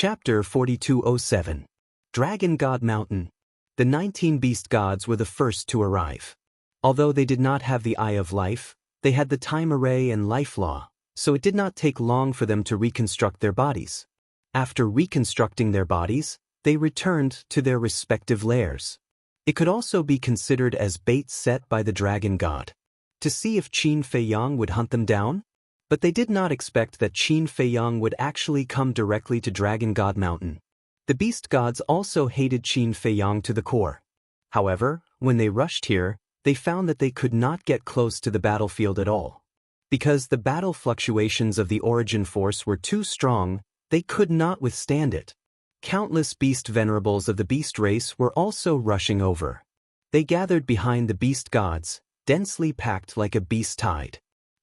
Chapter 4207. Dragon God Mountain. The 19 beast gods were the first to arrive. Although they did not have the Eye of Life, they had the Time Array and Life Law, so it did not take long for them to reconstruct their bodies. After reconstructing their bodies, they returned to their respective lairs. It could also be considered as bait set by the dragon god, to see if Qin Fei Yang would hunt them down. But they did not expect that Qin Fei Yang would actually come directly to Dragon God Mountain. The beast gods also hated Qin Fei Yang to the core. However, when they rushed here, they found that they could not get close to the battlefield at all. Because the battle fluctuations of the origin force were too strong, they could not withstand it. Countless beast venerables of the beast race were also rushing over. They gathered behind the beast gods, densely packed like a beast tide.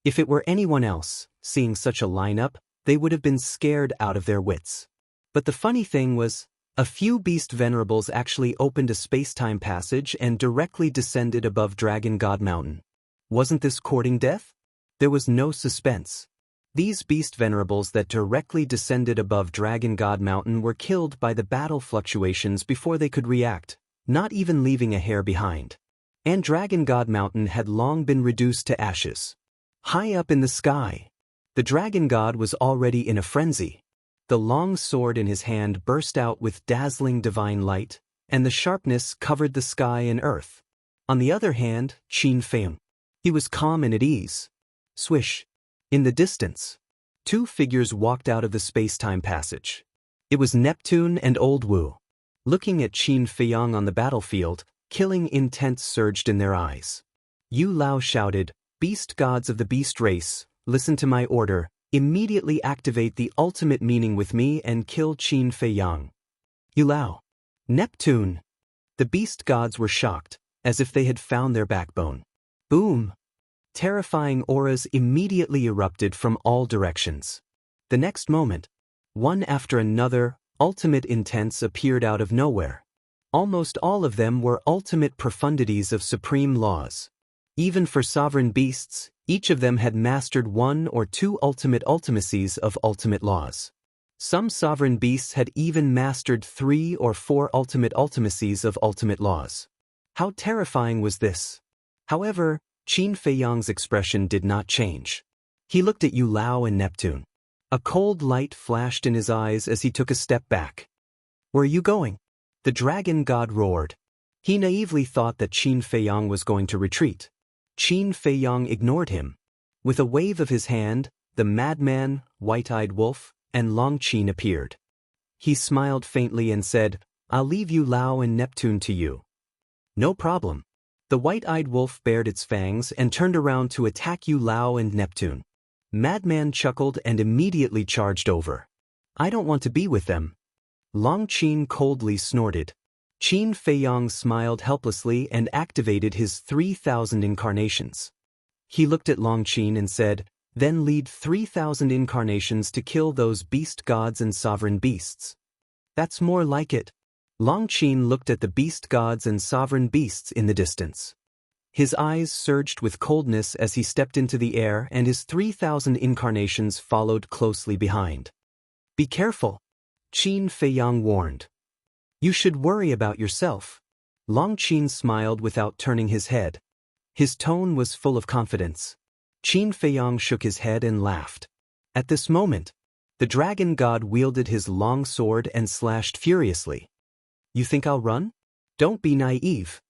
If it were anyone else, seeing such a lineup, they would have been scared out of their wits. But the funny thing was, a few beast venerables actually opened a space-time passage and directly descended above Dragon God Mountain. Wasn't this courting death? There was no suspense. These beast venerables that directly descended above Dragon God Mountain were killed by the battle fluctuations before they could react, not even leaving a hair behind. And Dragon God Mountain had long been reduced to ashes. High up in the sky, the dragon god was already in a frenzy. The long sword in his hand burst out with dazzling divine light, and the sharpness covered the sky and earth. On the other hand, Qin Fei Yang. He was calm and at ease. Swish. In the distance, two figures walked out of the space-time passage. It was Neptune and Old Wu. Looking at Qin Fei Yang on the battlefield, killing intent surged in their eyes. Yu Lao shouted, "Beast gods of the beast race, listen to my order, immediately activate the ultimate meaning with me and kill Qin Fei Yang." Yu Lao. Neptune. The beast gods were shocked, as if they had found their backbone. Boom. Terrifying auras immediately erupted from all directions. The next moment, one after another, ultimate intents appeared out of nowhere. Almost all of them were ultimate profundities of supreme laws. Even for sovereign beasts, each of them had mastered one or two ultimate ultimacies of ultimate laws. Some sovereign beasts had even mastered 3 or 4 ultimate ultimacies of ultimate laws. How terrifying was this? However, Qin Fei Yang's expression did not change. He looked at Yu Lao and Neptune. A cold light flashed in his eyes as he took a step back. "Where are you going?" The dragon god roared. He naively thought that Qin Fei Yang was going to retreat. Qin Fei Yang ignored him. With a wave of his hand, the madman, white-eyed wolf, and Long Qin appeared. He smiled faintly and said, "I'll leave Yu Lao and Neptune to you." "No problem." The white-eyed wolf bared its fangs and turned around to attack Yu Lao and Neptune. Madman chuckled and immediately charged over. "I don't want to be with them." Long Qin coldly snorted. Qin Fei Yang smiled helplessly and activated his 3,000 incarnations. He looked at Long Qin and said, "Then lead 3,000 incarnations to kill those beast gods and sovereign beasts." "That's more like it." Long Qin looked at the beast gods and sovereign beasts in the distance. His eyes surged with coldness as he stepped into the air, and his 3,000 incarnations followed closely behind. "Be careful," Qin Fei Yang warned. "You should worry about yourself." Long Qin smiled without turning his head. His tone was full of confidence. Qin Fei Yang shook his head and laughed. At this moment, the dragon god wielded his long sword and slashed furiously. "You think I'll run? Don't be naive."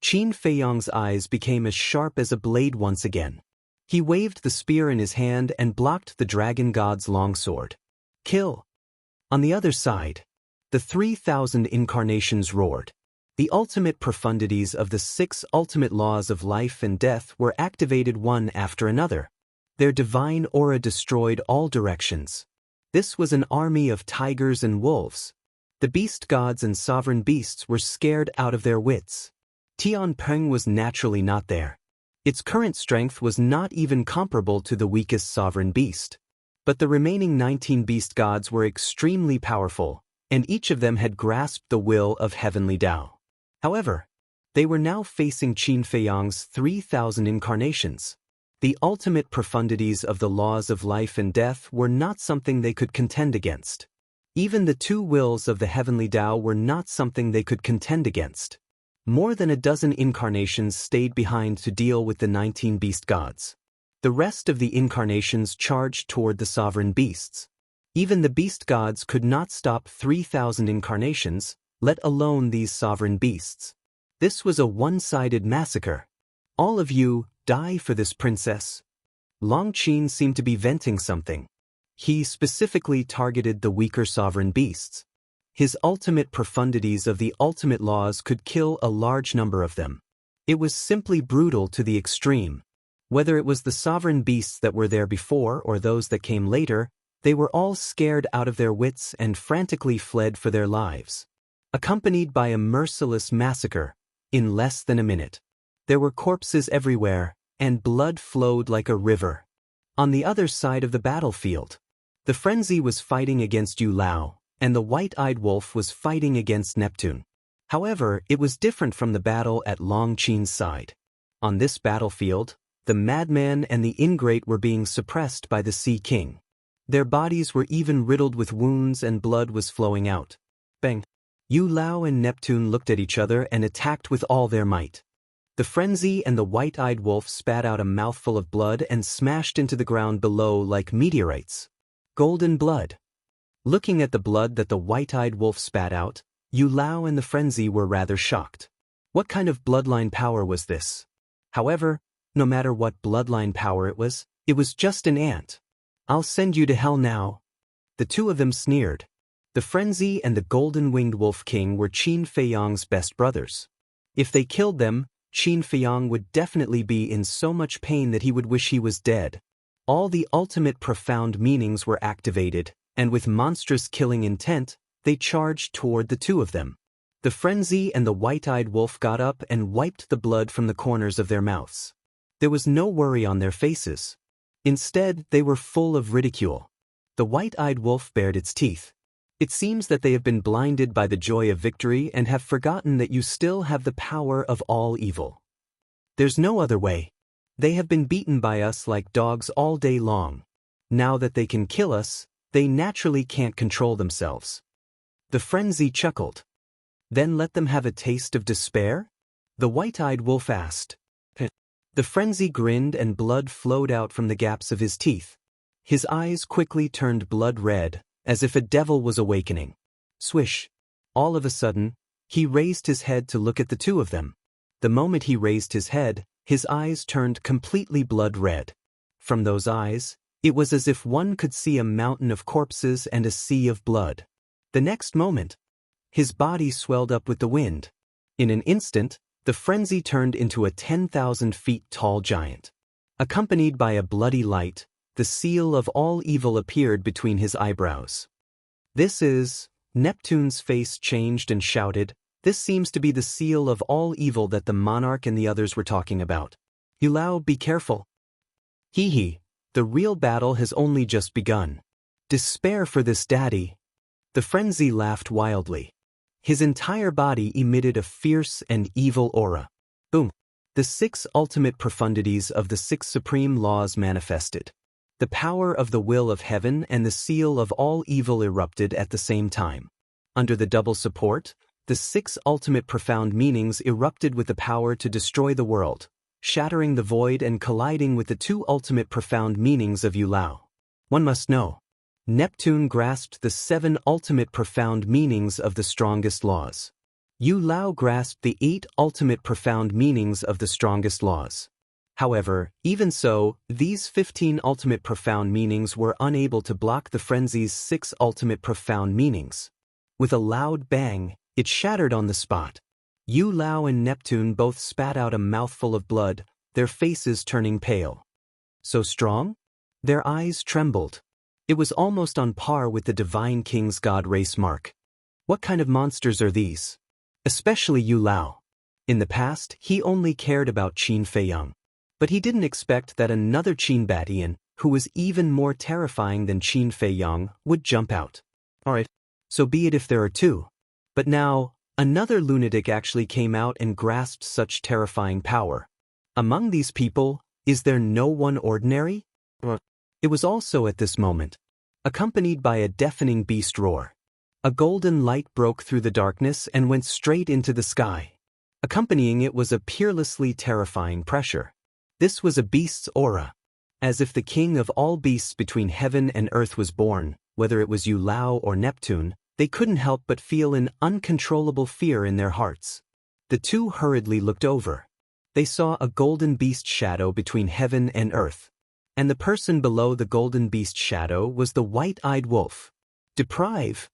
Qin Fei Yang's eyes became as sharp as a blade once again. He waved the spear in his hand and blocked the dragon god's long sword. "Kill." On the other side, the 3,000 incarnations roared. The ultimate profundities of the 6 ultimate laws of life and death were activated one after another. Their divine aura destroyed all directions. This was an army of tigers and wolves. The beast gods and sovereign beasts were scared out of their wits. Tian Peng was naturally not there. Its current strength was not even comparable to the weakest sovereign beast. But the remaining 19 beast gods were extremely powerful, and each of them had grasped the will of heavenly Tao. However, they were now facing Qin Fei Yang's 3,000 incarnations. The ultimate profundities of the laws of life and death were not something they could contend against. Even the two wills of the heavenly Tao were not something they could contend against. More than a dozen incarnations stayed behind to deal with the 19 beast gods. The rest of the incarnations charged toward the sovereign beasts. Even the beast gods could not stop 3,000 incarnations, let alone these sovereign beasts. This was a one-sided massacre. All of you, die for this princess. Long Qin seemed to be venting something. He specifically targeted the weaker sovereign beasts. His ultimate profundities of the ultimate laws could kill a large number of them. It was simply brutal to the extreme. Whether it was the sovereign beasts that were there before or those that came later, they were all scared out of their wits and frantically fled for their lives. Accompanied by a merciless massacre, in less than a minute. There were corpses everywhere, and blood flowed like a river. On the other side of the battlefield, the frenzy was fighting against Yu Lao, and the white-eyed wolf was fighting against Neptune. However, it was different from the battle at Long Qin's side. On this battlefield, the madman and the ingrate were being suppressed by the Sea King. Their bodies were even riddled with wounds and blood was flowing out. Bang! Yu Lao and Neptune looked at each other and attacked with all their might. The frenzy and the white-eyed wolf spat out a mouthful of blood and smashed into the ground below like meteorites. Golden blood. Looking at the blood that the white-eyed wolf spat out, Yu Lao and the frenzy were rather shocked. What kind of bloodline power was this? However, no matter what bloodline power it was just an ant. I'll send you to hell now. The two of them sneered. The frenzy and the golden-winged wolf king were Qin Feiyang's best brothers. If they killed them, Qin Feiyang would definitely be in so much pain that he would wish he was dead. All the ultimate profound meanings were activated, and with monstrous killing intent, they charged toward the two of them. The frenzy and the white-eyed wolf got up and wiped the blood from the corners of their mouths. There was no worry on their faces. Instead, they were full of ridicule. The white-eyed wolf bared its teeth. It seems that they have been blinded by the joy of victory and have forgotten that you still have the power of all evil. There's no other way. They have been beaten by us like dogs all day long. Now that they can kill us, they naturally can't control themselves. The frenzy chuckled. Then let them have a taste of despair? The white-eyed wolf asked. The frenzy grinned and blood flowed out from the gaps of his teeth. His eyes quickly turned blood red, as if a devil was awakening. Swish! All of a sudden, he raised his head to look at the two of them. The moment he raised his head, his eyes turned completely blood red. From those eyes, it was as if one could see a mountain of corpses and a sea of blood. The next moment, his body swelled up with the wind. In an instant, the frenzy turned into a 10,000 feet tall giant. Accompanied by a bloody light, the seal of all evil appeared between his eyebrows. This is... Neptune's face changed and shouted, "This seems to be the seal of all evil that the monarch and the others were talking about. Yu Lao, be careful. Hee, the real battle has only just begun. Despair for this daddy." The frenzy laughed wildly. His entire body emitted a fierce and evil aura. Boom! The 6 ultimate profundities of the 6 supreme laws manifested. The power of the will of heaven and the seal of all evil erupted at the same time. Under the double support, the 6 ultimate profound meanings erupted with the power to destroy the world, shattering the void and colliding with the 2 ultimate profound meanings of Yu Lao. One must know. Neptune grasped the 7 ultimate profound meanings of the strongest laws. Yu Lao grasped the 8 ultimate profound meanings of the strongest laws. However, even so, these 15 ultimate profound meanings were unable to block the frenzy's 6 ultimate profound meanings. With a loud bang, it shattered on the spot. Yu Lao and Neptune both spat out a mouthful of blood, their faces turning pale. So strong? Their eyes trembled. It was almost on par with the Divine King's God race mark. What kind of monsters are these? Especially Yu Lao. In the past, he only cared about Qin Feiyang. But he didn't expect that another Qin Batian, who was even more terrifying than Qin Feiyang, would jump out. Alright, so be it if there are 2. But now, another lunatic actually came out and grasped such terrifying power. Among these people, is there no one ordinary? It was also at this moment, accompanied by a deafening beast roar. A golden light broke through the darkness and went straight into the sky. Accompanying it was a peerlessly terrifying pressure. This was a beast's aura. As if the king of all beasts between heaven and earth was born, whether it was Yulao or Neptune, they couldn't help but feel an uncontrollable fear in their hearts. The two hurriedly looked over. They saw a golden beast shadow between heaven and earth. And the person below the golden beast shadow was the white-eyed wolf. Deprive.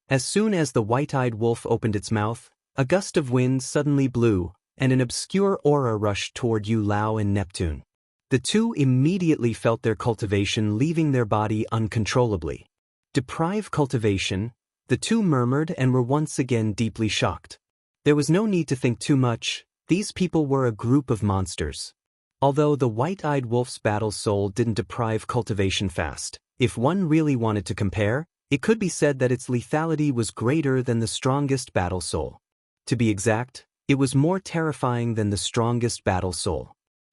As soon as the white-eyed wolf opened its mouth, a gust of wind suddenly blew, and an obscure aura rushed toward Yulao and Neptune. The two immediately felt their cultivation leaving their body uncontrollably. Deprive cultivation, the two murmured and were once again deeply shocked. There was no need to think too much. These people were a group of monsters. Although the white-eyed wolf's battle soul didn't deprive cultivation fast, if one really wanted to compare, it could be said that its lethality was greater than the strongest battle soul. To be exact, it was more terrifying than the strongest battle soul.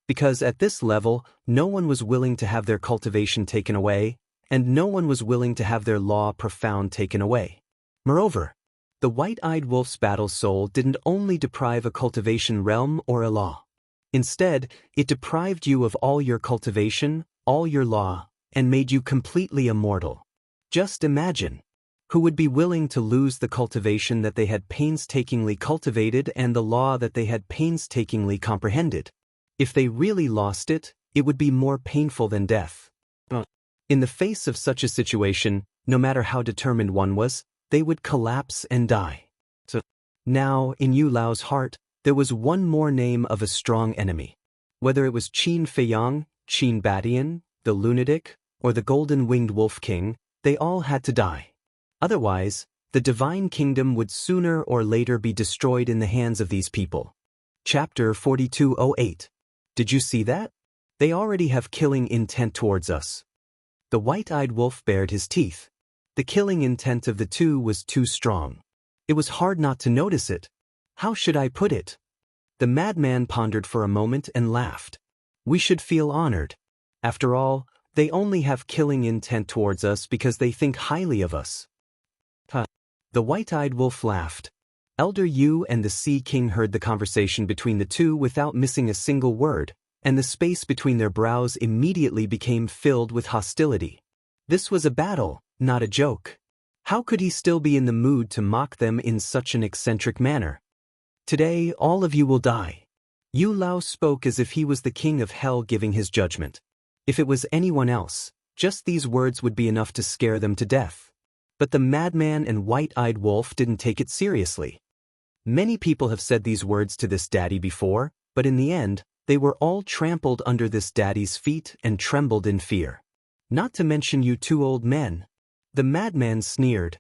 Because at this level, no one was willing to have their cultivation taken away, and no one was willing to have their law profound taken away. Moreover, the white-eyed wolf's battle soul didn't only deprive a cultivation realm or a law. Instead, it deprived you of all your cultivation, all your law, and made you completely immortal. Just imagine. Who would be willing to lose the cultivation that they had painstakingly cultivated and the law that they had painstakingly comprehended? If they really lost it, it would be more painful than death. In the face of such a situation, no matter how determined one was, they would collapse and die. Now, in Yulao's heart, there was one more name of a strong enemy. Whether it was Qin Feiyang, Qin Badian, the lunatic, or the golden-winged wolf king, they all had to die. Otherwise, the divine kingdom would sooner or later be destroyed in the hands of these people. Chapter 4208. Did you see that? They already have killing intent towards us. The white-eyed wolf bared his teeth. The killing intent of the two was too strong. It was hard not to notice it. How should I put it? The madman pondered for a moment and laughed. We should feel honored. After all, they only have killing intent towards us because they think highly of us. The white-eyed wolf laughed. Elder Yu and the Sea King heard the conversation between the two without missing a single word, and the space between their brows immediately became filled with hostility. This was a battle, not a joke. How could he still be in the mood to mock them in such an eccentric manner? Today, all of you will die. Yulao spoke as if he was the king of hell giving his judgment. If it was anyone else, just these words would be enough to scare them to death. But the madman and white-eyed wolf didn't take it seriously. Many people have said these words to this daddy before, but in the end, they were all trampled under this daddy's feet and trembled in fear. Not to mention you two old men. The madman sneered.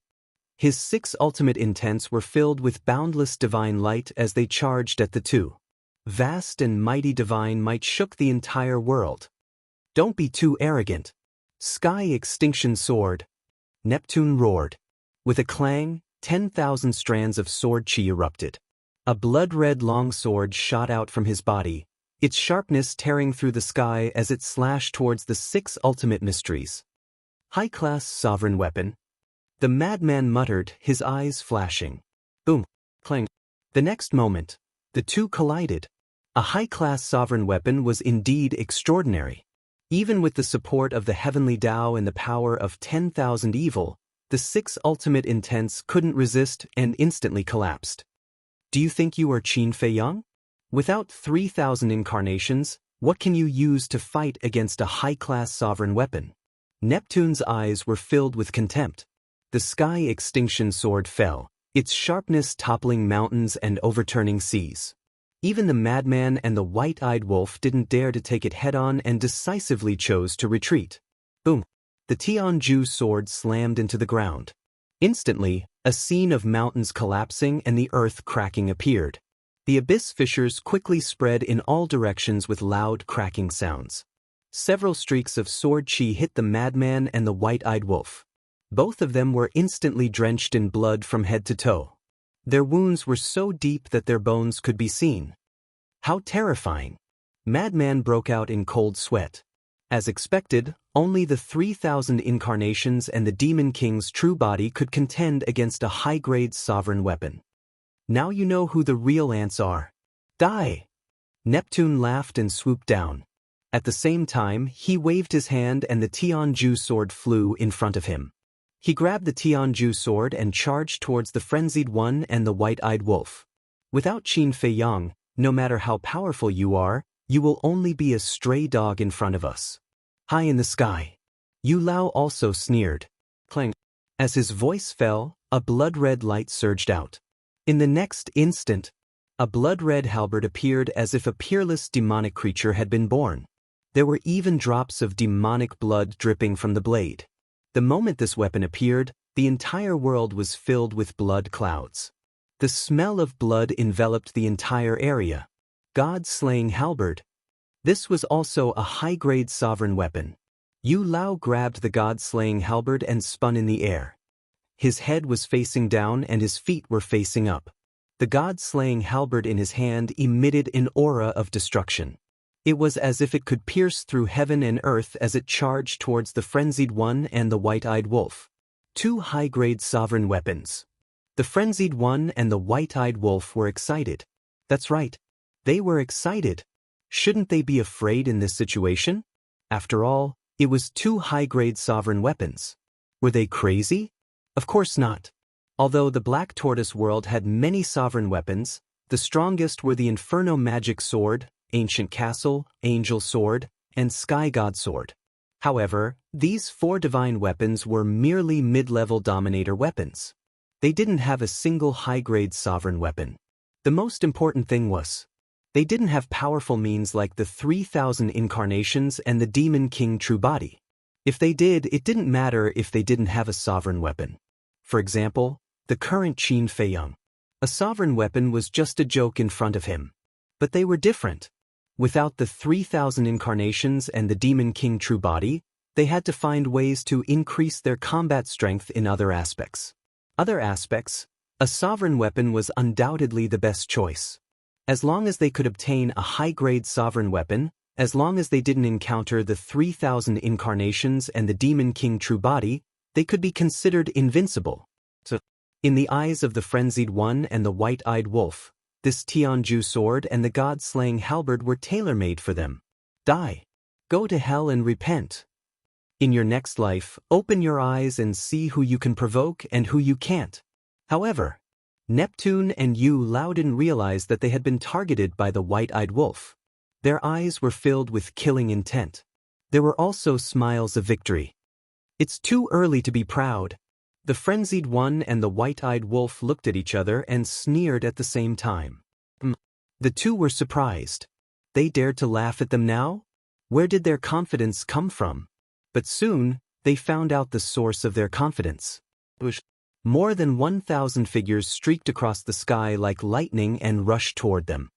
His 6 ultimate intents were filled with boundless divine light as they charged at the two. Vast and mighty divine might shook the entire world. Don't be too arrogant. Sky extinction sword. Neptune roared. With a clang, 10,000 strands of sword chi erupted. A blood-red longsword shot out from his body, its sharpness tearing through the sky as it slashed towards the 6 ultimate mysteries. High-class sovereign weapon. The madman muttered, his eyes flashing. Boom. Clang. The next moment, the two collided. A high-class sovereign weapon was indeed extraordinary. Even with the support of the heavenly Tao and the power of 10,000 evil, the 6 ultimate intents couldn't resist and instantly collapsed. Do you think you are Qin Feiyang? Without 3,000 incarnations, what can you use to fight against a high-class sovereign weapon? Neptune's eyes were filled with contempt. The sky extinction sword fell, its sharpness toppling mountains and overturning seas. Even the madman and the white-eyed wolf didn't dare to take it head-on and decisively chose to retreat. Boom! The Tianju sword slammed into the ground. Instantly, a scene of mountains collapsing and the earth cracking appeared. The abyss fissures quickly spread in all directions with loud cracking sounds. Several streaks of sword chi hit the madman and the white-eyed wolf. Both of them were instantly drenched in blood from head to toe. Their wounds were so deep that their bones could be seen. How terrifying! Madman broke out in cold sweat. As expected, Only the 3,000 incarnations and the Demon King's true body could contend against a high-grade sovereign weapon. Now you know who the real ants are. Die! Neptune laughed and swooped down. At the same time, he waved his hand and the Tianju sword flew in front of him. He grabbed the Tianju sword and charged towards the frenzied one and the white-eyed wolf. Without Qin Fei Yang, no matter how powerful you are, you will only be a stray dog in front of us. High in the sky. Yu Lao also sneered. Clang. As his voice fell, a blood-red light surged out. In the next instant, a blood-red halberd appeared as if a peerless demonic creature had been born. There were even drops of demonic blood dripping from the blade. The moment this weapon appeared, the entire world was filled with blood clouds. The smell of blood enveloped the entire area. God-slaying halberd. This was also a high-grade sovereign weapon. Yu Lao grabbed the god-slaying halberd and spun in the air. His head was facing down and his feet were facing up. The god-slaying halberd in his hand emitted an aura of destruction. It was as if it could pierce through heaven and earth as it charged towards the frenzied one and the white-eyed wolf. Two high-grade sovereign weapons. The frenzied one and the white-eyed wolf were excited. That's right. They were excited. Shouldn't they be afraid in this situation? After all, it was two high-grade sovereign weapons. Were they crazy? Of course not. Although the Black Tortoise world had many sovereign weapons, the strongest were the Inferno Magic Sword, Ancient Castle, Angel Sword, and Sky God Sword. However, these four divine weapons were merely mid-level dominator weapons. They didn't have a single high-grade sovereign weapon. The most important thing was, they didn't have powerful means like the 3,000 incarnations and the Demon King true body. If they did, it didn't matter if they didn't have a sovereign weapon. For example, the current Qin Fei Yang. A sovereign weapon was just a joke in front of him. But they were different. Without the 3,000 incarnations and the Demon King true body, they had to find ways to increase their combat strength in other aspects. A sovereign weapon was undoubtedly the best choice. As long as they could obtain a high-grade sovereign weapon, as long as they didn't encounter the 3,000 incarnations and the Demon King true body, they could be considered invincible. So, in the eyes of the frenzied one and the white-eyed wolf, this Tianju sword and the god-slaying halberd were tailor-made for them. Die. Go to hell and repent. In your next life, open your eyes and see who you can provoke and who you can't. However, Neptune and Yu Lao didn't realize that they had been targeted by the white-eyed wolf. Their eyes were filled with killing intent. There were also smiles of victory. It's too early to be proud. The frenzied one and the white-eyed wolf looked at each other and sneered at the same time. The two were surprised. They dared to laugh at them now? Where did their confidence come from? But soon, they found out the source of their confidence. More than 1,000 figures streaked across the sky like lightning and rushed toward them.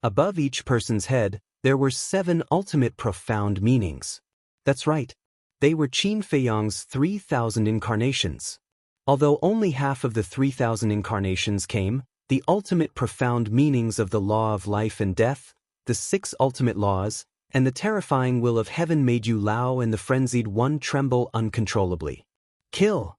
Above each person's head, there were 7 ultimate profound meanings. That's right. They were Qin Fei Yang's 3,000 incarnations. Although only half of the 3,000 incarnations came, the ultimate profound meanings of the law of life and death, the 6 ultimate laws, and the terrifying will of heaven made Yu Lao and the frenzied one tremble uncontrollably. Kill!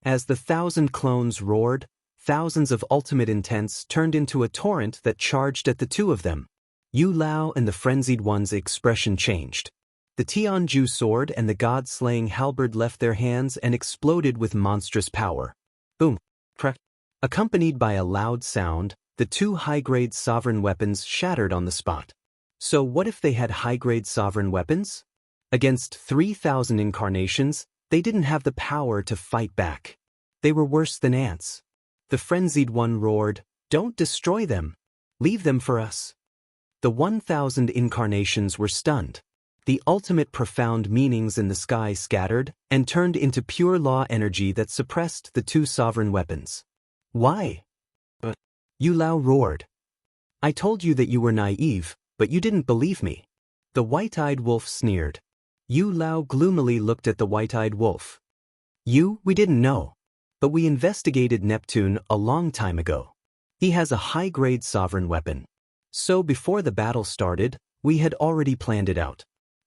As the 1,000 clones roared, thousands of ultimate intents turned into a torrent that charged at the two of them. Yu Lao and the frenzied one's expression changed. The Tianju sword and the god-slaying halberd left their hands and exploded with monstrous power. Boom! Crack! Accompanied by a loud sound, the two high-grade sovereign weapons shattered on the spot. So what if they had high-grade sovereign weapons? Against 3,000 incarnations, they didn't have the power to fight back. They were worse than ants. The frenzied one roared, "Don't destroy them. Leave them for us." The 1,000 incarnations were stunned. The ultimate profound meanings in the sky scattered and turned into pure law energy that suppressed the two sovereign weapons. Why? Yu Lao roared. "I told you that you were naive, but you didn't believe me." The white-eyed wolf sneered. Yu Lao gloomily looked at the white-eyed wolf. We didn't know. But we investigated Neptune a long time ago. He has a high-grade sovereign weapon. So before the battle started, we had already planned it out.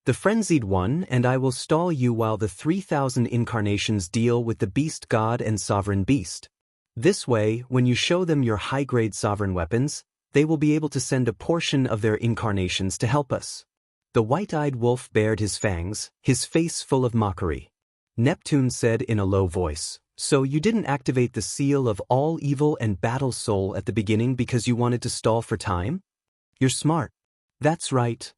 The frenzied one, and I will stall you while the 3,000 incarnations deal with the beast god and sovereign beast. This way, when you show them your high-grade sovereign weapons, they will be able to send a portion of their incarnations to help us. The white-eyed wolf bared his fangs, his face full of mockery. Neptune said in a low voice, "So you didn't activate the seal of all evil and battle soul at the beginning because you wanted to stall for time? You're smart." "That's right.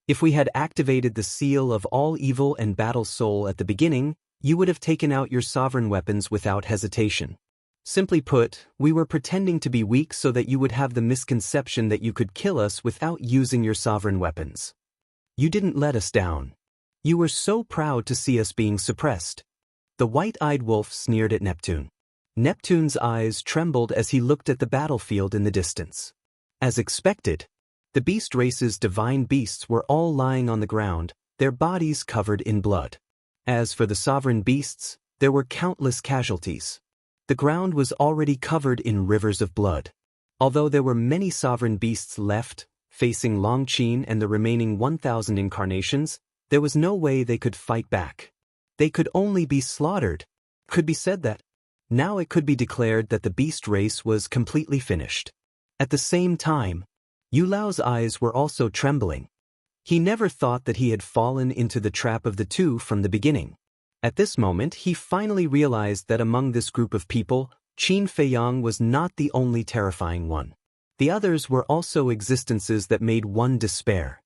If we had activated the seal of all evil and battle soul at the beginning, you would have taken out your sovereign weapons without hesitation. Simply put, we were pretending to be weak so that you would have the misconception that you could kill us without using your sovereign weapons. You didn't let us down. You were so proud to see us being suppressed." The white-eyed wolf sneered at Neptune. Neptune's eyes trembled as he looked at the battlefield in the distance. As expected, the beast race's divine beasts were all lying on the ground, their bodies covered in blood. As for the sovereign beasts, there were countless casualties. The ground was already covered in rivers of blood. Although there were many sovereign beasts left, facing Longqin and the remaining 1,000 incarnations, there was no way they could fight back. They could only be slaughtered. Could be said that now it could be declared that the beast race was completely finished. At the same time, Yu Lao's eyes were also trembling. He never thought that he had fallen into the trap of the two from the beginning. At this moment, he finally realized that among this group of people, Qin Feiyang was not the only terrifying one. The others were also existences that made one despair.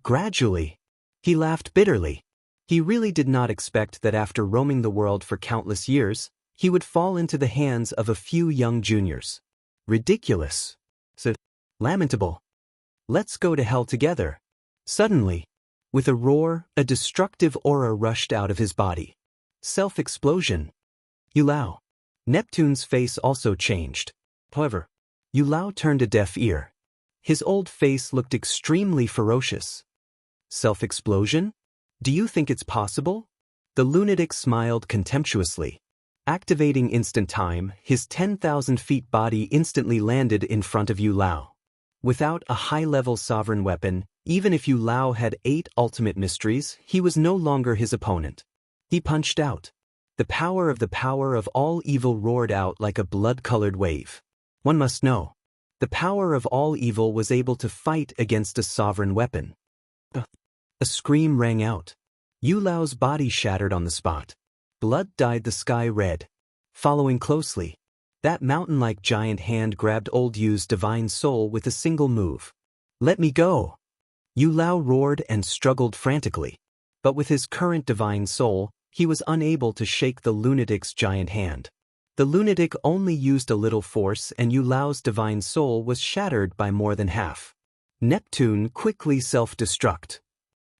Gradually. He laughed bitterly. He really did not expect that after roaming the world for countless years, he would fall into the hands of a few young juniors. Ridiculous. So lamentable. Let's go to hell together. Suddenly, with a roar, a destructive aura rushed out of his body. Self-explosion. Yu Lao. Neptune's face also changed. However, Yu Lao turned a deaf ear. His old face looked extremely ferocious. Self-explosion? Do you think it's possible? The lunatic smiled contemptuously. Activating instant time, his 10,000 feet body instantly landed in front of Yu Lao. Without a high-level sovereign weapon, even if Yu Lao had 8 ultimate mysteries, he was no longer his opponent. He punched out. The power of all evil roared out like a blood-colored wave. One must know. The power of all evil was able to fight against a sovereign weapon. A scream rang out. Yu Lao's body shattered on the spot. Blood dyed the sky red. Following closely, that mountain-like giant hand grabbed old Yu's divine soul with a single move. "Let me go!" Yu Lao roared and struggled frantically. But with his current divine soul, he was unable to shake the lunatic's giant hand. The lunatic only used a little force and Yu Lao's divine soul was shattered by more than half. Neptune quickly self-destruct.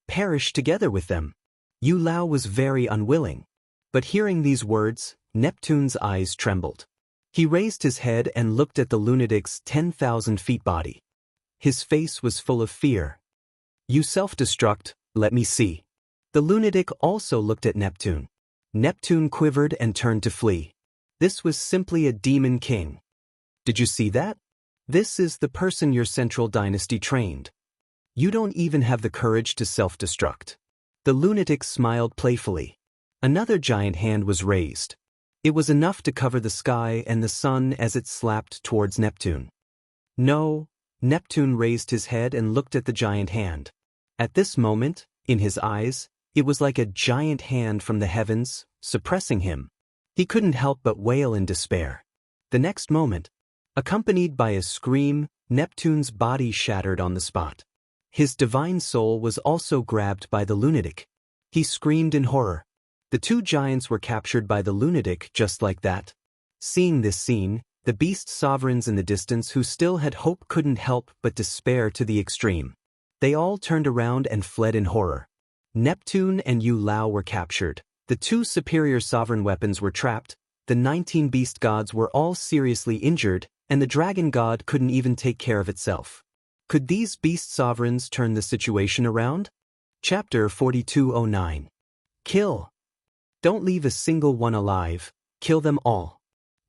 Perish together with them. Yu Lao was very unwilling. But hearing these words, Neptune's eyes trembled. He raised his head and looked at the lunatic's 10,000 feet body. His face was full of fear. "You self-destruct, let me see." The lunatic also looked at Neptune. Neptune quivered and turned to flee. This was simply a demon king. "Did you see that? This is the person your central dynasty trained. You don't even have the courage to self-destruct." The lunatic smiled playfully. Another giant hand was raised. It was enough to cover the sky and the sun as it slapped towards Neptune. "No." Neptune raised his head and looked at the giant hand. At this moment, in his eyes, it was like a giant hand from the heavens, suppressing him. He couldn't help but wail in despair. The next moment, accompanied by a scream, Neptune's body shattered on the spot. His divine soul was also grabbed by the lunatic. He screamed in horror. The two giants were captured by the lunatic just like that. Seeing this scene, the beast sovereigns in the distance who still had hope couldn't help but despair to the extreme. They all turned around and fled in horror. Neptune and Yu Lao were captured. The two superior sovereign weapons were trapped, the 19 beast gods were all seriously injured, and the dragon god couldn't even take care of itself. Could these beast sovereigns turn the situation around? Chapter 4209. Kill. Don't leave a single one alive, kill them all.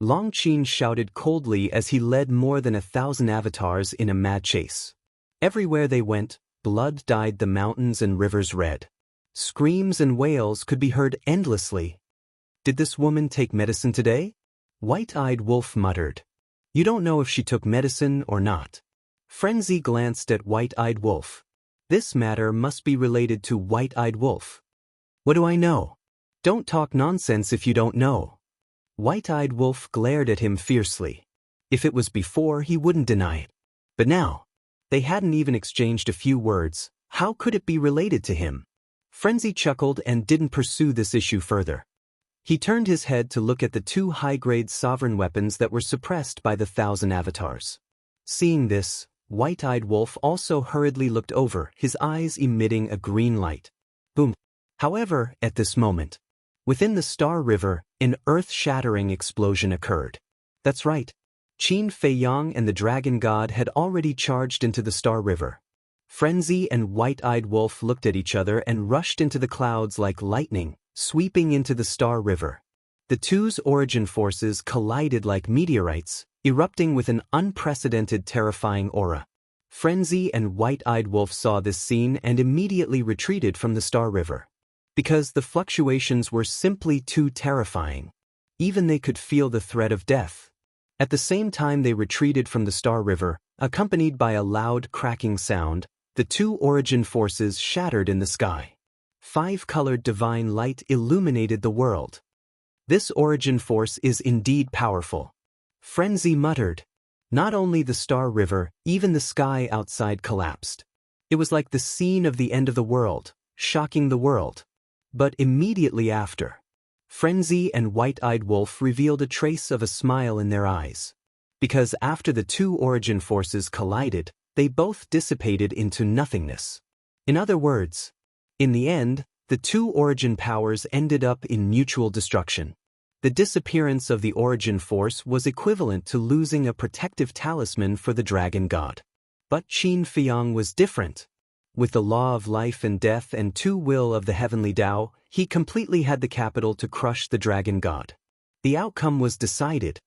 Longqin shouted coldly as he led more than 1,000 avatars in a mad chase. Everywhere they went, Blood dyed the mountains and rivers red. Screams and wails could be heard endlessly. Did this woman take medicine today? White-eyed Wolf muttered. You don't know if she took medicine or not. Frenzy glanced at White-eyed Wolf. This matter must be related to White-eyed Wolf. What do I know? Don't talk nonsense if you don't know. White-eyed Wolf glared at him fiercely. If it was before, he wouldn't deny it. But now, they hadn't even exchanged a few words. How could it be related to him? Frenzy chuckled and didn't pursue this issue further. He turned his head to look at the 2 high-grade sovereign weapons that were suppressed by the 1,000 avatars. Seeing this, White-eyed Wolf also hurriedly looked over, his eyes emitting a green light. Boom. However, at this moment, within the Star River, an earth-shattering explosion occurred. That's right. Qin Fei Yang and the Dragon God had already charged into the Star River. Frenzy and White-eyed Wolf looked at each other and rushed into the clouds like lightning, sweeping into the Star River. The two's origin forces collided like meteorites, erupting with an unprecedented terrifying aura. Frenzy and White-eyed Wolf saw this scene and immediately retreated from the Star River. Because the fluctuations were simply too terrifying. Even they could feel the threat of death. At the same time they retreated from the Star River, accompanied by a loud cracking sound, the 2 origin forces shattered in the sky. 5-colored divine light illuminated the world. This origin force is indeed powerful. Frenzy muttered. Not only the Star River, even the sky outside collapsed. It was like the scene of the end of the world, shocking the world. But immediately after, Frenzy and White-eyed Wolf revealed a trace of a smile in their eyes. Because after the 2 origin forces collided, they both dissipated into nothingness. In other words, in the end, the 2 origin powers ended up in mutual destruction. The disappearance of the origin force was equivalent to losing a protective talisman for the Dragon God. But Qin Fei Yang was different. With the law of life and death and 2 will of the heavenly Tao, he completely had the capital to crush the Dragon God. The outcome was decided.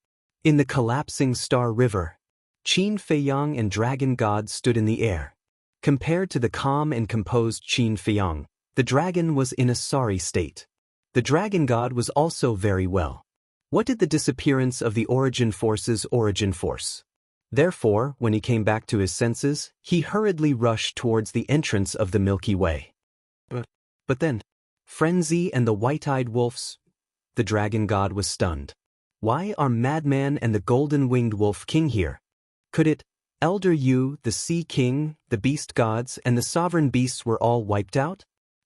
In the collapsing Star River, Qin Fei Yang and Dragon God stood in the air. Compared to the calm and composed Qin Fei Yang, the dragon was in a sorry state. The Dragon God was also very well. What did the disappearance of the origin force's origin force? Therefore, when he came back to his senses, he hurriedly rushed towards the entrance of the Milky Way. But then, Frenzy and the White-eyed Wolves, the Dragon God was stunned. Why are Madman and the Golden-Winged Wolf King here? Could it, Elder Yu, the Sea King, the Beast Gods, and the Sovereign Beasts were all wiped out?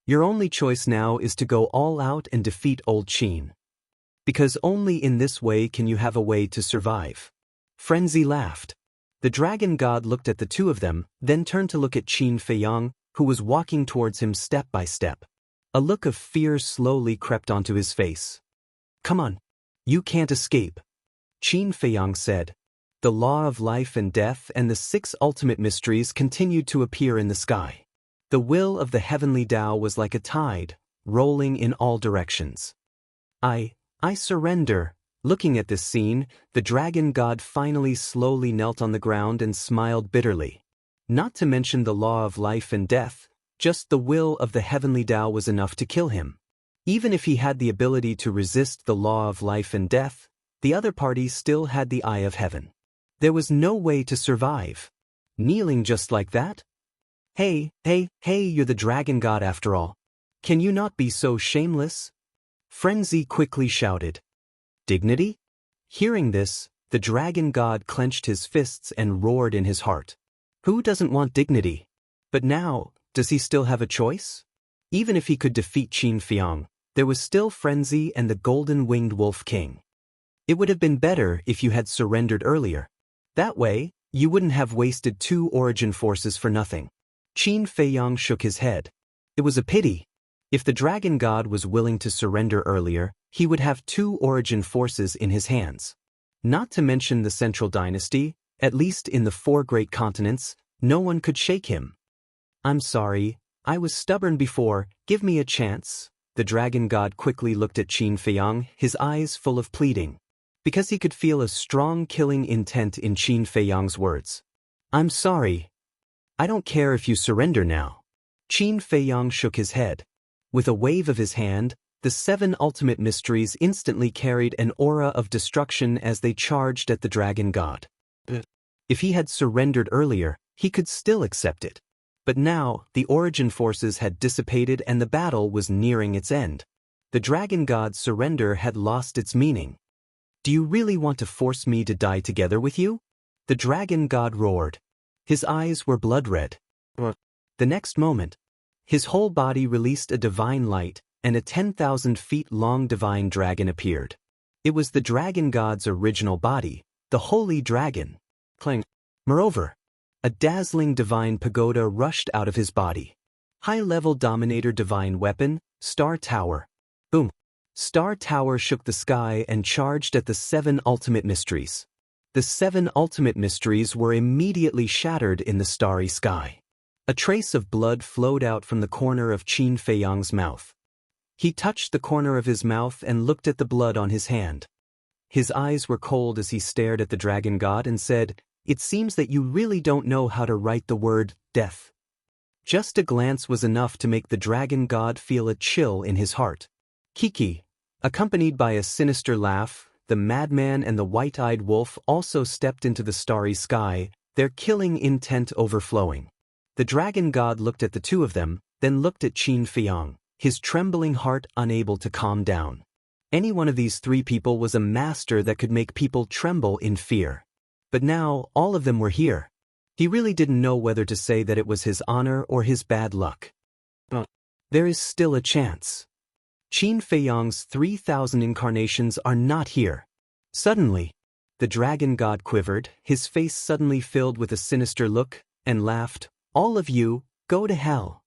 Your only choice now is to go all out and defeat Old Qin. Because only in this way can you have a way to survive. Frenzy laughed. The Dragon God looked at the 2 of them, then turned to look at Qin Fei Yang, who was walking towards him step by step. A look of fear slowly crept onto his face. Come on. You can't escape. Qin Fei Yang said. The law of life and death and the 6 ultimate mysteries continued to appear in the sky. The will of the heavenly Tao was like a tide, rolling in all directions. I surrender. Looking at this scene, the Dragon God finally slowly knelt on the ground and smiled bitterly. Not to mention the law of life and death, just the will of the heavenly Tao was enough to kill him. Even if he had the ability to resist the law of life and death, the other party still had the eye of heaven. There was no way to survive. Kneeling just like that? Hey, you're the Dragon God after all. Can you not be so shameless? Frenzy quickly shouted. Dignity? Hearing this, the Dragon God clenched his fists and roared in his heart. Who doesn't want dignity? But now, does he still have a choice? Even if he could defeat Qin Fei Yang, there was still Frenzy and the Golden-Winged Wolf King. It would have been better if you had surrendered earlier. That way, you wouldn't have wasted 2 origin forces for nothing. Qin Fei Yang shook his head. It was a pity. If the Dragon God was willing to surrender earlier, he would have 2 origin forces in his hands. Not to mention the Central Dynasty, at least in the 4 great continents, no one could shake him. I'm sorry, I was stubborn before, give me a chance. The Dragon God quickly looked at Qin Fei Yang, his eyes full of pleading. Because he could feel a strong killing intent in Qin Fei Yang's words. I'm sorry. I don't care if you surrender now. Qin Feiyang shook his head. With a wave of his hand, the 7 ultimate mysteries instantly carried an aura of destruction as they charged at the dragon god. If he had surrendered earlier, he could still accept it. But now, the origin forces had dissipated and the battle was nearing its end. The dragon god's surrender had lost its meaning. Do you really want to force me to die together with you? The dragon god roared. His eyes were blood red. The next moment, his whole body released a divine light, and a 10,000 feet long divine dragon appeared. It was the dragon god's original body, the holy dragon. Clang. Moreover, a dazzling divine pagoda rushed out of his body. High-level dominator divine weapon, Star Tower. Boom. Star Tower shook the sky and charged at the 7 ultimate mysteries. The 7 ultimate mysteries were immediately shattered in the starry sky. A trace of blood flowed out from the corner of Qin Feiyang's mouth. He touched the corner of his mouth and looked at the blood on his hand. His eyes were cold as he stared at the dragon god and said, "It seems that you really don't know how to write the word death." Just a glance was enough to make the dragon god feel a chill in his heart. Kiki, accompanied by a sinister laugh, the madman and the white-eyed wolf also stepped into the starry sky, their killing intent overflowing. The dragon god looked at the two of them, then looked at Qin Feiyang, his trembling heart unable to calm down. Any one of these 3 people was a master that could make people tremble in fear. But now, all of them were here. He really didn't know whether to say that it was his honor or his bad luck. There is still a chance. Qin Feiyang's 3,000 incarnations are not here. Suddenly, the dragon god quivered, his face suddenly filled with a sinister look, and laughed, "All of you, go to hell."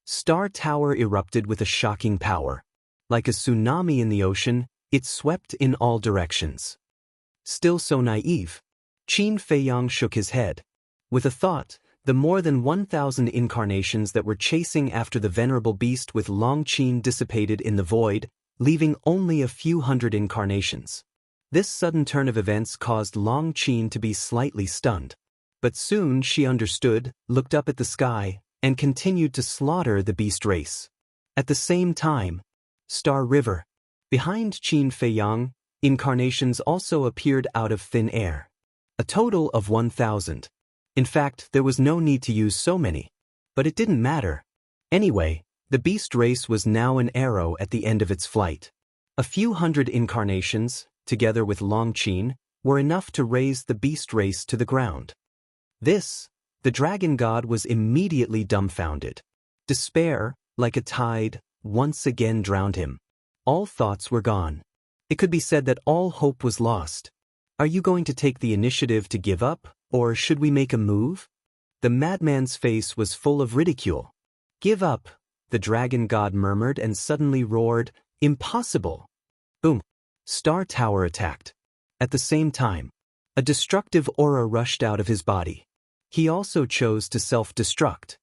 Star Tower erupted with a shocking power. Like a tsunami in the ocean, it swept in all directions. Still so naive, Qin Feiyang shook his head. With a thought, the more than 1,000 incarnations that were chasing after the venerable beast with Long Qin dissipated in the void, leaving only a few hundred incarnations. This sudden turn of events caused Long Qin to be slightly stunned. But soon she understood, looked up at the sky, and continued to slaughter the beast race. At the same time, Star River. Behind Qin Feiyang, incarnations also appeared out of thin air. A total of 1,000. In fact, there was no need to use so many. But it didn't matter. Anyway, the beast race was now an arrow at the end of its flight. A few hundred incarnations, together with Long Qin, were enough to raise the beast race to the ground. This, the dragon god was immediately dumbfounded. Despair, like a tide, once again drowned him. All thoughts were gone. It could be said that all hope was lost. Are you going to take the initiative to give up, or should we make a move? The madman's face was full of ridicule. Give up, the dragon god murmured and suddenly roared, "Impossible!" Boom! Star Tower attacked. At the same time, a destructive aura rushed out of his body. He also chose to self-destruct.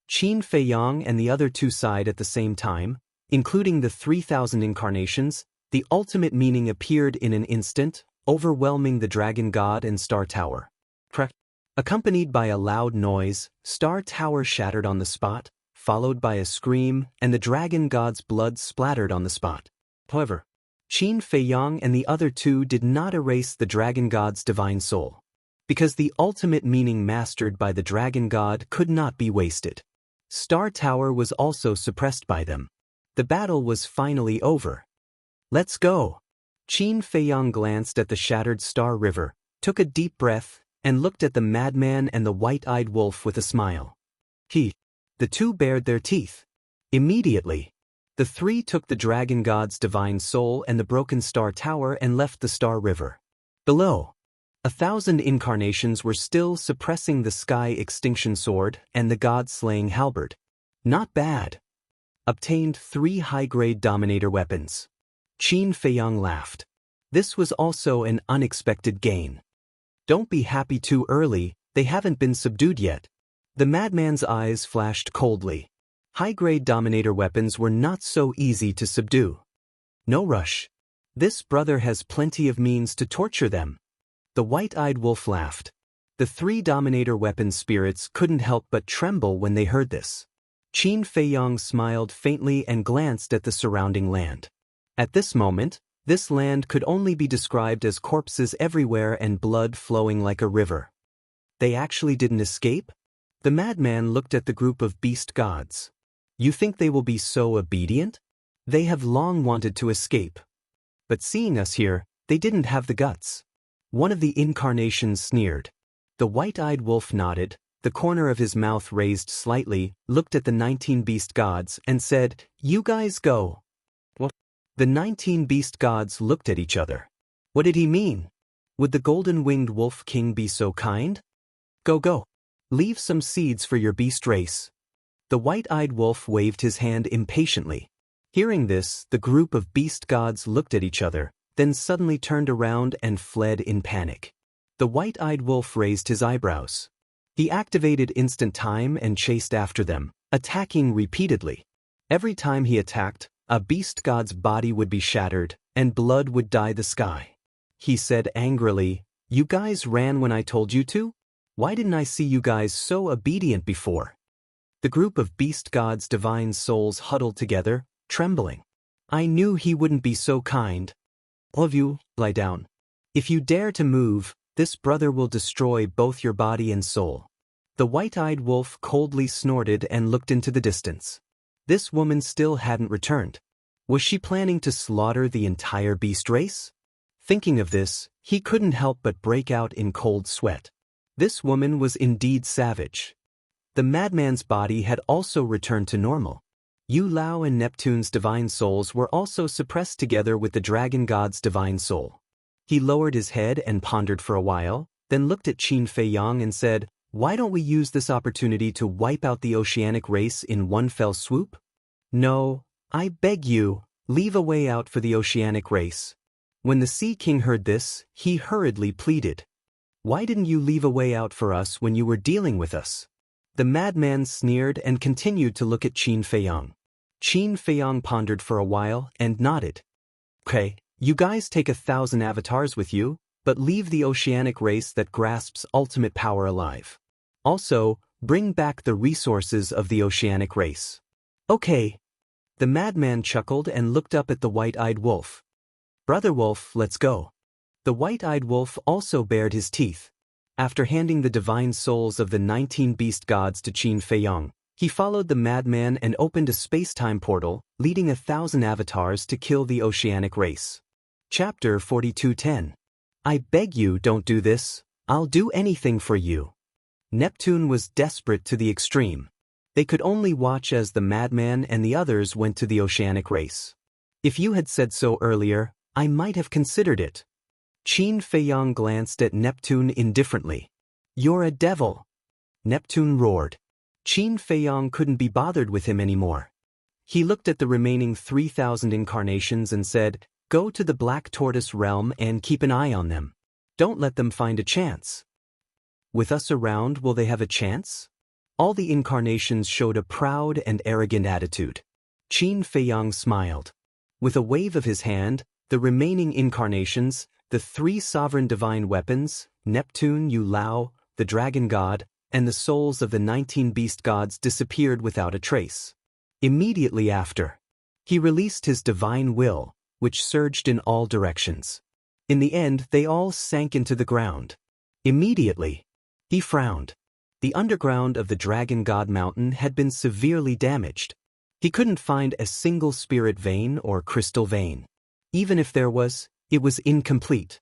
Qin Feiyang and the other 2 sighed at the same time, including the 3,000 incarnations. The ultimate meaning appeared in an instant, overwhelming the dragon god and Star Tower. Accompanied by a loud noise, Star Tower shattered on the spot, followed by a scream, and the dragon god's blood splattered on the spot. However, Qin Feiyang and the other 2 did not erase the dragon god's divine soul. Because the ultimate meaning mastered by the dragon god could not be wasted. Star Tower was also suppressed by them. The battle was finally over. Let's go. Qin Feiyang glanced at the shattered Star River, took a deep breath, and looked at the madman and the white-eyed wolf with a smile. The 2 bared their teeth. Immediately, the 3 took the dragon god's divine soul and the broken Star Tower and left the Star River. Below, 1,000 incarnations were still suppressing the Sky Extinction Sword and the God-slaying halberd. Not bad. Obtained 3 high-grade Dominator weapons. Qin Feiyang laughed. This was also an unexpected gain. Don't be happy too early, they haven't been subdued yet. The madman's eyes flashed coldly. High-grade Dominator weapons were not so easy to subdue. No rush. This brother has plenty of means to torture them. The white-eyed wolf laughed. The three Dominator weapon spirits couldn't help but tremble when they heard this. Qin Feiyong smiled faintly and glanced at the surrounding land. At this moment, this land could only be described as corpses everywhere and blood flowing like a river. They actually didn't escape? The madman looked at the group of beast gods. You think they will be so obedient? They have long wanted to escape. But seeing us here, they didn't have the guts. One of the incarnations sneered. The white-eyed wolf nodded, the corner of his mouth raised slightly, looked at the 19 beast gods, and said, "You guys go." What? The 19 beast gods looked at each other. What did he mean? Would the golden-winged wolf king be so kind? Go. Leave some seeds for your beast race. The white-eyed wolf waved his hand impatiently. Hearing this, the group of beast gods looked at each other, then suddenly turned around and fled in panic. The white-eyed wolf raised his eyebrows. He activated instant time and chased after them, attacking repeatedly. Every time he attacked, a beast god's body would be shattered, and blood would dye the sky. He said angrily, "You guys ran when I told you to? Why didn't I see you guys so obedient before?" The group of beast gods' divine souls huddled together, trembling. "I knew he wouldn't be so kind. All of you, lie down. If you dare to move, this brother will destroy both your body and soul." The white-eyed wolf coldly snorted and looked into the distance. This woman still hadn't returned. Was she planning to slaughter the entire beast race? Thinking of this, he couldn't help but break out in cold sweat. This woman was indeed savage. The madman's body had also returned to normal. Yu Lao and Neptune's divine souls were also suppressed together with the dragon god's divine soul. He lowered his head and pondered for a while, then looked at Qin Feiyong and said, "Why don't we use this opportunity to wipe out the oceanic race in one fell swoop? No, I beg you, leave a way out for the oceanic race." When the Sea King heard this, he hurriedly pleaded, "Why didn't you leave a way out for us when you were dealing with us?" The madman sneered and continued to look at Qin Feiyong. Qin Feiyong pondered for a while and nodded. "Okay, you guys take 1,000 avatars with you, but leave the oceanic race that grasps ultimate power alive. Also, bring back the resources of the oceanic race." "Okay." The madman chuckled and looked up at the white-eyed wolf. "Brother Wolf, let's go." The white-eyed wolf also bared his teeth. After handing the divine souls of the 19 beast gods to Qin Feiyong, he followed the madman and opened a space-time portal, leading 1,000 avatars to kill the oceanic race. Chapter 42:10. I beg you, don't do this. I'll do anything for you. Neptune was desperate to the extreme. They could only watch as the madman and the others went to the oceanic race. If you had said so earlier, I might have considered it. Qin Feiyong glanced at Neptune indifferently. "You're a devil." Neptune roared. Qin Feiyong couldn't be bothered with him anymore. He looked at the remaining 3,000 incarnations and said, "Go to the Black Tortoise realm and keep an eye on them. Don't let them find a chance." "With us around, will they have a chance?" All the incarnations showed a proud and arrogant attitude. Qin Feiyong smiled. With a wave of his hand, the remaining incarnations, the three sovereign divine weapons, Neptune, Yu Lao, the dragon god, and the souls of the 19 beast gods disappeared without a trace. Immediately after, he released his divine will, which surged in all directions. In the end, they all sank into the ground. Immediately, he frowned. The underground of the Dragon God Mountain had been severely damaged. He couldn't find a single spirit vein or crystal vein. Even if there was, it was incomplete.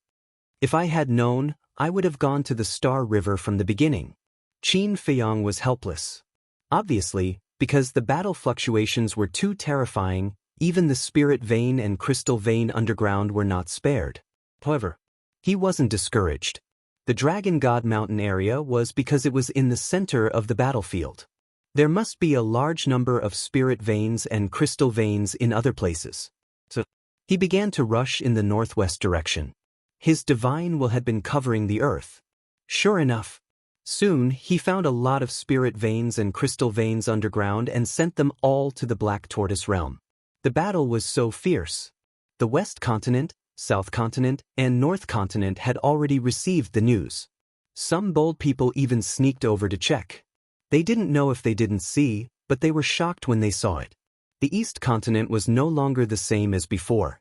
If I had known, I would have gone to the Star River from the beginning. Qin Feiyong was helpless. Obviously, because the battle fluctuations were too terrifying, even the spirit vein and crystal vein underground were not spared. However, he wasn't discouraged. The Dragon God Mountain area was because it was in the center of the battlefield. There must be a large number of spirit veins and crystal veins in other places. So, he began to rush in the northwest direction. His divine will had been covering the earth. Sure enough, soon he found a lot of spirit veins and crystal veins underground and sent them all to the Black Tortoise realm. The battle was so fierce. The West Continent, South Continent, and North Continent had already received the news. Some bold people even sneaked over to check. They didn't know if they didn't see, but they were shocked when they saw it. The East Continent was no longer the same as before.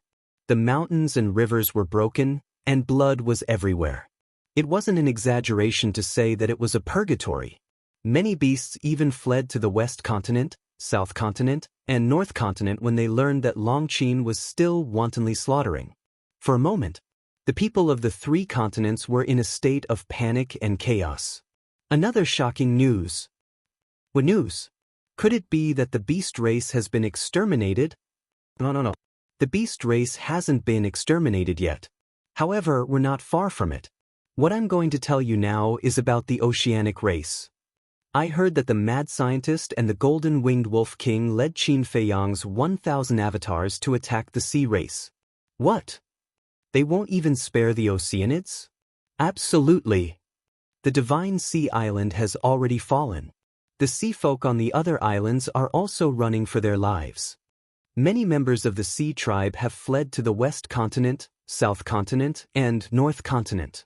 The mountains and rivers were broken, and blood was everywhere. It wasn't an exaggeration to say that it was a purgatory. Many beasts even fled to the West Continent, South Continent, and North Continent when they learned that Longqin was still wantonly slaughtering. For a moment, the people of the three continents were in a state of panic and chaos. Another shocking news. What news? Could it be that the beast race has been exterminated? No. The beast race hasn't been exterminated yet. However, we're not far from it. What I'm going to tell you now is about the oceanic race. I heard that the mad scientist and the golden-winged wolf king led Qin Feiyang's 1,000 avatars to attack the sea race. What? They won't even spare the Oceanids? Absolutely. The divine sea island has already fallen. The sea folk on the other islands are also running for their lives. Many members of the sea tribe have fled to the West Continent, South Continent, and North Continent.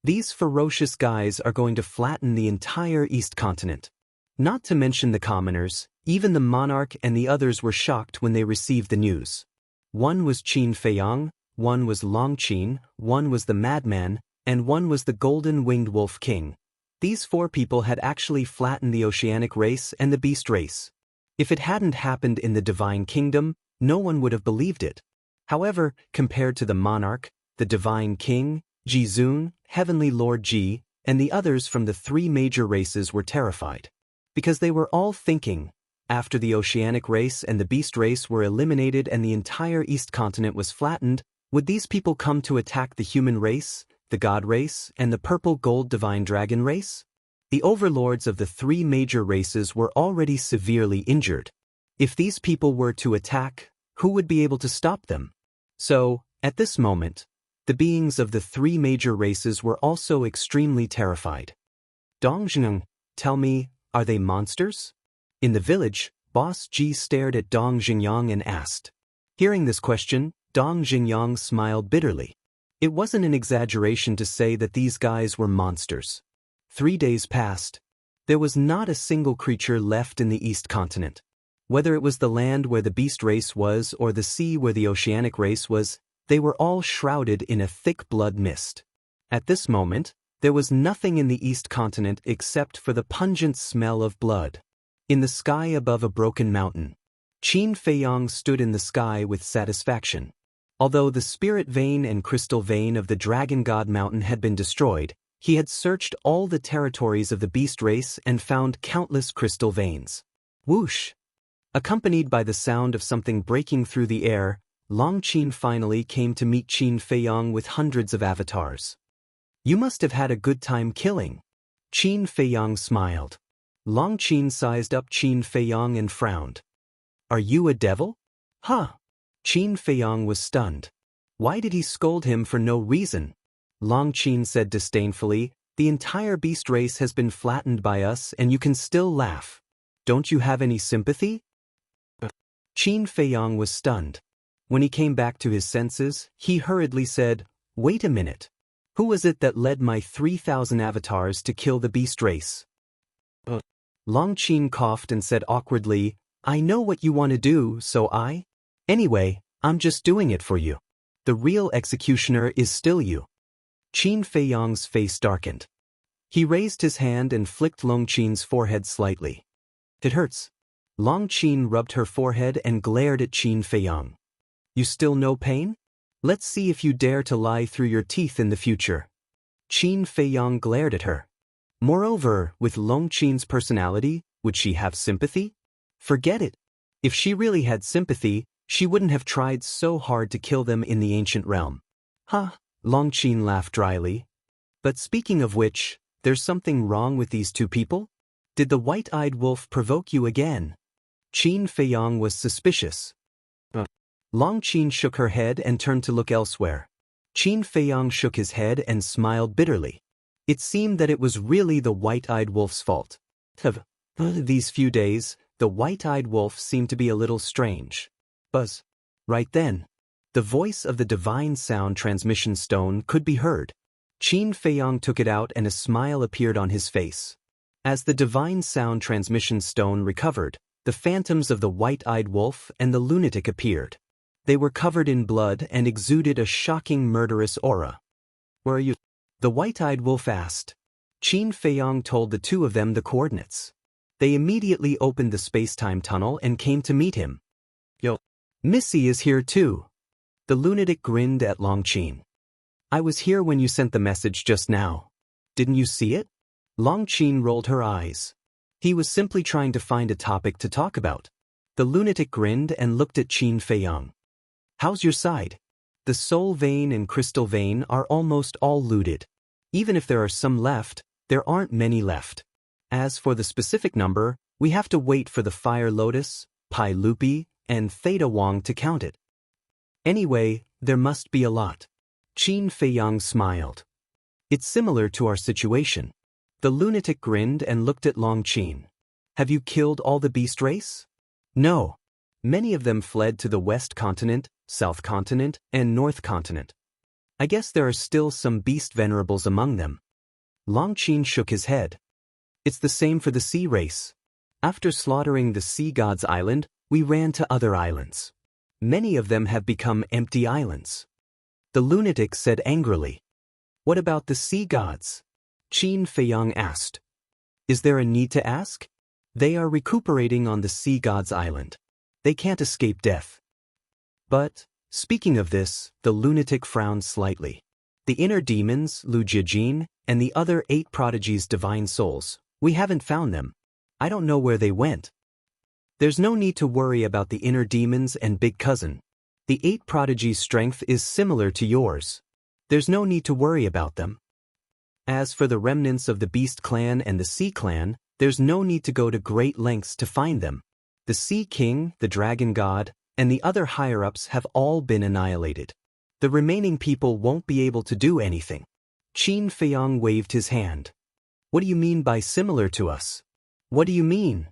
These ferocious guys are going to flatten the entire East Continent. Not to mention the commoners, even the monarch and the others were shocked when they received the news. One was Qin Feiyang, one was Longqin, one was the madman, and one was the golden-winged wolf king. These four people had actually flattened the oceanic race and the beast race. If it hadn't happened in the divine kingdom, no one would have believed it. However, compared to the monarch, the divine king, Jizun, heavenly lord Ji, and the others from the three major races were terrified. Because they were all thinking, after the oceanic race and the beast race were eliminated and the entire East Continent was flattened, would these people come to attack the human race, the god race, and the purple-gold divine dragon race? The overlords of the three major races were already severely injured. If these people were to attack, who would be able to stop them? So, at this moment, the beings of the three major races were also extremely terrified. Dongjing, tell me, are they monsters? In the village, Boss Ji stared at Dong Xingyang and asked. Hearing this question, Dong Xingyang smiled bitterly. It wasn't an exaggeration to say that these guys were monsters. 3 days passed. There was not a single creature left in the East Continent. Whether it was the land where the beast race was or the sea where the oceanic race was, they were all shrouded in a thick blood mist. At this moment, there was nothing in the East Continent except for the pungent smell of blood. In the sky above a broken mountain, Qin Feiyang stood in the sky with satisfaction. Although the spirit vein and crystal vein of the Dragon God Mountain had been destroyed, he had searched all the territories of the beast race and found countless crystal veins. Whoosh! Accompanied by the sound of something breaking through the air, Longqin finally came to meet Qin Feiyang with hundreds of avatars. You must have had a good time killing. Qin Feiyang smiled. Longqin sized up Qin Feiyang and frowned. Are you a devil? Huh! Qin Feiyang was stunned. Why did he scold him for no reason? Longqin said disdainfully, the entire beast race has been flattened by us and you can still laugh. Don't you have any sympathy? Qin Feiyang was stunned. When he came back to his senses, he hurriedly said, Wait a minute. Who was it that led my 3,000 avatars to kill the beast race? Longqin coughed and said awkwardly, I know what you want to do, so Anyway, I'm just doing it for you. The real executioner is still you. Qin Feiyang's face darkened. He raised his hand and flicked Longqin's forehead slightly. It hurts. Longqin rubbed her forehead and glared at Qin Feiyang. You still no pain? Let's see if you dare to lie through your teeth in the future. Qin Feiyang glared at her. Moreover, with Longqin's personality, would she have sympathy? Forget it. If she really had sympathy, she wouldn't have tried so hard to kill them in the ancient realm. Huh, Longqin laughed dryly. But speaking of which, there's something wrong with these two people? Did the white-eyed wolf provoke you again? Qin Feiyang was suspicious. Longqin shook her head and turned to look elsewhere. Qin Feiyang shook his head and smiled bitterly. It seemed that it was really the white-eyed wolf's fault. These few days, the white-eyed wolf seemed to be a little strange. Buzz. Right then, the voice of the divine sound transmission stone could be heard. Qin Feiyang took it out and a smile appeared on his face. As the divine sound transmission stone recovered, the phantoms of the white-eyed wolf and the lunatic appeared. They were covered in blood and exuded a shocking murderous aura. "Where are you?" the white-eyed wolf asked. Qin Feiyang told the two of them the coordinates. They immediately opened the space-time tunnel and came to meet him. "Yo, Missy is here too." The lunatic grinned at Long Qin. "I was here when you sent the message just now. Didn't you see it?" Long Qin rolled her eyes. He was simply trying to find a topic to talk about. The lunatic grinned and looked at Qin Feiyang. "How's your side?" "The soul vein and crystal vein are almost all looted. Even if there are some left, there aren't many left. As for the specific number, we have to wait for the Fire Lotus, Pai Lupi, and Theta Wong to count it. Anyway, there must be a lot." Qin Feiyang smiled. "It's similar to our situation." The lunatic grinned and looked at Long Qin. "Have you killed all the beast race?" "No. Many of them fled to the West Continent, South Continent, and North Continent. I guess there are still some beast venerables among them." Long Qin shook his head. "It's the same for the sea race. After slaughtering the sea gods island, we ran to other islands. Many of them have become empty islands." The lunatic said angrily. "What about the sea gods?" Qin Feiyang asked. "Is there a need to ask? They are recuperating on the sea gods island. They can't escape death." "But, speaking of this," the lunatic frowned slightly. "The inner demons, Lu Jijin, and the other 8 prodigies' divine souls, we haven't found them. I don't know where they went." "There's no need to worry about the inner demons and Big Cousin. The 8 prodigies' strength is similar to yours. There's no need to worry about them. As for the remnants of the Beast Clan and the Sea Clan, there's no need to go to great lengths to find them. The Sea King, the Dragon God, and the other higher-ups have all been annihilated. The remaining people won't be able to do anything." Qin Feiyang waved his hand. "What do you mean by similar to us? What do you mean?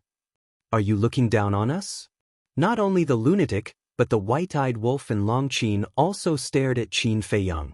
Are you looking down on us?" Not only the lunatic, but the white-eyed wolf and Long Qin also stared at Qin Feiyang.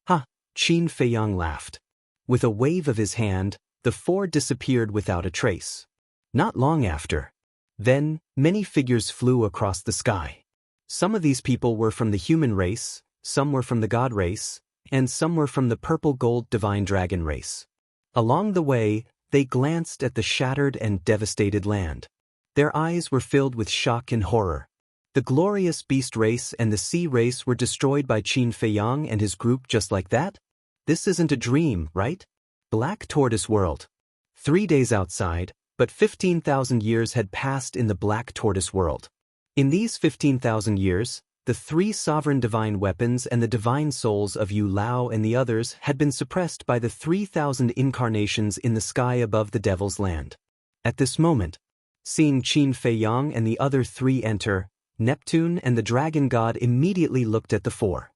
"Ha!" Qin Feiyang laughed. With a wave of his hand, the 4 disappeared without a trace. Not long after. Then, many figures flew across the sky. Some of these people were from the human race, some were from the god race, and some were from the purple-gold divine dragon race. Along the way, they glanced at the shattered and devastated land. Their eyes were filled with shock and horror. The glorious beast race and the sea race were destroyed by Qin Feiyang and his group just like that? This isn't a dream, right? Black Tortoise World. 3 days outside, but 15,000 years had passed in the Black Tortoise World. In these 15,000 years, the 3 sovereign divine weapons and the divine souls of Yu Lao and the others had been suppressed by the 3,000 incarnations in the sky above the Devil's Land. At this moment, seeing Qin Feiyang and the other 3 enter, Neptune and the Dragon God immediately looked at the 4.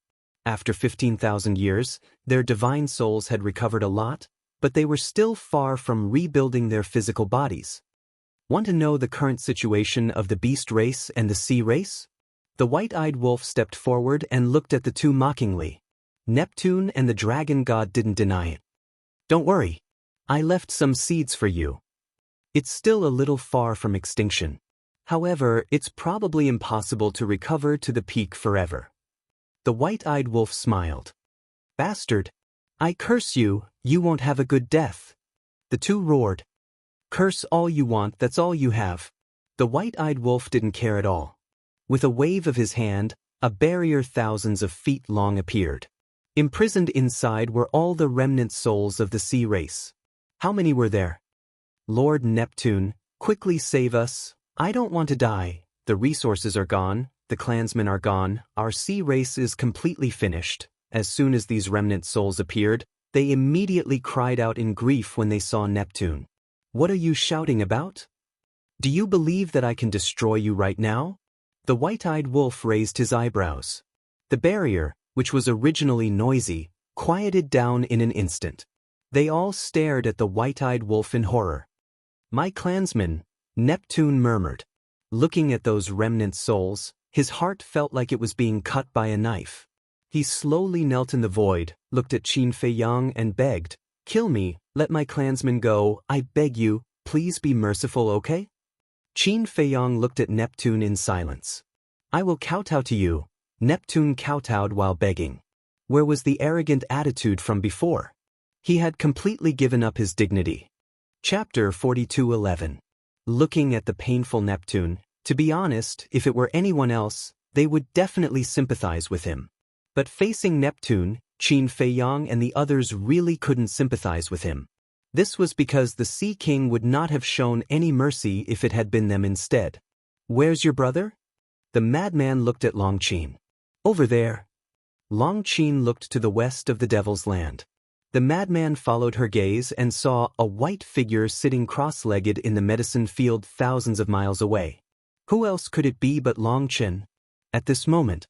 After 15,000 years, their divine souls had recovered a lot, but they were still far from rebuilding their physical bodies. Want to know the current situation of the beast race and the sea race? The white-eyed wolf stepped forward and looked at the 2 mockingly. Neptune and the Dragon God didn't deny it. "Don't worry. I left some seeds for you. It's still a little far from extinction. However, it's probably impossible to recover to the peak forever." The white-eyed wolf smiled. "Bastard! I curse you, you won't have a good death." The 2 roared. "Curse all you want, that's all you have." The white-eyed wolf didn't care at all. With a wave of his hand, a barrier thousands of feet long appeared. Imprisoned inside were all the remnant souls of the sea race. How many were there? "Lord Neptune, quickly save us. I don't want to die. The resources are gone, the clansmen are gone, our sea race is completely finished." As soon as these remnant souls appeared, they immediately cried out in grief when they saw Neptune. "What are you shouting about? Do you believe that I can destroy you right now?" The white-eyed wolf raised his eyebrows. The barrier, which was originally noisy, quieted down in an instant. They all stared at the white-eyed wolf in horror. "My clansmen," Neptune murmured. Looking at those remnant souls, his heart felt like it was being cut by a knife. He slowly knelt in the void, looked at Qin Fei Yang and begged, "Kill me, let my clansmen go, I beg you, please be merciful, okay?" Qin Fei Yang looked at Neptune in silence. "I will kowtow to you." Neptune kowtowed while begging. Where was the arrogant attitude from before? He had completely given up his dignity. Chapter 42:11. Looking at the painful Neptune, to be honest, if it were anyone else, they would definitely sympathize with him. But facing Neptune, Qin Fei Yang and the others really couldn't sympathize with him. This was because the Sea King would not have shown any mercy if it had been them instead. "Where's your brother?" The madman looked at Long Qin. "Over there." Long Qin looked to the west of the Devil's Land. The madman followed her gaze and saw a white figure sitting cross-legged in the medicine field thousands of miles away. Who else could it be but Long Qin? At this moment,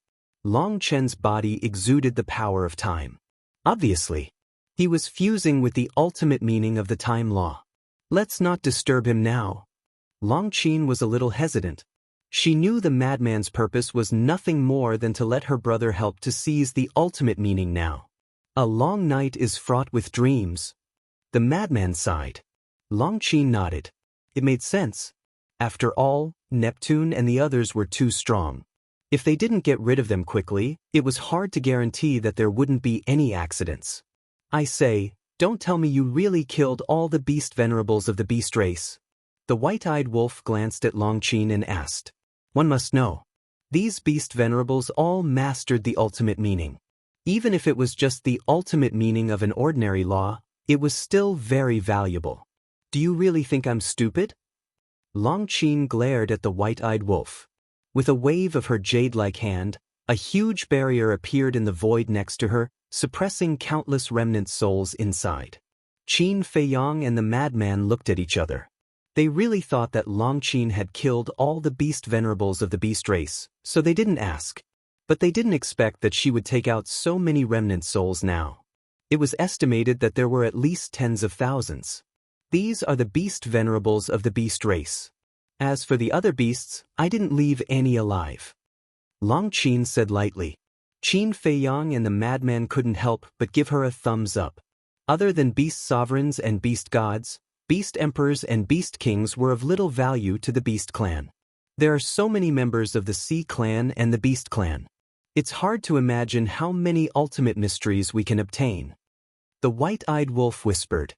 Long Qin's body exuded the power of time. Obviously, he was fusing with the ultimate meaning of the time law. Let's not disturb him now. Long Qin was a little hesitant. She knew the madman's purpose was nothing more than to let her brother help to seize the ultimate meaning now. A long night is fraught with dreams. The madman sighed. Long Qin nodded. It made sense. After all, Neptune and the others were too strong. If they didn't get rid of them quickly, it was hard to guarantee that there wouldn't be any accidents. "I say, don't tell me you really killed all the beast venerables of the beast race." The white-eyed wolf glanced at Long Qin and asked. "One must know. These beast venerables all mastered the ultimate meaning. Even if it was just the ultimate meaning of an ordinary law, it was still very valuable. Do you really think I'm stupid?" Long Qin glared at the white-eyed wolf. With a wave of her jade-like hand, a huge barrier appeared in the void next to her, suppressing countless remnant souls inside. Qin Fei Yang and the madman looked at each other. They really thought that Long Qin had killed all the beast venerables of the beast race, so they didn't ask. But they didn't expect that she would take out so many remnant souls now. It was estimated that there were at least tens of thousands. These are the beast venerables of the beast race. As for the other beasts, I didn't leave any alive. Long Qin said lightly. Qin Fei Yang and the madman couldn't help but give her a thumbs up. Other than beast sovereigns and beast gods, beast emperors and beast kings were of little value to the beast clan. There are so many members of the Sea clan and the beast clan. It's hard to imagine how many ultimate mysteries we can obtain. The white-eyed wolf whispered.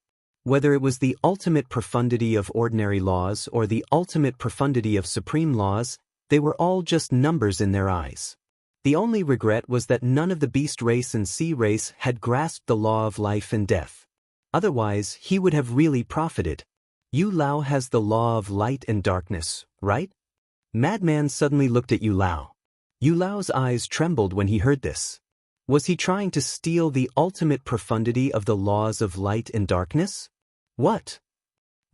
Whether it was the ultimate profundity of ordinary laws or the ultimate profundity of supreme laws, they were all just numbers in their eyes. The only regret was that none of the beast race and sea race had grasped the law of life and death. Otherwise, he would have really profited. Yu Lao has the law of light and darkness, right? Madman suddenly looked at Yu Lao. Yu Lao's eyes trembled when he heard this. Was he trying to steal the ultimate profundity of the laws of light and darkness? What?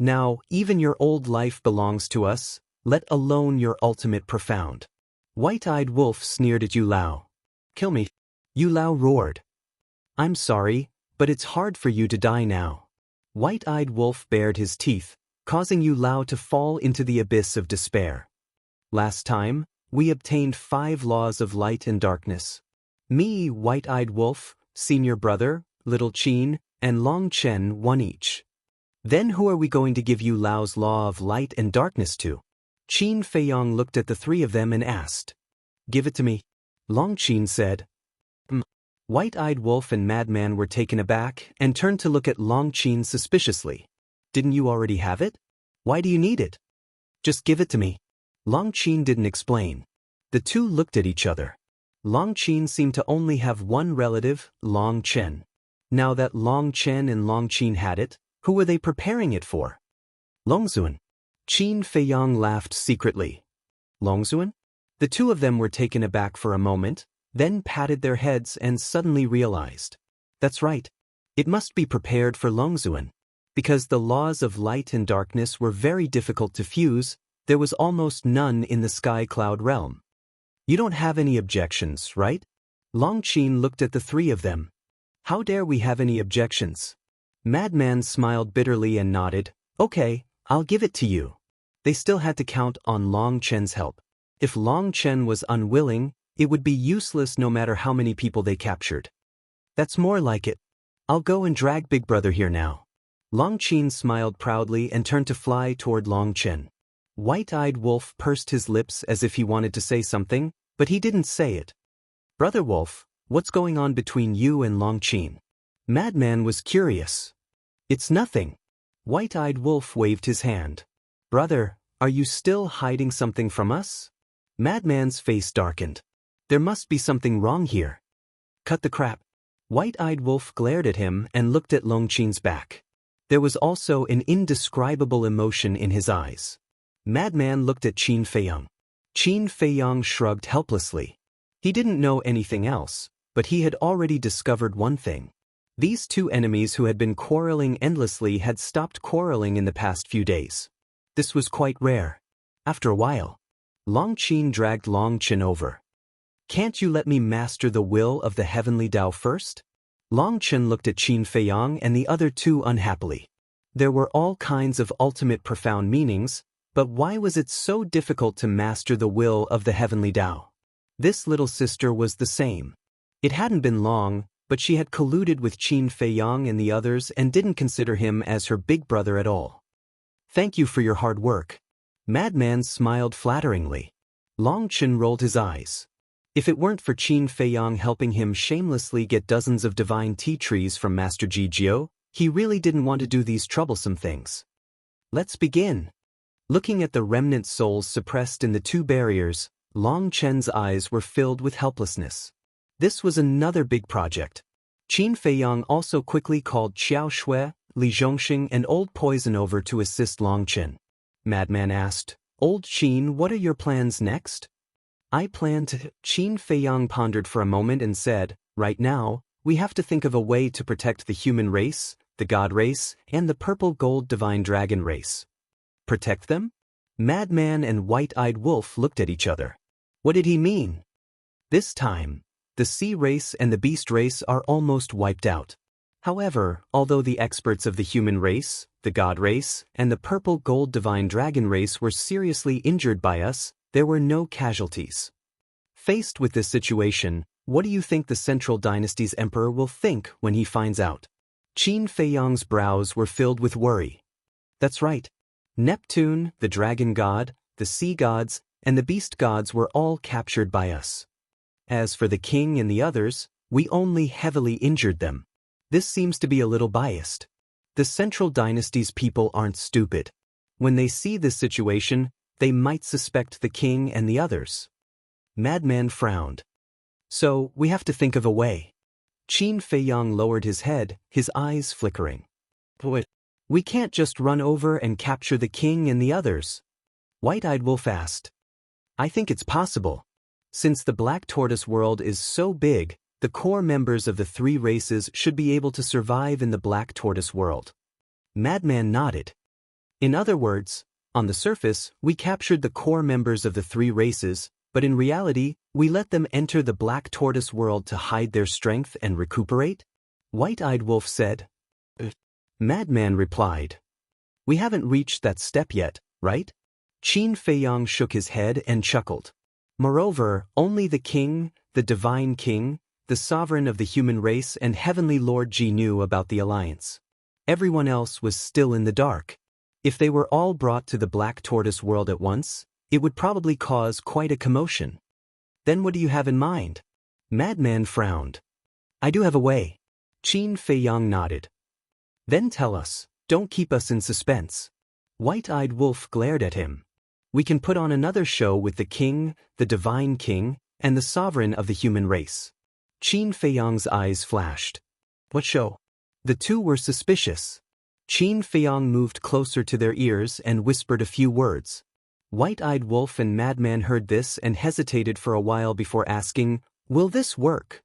Now, even your old life belongs to us, let alone your ultimate profound. White-eyed wolf sneered at Yu Lao. "Kill me." Yu Lao roared. "I'm sorry, but it's hard for you to die now." White-eyed wolf bared his teeth, causing Yu Lao to fall into the abyss of despair. "Last time, we obtained 5 laws of light and darkness. Me, White-eyed wolf, senior brother, Little Qin, and Long Chen won each. Then who are we going to give Yu Lao's law of light and darkness to?" Qin Fei Yang looked at the 3 of them and asked. "Give it to me." Long Qin said. White-eyed wolf and madman were taken aback and turned to look at Long Qin suspiciously. "Didn't you already have it? Why do you need it?" "Just give it to me." Long Qin didn't explain. The 2 looked at each other. Long Qin seemed to only have one relative, Long Chen. Now that Long Chen and Long Qin had it, who were they preparing it for? Longzuan. Qin Fei Yang laughed secretly. Longzuan? The 2 of them were taken aback for a moment, then patted their heads and suddenly realized. That's right. It must be prepared for Longzuan. Because the laws of light and darkness were very difficult to fuse, there was almost none in the sky cloud realm. You don't have any objections, right? Long Qin looked at the 3 of them. How dare we have any objections? Madman smiled bitterly and nodded. Okay, I'll give it to you. They still had to count on Long Chen's help. If Long Chen was unwilling, It would be useless no matter how many people they captured. That's more like it. I'll go and drag Big Brother here now. Long Qin smiled proudly and turned to fly toward Long Chen. White-eyed Wolf pursed his lips as if he wanted to say something, but he didn't say it. Brother Wolf, what's going on between you and Long Qin? Madman was curious. It's nothing. White-eyed Wolf waved his hand. Brother, are you still hiding something from us? Madman's face darkened. There must be something wrong here. Cut the crap. White-eyed Wolf glared at him and looked at Long Qin's back. There was also an indescribable emotion in his eyes. Madman looked at Qin Feiyang. Qin Feiyang shrugged helplessly. He didn't know anything else, but he had already discovered one thing. These two enemies who had been quarreling endlessly had stopped quarreling in the past few days. This was quite rare. After a while, Long Qin dragged Long Chen over. Can't you let me master the will of the heavenly Tao first? Long Chen looked at Qin Feiyang and the other two unhappily. There were all kinds of ultimate profound meanings, but why was it so difficult to master the will of the heavenly Tao? This little sister was the same. It hadn't been long, but she had colluded with Qin Feiyang and the others and didn't consider him as her big brother at all. Thank you for your hard work. Madman smiled flatteringly. Long Chen rolled his eyes. If it weren't for Qin Feiyang helping him shamelessly get dozens of divine tea trees from Master Jijiu, he really didn't want to do these troublesome things. Let's begin. Looking at the remnant souls suppressed in the two barriers, Long Chen's eyes were filled with helplessness. This was another big project. Qin Feiyang also quickly called Xiao Shui, Li Zhongxing and Old Poison over to assist Long Chen. Madman asked, Old Qin, what are your plans next? I plan to. Qin Feiyang pondered for a moment and said, right now, we have to think of a way to protect the human race, the god race, and the purple-gold divine dragon race. Protect them? Madman and White-eyed Wolf looked at each other. What did he mean? This time, the sea race and the beast race are almost wiped out. However, although the experts of the human race, the god race, and the purple-gold divine dragon race were seriously injured by us, there were no casualties. Faced with this situation, what do you think the Central Dynasty's emperor will think when he finds out? Qin Feiyang's brows were filled with worry. That's right. Neptune, the dragon god, the sea gods, and the beast gods were all captured by us. As for the king and the others, we only heavily injured them. This seems to be a little biased. The Central Dynasty's people aren't stupid. When they see this situation, they might suspect the king and the others. Madman frowned. So, we have to think of a way. Qin Feiyang lowered his head, his eyes flickering. But we can't just run over and capture the king and the others. White-eyed Wolf asked. I think it's possible. Since the Black Tortoise world is so big, the core members of the three races should be able to survive in the Black Tortoise world. Madman nodded. In other words, on the surface, we captured the core members of the three races, but in reality, we let them enter the Black Tortoise world to hide their strength and recuperate? White-eyed Wolf said. Madman replied. We haven't reached that step yet, right? Qin Feiyang shook his head and chuckled. Moreover, only the king, the divine king, the sovereign of the human race and heavenly Lord Ji knew about the alliance. Everyone else was still in the dark. If they were all brought to the Black Tortoise world at once, it would probably cause quite a commotion. Then what do you have in mind? Madman frowned. I do have a way. Qin Feiyang nodded. Then tell us, don't keep us in suspense. White-eyed Wolf glared at him. We can put on another show with the king, the divine king, and the sovereign of the human race. Qin Feiyang's eyes flashed. What show? The two were suspicious. Qin Feiyang moved closer to their ears and whispered a few words. White-eyed Wolf and Madman heard this and hesitated for a while before asking, Will this work?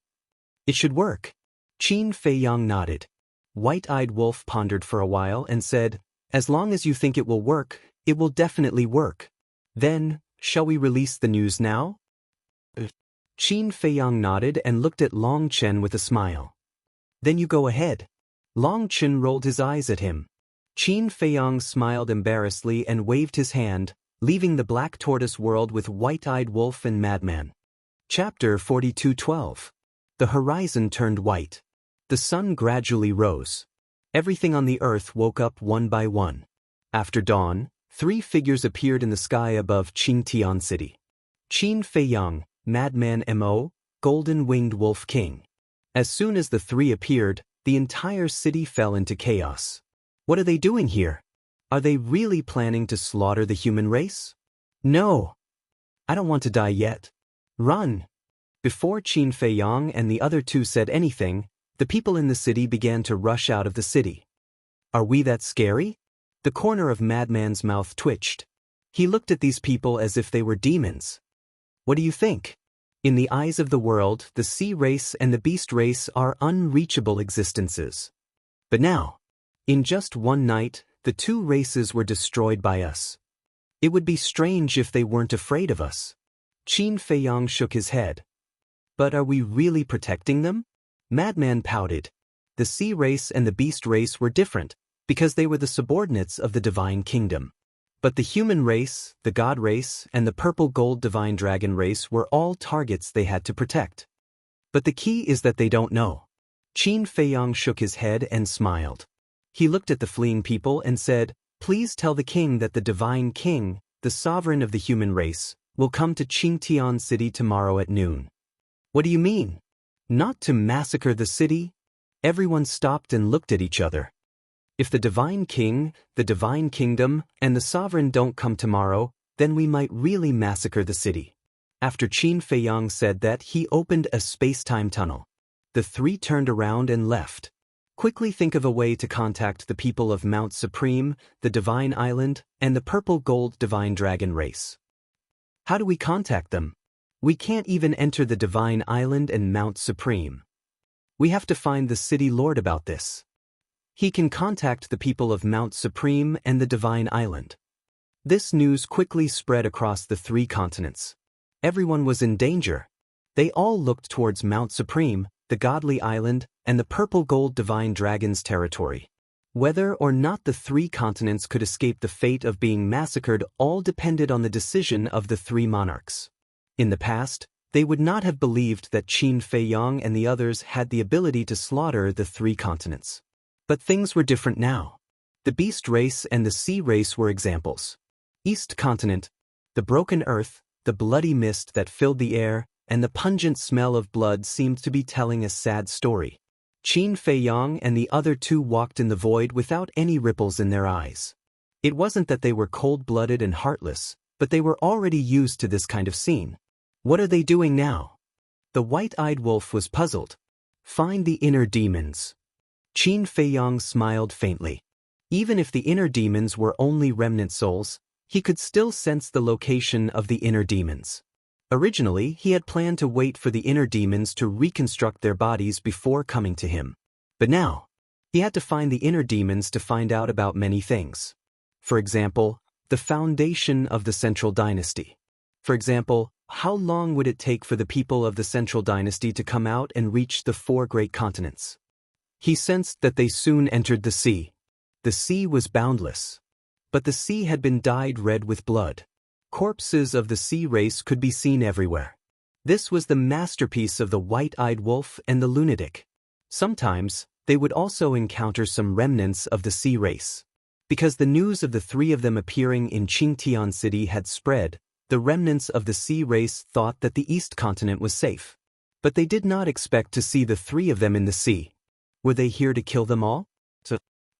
It should work. Qin Feiyang nodded. White-eyed Wolf pondered for a while and said, As long as you think it will work, it will definitely work. Then, shall we release the news now? Qin Feiyang nodded and looked at Long Chen with a smile. Then you go ahead. Long Chen rolled his eyes at him. Qin Feiyang smiled embarrassedly and waved his hand, leaving the Black Tortoise world with White-eyed Wolf and Madman. Chapter 42:12. The horizon turned white. The sun gradually rose. Everything on the earth woke up one by one. After dawn, 3 figures appeared in the sky above Qingtian City. Qin Feiyang, Madman Mo, Golden-Winged Wolf King. As soon as the 3 appeared, the entire city fell into chaos. What are they doing here? Are they really planning to slaughter the human race? No. I don't want to die yet. Run! Before Qin Feiyang and the other 2 said anything, the people in the city began to rush out of the city. Are we that scary? The corner of Madman's mouth twitched. He looked at these people as if they were demons. What do you think? In the eyes of the world, the sea race and the beast race are unreachable existences. But now, in just one night, the 2 races were destroyed by us. It would be strange if they weren't afraid of us. Qin Feiyang shook his head. But are we really protecting them? Madman pouted. The sea race and the beast race were different, because they were the subordinates of the divine kingdom. But the human race, the god race, and the purple-gold divine dragon race were all targets they had to protect. But the key is that they don't know. Qin Feiyang shook his head and smiled. He looked at the fleeing people and said, "Please tell the king that the divine king, the sovereign of the human race, will come to Qingtian City tomorrow at noon." What do you mean? Not to massacre the city? Everyone stopped and looked at each other. If the divine king, the divine kingdom, and the sovereign don't come tomorrow, then we might really massacre the city. After Qin Feiyang said that, he opened a space-time tunnel. The 3 turned around and left. Quickly think of a way to contact the people of Mount Supreme, the Divine Island, and the purple-gold divine dragon race. How do we contact them? We can't even enter the Divine Island and Mount Supreme. We have to find the city lord about this. He can contact the people of Mount Supreme and the Divine Island. This news quickly spread across the 3 continents. Everyone was in danger. They all looked towards Mount Supreme, the Godly Island, and the purple-gold divine dragon's territory. Whether or not the 3 continents could escape the fate of being massacred all depended on the decision of the 3 monarchs. In the past, they would not have believed that Qin Feiyang and the others had the ability to slaughter the 3 continents. But things were different now. The beast race and the sea race were examples. East continent, the broken earth, the bloody mist that filled the air, and the pungent smell of blood seemed to be telling a sad story. Qin Feiyang and the other 2 walked in the void without any ripples in their eyes. It wasn't that they were cold-blooded and heartless, but they were already used to this kind of scene. What are they doing now? The white-eyed wolf was puzzled. Find the inner demons. Qin Feiyang smiled faintly. Even if the inner demons were only remnant souls, he could still sense the location of the inner demons. Originally, he had planned to wait for the inner demons to reconstruct their bodies before coming to him. But now, he had to find the inner demons to find out about many things. For example, the foundation of the Central Dynasty. For example, how long would it take for the people of the Central Dynasty to come out and reach the 4 great continents? He sensed that they soon entered the sea. The sea was boundless. But the sea had been dyed red with blood. Corpses of the sea race could be seen everywhere. This was the masterpiece of the white-eyed wolf and the lunatic. Sometimes, they would also encounter some remnants of the sea race. Because the news of the 3 of them appearing in Qingtian City had spread, the remnants of the sea race thought that the East continent was safe. But they did not expect to see the 3 of them in the sea. Were they here to kill them all?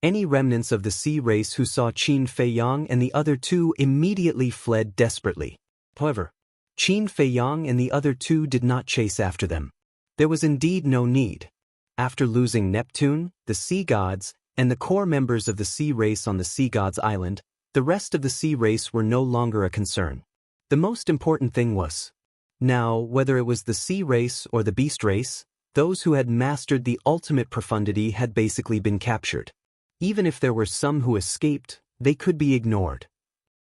Any remnants of the sea race who saw Qin Feiyang and the other 2 immediately fled desperately. However, Qin Feiyang and the other 2 did not chase after them. There was indeed no need. After losing Neptune, the sea gods, and the core members of the sea race on the sea gods' island, the rest of the sea race were no longer a concern. The most important thing was, now, whether it was the sea race or the beast race, those who had mastered the ultimate profundity had basically been captured. Even if there were some who escaped, they could be ignored.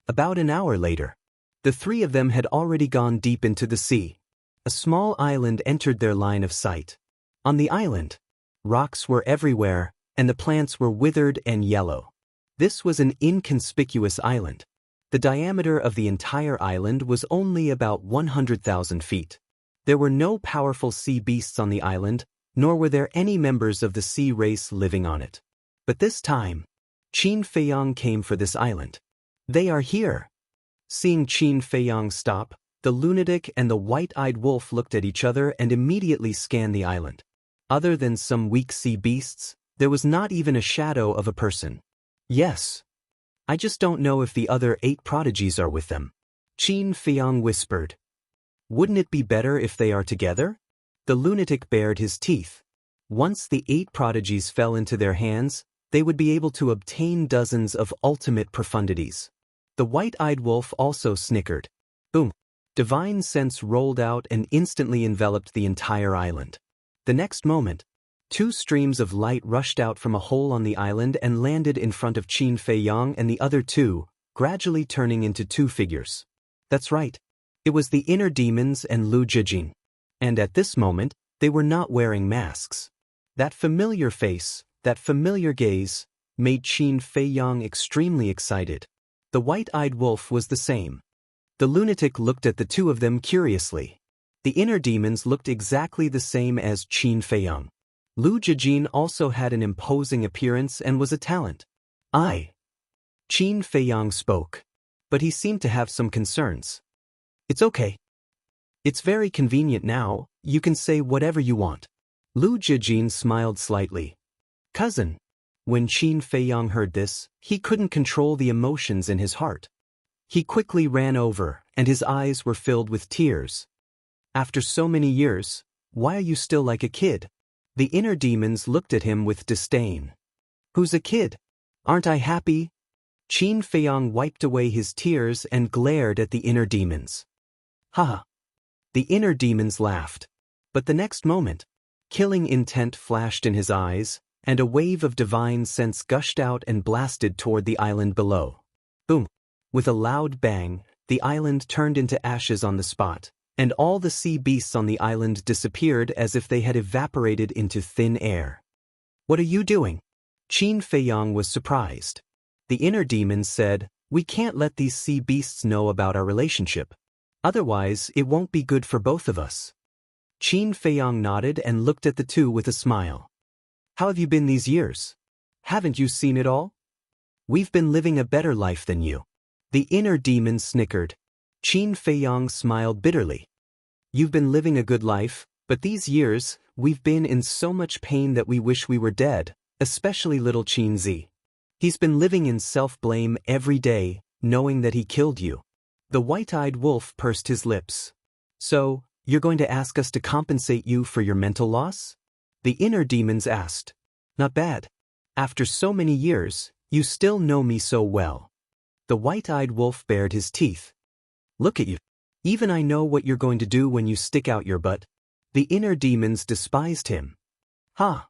About an hour later, the 3 of them had already gone deep into the sea. A small island entered their line of sight. On the island, rocks were everywhere, and the plants were withered and yellow. This was an inconspicuous island. The diameter of the entire island was only about 100,000 feet. There were no powerful sea beasts on the island, nor were there any members of the sea race living on it. But this time, Qin Feiyang came for this island. They are here. Seeing Qin Feiyang stop, the lunatic and the white-eyed wolf looked at each other and immediately scanned the island. Other than some weak sea beasts, there was not even a shadow of a person. Yes. I just don't know if the other 8 prodigies are with them. Qin Feiyang whispered. Wouldn't it be better if they are together? The lunatic bared his teeth. Once the 8 prodigies fell into their hands, they would be able to obtain dozens of ultimate profundities. The white-eyed wolf also snickered. Boom! Divine sense rolled out and instantly enveloped the entire island. The next moment, 2 streams of light rushed out from a hole on the island and landed in front of Qin Feiyang and the other 2, gradually turning into 2 figures. That's right. It was the inner demons and Lu Jijin. And at this moment, they were not wearing masks. That familiar face, that familiar gaze, made Qin Feiyang extremely excited. The white-eyed wolf was the same. The lunatic looked at the 2 of them curiously. The inner demons looked exactly the same as Qin Feiyang. Lu Jijin also had an imposing appearance and was a talent. Qin Feiyang spoke. But he seemed to have some concerns. It's okay. It's very convenient now, you can say whatever you want. Lu Jijin smiled slightly. Cousin. When Qin Feiyang heard this, he couldn't control the emotions in his heart. He quickly ran over, and his eyes were filled with tears. After so many years, why are you still like a kid? The inner demons looked at him with disdain. Who's a kid? Aren't I happy? Qin Feiyang wiped away his tears and glared at the inner demons. Haha. The inner demons laughed. But the next moment, killing intent flashed in his eyes, and a wave of divine sense gushed out and blasted toward the island below. Boom! With a loud bang, the island turned into ashes on the spot, and all the sea beasts on the island disappeared as if they had evaporated into thin air. What are you doing? Qin Feiyang was surprised. The inner demons said, We can't let these sea beasts know about our relationship. Otherwise, it won't be good for both of us. Qin Feiyang nodded and looked at the 2 with a smile. How have you been these years? Haven't you seen it all? We've been living a better life than you. The inner demon snickered. Qin Feiyang smiled bitterly. You've been living a good life, but these years, we've been in so much pain that we wish we were dead, especially little Qin Zi. He's been living in self-blame every day, knowing that he killed you. The white-eyed wolf pursed his lips. So, you're going to ask us to compensate you for your mental loss? The inner demons asked. Not bad. After so many years, you still know me so well. The white-eyed wolf bared his teeth. Look at you. Even I know what you're going to do when you stick out your butt. The inner demons despised him. Ha!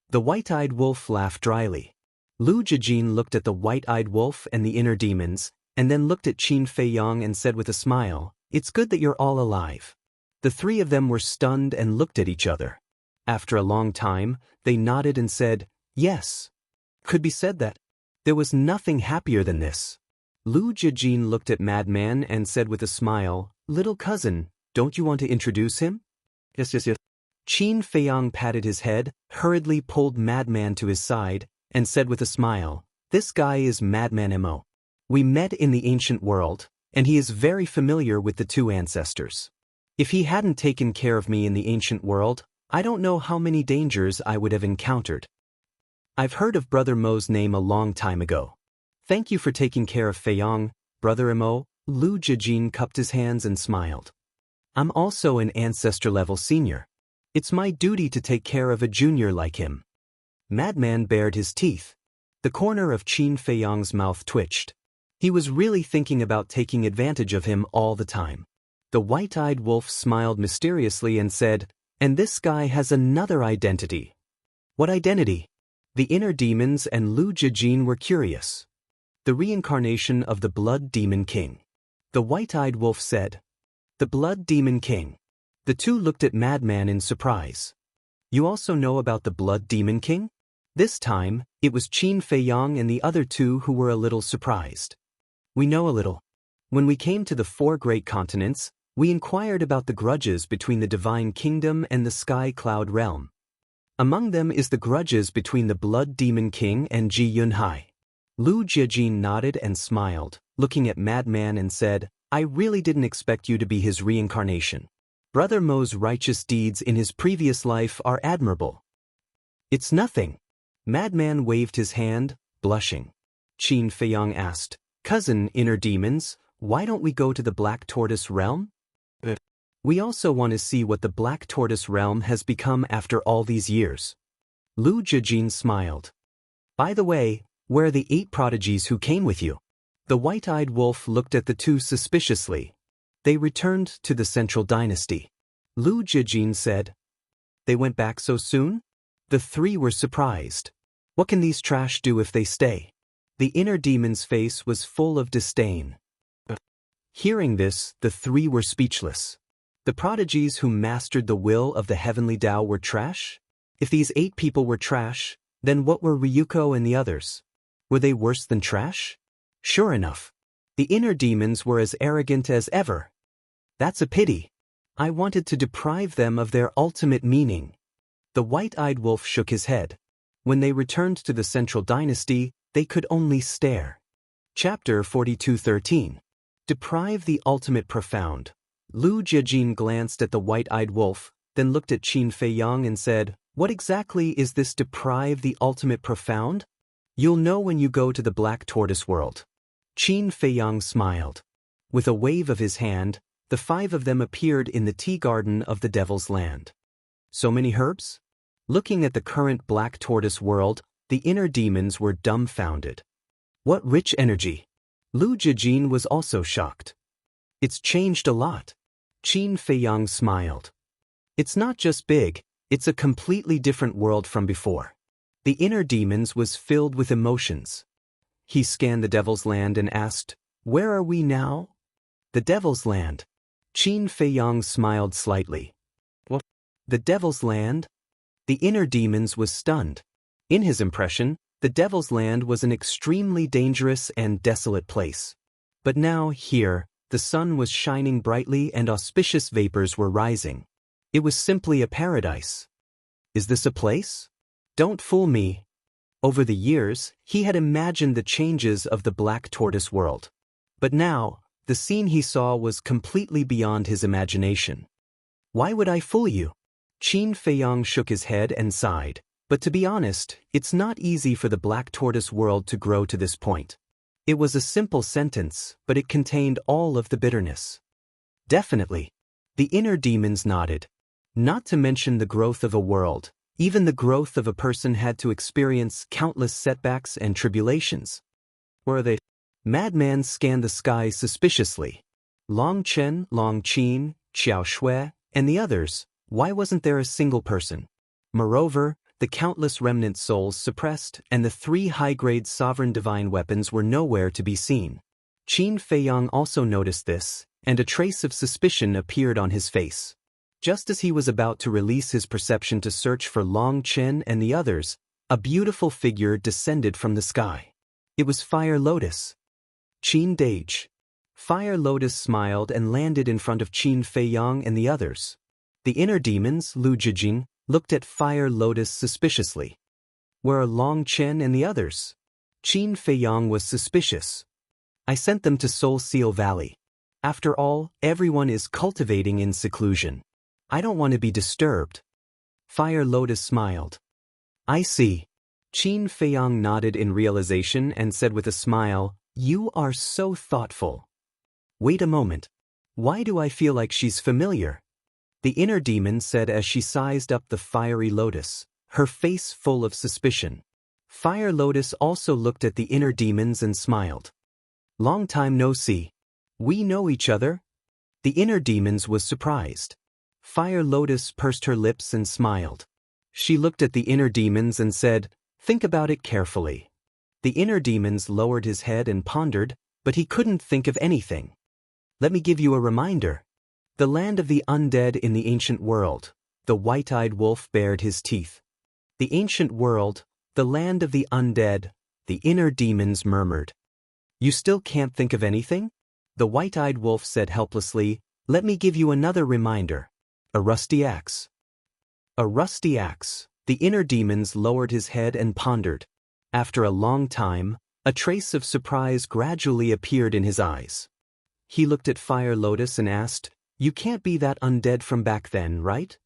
The white-eyed wolf laughed dryly. Lu Jijin looked at the white-eyed wolf and the inner demons, and then looked at Qin Feiyang and said with a smile, It's good that you're all alive. The 3 of them were stunned and looked at each other. After a long time, they nodded and said, Yes. Could be said that. There was nothing happier than this. Lu Jijin looked at Madman and said with a smile, Little cousin, don't you want to introduce him? Yes. Qin Feiyang patted his head, hurriedly pulled Madman to his side, and said with a smile, This guy is Madman Mo. We met in the ancient world, and he is very familiar with the 2 ancestors. If he hadn't taken care of me in the ancient world, I don't know how many dangers I would have encountered. I've heard of Brother Mo's name a long time ago. Thank you for taking care of Feiyang, Brother Mo. Lu Jijin cupped his hands and smiled. I'm also an ancestor-level senior. It's my duty to take care of a junior like him. Madman bared his teeth. The corner of Qin Feiyang's mouth twitched. He was really thinking about taking advantage of him all the time. The white-eyed wolf smiled mysteriously and said, And this guy has another identity. What identity? The inner demons and Lu Jijin were curious. The reincarnation of the Blood Demon King. The white-eyed wolf said, The Blood Demon King. The 2 looked at Madman in surprise. You also know about the Blood Demon King? This time, it was Qin Feiyang and the other 2 who were a little surprised. We know a little. When we came to the 4 great continents, We inquired about the grudges between the divine kingdom and the sky cloud realm. Among them is the grudges between the blood demon king and Ji Yunhai. Lu Jiajin nodded and smiled, looking at Madman and said, I really didn't expect you to be his reincarnation. Brother Mo's righteous deeds in his previous life are admirable. It's nothing. Madman waved his hand, blushing. Qin Feiyang asked, Cousin Inner Demons, why don't we go to the Black Tortoise realm? We also want to see what the Black Tortoise realm has become after all these years. Lu Jiajin smiled. By the way, where are the 8 prodigies who came with you? The white-eyed wolf looked at the two suspiciously. They returned to the Central Dynasty. Lu Jiajin said. They went back so soon? The 3 were surprised. What can these trash do if they stay? The inner demon's face was full of disdain. Hearing this, the 3 were speechless. The prodigies who mastered the will of the heavenly Tao were trash? If these 8 people were trash, then what were Ryuko and the others? Were they worse than trash? Sure enough. The inner demons were as arrogant as ever. That's a pity. I wanted to deprive them of their ultimate meaning. The white-eyed wolf shook his head. When they returned to the Central Dynasty, they could only stare. Chapter 42:13. Deprive the ultimate profound. Lu Jiajin glanced at the white-eyed wolf, then looked at Qin Feiyang and said, What exactly is this deprive the ultimate profound? You'll know when you go to the Black Tortoise world. Qin Feiyang smiled. With a wave of his hand, the 5 of them appeared in the tea garden of the Devil's Land. So many herbs? Looking at the current Black Tortoise world, the inner demons were dumbfounded. What rich energy! Lu Jiajin was also shocked. It's changed a lot. Qin Feiyang smiled. It's not just big, it's a completely different world from before. The inner demons was filled with emotions. He scanned the Devil's Land and asked, Where are we now? The Devil's Land. Qin Feiyang smiled slightly. What? The Devil's Land? The inner demons was stunned. In his impression, the Devil's Land was an extremely dangerous and desolate place. But now, here, the sun was shining brightly and auspicious vapors were rising. It was simply a paradise. Is this a place? Don't fool me. Over the years, he had imagined the changes of the Black Tortoise world. But now, the scene he saw was completely beyond his imagination. Why would I fool you? Qin Feiyang shook his head and sighed. But to be honest, it's not easy for the Black Tortoise world to grow to this point. It was a simple sentence, but it contained all of the bitterness. Definitely. The inner demons nodded. Not to mention the growth of a world, even the growth of a person had to experience countless setbacks and tribulations. Where are they? Madman scanned the sky suspiciously. Long Chen, Long Qin, Xiao Shui, and the others, why wasn't there a single person? Moreover, the countless remnant souls suppressed and the 3 high-grade sovereign divine weapons were nowhere to be seen. Qin Feiyang also noticed this, and a trace of suspicion appeared on his face. Just as he was about to release his perception to search for Long Chen and the others, a beautiful figure descended from the sky. It was Fire Lotus. Qin Dage. Fire Lotus smiled and landed in front of Qin Feiyang and the others. The inner demons, Lu Jiajin, looked at Fire Lotus suspiciously. Where are Long Chen and the others? Qin Feiyang was suspicious. I sent them to Soul Seal Valley. After all, everyone is cultivating in seclusion. I don't want to be disturbed. Fire Lotus smiled. I see. Qin Feiyang nodded in realization and said with a smile, You are so thoughtful. Wait a moment. Why do I feel like she's familiar? The inner demon said as she sized up the fiery lotus, her face full of suspicion. Fire Lotus also looked at the inner demons and smiled. Long time no see. We know each other? The inner demons was surprised. Fire Lotus pursed her lips and smiled. She looked at the inner demons and said, Think about it carefully. The inner demons lowered his head and pondered, but he couldn't think of anything. Let me give you a reminder. The land of the undead in the ancient world. The white-eyed wolf bared his teeth. The ancient world, the land of the undead, the inner demons murmured. You still can't think of anything? The white-eyed wolf said helplessly, Let me give you another reminder. A rusty axe. A rusty axe. The inner demons lowered his head and pondered. After a long time, a trace of surprise gradually appeared in his eyes. He looked at Fire Lotus and asked, "You can't be that undead from back then, right?"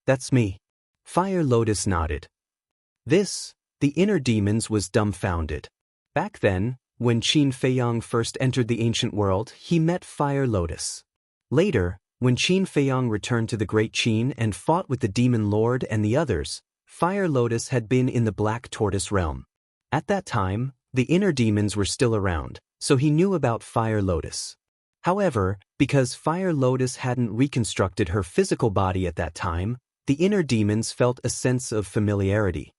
"That's me." Fire Lotus nodded. The inner demons was dumbfounded. Back then, when Qin Feiyang first entered the ancient world, he met Fire Lotus. Later, when Qin Feiyang returned to the Great Qin and fought with the Demon Lord and the others, Fire Lotus had been in the Black Tortoise realm. At that time, the inner demons were still around, so he knew about Fire Lotus. However, because Fire Lotus hadn't reconstructed her physical body at that time, the inner demons felt a sense of familiarity.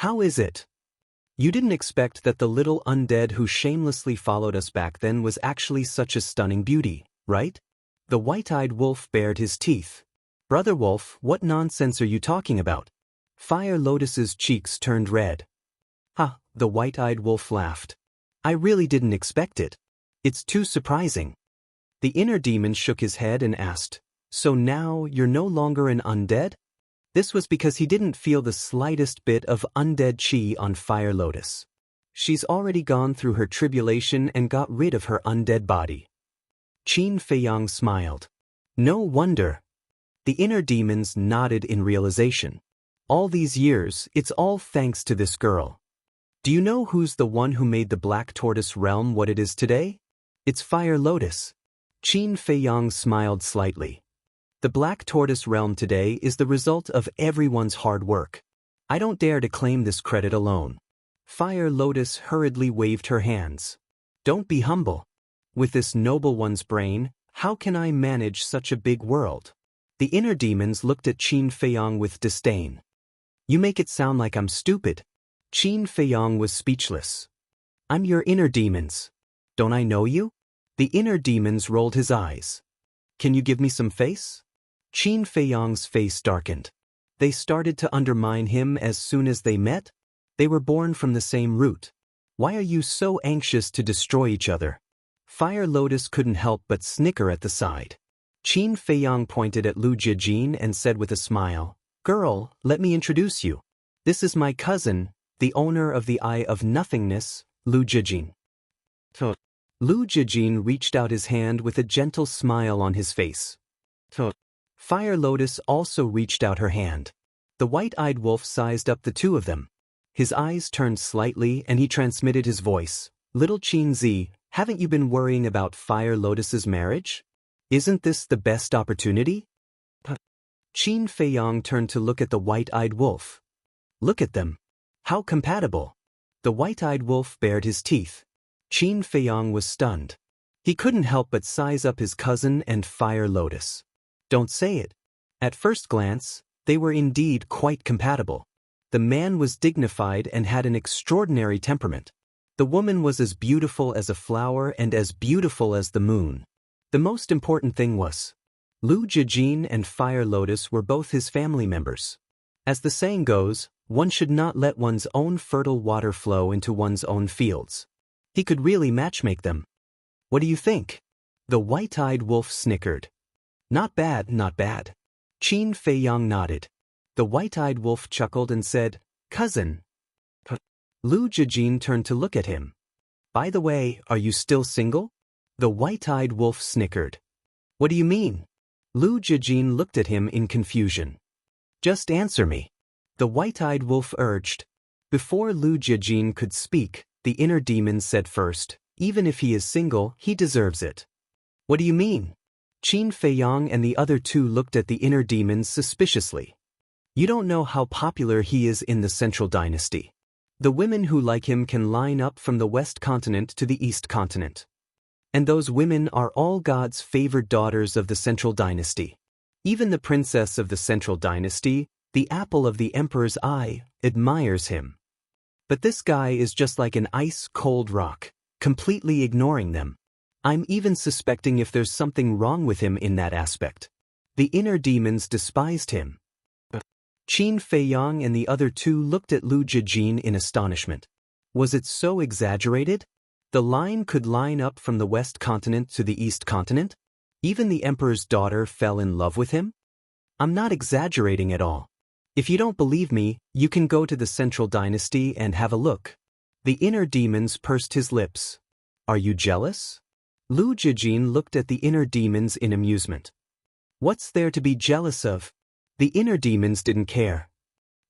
"How is it? You didn't expect that the little undead who shamelessly followed us back then was actually such a stunning beauty, right?" The white-eyed wolf bared his teeth. "Brother Wolf, what nonsense are you talking about?" Fire Lotus's cheeks turned red. "Ha," the white-eyed wolf laughed. "I really didn't expect it. It's too surprising." The inner demon shook his head and asked, "So now you're no longer an undead?" This was because he didn't feel the slightest bit of undead chi on Fire Lotus. She's already gone through her tribulation and got rid of her undead body. Qin Feiyang smiled. "No wonder." The inner demons nodded in realization. "All these years, it's all thanks to this girl. Do you know who's the one who made the Black Tortoise realm what it is today? It's Fire Lotus." Qin Feiyang smiled slightly. "The Black Tortoise realm today is the result of everyone's hard work. I don't dare to claim this credit alone." Fire Lotus hurriedly waved her hands. "Don't be humble. With this noble one's brain, how can I manage such a big world?" The inner demons looked at Qin Feiyang with disdain. "You make it sound like I'm stupid." Qin Feiyang was speechless. "I'm your inner demons. Don't I know you?" The inner demons rolled his eyes. "Can you give me some face?" Qin Feiyang's face darkened. They started to undermine him as soon as they met? They were born from the same root. Why are you so anxious to destroy each other? Fire Lotus couldn't help but snicker at the side. Qin Feiyang pointed at Lu Jijin and said with a smile, "Girl, let me introduce you. This is my cousin, the owner of the Eye of Nothingness, Lu Jijin." Lu Jijin reached out his hand with a gentle smile on his face. Fire Lotus also reached out her hand. The white-eyed wolf sized up the two of them. His eyes turned slightly and he transmitted his voice. "Little Qin Zi, haven't you been worrying about Fire Lotus's marriage? Isn't this the best opportunity?" Qin Feiyang turned to look at the white-eyed wolf. "Look at them. How compatible." The white-eyed wolf bared his teeth. Qin Feiyang was stunned. He couldn't help but size up his cousin and Fire Lotus. Don't say it. At first glance, they were indeed quite compatible. The man was dignified and had an extraordinary temperament. The woman was as beautiful as a flower and as beautiful as the moon. The most important thing was, Lu Jijin and Fire Lotus were both his family members. As the saying goes, one should not let one's own fertile water flow into one's own fields. He could really matchmake them. What do you think? The white-eyed wolf snickered. Not bad, not bad. Qin Feiyang nodded. The white-eyed wolf chuckled and said, "Cousin." Lu Jijin turned to look at him. "By the way, are you still single?" The white-eyed wolf snickered. "What do you mean?" Lu Jijin looked at him in confusion. "Just answer me," the white-eyed wolf urged. Before Lu Jijin could speak, the inner demon said first, "Even if he is single, he deserves it." "What do you mean?" Qin Feiyang and the other two looked at the inner demons suspiciously. "You don't know how popular he is in the Central Dynasty. The women who like him can line up from the West Continent to the East Continent. And those women are all God's favored daughters of the Central Dynasty. Even the princess of the Central Dynasty, the apple of the Emperor's eye, admires him. But this guy is just like an ice-cold rock, completely ignoring them. I'm even suspecting if there's something wrong with him in that aspect." The inner demons despised him. Qin Feiyang and the other two looked at Lu Jijin in astonishment. Was it so exaggerated? The line could line up from the West Continent to the East Continent? Even the emperor's daughter fell in love with him? I'm not exaggerating at all. If you don't believe me, you can go to the central dynasty and have a look. The inner demons pursed his lips. Are you jealous? Lu Jijin looked at the inner demons in amusement. What's there to be jealous of? The inner demons didn't care.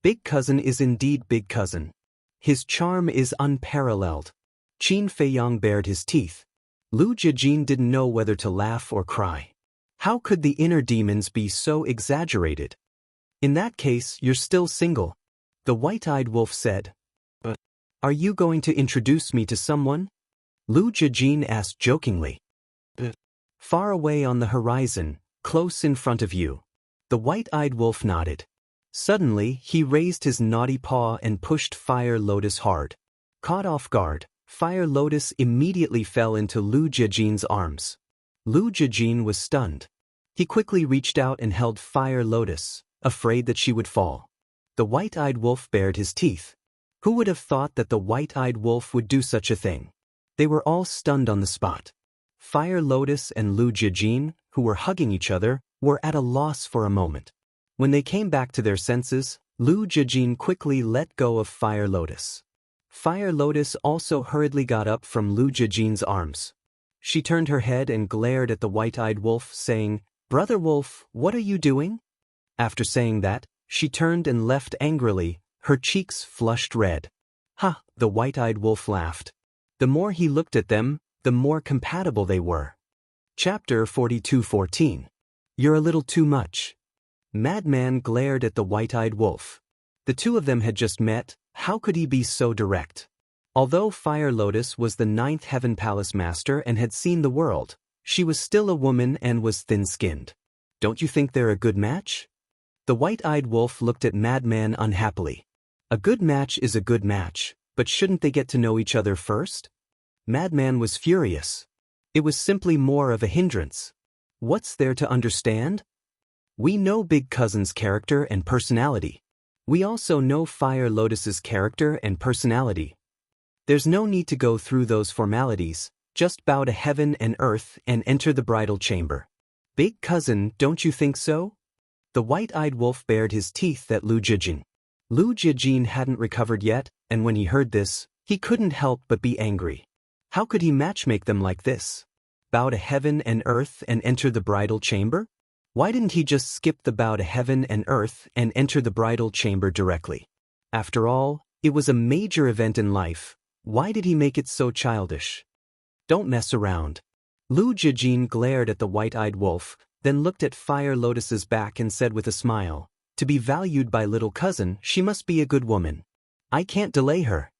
Big cousin is indeed big cousin. His charm is unparalleled. Qin Feiyang bared his teeth. Lu Jijin didn't know whether to laugh or cry. How could the inner demons be so exaggerated? In that case, you're still single. The white-eyed wolf said. But are you going to introduce me to someone? Lu Jijin asked jokingly. Far away on the horizon, close in front of you. The white-eyed wolf nodded. Suddenly, he raised his naughty paw and pushed Fire Lotus hard. Caught off guard, Fire Lotus immediately fell into Lu Jijin's arms. Lu Jijin was stunned. He quickly reached out and held Fire Lotus, afraid that she would fall. The white-eyed wolf bared his teeth. Who would have thought that the white-eyed wolf would do such a thing? They were all stunned on the spot. Fire Lotus and Lu Jijin, who were hugging each other, were at a loss for a moment. When they came back to their senses, Lu Jijin quickly let go of Fire Lotus. Fire Lotus also hurriedly got up from Lu Jijin's arms. She turned her head and glared at the white-eyed wolf, saying, "Brother Wolf, what are you doing?" After saying that, she turned and left angrily, her cheeks flushed red. Ha! The white-eyed wolf laughed. The more he looked at them, the more compatible they were. Chapter 42:14. You're a little too much. Madman glared at the white-eyed wolf. The two of them had just met, how could he be so direct? Although Fire Lotus was the 9th Heaven Palace Master and had seen the world, she was still a woman and was thin-skinned. Don't you think they're a good match? The white-eyed wolf looked at Madman unhappily. A good match is a good match, but shouldn't they get to know each other first? Madman was furious. It was simply more of a hindrance. What's there to understand? We know Big Cousin's character and personality. We also know Fire Lotus's character and personality. There's no need to go through those formalities, just bow to heaven and earth and enter the bridal chamber. Big Cousin, don't you think so? The white-eyed wolf bared his teeth at Lu Jijin. Lu Jijin hadn't recovered yet, and when he heard this, he couldn't help but be angry. How could he matchmake them like this? Bow to heaven and earth and enter the bridal chamber? Why didn't he just skip the bow to heaven and earth and enter the bridal chamber directly? After all, it was a major event in life. Why did he make it so childish? Don't mess around. Lu Jijin glared at the white-eyed wolf, then looked at Fire Lotus's back and said with a smile, "To be valued by little cousin, she must be a good woman. I can't delay her.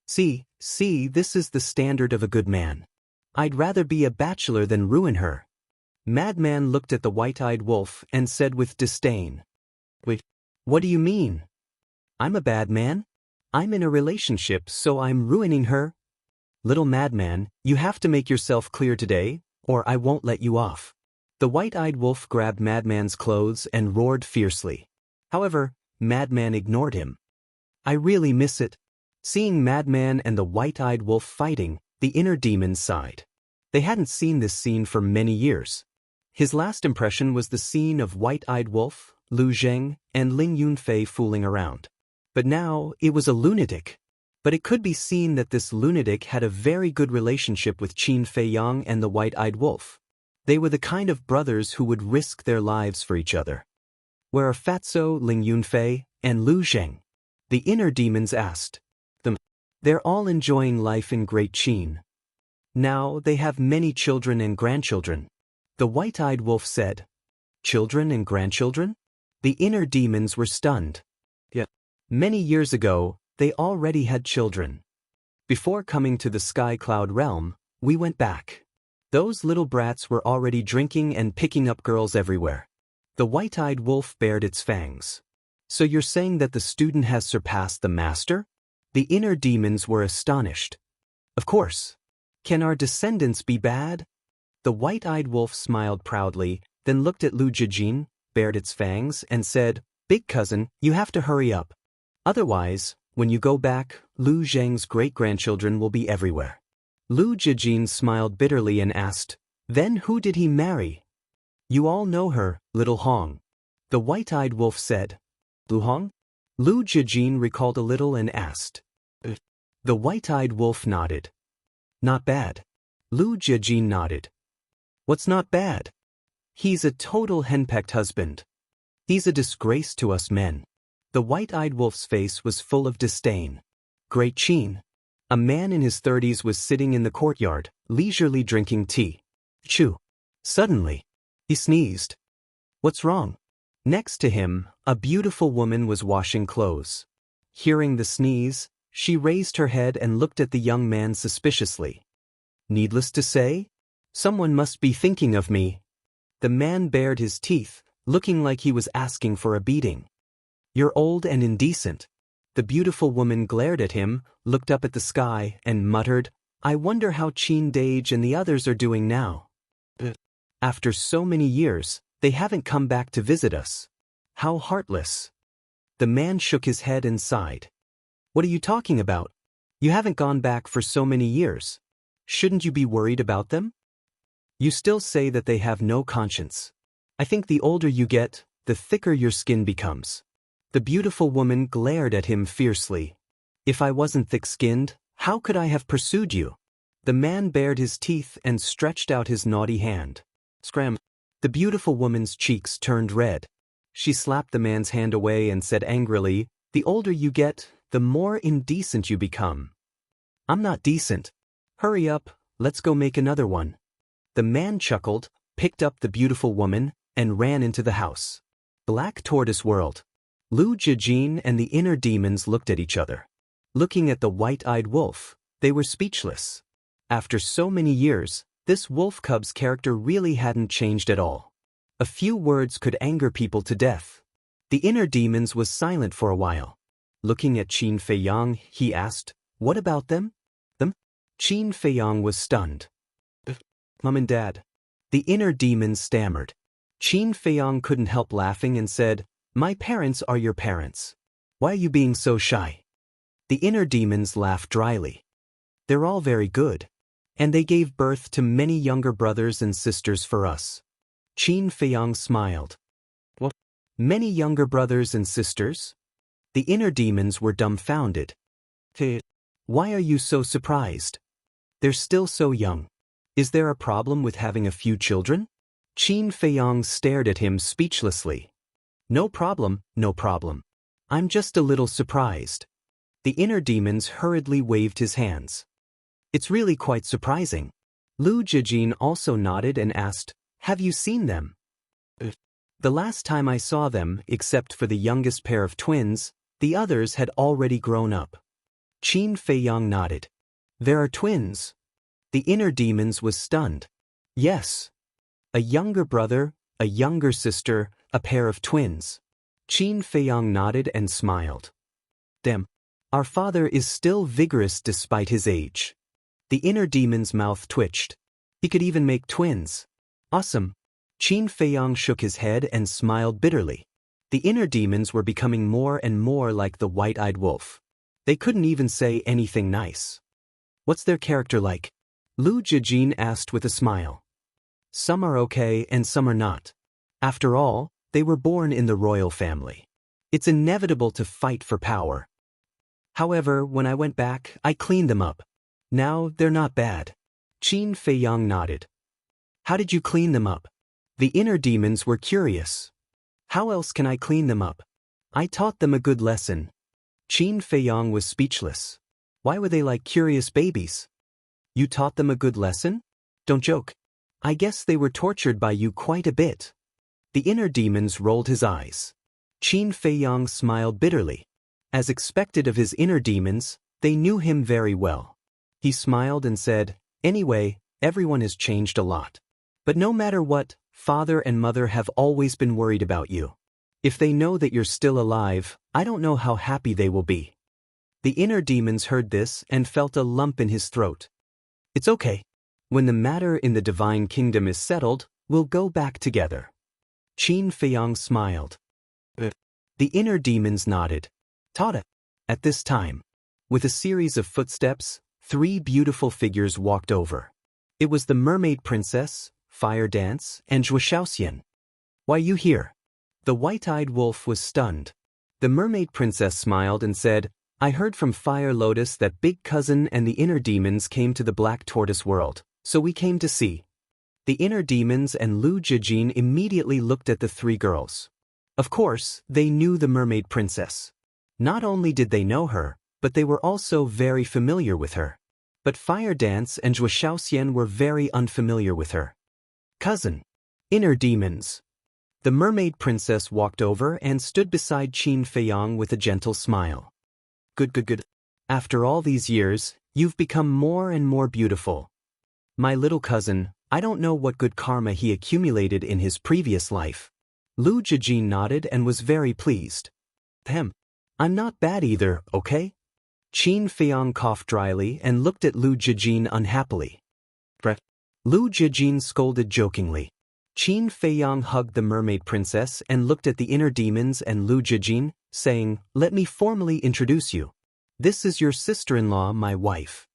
See, this is the standard of a good man. I'd rather be a bachelor than ruin her." Madman looked at the white-eyed wolf and said with disdain, "Wait, what do you mean? I'm a bad man? I'm in a relationship, so I'm ruining her?" Little Madman, you have to make yourself clear today, or I won't let you off. The white-eyed wolf grabbed Madman's clothes and roared fiercely. However, Madman ignored him. I really miss it. Seeing Madman and the white-eyed wolf fighting, the inner demons sighed. They hadn't seen this scene for many years. His last impression was the scene of white-eyed wolf, Lu Zheng, and Ling Yunfei fooling around. But now, it was a lunatic. But it could be seen that this lunatic had a very good relationship with Qin Feiyang and the white-eyed wolf. They were the kind of brothers who would risk their lives for each other. Where are Fatso, Ling Yunfei, and Lu Zheng? The inner demons asked. They're all enjoying life in Great Qin. Now they have many children and grandchildren. The white-eyed wolf said. Children and grandchildren? The inner demons were stunned. Yeah. Many years ago, they already had children. Before coming to the Sky Cloud realm, we went back. Those little brats were already drinking and picking up girls everywhere. The white-eyed wolf bared its fangs. So you're saying that the student has surpassed the master? The inner demons were astonished. Of course. Can our descendants be bad? The white-eyed wolf smiled proudly, then looked at Lu Jijin, bared its fangs, and said, Big cousin, you have to hurry up. Otherwise, when you go back, Lu Zheng's great-grandchildren will be everywhere. Lu Jijin smiled bitterly and asked, Then who did he marry? You all know her, Little Hong. The white-eyed wolf said. Lu Hong? Lu Jijin recalled a little and asked. The white-eyed wolf nodded. Not bad. Lu Jijin nodded. What's not bad? He's a total henpecked husband. He's a disgrace to us men. The white-eyed wolf's face was full of disdain. Great Qin. A man in his 30s was sitting in the courtyard, leisurely drinking tea. Chew. Suddenly, he sneezed. What's wrong? Next to him, a beautiful woman was washing clothes. Hearing the sneeze, she raised her head and looked at the young man suspiciously. Needless to say, someone must be thinking of me. The man bared his teeth, looking like he was asking for a beating. You're old and indecent. The beautiful woman glared at him, looked up at the sky, and muttered, I wonder how Qin Dage and the others are doing now. After so many years, they haven't come back to visit us. How heartless. The man shook his head and sighed. What are you talking about? You haven't gone back for so many years. Shouldn't you be worried about them? You still say that they have no conscience. I think the older you get, the thicker your skin becomes. The beautiful woman glared at him fiercely. If I wasn't thick-skinned, how could I have pursued you? The man bared his teeth and stretched out his naughty hand. Scram. The beautiful woman's cheeks turned red. She slapped the man's hand away and said angrily, The older you get, the more indecent you become. I'm not decent. Hurry up, let's go make another one. The man chuckled, picked up the beautiful woman, and ran into the house. Black Tortoise World. Lu Jijin and the inner demons looked at each other. Looking at the white-eyed wolf, they were speechless. After so many years, this wolf cub's character really hadn't changed at all. A few words could anger people to death. The inner demons was silent for a while. Looking at Qin Feiyang, he asked, What about them? Them? Qin Feiyang was stunned. Mom and Dad. The inner demons stammered. Qin Feiyang couldn't help laughing and said, My parents are your parents. Why are you being so shy? The inner demons laughed dryly. They're all very good. And they gave birth to many younger brothers and sisters for us. Qin Feiyang smiled. What? Many younger brothers and sisters? The inner demons were dumbfounded. Why are you so surprised? They're still so young. Is there a problem with having a few children? Qin Feiyang stared at him speechlessly. No problem, no problem. I'm just a little surprised. The inner demons hurriedly waved his hands. It's really quite surprising. Lu Jijin also nodded and asked, Have you seen them? The last time I saw them, except for the youngest pair of twins, the others had already grown up. Qin Feiyang nodded. There are twins. The inner demons was stunned. Yes. A younger brother, a younger sister, a pair of twins. Qin Feiyang nodded and smiled. Damn. Our father is still vigorous despite his age. The inner demon's mouth twitched. He could even make twins. Awesome. Qin Feiyang shook his head and smiled bitterly. The inner demons were becoming more and more like the white-eyed wolf. They couldn't even say anything nice. What's their character like? Lu Jijin asked with a smile. Some are okay and some are not. After all, they were born in the royal family. It's inevitable to fight for power. However, when I went back, I cleaned them up. Now, they're not bad. Qin Feiyang nodded. How did you clean them up? The inner demons were curious. How else can I clean them up? I taught them a good lesson. Qin Feiyang was speechless. Why were they like curious babies? You taught them a good lesson? Don't joke. I guess they were tortured by you quite a bit. The inner demons rolled his eyes. Qin Feiyang smiled bitterly. As expected of his inner demons, they knew him very well. He smiled and said, Anyway, everyone has changed a lot. But no matter what, father and mother have always been worried about you. If they know that you're still alive, I don't know how happy they will be. The inner demons heard this and felt a lump in his throat. It's okay. When the matter in the divine kingdom is settled, we'll go back together. Qin Feiyang smiled. The inner demons nodded. Tada. At this time, with a series of footsteps, 3 beautiful figures walked over. It was the mermaid princess, Fire Dance, and Zhuoxian. Why you here? The white-eyed wolf was stunned. The mermaid princess smiled and said, I heard from Fire Lotus that Big Cousin and the inner demons came to the Black Tortoise world, so we came to see. The inner demons and Lu Jijin immediately looked at the three girls. Of course, they knew the mermaid princess. Not only did they know her, but they were also very familiar with her. But Fire Dance and Zhuoxian were very unfamiliar with her. Cousin. Inner demons. The mermaid princess walked over and stood beside Qin Feiyang with a gentle smile. Good. After all these years, you've become more and more beautiful. My little cousin, I don't know what good karma he accumulated in his previous life. Lu Jijin nodded and was very pleased. I'm not bad either, okay? Qin Feiyang coughed dryly and looked at Lu Jijin unhappily. Lu Jijin scolded jokingly. Qin Feiyang hugged the mermaid princess and looked at the inner demons and Lu Jijin, saying, Let me formally introduce you. This is your sister-in-law, my wife.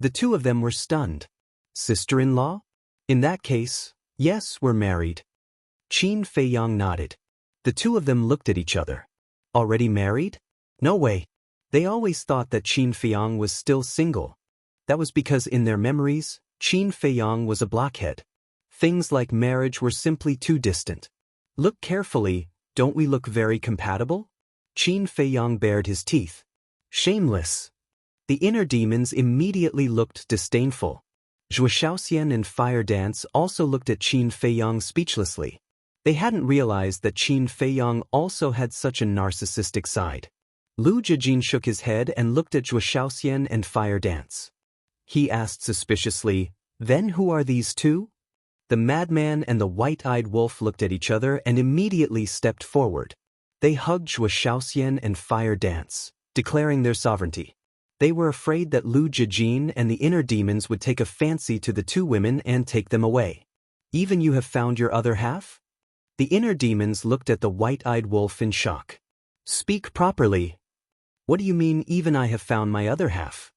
The two of them were stunned. Sister-in-law? In that case, yes, we're married. Qin Feiyang nodded. The two of them looked at each other. Already married? No way. They always thought that Qin Feiyang was still single. That was because in their memories, Qin Feiyang was a blockhead. Things like marriage were simply too distant. Look carefully, don't we look very compatible? Qin Feiyang bared his teeth. Shameless. The inner demons immediately looked disdainful. Zhuoxian and Fire Dance also looked at Qin Feiyang speechlessly. They hadn't realized that Qin Feiyang also had such a narcissistic side. Lu Jijin shook his head and looked at Zhuoxian and Fire Dance. He asked suspiciously, Then who are these two? The madman and the white-eyed wolf looked at each other and immediately stepped forward. They hugged Zhuoxian and Fire Dance, declaring their sovereignty. They were afraid that Lu Jijin and the inner demons would take a fancy to the two women and take them away. Even you have found your other half? The inner demons looked at the white-eyed wolf in shock. Speak properly. What do you mean even I have found my other half?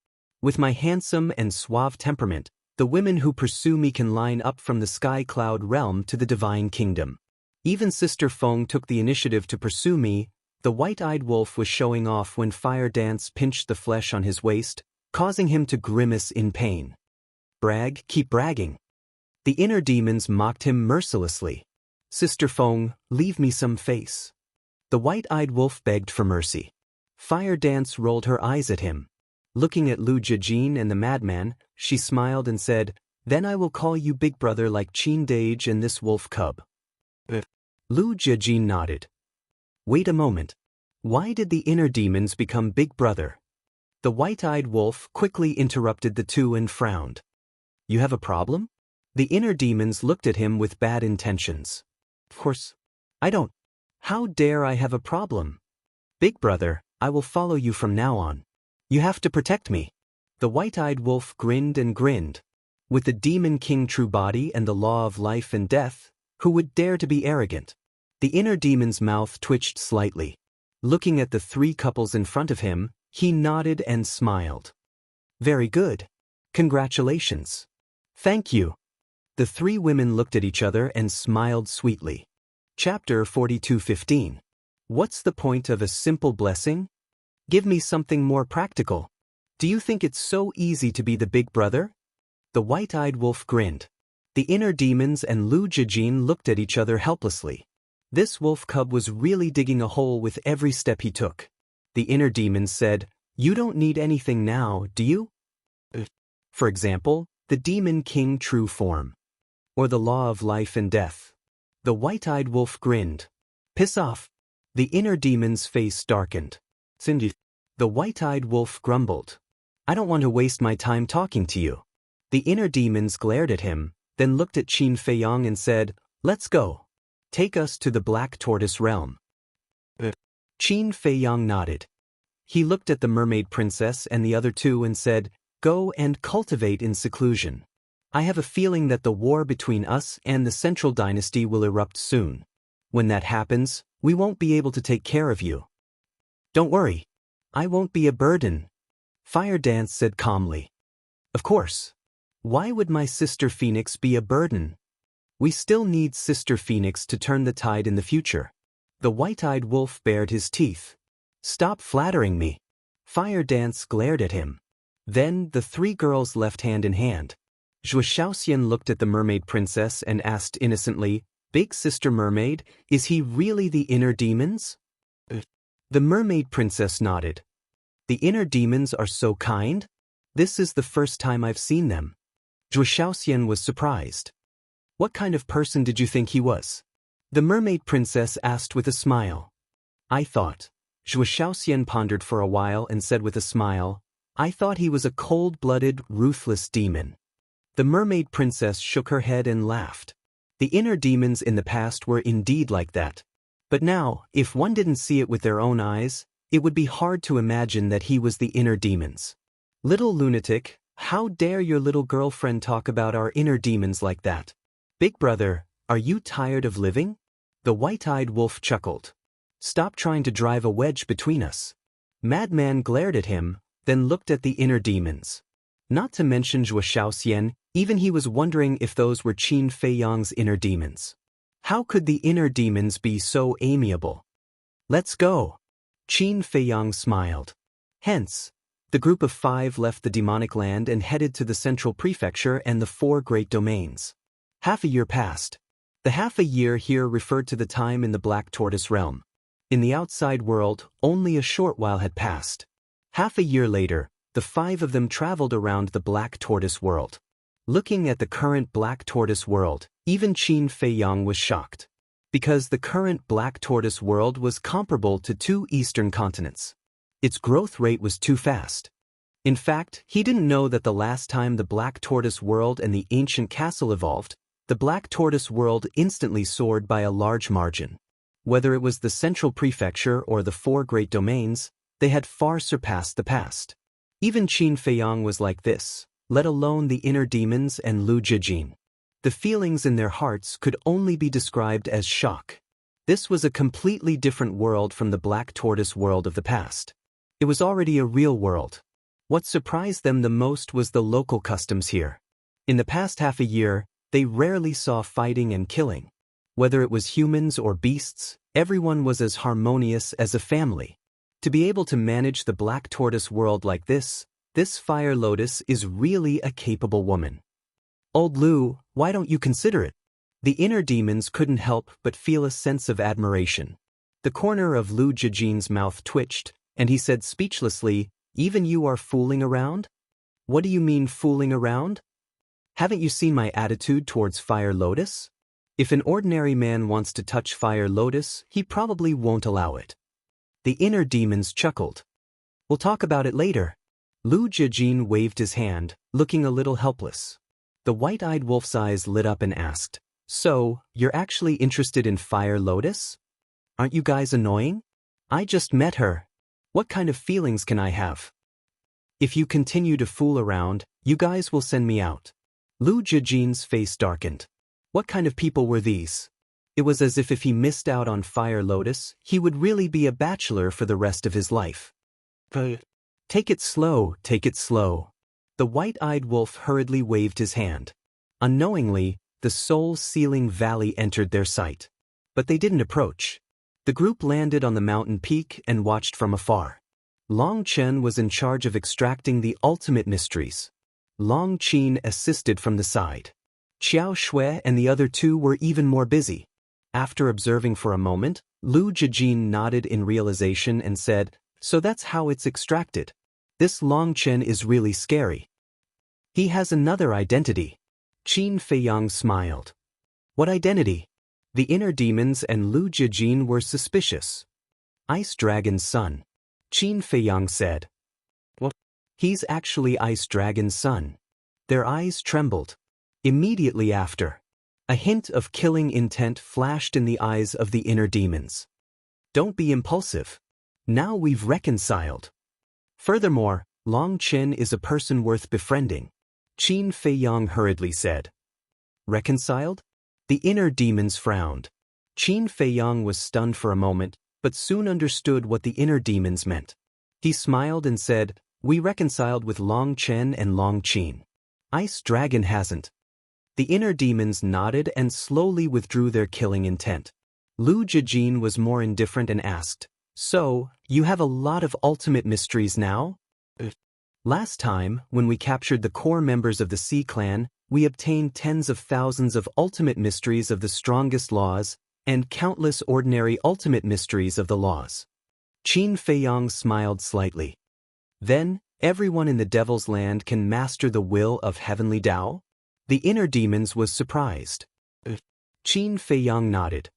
With my handsome and suave temperament, the women who pursue me can line up from the sky cloud realm to the divine kingdom. Even Sister Feng took the initiative to pursue me. The white-eyed wolf was showing off when Fire Dance pinched the flesh on his waist, causing him to grimace in pain. Brag, keep bragging. The inner demons mocked him mercilessly. Sister Feng, leave me some face. The white-eyed wolf begged for mercy. Fire Dance rolled her eyes at him. Looking at Lu Jijin and the madman, she smiled and said, Then I will call you big brother like Qin Dage and this wolf cub. Lu Jijin nodded. Wait a moment. Why did the inner demons become big brother? The white-eyed wolf quickly interrupted the two and frowned. You have a problem? The inner demons looked at him with bad intentions. Of course, I don't. How dare I have a problem? Big brother, I will follow you from now on. You have to protect me. The white-eyed wolf grinned and grinned. With the demon king true body and the law of life and death, who would dare to be arrogant? The inner demon's mouth twitched slightly. Looking at the three couples in front of him, he nodded and smiled. Very good. Congratulations. Thank you. The three women looked at each other and smiled sweetly. Chapter 42:15. What's the point of a simple blessing? Give me something more practical. Do you think it's so easy to be the big brother? The white-eyed wolf grinned. The inner demons and Lu Jijin looked at each other helplessly. This wolf cub was really digging a hole with every step he took. The inner demons said, You don't need anything now, do you? For example, the demon king true form. Or the law of life and death. The white-eyed wolf grinned. Piss off. The inner demon's face darkened. Cindy. The white-eyed wolf grumbled. I don't want to waste my time talking to you. The inner demons glared at him, then looked at Qin Feiyang and said, Let's go. Take us to the Black Tortoise realm. Qin Feiyang nodded. He looked at the mermaid princess and the other two and said, Go and cultivate in seclusion. I have a feeling that the war between us and the Central Dynasty will erupt soon. When that happens, we won't be able to take care of you. Don't worry. I won't be a burden. Fire Dance said calmly. Of course. Why would my sister Phoenix be a burden? We still need Sister Phoenix to turn the tide in the future. The white-eyed wolf bared his teeth. Stop flattering me. Fire Dance glared at him. Then the three girls left hand in hand. Zhuo Shaoxian looked at the mermaid princess and asked innocently, Big Sister Mermaid, is he really the inner demons? The mermaid princess nodded. The inner demons are so kind? This is the first time I've seen them. Zhuo Shaoxian was surprised. What kind of person did you think he was? The mermaid princess asked with a smile. I thought. Zhuo Shaoxian pondered for a while and said with a smile, I thought he was a cold-blooded, ruthless demon. The mermaid princess shook her head and laughed. The inner demons in the past were indeed like that. But now, if one didn't see it with their own eyes, it would be hard to imagine that he was the inner demons. Little lunatic, how dare your little girlfriend talk about our inner demons like that? Big brother, are you tired of living? The white-eyed wolf chuckled. Stop trying to drive a wedge between us. Madman glared at him, then looked at the inner demons. Not to mention Zhuo Shaoxian, even he was wondering if those were Qin Feiyang's inner demons. How could the inner demons be so amiable? Let's go. Qin Feiyang smiled. Hence, the group of 5 left the demonic land and headed to the central prefecture and the 4 great domains. Half a year passed. The half a year here referred to the time in the Black Tortoise realm. In the outside world, only a short while had passed. Half a year later, the 5 of them traveled around the Black Tortoise world. Looking at the current Black Tortoise world, even Qin Feiyang was shocked. Because the current Black Tortoise world was comparable to 2 eastern continents. Its growth rate was too fast. In fact, he didn't know that the last time the Black Tortoise world and the ancient castle evolved, the Black Tortoise world instantly soared by a large margin. Whether it was the central prefecture or the 4 great domains, they had far surpassed the past. Even Qin Feiyang was like this, let alone the inner demons and Lu Jijin. The feelings in their hearts could only be described as shock. This was a completely different world from the Black Tortoise world of the past. It was already a real world. What surprised them the most was the local customs here. In the past half a year, they rarely saw fighting and killing. Whether it was humans or beasts, everyone was as harmonious as a family. To be able to manage the Black Tortoise world like this Fire Lotus is really a capable woman. Old Lu, why don't you consider it? The inner demons couldn't help but feel a sense of admiration. The corner of Lu Jijin's mouth twitched, and he said speechlessly, even you are fooling around? What do you mean fooling around? Haven't you seen my attitude towards Fire Lotus? If an ordinary man wants to touch Fire Lotus, he probably won't allow it. The inner demons chuckled. We'll talk about it later. Lu Jijin waved his hand, looking a little helpless. The white-eyed wolf's eyes lit up and asked, So, you're actually interested in Fire Lotus? Aren't you guys annoying? I just met her. What kind of feelings can I have? If you continue to fool around, you guys will send me out. Lu Jijin's face darkened. What kind of people were these? It was as if he missed out on Fire Lotus, he would really be a bachelor for the rest of his life. Take it slow, take it slow. The white-eyed wolf hurriedly waved his hand. Unknowingly, the soul-sealing valley entered their sight. But they didn't approach. The group landed on the mountain peak and watched from afar. Long Chen was in charge of extracting the ultimate mysteries. Long Qin assisted from the side. Xiao Shui and the other 2 were even more busy. After observing for a moment, Lu Jijin nodded in realization and said, So that's how it's extracted. This Long Chen is really scary. He has another identity. Qin Feiyang smiled. What identity? The inner demons and Lu Jijin were suspicious. Ice Dragon's son. Qin Feiyang said. What? He's actually Ice Dragon's son. Their eyes trembled. Immediately after, a hint of killing intent flashed in the eyes of the inner demons. Don't be impulsive. Now we've reconciled. Furthermore, Long Chen is a person worth befriending. Qin Feiyang hurriedly said. Reconciled? The inner demons frowned. Qin Feiyang was stunned for a moment, but soon understood what the inner demons meant. He smiled and said, We reconciled with Long Chen and Long Qin. Ice Dragon hasn't. The inner demons nodded and slowly withdrew their killing intent. Lu Jijin was more indifferent and asked, "So, you have a lot of ultimate mysteries now?" Last time, when we captured the core members of the Sea Clan, we obtained tens of thousands of ultimate mysteries of the strongest laws, and countless ordinary ultimate mysteries of the laws. Qin Feiyang smiled slightly. Then, everyone in the Devil's Land can master the will of Heavenly Tao? The inner demons was surprised. Qin Feiyang nodded.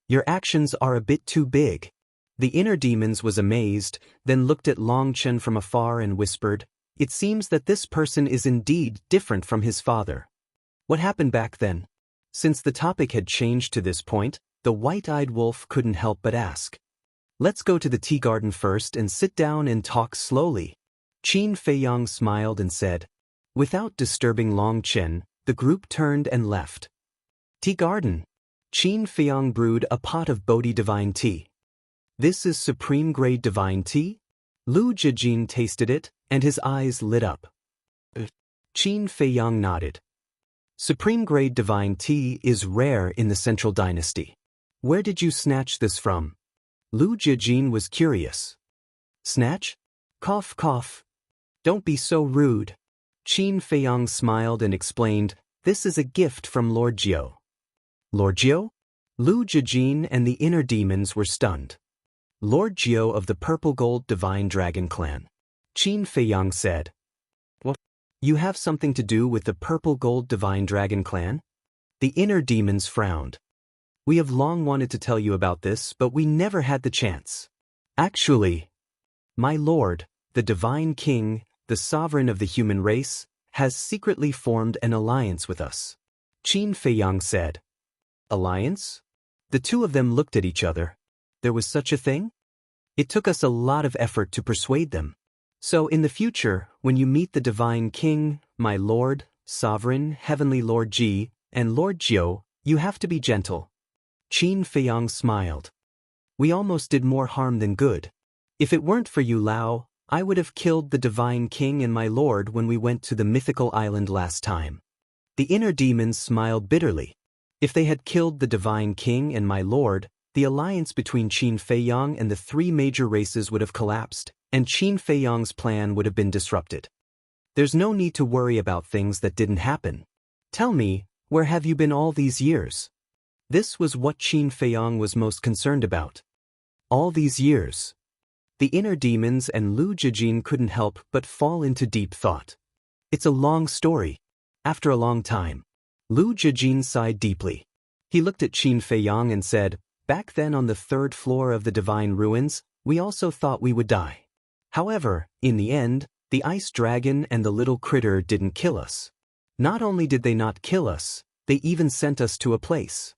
Your actions are a bit too big. The inner demons was amazed, then looked at Long Chen from afar and whispered, "It seems that this person is indeed different from his father." What happened back then? Since the topic had changed to this point, the white-eyed wolf couldn't help but ask. "Let's go to the tea garden first and sit down and talk slowly." Qin Feiyang smiled and said. Without disturbing Long Chen, the group turned and left. Tea garden. Qin Feiyang brewed a pot of Bodhi divine tea. This is supreme-grade divine tea? Lu Jijin tasted it, and his eyes lit up. Qin Feiyang nodded. Supreme-grade divine tea is rare in the Central Dynasty. Where did you snatch this from? Lu Jijin was curious. Snatch? Cough, cough. Don't be so rude. Qin Feiyang smiled and explained, "This is a gift from Lord Jiao." Lord Jiao? Lu Jijin and the inner demons were stunned. Lord Jiao of the Purple Gold Divine Dragon Clan. Qin Feiyang said. What? You have something to do with the Purple Gold Divine Dragon Clan? The inner demons frowned. We have long wanted to tell you about this, but we never had the chance. Actually, my lord, the Divine King, the sovereign of the human race, has secretly formed an alliance with us. Qin Feiyang said. Alliance? The two of them looked at each other. There was such a thing? It took us a lot of effort to persuade them. So in the future, when you meet the Divine King, my Lord, Sovereign, Heavenly Lord Ji, and Lord Jiao, you have to be gentle. Qin Feiyang smiled. We almost did more harm than good. If it weren't for you, Lao, I would have killed the Divine King and my Lord when we went to the mythical island last time. The inner demons smiled bitterly. If they had killed the Divine King and my Lord, the alliance between Qin Feiyang and the three major races would have collapsed, and Qin Feiyang's plan would have been disrupted. There's no need to worry about things that didn't happen. Tell me, where have you been all these years? This was what Qin Feiyang was most concerned about. All these years. The inner demons and Lu Jijin couldn't help but fall into deep thought. It's a long story. After a long time, Lu Jijin sighed deeply. He looked at Qin Feiyang and said, "Back then on the third floor of the Divine Ruins, we also thought we would die. However, in the end, the ice dragon and the little critter didn't kill us. Not only did they not kill us, they even sent us to a place."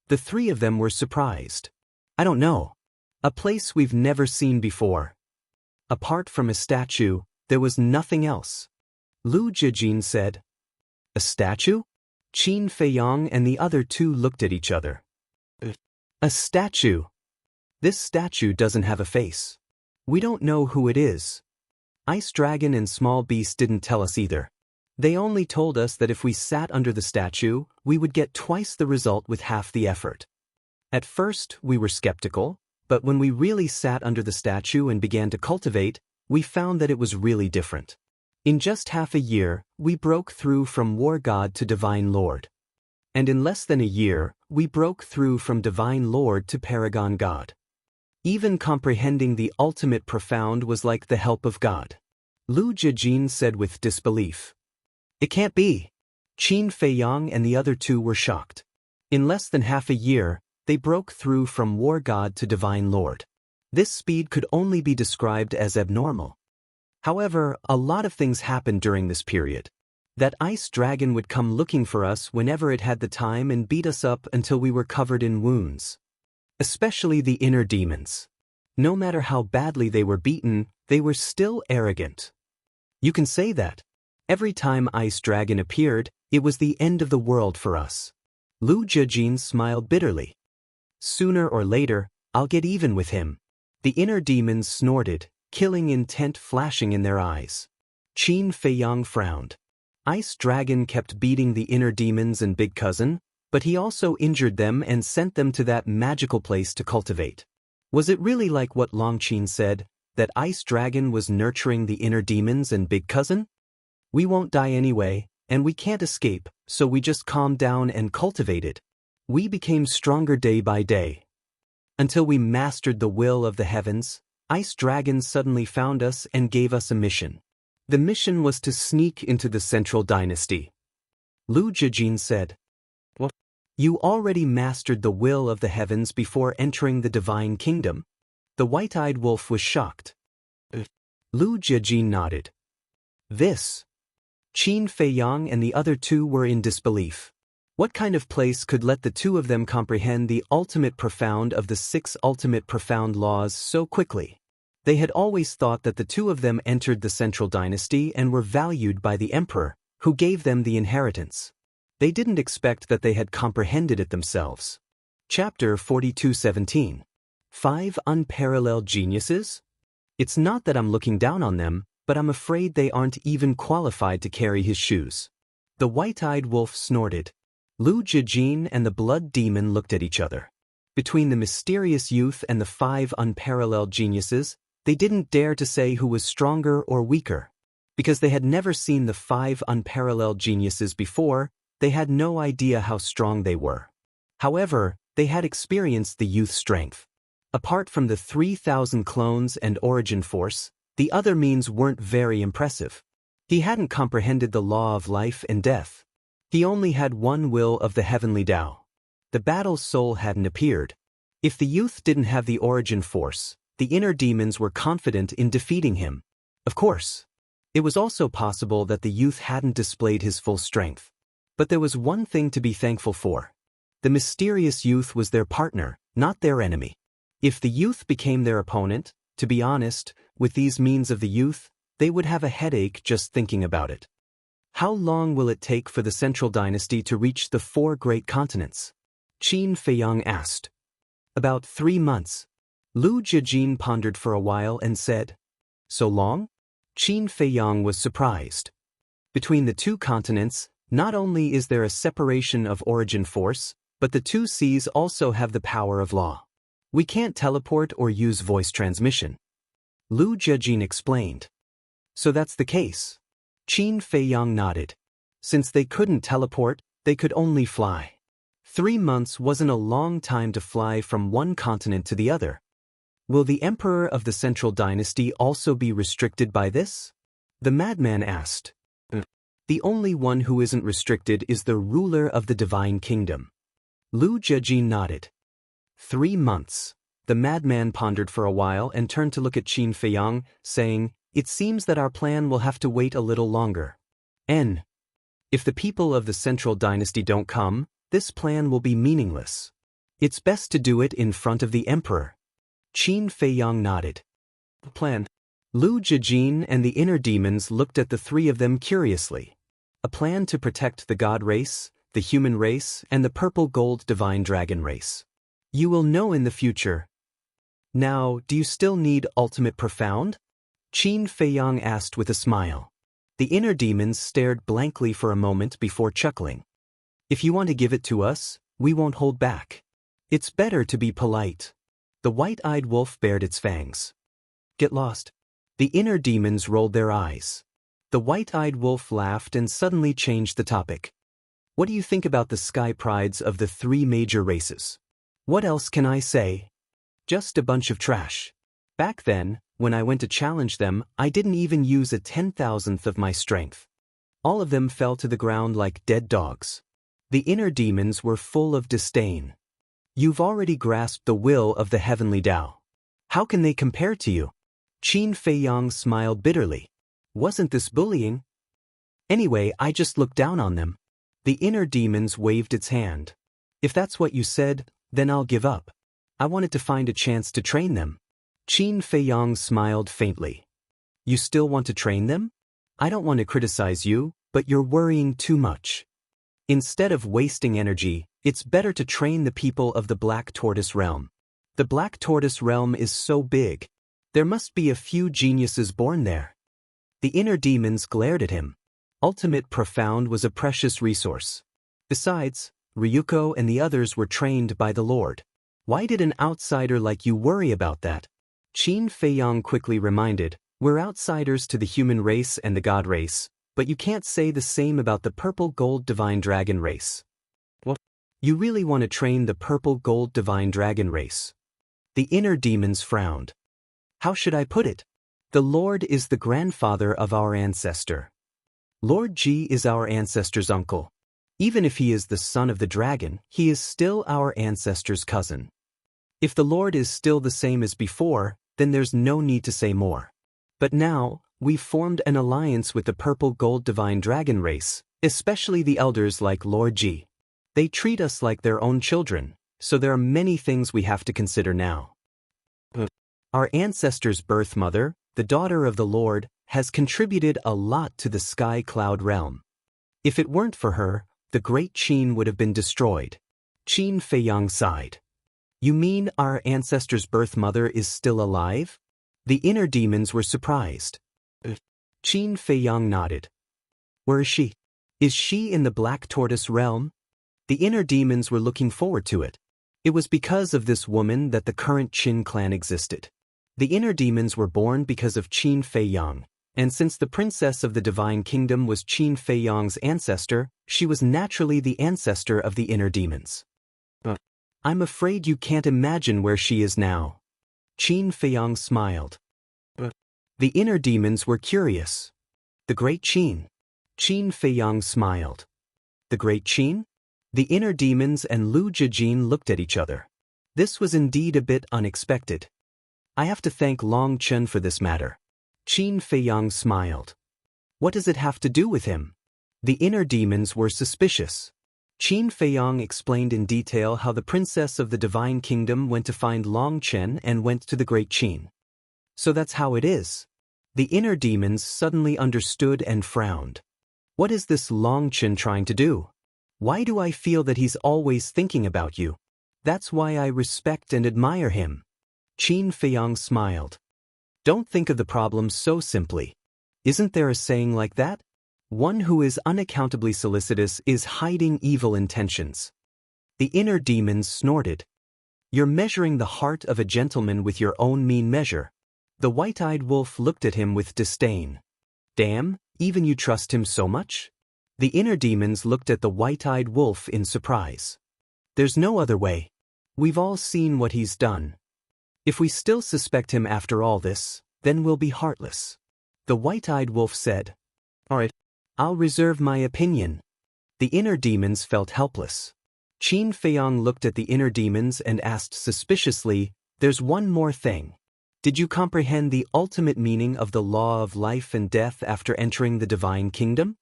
The three of them were surprised. I don't know. A place we've never seen before. Apart from a statue, there was nothing else. Lu Jijin said. A statue? Qin Feiyang and the other two looked at each other. A statue. This statue doesn't have a face. We don't know who it is. Ice Dragon and Small Beast didn't tell us either. They only told us that if we sat under the statue, we would get twice the result with half the effort. At first, we were skeptical, but when we really sat under the statue and began to cultivate, we found that it was really different. In just half a year, we broke through from War God to Divine Lord. And in less than a year, we broke through from Divine Lord to Paragon God. Even comprehending the ultimate profound was like the help of God. Lu Jijin said with disbelief. It can't be. Qin Feiyang and the other two were shocked. In less than half a year, they broke through from War God to Divine Lord. This speed could only be described as abnormal. However, a lot of things happened during this period. That ice dragon would come looking for us whenever it had the time and beat us up until we were covered in wounds. Especially the inner demons. No matter how badly they were beaten, they were still arrogant. You can say that. Every time Ice Dragon appeared, it was the end of the world for us. Lu Jijin smiled bitterly. Sooner or later, I'll get even with him. The inner demons snorted, killing intent flashing in their eyes. Qin Feiyang frowned. Ice Dragon kept beating the inner demons and Big Cousin, but he also injured them and sent them to that magical place to cultivate. Was it really like what Long Qin said, that Ice Dragon was nurturing the inner demons and Big Cousin? We won't die anyway, and we can't escape, so we just calmed down and cultivated. We became stronger day by day. Until we mastered the will of the heavens, Ice Dragon suddenly found us and gave us a mission. The mission was to sneak into the Central Dynasty. Lu Jijin said. What? You already mastered the will of the heavens before entering the Divine Kingdom. The white-eyed wolf was shocked. Lu Jijin nodded. This. Qin Feiyang and the other two were in disbelief. What kind of place could let the two of them comprehend the ultimate profound of the 6 ultimate profound laws so quickly? They had always thought that the two of them entered the Central Dynasty and were valued by the emperor, who gave them the inheritance. They didn't expect that they had comprehended it themselves. Chapter 42:17. 5 Unparalleled Geniuses? It's not that I'm looking down on them, but I'm afraid they aren't even qualified to carry his shoes. The white-eyed wolf snorted. Lu Jijin and the blood demon looked at each other. Between the mysterious youth and the 5 unparalleled geniuses, they didn't dare to say who was stronger or weaker. Because they had never seen the 5 unparalleled geniuses before, they had no idea how strong they were. However, they had experienced the youth's strength. Apart from the 3,000 clones and origin force, the other means weren't very impressive. He hadn't comprehended the law of life and death. He only had one will of the heavenly Tao. The battle soul hadn't appeared. If the youth didn't have the origin force, the inner demons were confident in defeating him. Of course. It was also possible that the youth hadn't displayed his full strength. But there was one thing to be thankful for. The mysterious youth was their partner, not their enemy. If the youth became their opponent, to be honest, with these means of the youth, they would have a headache just thinking about it. How long will it take for the Central Dynasty to reach the 4 great continents? Qin Feiyang asked. About 3 months. Lu Jijin pondered for a while and said, So long? Qin Feiyang was surprised. Between the 2 continents, not only is there a separation of origin force, but the 2 seas also have the power of law. We can't teleport or use voice transmission. Lu Jijin explained. So that's the case. Qin Feiyang nodded. Since they couldn't teleport, they could only fly. 3 months wasn't a long time to fly from one continent to the other. Will the emperor of the Central Dynasty also be restricted by this? The madman asked. The only one who isn't restricted is the ruler of the Divine Kingdom. Lu Jijin nodded. 3 months. The madman pondered for a while and turned to look at Qin Feiyang, saying, It seems that our plan will have to wait a little longer. If the people of the Central Dynasty don't come, this plan will be meaningless. It's best to do it in front of the emperor. Qin Feiyang nodded. Plan. Lu Jijin and the inner demons looked at the 3 of them curiously. A plan to protect the god race, the human race, and the purple-gold divine dragon race. You will know in the future. Now, do you still need ultimate profound? Qin Feiyang asked with a smile. The inner demons stared blankly for a moment before chuckling. If you want to give it to us, we won't hold back. It's better to be polite. The white-eyed wolf bared its fangs. Get lost. The inner demons rolled their eyes. The white-eyed wolf laughed and suddenly changed the topic. What do you think about the sky prides of the 3 major races? What else can I say? Just a bunch of trash. Back then, when I went to challenge them, I didn't even use a 10,000th of my strength. All of them fell to the ground like dead dogs. The inner demons were full of disdain. You've already grasped the will of the heavenly Tao. How can they compare to you? Qin Feiyang smiled bitterly. Wasn't this bullying? Anyway, I just looked down on them. The inner demons waved its hand. If that's what you said, then I'll give up. I wanted to find a chance to train them. Qin Feiyang smiled faintly. You still want to train them? I don't want to criticize you, but you're worrying too much. Instead of wasting energy, it's better to train the people of the Black Tortoise realm. The Black Tortoise realm is so big. There must be a few geniuses born there. The inner demons glared at him. Ultimate Profound was a precious resource. Besides, Ryuko and the others were trained by the Lord. Why did an outsider like you worry about that? Qin Feiyang quickly reminded, we're outsiders to the human race and the god race, but you can't say the same about the purple gold divine dragon race. What? You really want to train the purple gold divine dragon race? The inner demons frowned. How should I put it? The Lord is the grandfather of our ancestor. Lord Ji is our ancestor's uncle. Even if he is the son of the dragon, he is still our ancestor's cousin. If the Lord is still the same as before, then there's no need to say more. But now, we've formed an alliance with the purple gold divine dragon race, especially the elders like Lord Ji. They treat us like their own children, so there are many things we have to consider now. Our ancestor's birth mother, the daughter of the Lord, has contributed a lot to the sky cloud realm. If it weren't for her, the great Qin would have been destroyed. Qin Feiyang sighed. You mean our ancestor's birth mother is still alive? The inner demons were surprised. Qin Feiyang nodded. Where is she? Is she in the Black Tortoise realm? The inner demons were looking forward to it. It was because of this woman that the current Qin clan existed. The inner demons were born because of Qin Feiyang, and since the princess of the divine kingdom was Qin Feiyang's ancestor, she was naturally the ancestor of the inner demons. I'm afraid you can't imagine where she is now. Qin Feiyang smiled. The inner demons were curious. The great Qin. Qin Feiyang smiled. The great Qin? The inner demons and Lu Jijin looked at each other. This was indeed a bit unexpected. I have to thank Long Chen for this matter. Qin Feiyang smiled. What does it have to do with him? The inner demons were suspicious. Qin Feiyang explained in detail how the princess of the divine kingdom went to find Long Chen and went to the great Qin. So that's how it is. The inner demons suddenly understood and frowned. What is this Long Chen trying to do? Why do I feel that he's always thinking about you? That's why I respect and admire him. Qin Feiyang smiled. Don't think of the problem so simply. Isn't there a saying like that? One who is unaccountably solicitous is hiding evil intentions. The inner demons snorted. You're measuring the heart of a gentleman with your own mean measure. The white-eyed wolf looked at him with disdain. Damn, even you trust him so much? The inner demons looked at the white-eyed wolf in surprise. There's no other way. We've all seen what he's done. If we still suspect him after all this, then we'll be heartless. The white-eyed wolf said. All right, I'll reserve my opinion. The inner demons felt helpless. Qin Feiyang looked at the inner demons and asked suspiciously, there's one more thing. Did you comprehend the ultimate meaning of the law of life and death after entering the divine kingdom?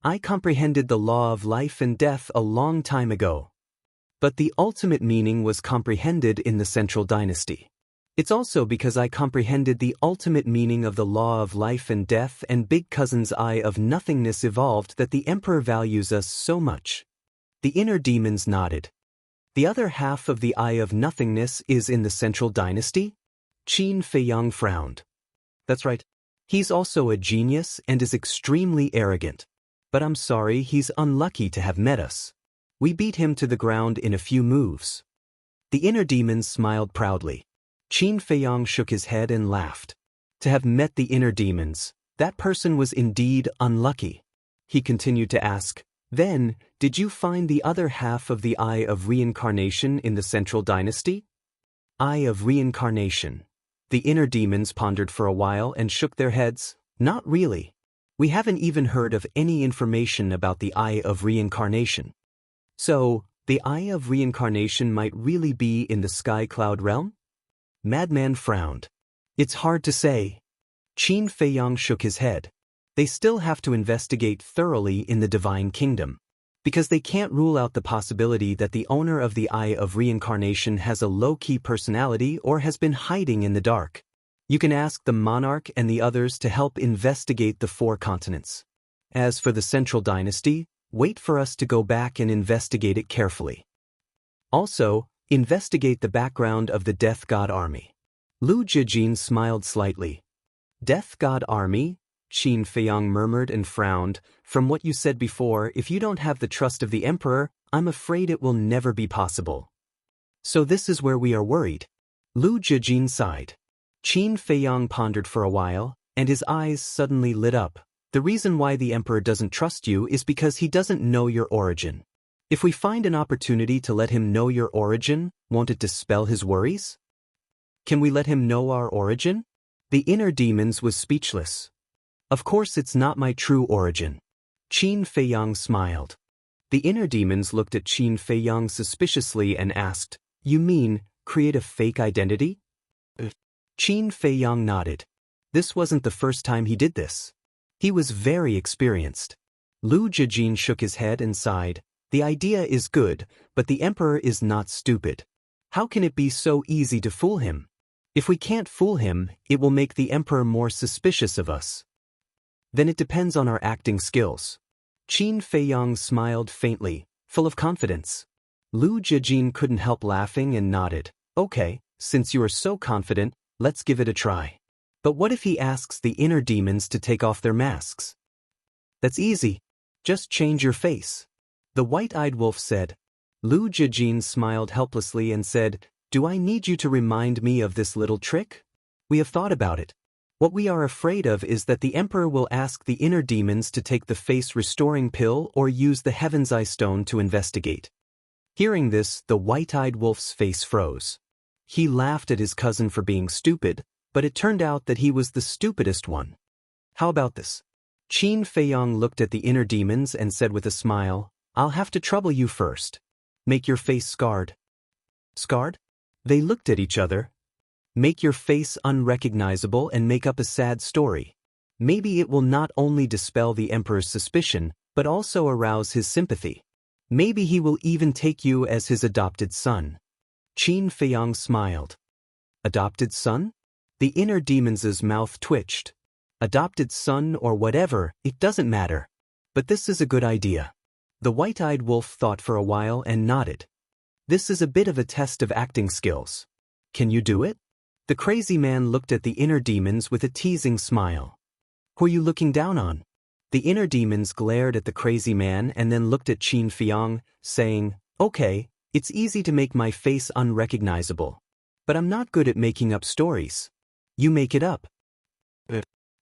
I comprehended the law of life and death a long time ago. But the ultimate meaning was comprehended in the Central Dynasty. It's also because I comprehended the ultimate meaning of the law of life and death and Big Cousin's Eye of Nothingness evolved that the Emperor values us so much. The inner demons nodded. The other half of the Eye of Nothingness is in the Central Dynasty? Qin Feiyang frowned. That's right. He's also a genius and is extremely arrogant. But I'm sorry, he's unlucky to have met us. We beat him to the ground in a few moves. The inner demons smiled proudly. Qin Feiyang shook his head and laughed. To have met the inner demons, that person was indeed unlucky. He continued to ask, then, did you find the other half of the Eye of Reincarnation in the Central Dynasty? Eye of Reincarnation. The inner demons pondered for a while and shook their heads. Not really. We haven't even heard of any information about the Eye of Reincarnation. So, the Eye of Reincarnation might really be in the Sky Cloud realm? Madman frowned. It's hard to say. Qin Feiyang shook his head. They still have to investigate thoroughly in the Divine Kingdom, because they can't rule out the possibility that the owner of the Eye of Reincarnation has a low-key personality or has been hiding in the dark. You can ask the monarch and the others to help investigate the 4 continents. As for the Central Dynasty, wait for us to go back and investigate it carefully. Also, investigate the background of the Death God army. Lu Jijin smiled slightly. Death God Army, Qin Feiyang murmured and frowned. From what you said before, if you don't have the trust of the Emperor, I'm afraid it will never be possible. So this is where we are worried. Lu Jijin sighed. Qin Feiyang pondered for a while, and his eyes suddenly lit up. The reason why the Emperor doesn't trust you is because he doesn't know your origin. If we find an opportunity to let him know your origin, won't it dispel his worries? Can we let him know our origin? The inner demons was speechless. Of course it's not my true origin. Qin Feiyang smiled. The inner demons looked at Qin Feiyang suspiciously and asked, "You mean, create a fake identity?" Qin Feiyang nodded. This wasn't the first time he did this. He was very experienced. Lu Jijin shook his head and sighed. The idea is good, but the Emperor is not stupid. How can it be so easy to fool him? If we can't fool him, it will make the Emperor more suspicious of us. Then it depends on our acting skills. Qin Feiyang smiled faintly, full of confidence. Lu Jijin couldn't help laughing and nodded. Okay, since you are so confident, let's give it a try. But what if he asks the inner demons to take off their masks? That's easy. Just change your face. The white-eyed wolf said. Lu Jijin smiled helplessly and said, "Do I need you to remind me of this little trick? We have thought about it. What we are afraid of is that the Emperor will ask the inner demons to take the face-restoring pill or use the Heaven's Eye Stone to investigate." Hearing this, the white-eyed wolf's face froze. He laughed at his cousin for being stupid, but it turned out that he was the stupidest one. How about this? Qin Feiyang looked at the inner demons and said with a smile, "I'll have to trouble you first. Make your face scarred." Scarred? They looked at each other. Make your face unrecognizable and make up a sad story. Maybe it will not only dispel the Emperor's suspicion, but also arouse his sympathy. Maybe he will even take you as his adopted son. Qin Feiyang smiled. Adopted son? The inner demon's mouth twitched. Adopted son or whatever, it doesn't matter. But this is a good idea. The white-eyed wolf thought for a while and nodded. This is a bit of a test of acting skills. Can you do it? The crazy man looked at the inner demons with a teasing smile. Who are you looking down on? The inner demons glared at the crazy man and then looked at Qin Feiyang, saying, "Okay, it's easy to make my face unrecognizable. But I'm not good at making up stories. You make it up."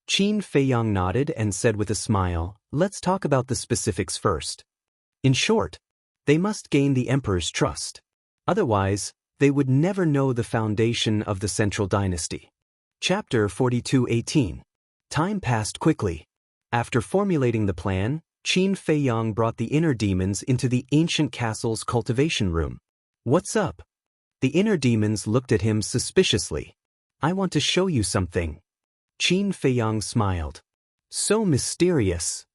Qin Feiyang nodded and said with a smile, "Let's talk about the specifics first. In short, they must gain the Emperor's trust. Otherwise, they would never know the foundation of the central dynasty." Chapter 42:18. Time passed quickly. After formulating the plan, Qin Feiyang brought the inner demons into the ancient castle's cultivation room. "What's up?" The inner demons looked at him suspiciously. "I want to show you something." Qin Feiyang smiled. "So mysterious.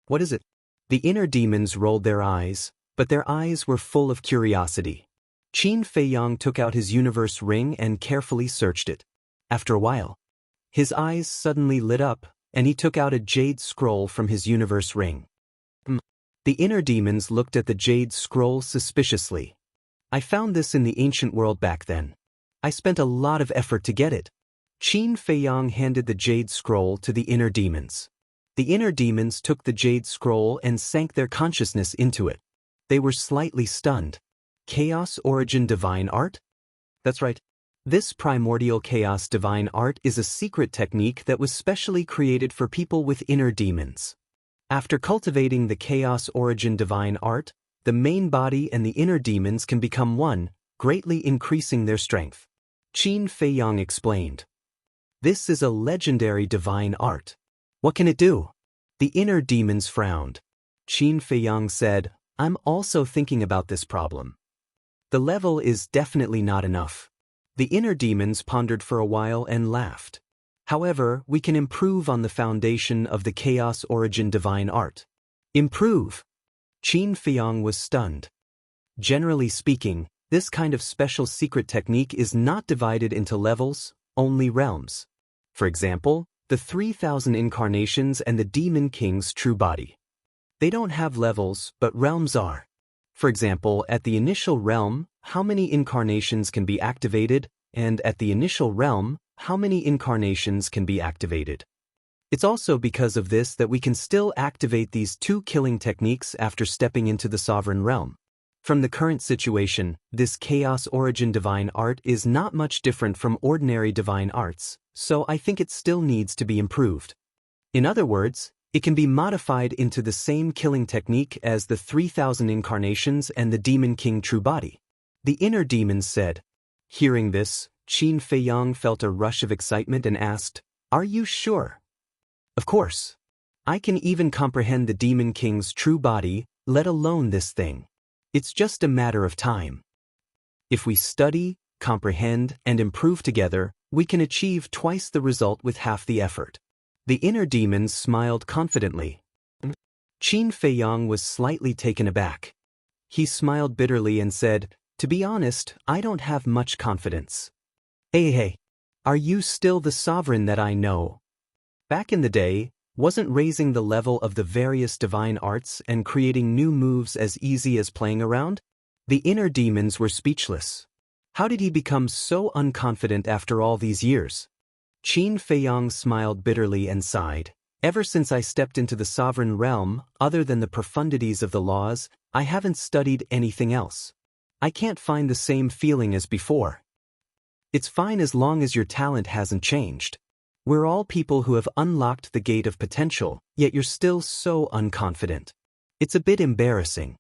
What is it?" The inner demons rolled their eyes, but their eyes were full of curiosity. Qin Feiyang took out his universe ring and carefully searched it. After a while, his eyes suddenly lit up, and he took out a jade scroll from his universe ring. The inner demons looked at the jade scroll suspiciously. "I found this in the ancient world back then. I spent a lot of effort to get it." Qin Feiyang handed the jade scroll to the inner demons. The inner demons took the jade scroll and sank their consciousness into it. They were slightly stunned. Chaos Origin Divine Art? That's right. This primordial chaos divine art is a secret technique that was specially created for people with inner demons. After cultivating the chaos origin divine art, the main body and the inner demons can become one, greatly increasing their strength. Qin Feiyang explained. This is a legendary divine art. What can it do? The inner demons frowned. Qin Feiyang said, "I'm also thinking about this problem. The level is definitely not enough." The inner demons pondered for a while and laughed. "However, we can improve on the foundation of the chaos origin divine art." Improve? Qin Feiyang was stunned. Generally speaking, this kind of special secret technique is not divided into levels, only realms. For example, the 3,000 incarnations and the demon king's true body. They don't have levels, but realms are. For example, at the initial realm, how many incarnations can be activated, and at the initial realm, how many incarnations can be activated. It's also because of this that we can still activate these two killing techniques after stepping into the sovereign realm. From the current situation, this Chaos Origin divine art is not much different from ordinary divine arts, so I think it still needs to be improved. In other words, it can be modified into the same killing technique as the 3000 incarnations and the Demon King True Body. The inner demons said. Hearing this, Qin Feiyang felt a rush of excitement and asked, "Are you sure?" "Of course. I can even comprehend the Demon King's true body, let alone this thing. It's just a matter of time. If we study, comprehend, and improve together, we can achieve twice the result with half the effort." The inner demons smiled confidently. Qin Feiyang was slightly taken aback. He smiled bitterly and said, "To be honest, I don't have much confidence." Hey, are you still the sovereign that I know? Back in the day, wasn't raising the level of the various divine arts and creating new moves as easy as playing around? The inner demons were speechless. How did he become so unconfident after all these years? Qin Feiyang smiled bitterly and sighed. Ever since I stepped into the sovereign realm, other than the profundities of the laws, I haven't studied anything else. I can't find the same feeling as before. It's fine as long as your talent hasn't changed. We're all people who have unlocked the gate of potential, yet you're still so unconfident. It's a bit embarrassing.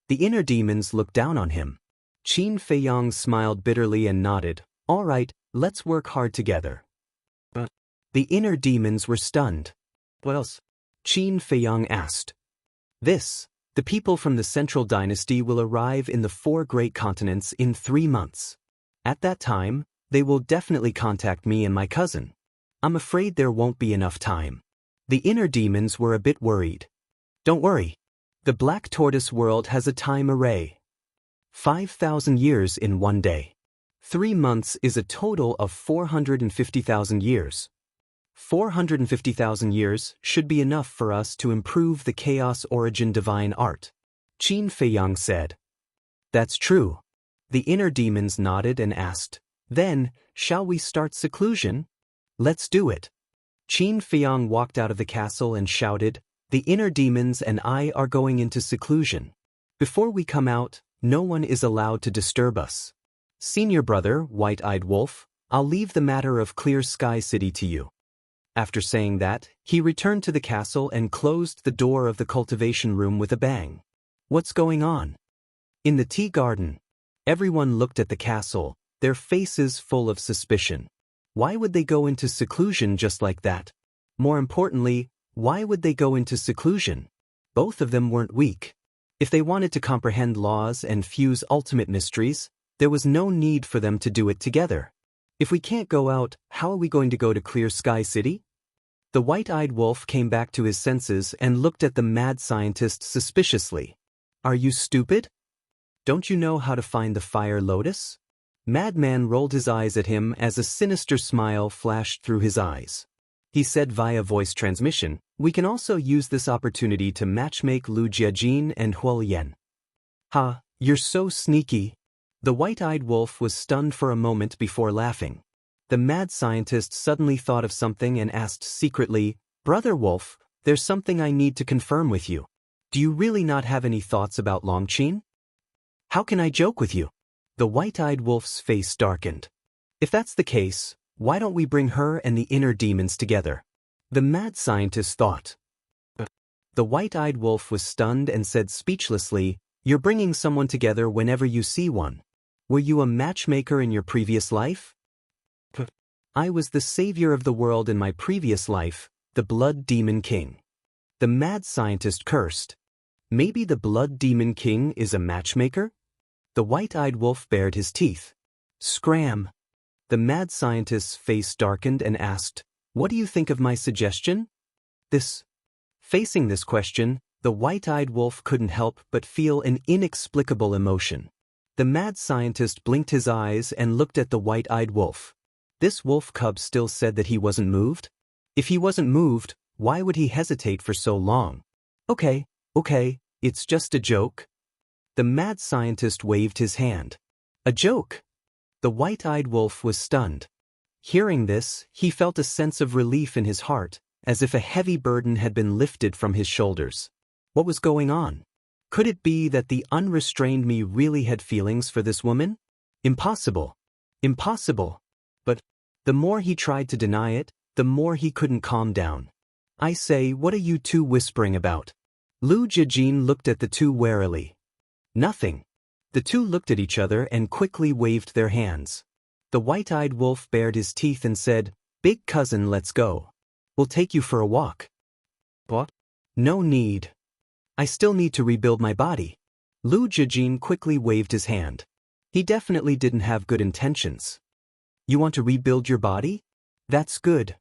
The inner demons looked down on him. Qin Feiyang smiled bitterly and nodded. All right, let's work hard together. But the inner demons were stunned. What else? Qin Feiyang asked. The people from the Central Dynasty will arrive in the 4 great continents in 3 months. At that time, they will definitely contact me and my cousin. I'm afraid there won't be enough time. The inner demons were a bit worried. Don't worry. The Black Tortoise world has a time array. 5,000 years in 1 day. 3 months is a total of 450,000 years. 450,000 years should be enough for us to improve the Chaos Origin divine art. Qin Feiyang said. That's true. The inner demons nodded and asked, Then, shall we start seclusion? Let's do it. Qin Feiyang walked out of the castle and shouted, The inner demons and I are going into seclusion. Before we come out, no one is allowed to disturb us. Senior brother, White-Eyed Wolf, I'll leave the matter of Clear Sky City to you. After saying that, he returned to the castle and closed the door of the cultivation room with a bang. What's going on? In the tea garden, everyone looked at the castle, their faces full of suspicion. Why would they go into seclusion just like that? More importantly, why would they go into seclusion? Both of them weren't weak. If they wanted to comprehend laws and fuse ultimate mysteries, there was no need for them to do it together. If we can't go out, how are we going to go to Clear Sky City? The white-eyed wolf came back to his senses and looked at the mad scientist suspiciously. Are you stupid? Don't you know how to find the fire lotus? Madman rolled his eyes at him as a sinister smile flashed through his eyes. He said via voice transmission, we can also use this opportunity to matchmake Lu Jiajin and Huo Yan. Ha, you're so sneaky. The white-eyed wolf was stunned for a moment before laughing. The mad scientist suddenly thought of something and asked secretly, Brother Wolf, there's something I need to confirm with you. Do you really not have any thoughts about Longqin? How can I joke with you? The white-eyed wolf's face darkened. If that's the case, why don't we bring her and the inner demons together? The mad scientist thought. The white-eyed wolf was stunned and said speechlessly, You're bringing someone together whenever you see one. Were you a matchmaker in your previous life? I was the savior of the world in my previous life, the Blood Demon King. The mad scientist cursed. Maybe the Blood Demon King is a matchmaker? The white-eyed wolf bared his teeth. Scram! The mad scientist's face darkened and asked, What do you think of my suggestion? Facing this question, the white-eyed wolf couldn't help but feel an inexplicable emotion. The mad scientist blinked his eyes and looked at the white-eyed wolf. This wolf cub still said that he wasn't moved? If he wasn't moved, why would he hesitate for so long? Okay, it's just a joke. The mad scientist waved his hand. A joke? The white-eyed wolf was stunned. Hearing this, he felt a sense of relief in his heart, as if a heavy burden had been lifted from his shoulders. What was going on? Could it be that the unrestrained me really had feelings for this woman? Impossible. Impossible. But the more he tried to deny it, the more he couldn't calm down. I say, what are you two whispering about? Lu Jijin looked at the two warily. Nothing. The two looked at each other and quickly waved their hands. The white-eyed wolf bared his teeth and said, "Big cousin, let's go. We'll take you for a walk." What? No need. I still need to rebuild my body. Lu Jijin quickly waved his hand. He definitely didn't have good intentions. You want to rebuild your body? That's good.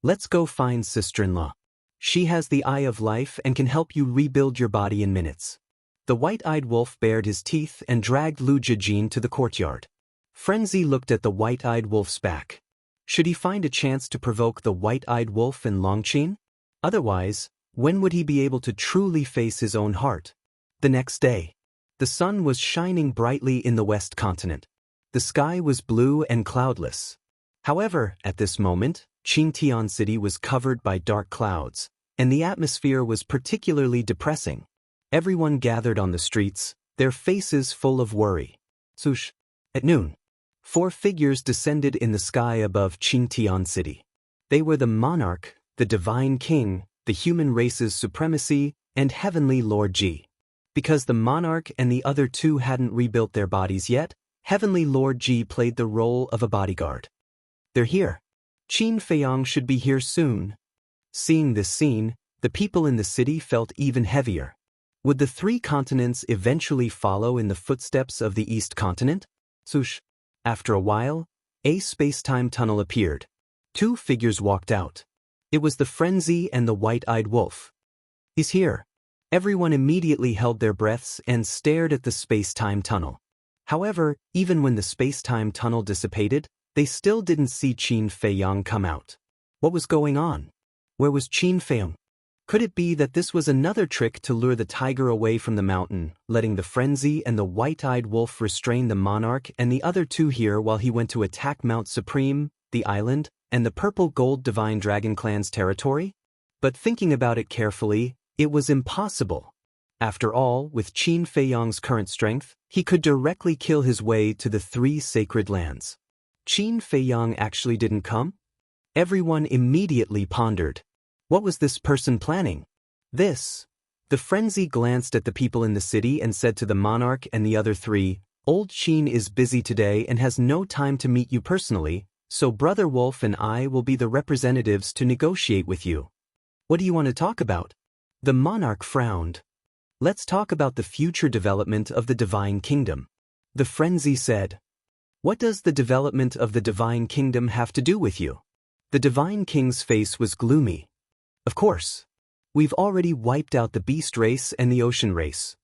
Let's go find sister-in-law. She has the eye of life and can help you rebuild your body in minutes. The white-eyed wolf bared his teeth and dragged Lu Jijin to the courtyard. Frenzy looked at the white-eyed wolf's back. Should he find a chance to provoke the white-eyed wolf in Longqin? Otherwise, when would he be able to truly face his own heart? The next day, the sun was shining brightly in the west continent. The sky was blue and cloudless. However, at this moment, Qingtian City was covered by dark clouds, and the atmosphere was particularly depressing. Everyone gathered on the streets, their faces full of worry. Sush. At noon, 4 figures descended in the sky above Qingtian City. They were the monarch, the divine king, the human race's supremacy, and heavenly Lord Ji. Because the monarch and the other two hadn't rebuilt their bodies yet, heavenly Lord Ji played the role of a bodyguard. They're here. Qin Feiyang should be here soon. Seeing this scene, the people in the city felt even heavier. Would the 3 continents eventually follow in the footsteps of the East continent? Sush. After a while, a space-time tunnel appeared. 2 figures walked out. It was the Frenzy and the white-eyed wolf. He's here. Everyone immediately held their breaths and stared at the space-time tunnel. However, even when the space-time tunnel dissipated, they still didn't see Qin Feiyang come out. What was going on? Where was Qin Feiyang? Could it be that this was another trick to lure the tiger away from the mountain, letting the Frenzy and the white-eyed wolf restrain the monarch and the other 2 here while he went to attack Mount Supreme, the island, and the purple-gold divine dragon clan's territory? But thinking about it carefully, it was impossible. After all, with Qin Feiyang's current strength, he could directly kill his way to the 3 sacred lands. Qin Feiyang actually didn't come? Everyone immediately pondered. What was this person planning? This. The Frenzy glanced at the people in the city and said to the monarch and the other 3, "Old Qin is busy today and has no time to meet you personally, so Brother Wolf and I will be the representatives to negotiate with you. What do you want to talk about?" The monarch frowned. "Let's talk about the future development of the Divine Kingdom." The Frenzy said. "What does the development of the Divine Kingdom have to do with you?" The Divine King's face was gloomy. "Of course. We've already wiped out the beast race and the ocean race.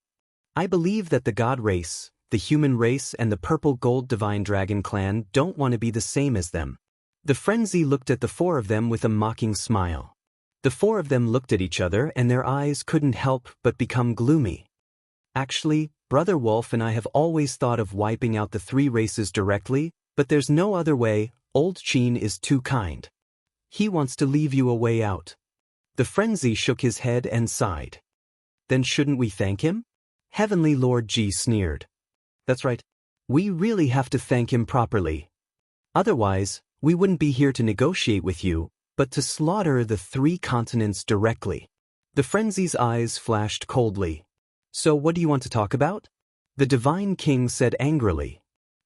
I believe that the god race, the human race and the purple-gold divine dragon clan don't want to be the same as them." The Frenzy looked at the 4 of them with a mocking smile. The 4 of them looked at each other and their eyes couldn't help but become gloomy. "Actually, Brother Wolf and I have always thought of wiping out the 3 races directly, but there's no other way. Old Qin is too kind. He wants to leave you a way out." The Frenzy shook his head and sighed. "Then shouldn't we thank him?" Heavenly Lord Ji sneered. "That's right. We really have to thank him properly. Otherwise, we wouldn't be here to negotiate with you, but to slaughter the 3 continents directly." The Frenzy's eyes flashed coldly. "So what do you want to talk about?" The Divine King said angrily.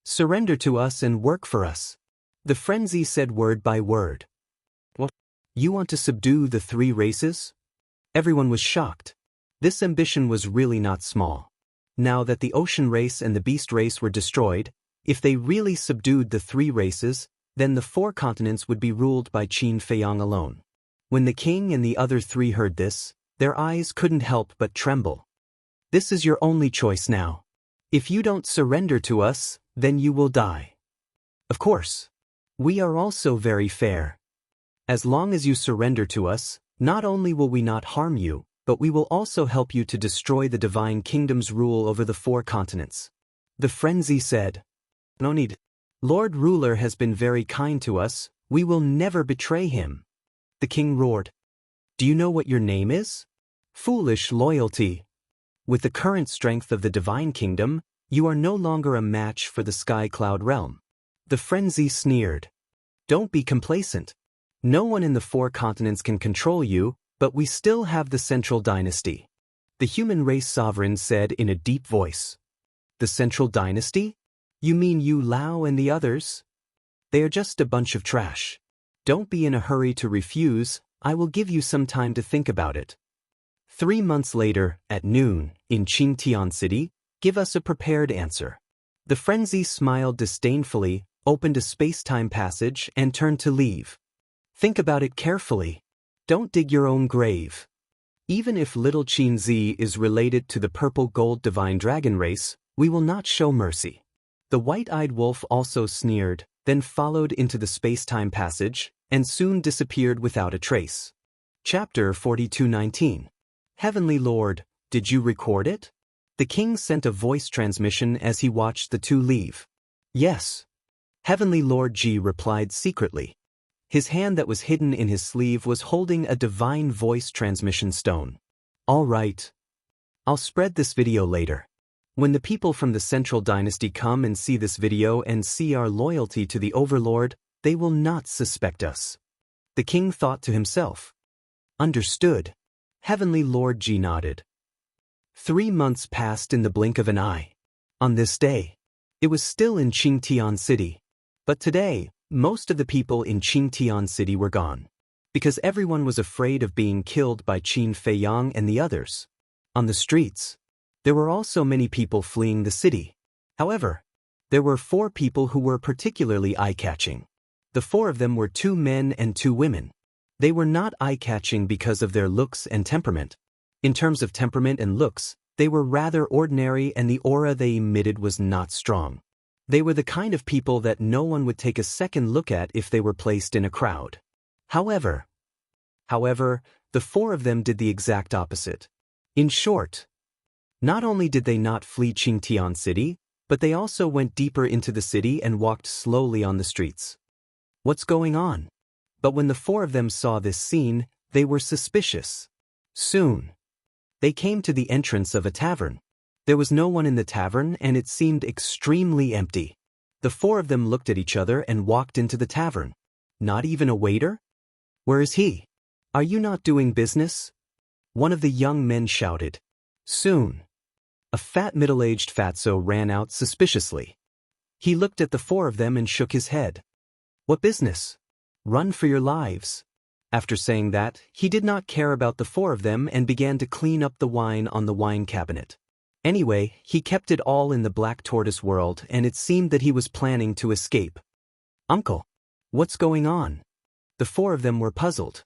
"Surrender to us and work for us." The Frenzy said word by word. "What? You want to subdue the 3 races?" Everyone was shocked. This ambition was really not small. Now that the ocean race and the beast race were destroyed, if they really subdued the 3 races, then the 4 continents would be ruled by Qin Feiyang alone. When the king and the other 3 heard this, their eyes couldn't help but tremble. "This is your only choice now. If you don't surrender to us, then you will die." "Of course. We are also very fair. As long as you surrender to us, not only will we not harm you, but we will also help you to destroy the Divine Kingdom's rule over the 4 continents." The Frenzy said. "No need. Lord Ruler has been very kind to us, we will never betray him. The king roared. Do you know what your name is? Foolish loyalty. With the current strength of the divine kingdom, you are no longer a match for the sky cloud realm. The frenzy sneered. Don't be complacent. No one in the 4 continents can control you, but we still have the Central Dynasty. The human race sovereign said in a deep voice. The Central Dynasty? You mean Yu Lao and the others? They are just a bunch of trash. Don't be in a hurry to refuse, I will give you some time to think about it. 3 months later, at noon, in Qingtian City, give us a prepared answer. The frenzy smiled disdainfully, opened a space-time passage, and turned to leave. Think about it carefully. Don't dig your own grave. Even if little Qinzi is related to the purple-gold divine dragon race, we will not show mercy. The white-eyed wolf also sneered, then followed into the space-time passage, and soon disappeared without a trace. Chapter 42:19. Heavenly Lord, did you record it? The king sent a voice transmission as he watched the 2 leave. Yes. Heavenly Lord Ji replied secretly. His hand that was hidden in his sleeve was holding a divine voice transmission stone. All right. I'll spread this video later. When the people from the Central Dynasty come and see this video and see our loyalty to the Overlord, they will not suspect us. The king thought to himself. Understood. Heavenly Lord Ji nodded. 3 months passed in the blink of an eye. On this day, it was still in Qingtian City. But today, most of the people in Qingtian City were gone. Because everyone was afraid of being killed by Qin Feiyang and the others. On the streets, there were also many people fleeing the city. However, there were 4 people who were particularly eye-catching. The 4 of them were 2 men and 2 women. They were not eye-catching because of their looks and temperament. In terms of temperament and looks, they were rather ordinary and the aura they emitted was not strong. They were the kind of people that no one would take a second look at if they were placed in a crowd. However, the 4 of them did the exact opposite. In short, not only did they not flee Qingtian City, but they also went deeper into the city and walked slowly on the streets. What's going on? But when the 4 of them saw this scene, they were suspicious. Soon, they came to the entrance of a tavern. There was no one in the tavern and it seemed extremely empty. The 4 of them looked at each other and walked into the tavern. Not even a waiter? Where is he? Are you not doing business? One of the young men shouted. Soon, a fat middle-aged fatso ran out suspiciously. He looked at the 4 of them and shook his head. What business? Run for your lives. After saying that, he did not care about the 4 of them and began to clean up the wine on the wine cabinet. Anyway, he kept it all in the black tortoise world and it seemed that he was planning to escape. Uncle, what's going on? The 4 of them were puzzled.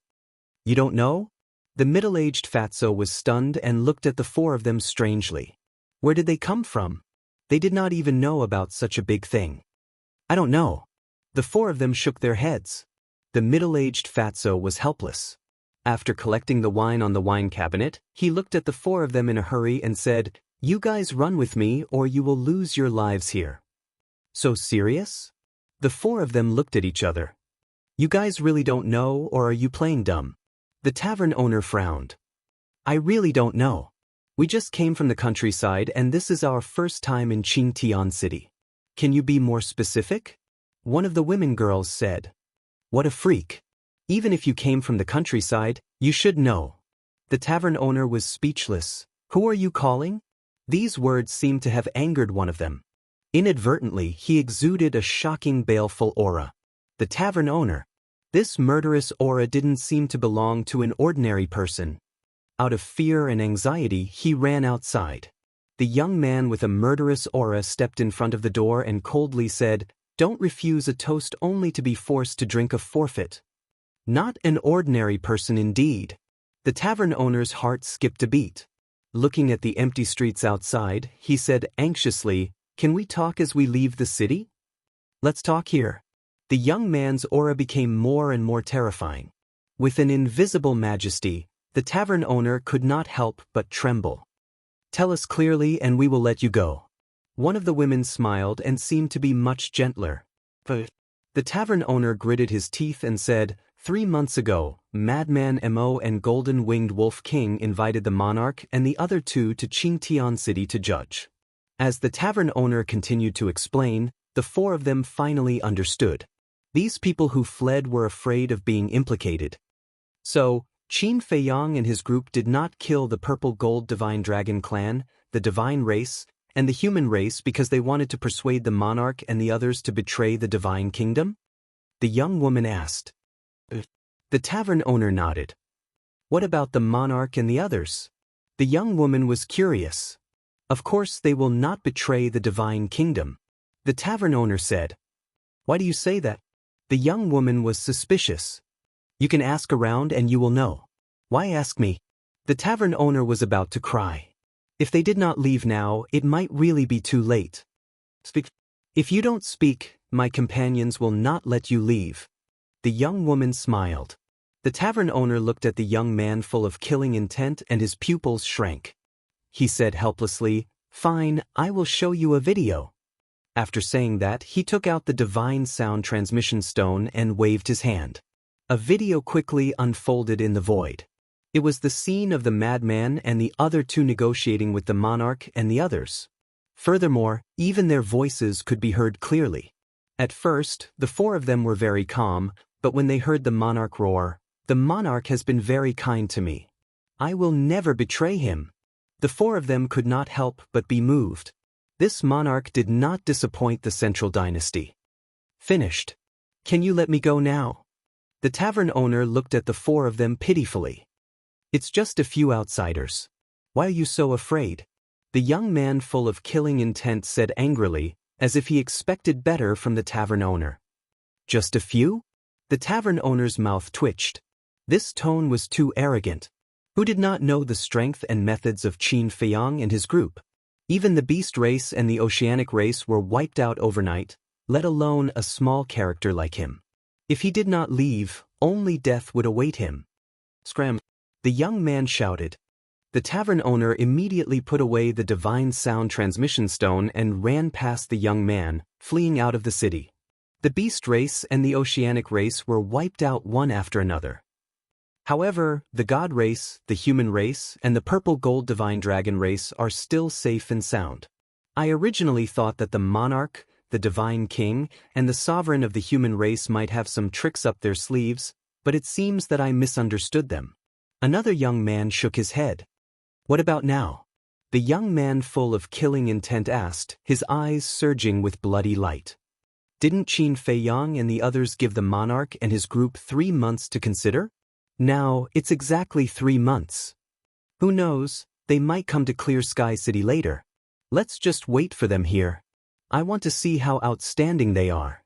You don't know? The middle-aged fatso was stunned and looked at the 4 of them strangely. Where did they come from? They did not even know about such a big thing. I don't know. The 4 of them shook their heads. The middle-aged fatso was helpless. After collecting the wine on the wine cabinet, he looked at the 4 of them in a hurry and said, You guys run with me or you will lose your lives here. So serious? The 4 of them looked at each other. You guys really don't know or are you playing dumb? The tavern owner frowned. I really don't know. We just came from the countryside and this is our first time in Qingtian City. Can you be more specific? One of the women girls said. What a freak. Even if you came from the countryside, you should know. The tavern owner was speechless. Who are you calling? These words seemed to have angered one of them. Inadvertently, he exuded a shocking baleful aura. The tavern owner. This murderous aura didn't seem to belong to an ordinary person. Out of fear and anxiety, he ran outside. The young man with a murderous aura stepped in front of the door and coldly said, Don't refuse a toast only to be forced to drink a forfeit. Not an ordinary person indeed. The tavern owner's heart skipped a beat. Looking at the empty streets outside, he said anxiously, Can we talk as we leave the city? Let's talk here. The young man's aura became more and more terrifying. With an invisible majesty, the tavern owner could not help but tremble. Tell us clearly and we will let you go. One of the women smiled and seemed to be much gentler. The tavern owner gritted his teeth and said, 3 months ago, Madman Mo and Golden-Winged Wolf King invited the monarch and the other two to Qingtian City to judge. As the tavern owner continued to explain, the 4 of them finally understood. These people who fled were afraid of being implicated. So, Qin Feiyang and his group did not kill the Purple Gold Divine Dragon clan, the divine race, and the human race because they wanted to persuade the monarch and the others to betray the divine kingdom? The young woman asked. The tavern owner nodded. What about the monarch and the others? The young woman was curious. Of course they will not betray the divine kingdom. The tavern owner said. Why do you say that? The young woman was suspicious. You can ask around and you will know. Why ask me? The tavern owner was about to cry. If they did not leave now, it might really be too late. Speak. If you don't speak, my companions will not let you leave. The young woman smiled. The tavern owner looked at the young man full of killing intent and his pupils shrank. He said helplessly, Fine, I will show you a video. After saying that, he took out the divine sound transmission stone and waved his hand. A video quickly unfolded in the void. It was the scene of the madman and the other two negotiating with the monarch and the others. Furthermore, even their voices could be heard clearly. At first, the 4 of them were very calm, but when they heard the monarch roar, the monarch has been very kind to me. I will never betray him. The 4 of them could not help but be moved. This monarch did not disappoint the central dynasty. Finished. Can you let me go now? The tavern owner looked at the 4 of them pitifully. It's just a few outsiders. Why are you so afraid? The young man full of killing intent said angrily, as if he expected better from the tavern owner. Just a few? The tavern owner's mouth twitched. This tone was too arrogant. Who did not know the strength and methods of Qin Feiyang and his group? Even the beast race and the oceanic race were wiped out overnight, let alone a small character like him. If he did not leave, only death would await him. Scram! The young man shouted. The tavern owner immediately put away the divine sound transmission stone and ran past the young man, fleeing out of the city. The beast race and the oceanic race were wiped out one after another. However, the god race, the human race, and the purple gold divine dragon race are still safe and sound. I originally thought that the monarch, the divine king, and the sovereign of the human race might have some tricks up their sleeves, but it seems that I misunderstood them. Another young man shook his head. What about now? The young man full of killing intent asked, his eyes surging with bloody light. Didn't Qin Feiyang and the others give the monarch and his group 3 months to consider? Now, it's exactly 3 months. Who knows, they might come to Clear Sky City later. Let's just wait for them here. I want to see how outstanding they are.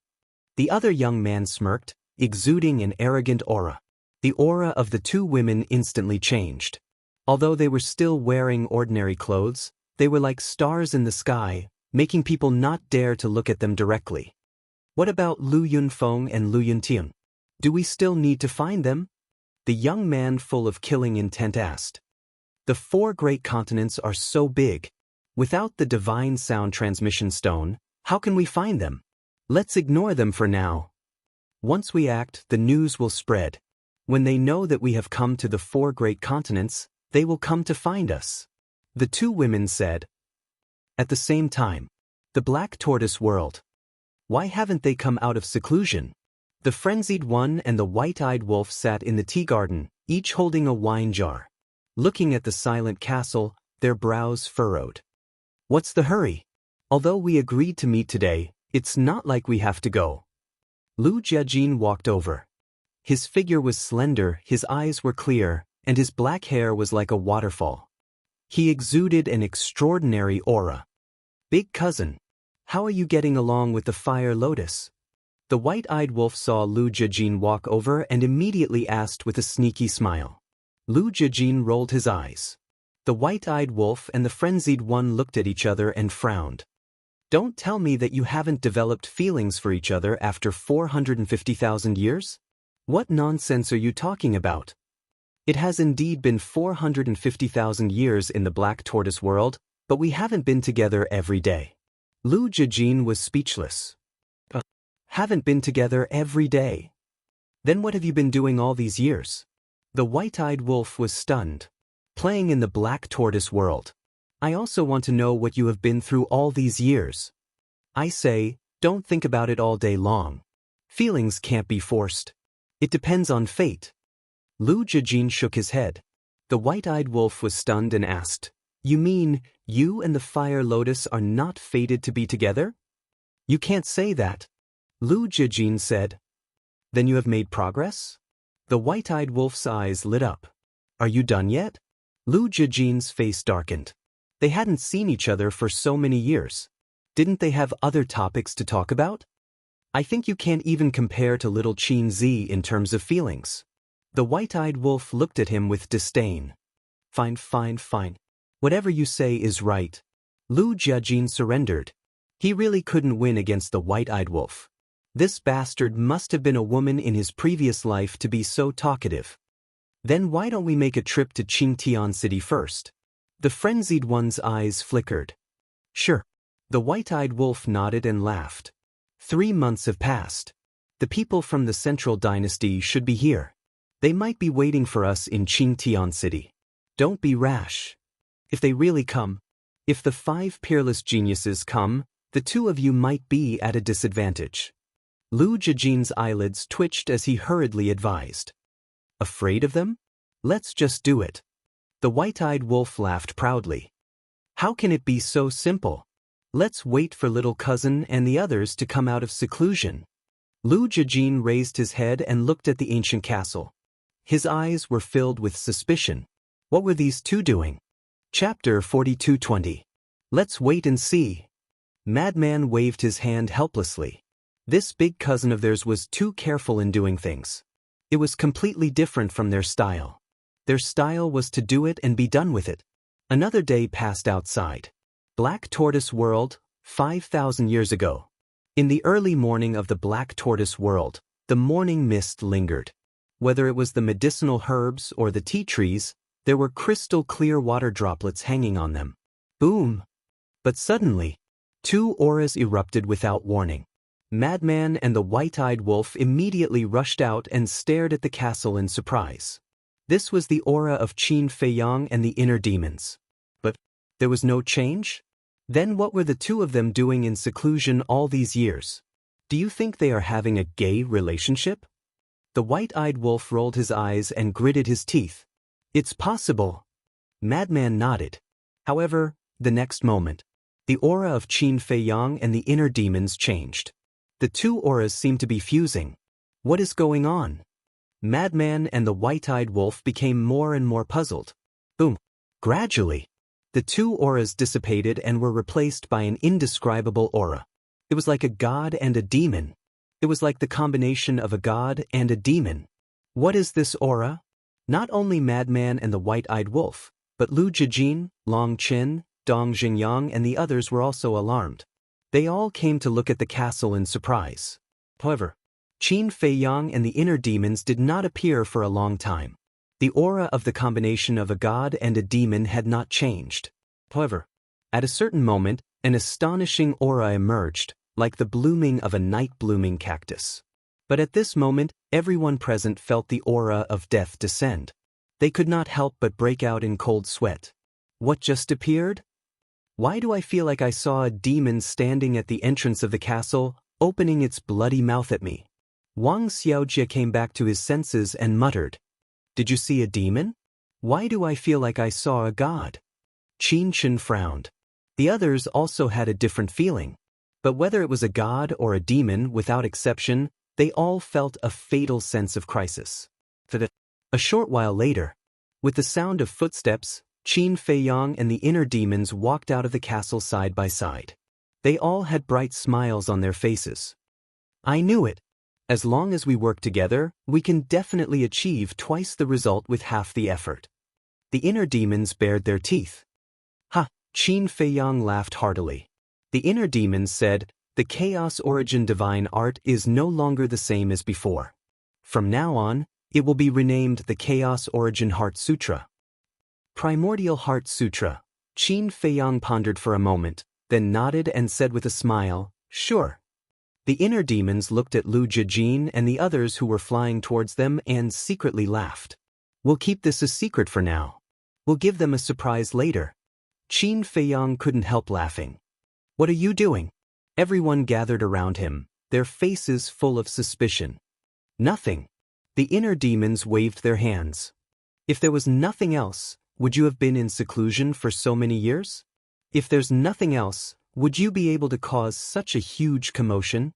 The other young man smirked, exuding an arrogant aura. The aura of the 2 women instantly changed. Although they were still wearing ordinary clothes, they were like stars in the sky, making people not dare to look at them directly. What about Lu Yunfeng and Lu Yuntian? Do we still need to find them? The young man full of killing intent asked. The 4 great continents are so big. Without the divine sound transmission stone, how can we find them? Let's ignore them for now. Once we act, the news will spread. When they know that we have come to the 4 great continents, they will come to find us. The 2 women said. At the same time, the Black Tortoise World. Why haven't they come out of seclusion? The frenzied one and the white-eyed wolf sat in the tea garden, each holding a wine jar. Looking at the silent castle, their brows furrowed. What's the hurry? Although we agreed to meet today, it's not like we have to go. Lu Jiajin walked over. His figure was slender, his eyes were clear, and his black hair was like a waterfall. He exuded an extraordinary aura. Big cousin, how are you getting along with the fire lotus? The white-eyed wolf saw Lu Jiajin walk over and immediately asked with a sneaky smile. Lu Jiajin rolled his eyes. The white-eyed wolf and the frenzied one looked at each other and frowned. Don't tell me that you haven't developed feelings for each other after 450,000 years? What nonsense are you talking about? It has indeed been 450,000 years in the Black Tortoise world, but we haven't been together every day. Lu Jiajin was speechless. Haven't been together every day. Then what have you been doing all these years? The white-eyed wolf was stunned. Playing in the black tortoise world. I also want to know what you have been through all these years. I say, don't think about it all day long. Feelings can't be forced. It depends on fate. Lu Jijin shook his head. The white-eyed wolf was stunned and asked, You mean, you and the fire lotus are not fated to be together? You can't say that. Lu Jijin said. Then you have made progress? The white-eyed wolf's eyes lit up. Are you done yet? Lu Jijin's face darkened. They hadn't seen each other for so many years. Didn't they have other topics to talk about? I think you can't even compare to little Qin Zi in terms of feelings. The white-eyed wolf looked at him with disdain. Fine. Whatever you say is right. Lu Jijin surrendered. He really couldn't win against the white-eyed wolf. This bastard must have been a woman in his previous life to be so talkative. Then why don't we make a trip to Qingtian City first? The frenzied one's eyes flickered. Sure. The white-eyed wolf nodded and laughed. 3 months have passed. The people from the Central Dynasty should be here. They might be waiting for us in Qingtian City. Don't be rash. If they really come, if the 5 peerless geniuses come, the 2 of you might be at a disadvantage. Lu Jijin's eyelids twitched as he hurriedly advised. Afraid of them? Let's just do it. The white-eyed wolf laughed proudly. How can it be so simple? Let's wait for little cousin and the others to come out of seclusion. Lu Jijin raised his head and looked at the ancient castle. His eyes were filled with suspicion. What were these 2 doing? Chapter 42:20. Let's wait and see. Madman waved his hand helplessly. This big cousin of theirs was too careful in doing things. It was completely different from their style. Their style was to do it and be done with it. Another day passed outside. Black Tortoise World, 5,000 years ago. In the early morning of the Black Tortoise World, the morning mist lingered. Whether it was the medicinal herbs or the tea trees, there were crystal clear water droplets hanging on them. Boom! But suddenly, 2 auras erupted without warning. Madman and the white-eyed wolf immediately rushed out and stared at the castle in surprise. This was the aura of Qin Feiyang and the inner demons. But there was no change? Then what were the 2 of them doing in seclusion all these years? Do you think they are having a gay relationship? The white-eyed wolf rolled his eyes and gritted his teeth. It's possible. Madman nodded. However, the next moment, the aura of Qin Feiyang and the inner demons changed. The 2 auras seemed to be fusing. What is going on? Madman and the white-eyed wolf became more and more puzzled. Boom. Gradually, the 2 auras dissipated and were replaced by an indescribable aura. It was like a god and a demon. It was like the combination of a god and a demon. What is this aura? Not only Madman and the white-eyed wolf, but Lu Jijin, Long Qin, Dong Xingyang and the others were also alarmed. They all came to look at the castle in surprise. However, Qin Feiyang and the inner demons did not appear for a long time. The aura of the combination of a god and a demon had not changed. However, at a certain moment, an astonishing aura emerged, like the blooming of a night-blooming cactus. But at this moment, everyone present felt the aura of death descend. They could not help but break out in cold sweat. What just appeared? Why do I feel like I saw a demon standing at the entrance of the castle, opening its bloody mouth at me? Wang Xiaojie came back to his senses and muttered, Did you see a demon? Why do I feel like I saw a god? Qin Chen frowned. The others also had a different feeling. But whether it was a god or a demon, without exception, they all felt a fatal sense of crisis. A short while later, with the sound of footsteps, Qin Feiyang and the inner demons walked out of the castle side by side. They all had bright smiles on their faces. I knew it. As long as we work together, we can definitely achieve twice the result with half the effort. The inner demons bared their teeth. Ha! Qin Feiyang laughed heartily. The inner demons said, The Chaos Origin Divine Art is no longer the same as before. From now on, it will be renamed the Chaos Origin Heart Sutra. Primordial Heart Sutra. Qin Feiyang pondered for a moment, then nodded and said with a smile, Sure. The inner demons looked at Lu Jijin and the others who were flying towards them and secretly laughed. We'll keep this a secret for now. We'll give them a surprise later. Qin Feiyang couldn't help laughing. What are you doing? Everyone gathered around him, their faces full of suspicion. Nothing. The inner demons waved their hands. If there was nothing else, would you have been in seclusion for so many years? If there's nothing else, would you be able to cause such a huge commotion?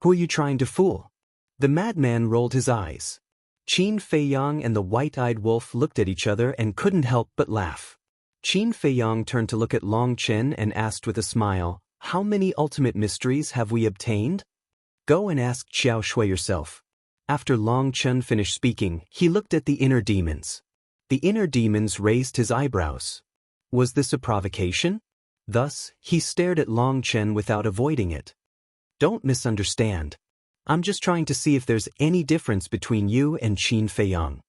Who are you trying to fool? The madman rolled his eyes. Qin Feiyang and the white-eyed wolf looked at each other and couldn't help but laugh. Qin Feiyang turned to look at Long Chen and asked with a smile, "How many ultimate mysteries have we obtained?" "Go and ask Xiao Shui yourself." After Long Chen finished speaking, he looked at the inner demons. The inner demons raised his eyebrows. Was this a provocation? Thus, he stared at Long Chen without avoiding it. "Don't misunderstand. I'm just trying to see if there's any difference between you and Qin Feiyang."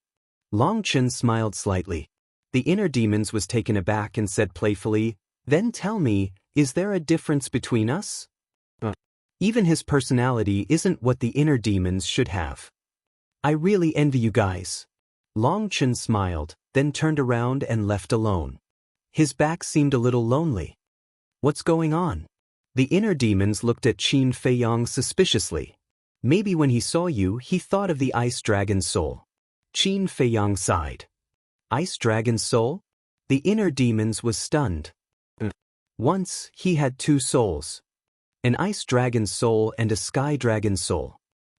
Long Chen smiled slightly. The inner demons was taken aback and said playfully, "Then tell me, is there a difference between us?" Even his personality isn't what the inner demons should have. "I really envy you guys." Long Chen smiled, then turned around and left alone. His back seemed a little lonely. "What's going on?" The inner demons looked at Qin Feiyang suspiciously. Maybe when he saw you, he thought of the ice dragon's soul. Qin Feiyang sighed. Ice dragon's soul? The inner demons was stunned. Once, he had two souls. An ice dragon's soul and a sky dragon's soul.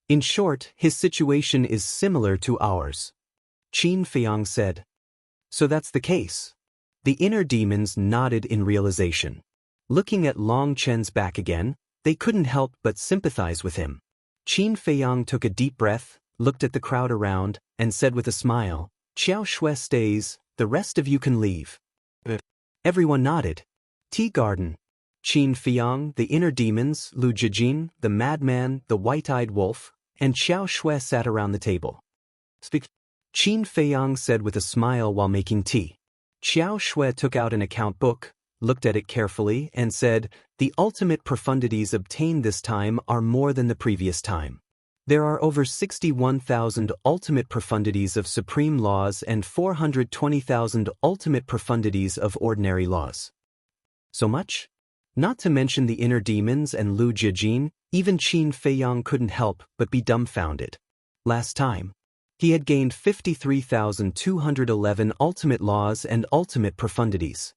In short, his situation is similar to ours. Qin Feiyang said. So that's the case. The inner demons nodded in realization. Looking at Long Chen's back again, they couldn't help but sympathize with him. Qin Feiyang took a deep breath, looked at the crowd around, and said with a smile, "Xiao Shui stays, the rest of you can leave." Everyone nodded. Tea garden. Qin Feiyang, the inner demons, Lu Jijin, the madman, the white-eyed wolf, and Xiao Shui sat around the table. "Speak." Qin Feiyang said with a smile while making tea. Xiao Shui took out an account book, looked at it carefully, and said, "The ultimate profundities obtained this time are more than the previous time. There are over 61,000 ultimate profundities of supreme laws and 420,000 ultimate profundities of ordinary laws." So much? Not to mention the inner demons and Lu Jijin, even Qin Feiyang couldn't help but be dumbfounded. Last time, he had gained 53,211 ultimate laws and ultimate profundities.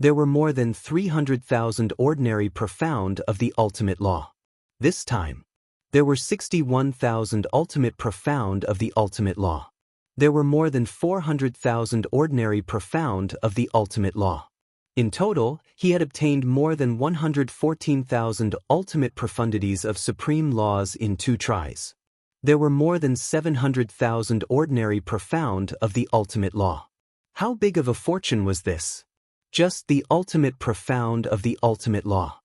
There were more than 300,000 ordinary profound of the ultimate law. This time, there were 61,000 ultimate profound of the ultimate law. There were more than 400,000 ordinary profound of the ultimate law. In total, he had obtained more than 114,000 ultimate profundities of supreme laws in 2 tries. There were more than 700,000 ordinary profound of the ultimate law. How big of a fortune was this? Just the ultimate profound of the ultimate law.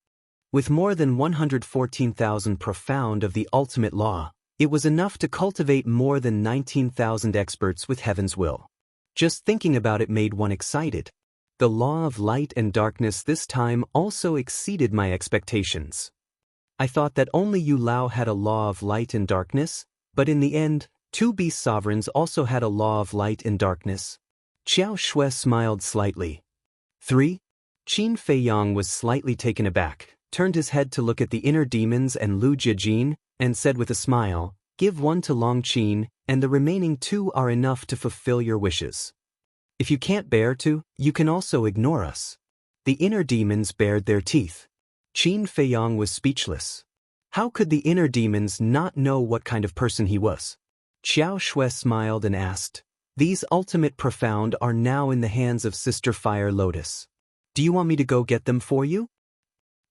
With more than 114,000 profound of the ultimate law, it was enough to cultivate more than 19,000 experts with heaven's will. Just thinking about it made one excited. The law of light and darkness this time also exceeded my expectations. I thought that only Yu Lao had a law of light and darkness, but in the end, 2 beast sovereigns also had a law of light and darkness. Xiao Shui smiled slightly. 3. Qin Feiyang was slightly taken aback, turned his head to look at the inner demons and Lu Jijin, and said with a smile, "Give 1 to Long Qin, and the remaining 2 are enough to fulfill your wishes. If you can't bear to, you can also ignore us." The inner demons bared their teeth. Qin Feiyang was speechless. How could the inner demons not know what kind of person he was? Xiao Shui smiled and asked, "These ultimate profound are now in the hands of Sister Fire Lotus. Do you want me to go get them for you?"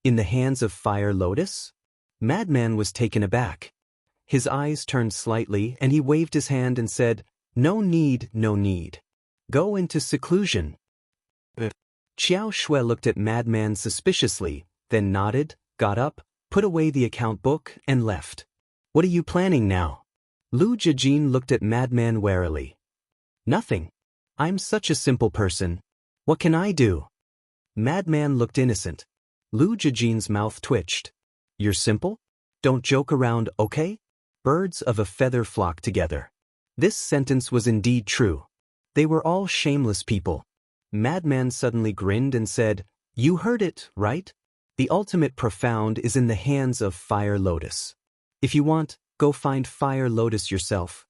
In the hands of Fire Lotus? Madman was taken aback. His eyes turned slightly and he waved his hand and said, "No need, no need. Go into seclusion." Xiao Shui looked at Madman suspiciously, then nodded, got up, put away the account book, and left. "What are you planning now?" Lu Jijin looked at Madman warily. "Nothing. I'm such a simple person. What can I do?" Madman looked innocent. Lu Jijin's mouth twitched. "You're simple? Don't joke around, okay? Birds of a feather flock together. This sentence was indeed true. They were all shameless people. Madman suddenly grinned and said, "You heard it, right? The ultimate profound is in the hands of Fire Lotus. If you want, go find Fire Lotus yourself."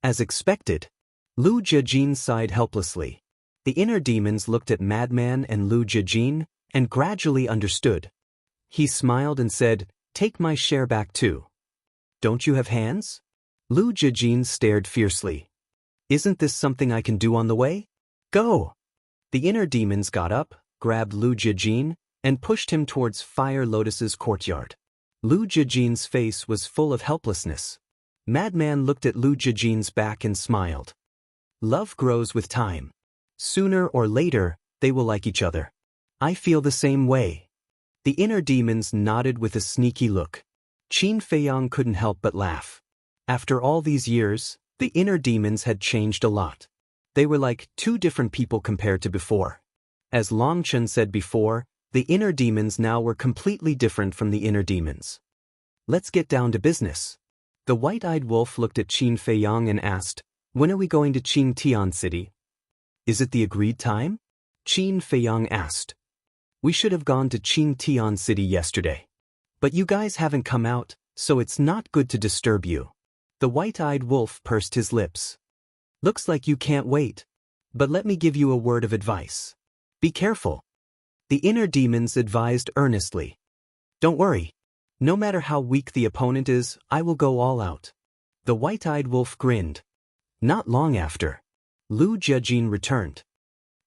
As expected, Lu Jiajin sighed helplessly. The inner demons looked at Madman and Lu Jiajin and gradually understood. He smiled and said, "Take my share back too." "Don't you have hands?" Lu Jiajin stared fiercely. "Isn't this something I can do on the way? Go!" The inner demons got up, grabbed Lu Jiajin, and pushed him towards Fire Lotus's courtyard. Lu Jiajin's face was full of helplessness. Madman looked at Lu Jiajin's back and smiled. Love grows with time. Sooner or later, they will like each other. I feel the same way. The inner demons nodded with a sneaky look. Qin Feiyang couldn't help but laugh. After all these years, the inner demons had changed a lot. They were like two different people compared to before. As Long Chen said before, the inner demons now were completely different from the inner demons. Let's get down to business. The white-eyed wolf looked at Qin Feiyang and asked, "When are we going to Qingtian City?" "Is it the agreed time?" Qin Feiyang asked. "We should have gone to Qingtian City yesterday. But you guys haven't come out, so it's not good to disturb you." The white-eyed wolf pursed his lips. "Looks like you can't wait. But let me give you a word of advice. Be careful." The inner demons advised earnestly. "Don't worry. No matter how weak the opponent is, I will go all out." The white-eyed wolf grinned. Not long after, Lu Jiajin returned.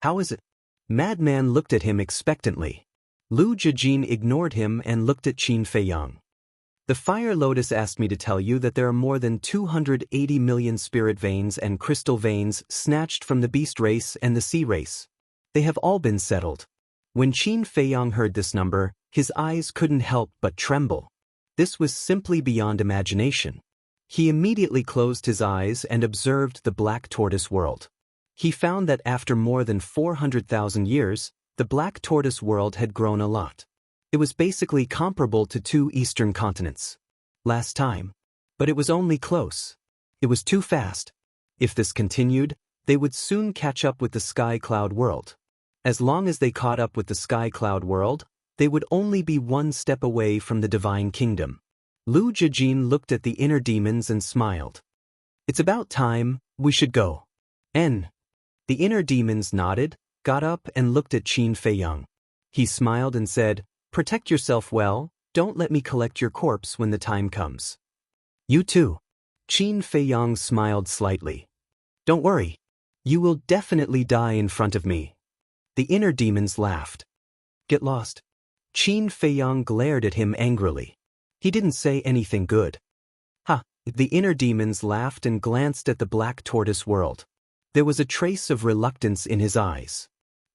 "How is it?" Madman looked at him expectantly. Lu Jiajin ignored him and looked at Qin Feiyang. "The Fire Lotus asked me to tell you that there are more than 280 million spirit veins and crystal veins snatched from the beast race and the sea race. They have all been settled." When Qin Feiyang heard this number, his eyes couldn't help but tremble. This was simply beyond imagination. He immediately closed his eyes and observed the Black Tortoise world. He found that after more than 400,000 years, the Black Tortoise world had grown a lot. It was basically comparable to two eastern continents. Last time. But it was only close. It was too fast. If this continued, they would soon catch up with the Sky Cloud world. As long as they caught up with the Sky Cloud world, they would only be one step away from the Divine Kingdom. Lu Jiajin looked at the inner demons and smiled. "It's about time, we should go." The inner demons nodded, got up and looked at Qin Feiyang. He smiled and said, "Protect yourself well, don't let me collect your corpse when the time comes." "You too." Qin Feiyang smiled slightly. "Don't worry. You will definitely die in front of me." The inner demons laughed. "Get lost." Qin Feiyang glared at him angrily. He didn't say anything good. "Ha!" The inner demons laughed and glanced at the Black Tortoise world. There was a trace of reluctance in his eyes.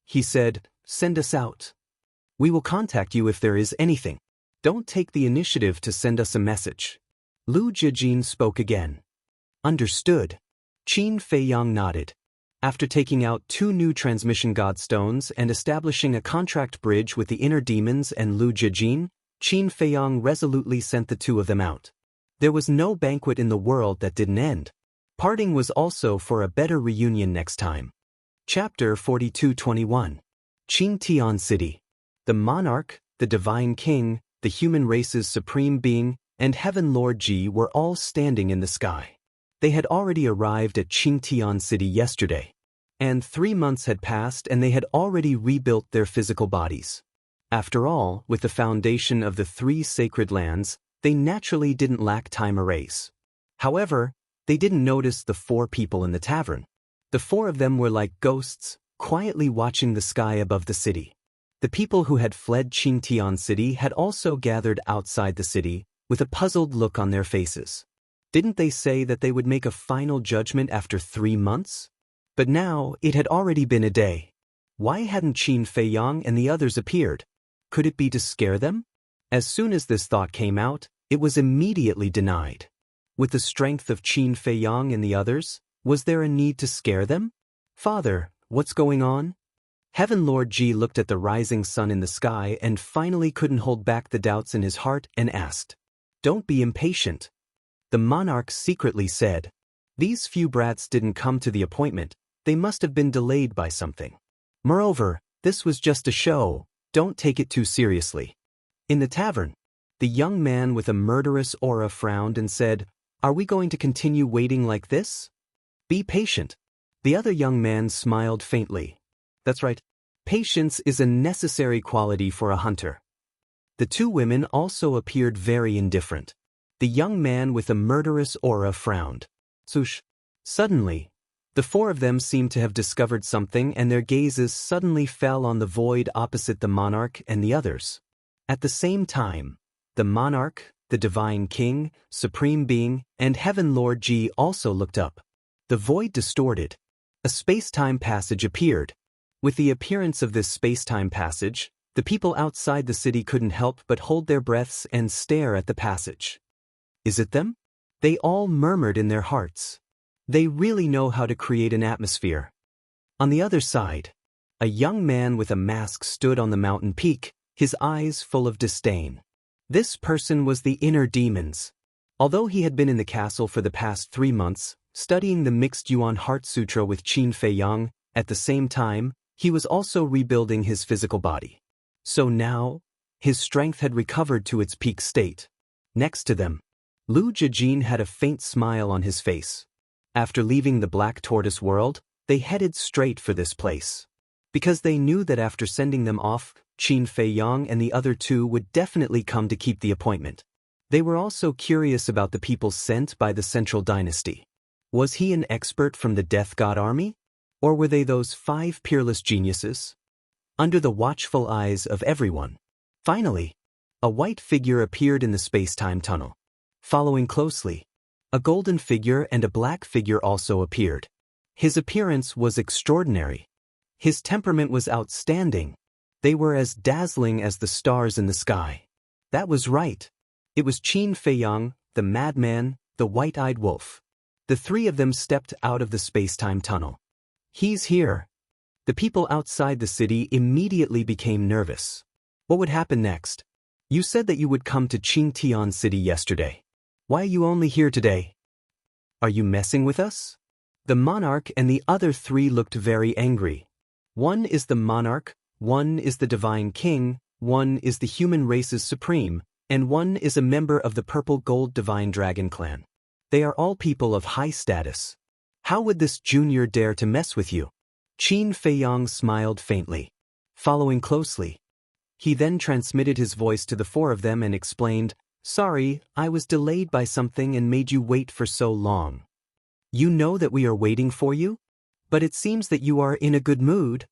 He said, "Send us out. We will contact you if there is anything. Don't take the initiative to send us a message." Lu Jiajin spoke again. "Understood." Qin Feiyang nodded. After taking out 2 new transmission godstones and establishing a contract bridge with the inner demons and Lu Jiajin, Qin Feiyang resolutely sent the 2 of them out. There was no banquet in the world that didn't end. Parting was also for a better reunion next time. Chapter 42-21. Qingtian City. The monarch, the divine king, the human race's supreme being, and Heaven Lord Ji were all standing in the sky. They had already arrived at Qingtian City yesterday. And 3 months had passed and they had already rebuilt their physical bodies. After all, with the foundation of the 3 sacred lands, they naturally didn't lack time arrays. However, they didn't notice the 4 people in the tavern. The 4 of them were like ghosts, quietly watching the sky above the city. The people who had fled Qingtian City had also gathered outside the city, with a puzzled look on their faces. Didn't they say that they would make a final judgment after 3 months? But now, it had already been a day. Why hadn't Qin Feiyang and the others appeared? Could it be to scare them? As soon as this thought came out, it was immediately denied. With the strength of Qin Feiyang and the others, was there a need to scare them? "Father, what's going on?" Heaven Lord Ji looked at the rising sun in the sky and finally couldn't hold back the doubts in his heart and asked. don't be impatient. The monarch secretly said. These few brats didn't come to the appointment, they must have been delayed by something. Moreover, this was just a show, don't take it too seriously. In the tavern, the young man with a murderous aura frowned and said, Are we going to continue waiting like this? Be patient. The other young man smiled faintly. That's right. Patience is a necessary quality for a hunter. The two women also appeared very indifferent. The young man with a murderous aura frowned. Swoosh. Suddenly, the four of them seemed to have discovered something, and their gazes suddenly fell on the void opposite the monarch and the others. At the same time, the monarch, the divine king, supreme being, and heaven Lord G also looked up. The void distorted. A space-time passage appeared. With the appearance of this space-time passage, the people outside the city couldn't help but hold their breaths and stare at the passage. Is it them? They all murmured in their hearts. They really know how to create an atmosphere. On the other side, a young man with a mask stood on the mountain peak, his eyes full of disdain. This person was the inner demons. Although he had been in the castle for the past 3 months, studying the mixed Yuan Heart Sutra with Qin Fei Yang, at the same time, he was also rebuilding his physical body. So now, his strength had recovered to its peak state. Next to them, Lu Jijin had a faint smile on his face. After leaving the Black Tortoise world, they headed straight for this place. Because they knew that after sending them off, Qin Fei Yang and the other two would definitely come to keep the appointment. They were also curious about the people sent by the Central Dynasty. Was he an expert from the Death God army? Or were they those 5 peerless geniuses? Under the watchful eyes of everyone. Finally, a white figure appeared in the space-time tunnel. Following closely, a golden figure and a black figure also appeared. His appearance was extraordinary. His temperament was outstanding. They were as dazzling as the stars in the sky. That was right. It was Qin Fei Yang, the madman, the white-eyed wolf. The 3 of them stepped out of the space-time tunnel. He's here. The people outside the city immediately became nervous. What would happen next? You said that you would come to Qingtian City yesterday. Why are you only here today? Are you messing with us? The monarch and the other 3 looked very angry. One is the monarch, one is the divine king, one is the human race's supreme, and one is a member of the Purple Gold Divine Dragon clan. They are all people of high status. How would this junior dare to mess with you? Qin Fei Yang smiled faintly. Following closely, he then transmitted his voice to the 4 of them and explained, Sorry, I was delayed by something and made you wait for so long. You know that we are waiting for you? But it seems that you are in a good mood.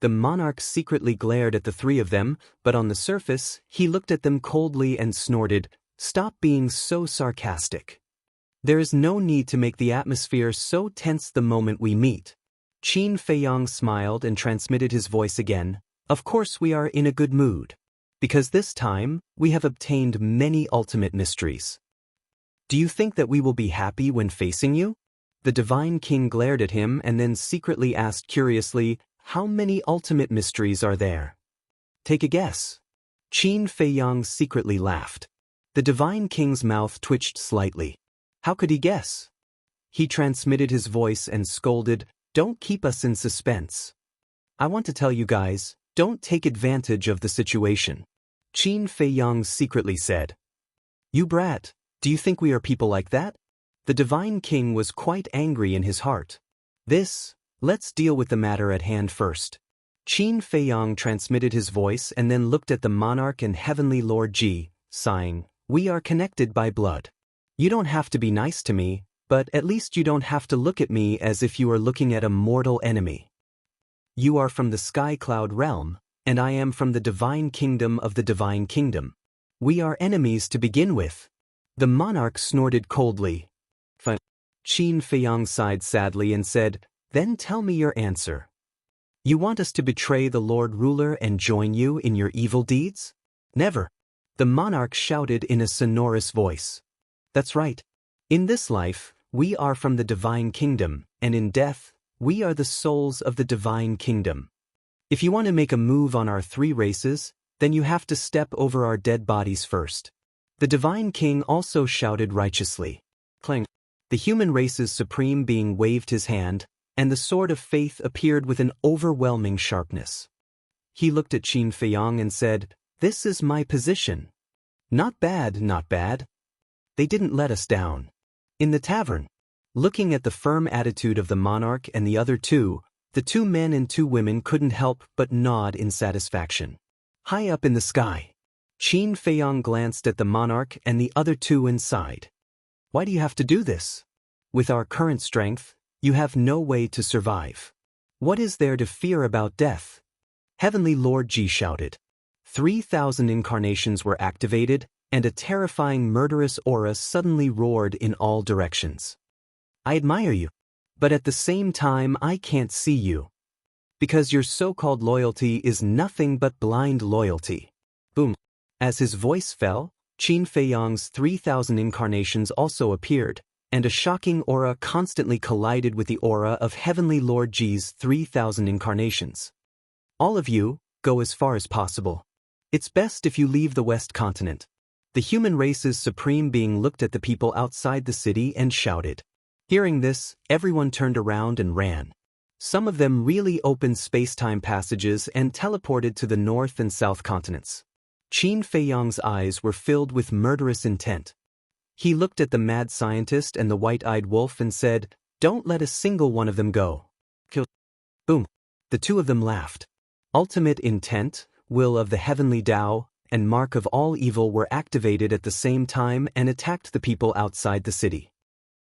The monarch secretly glared at the 3 of them, but on the surface, he looked at them coldly and snorted, Stop being so sarcastic. There is no need to make the atmosphere so tense the moment we meet. Qin Fei Yang smiled and transmitted his voice again, Of course we are in a good mood. Because this time, we have obtained many ultimate mysteries. Do you think that we will be happy when facing you? The divine king glared at him and then secretly asked curiously, How many ultimate mysteries are there? Take a guess. Qin Fei Yang secretly laughed. The divine king's mouth twitched slightly. How could he guess? He transmitted his voice and scolded, Don't keep us in suspense. I want to tell you guys, don't take advantage of the situation. Qin Fei Yang secretly said. You brat, do you think we are people like that? The divine king was quite angry in his heart. Let's deal with the matter at hand first. Qin Fei Yang transmitted his voice and then looked at the monarch and heavenly Lord Ji, sighing, We are connected by blood. You don't have to be nice to me, but at least you don't have to look at me as if you are looking at a mortal enemy. You are from the Sky Cloud realm, and I am from the divine kingdom of the divine kingdom. We are enemies to begin with. The monarch snorted coldly. Qin Fei Yang sighed sadly and said, Then tell me your answer. You want us to betray the Lord Ruler and join you in your evil deeds? Never. The monarch shouted in a sonorous voice. That's right. In this life, we are from the divine kingdom, and in death, we are the souls of the divine kingdom. If you want to make a move on our 3 races, then you have to step over our dead bodies first. The divine king also shouted righteously. Clang. The human race's supreme being waved his hand, and the sword of faith appeared with an overwhelming sharpness. He looked at Qin Feiyang and said, "This is my position. Not bad, not bad. They didn't let us down." In the tavern, looking at the firm attitude of the monarch and the other two, the two men and two women couldn't help but nod in satisfaction. High up in the sky, Qin Feiyang glanced at the monarch and the other two and sighed. "Why do you have to do this? With our current strength, you have no way to survive. What is there to fear about death?" Heavenly Lord Ji shouted. 3,000 incarnations were activated, and a terrifying murderous aura suddenly roared in all directions. "I admire you, but at the same time I can't see you. Because your so-called loyalty is nothing but blind loyalty." Boom. As his voice fell, Qin Feiyang's 3,000 incarnations also appeared, and a shocking aura constantly collided with the aura of Heavenly Lord Ji's 3,000 incarnations. "All of you, go as far as possible. It's best if you leave the West Continent." The human race's supreme being looked at the people outside the city and shouted. Hearing this, everyone turned around and ran. Some of them really opened space-time passages and teleported to the North and South continents. Qin Feiyang's eyes were filled with murderous intent. He looked at the mad scientist and the white-eyed wolf and said, "Don't let a single one of them go. Kill." Boom. The two of them laughed. Ultimate intent, will of the heavenly Tao, and mark of all evil were activated at the same time and attacked the people outside the city.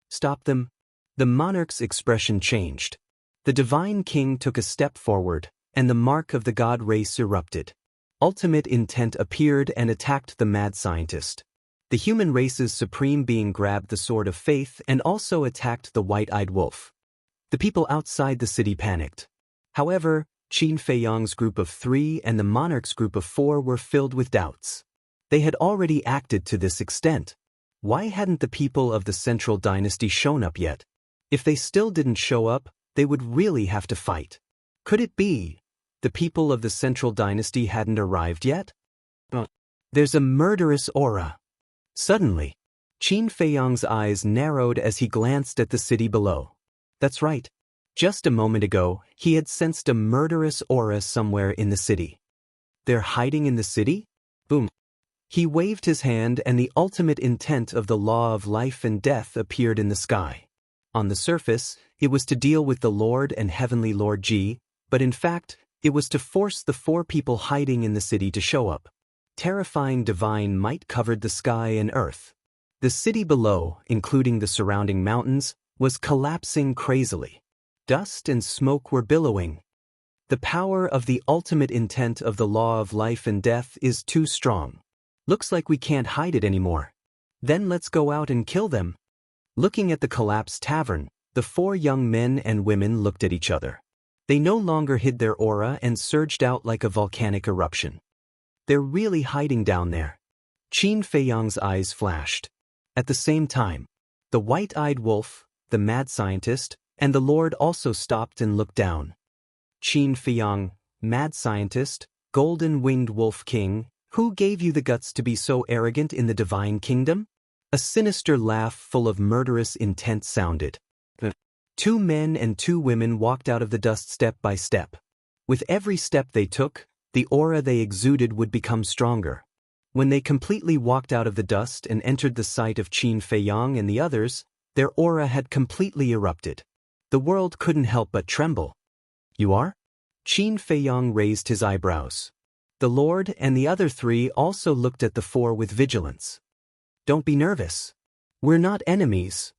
"Stop them." The monarch's expression changed. The divine king took a step forward, and the mark of the god race erupted. Ultimate intent appeared and attacked the mad scientist. The human race's supreme being grabbed the sword of faith and also attacked the white-eyed wolf. The people outside the city panicked. However, Qin Feiyang's group of 3 and the monarch's group of 4 were filled with doubts. They had already acted to this extent. Why hadn't the people of the Central Dynasty shown up yet? If they still didn't show up, they would really have to fight. Could it be the people of the Central Dynasty hadn't arrived yet? There's a murderous aura. Suddenly, Qin Feiyang's eyes narrowed as he glanced at the city below. That's right. Just a moment ago, he had sensed a murderous aura somewhere in the city. They're hiding in the city? Boom. He waved his hand and the ultimate intent of the law of life and death appeared in the sky. On the surface, it was to deal with the Lord and Heavenly Lord Ji, but in fact, it was to force the 4 people hiding in the city to show up. Terrifying divine might covered the sky and earth. The city below, including the surrounding mountains, was collapsing crazily. Dust and smoke were billowing. The power of the ultimate intent of the law of life and death is too strong. Looks like we can't hide it anymore. Then let's go out and kill them. Looking at the collapsed tavern, the 4 young men and women looked at each other. They no longer hid their aura and surged out like a volcanic eruption. They're really hiding down there. Qin Feiyang's eyes flashed. At the same time, the white-eyed wolf, the mad scientist, and the Lord also stopped and looked down. Qin Feiyang, mad scientist, golden-winged wolf king, who gave you the guts to be so arrogant in the divine kingdom? A sinister laugh full of murderous intent sounded. 2 men and 2 women walked out of the dust step by step. With every step they took, the aura they exuded would become stronger. When they completely walked out of the dust and entered the sight of Qin Feiyang and the others, their aura had completely erupted. The world couldn't help but tremble. "You are?" Qin Feiyang raised his eyebrows. The Lord and the other 3 also looked at the 4 with vigilance. "Don't be nervous. We're not enemies.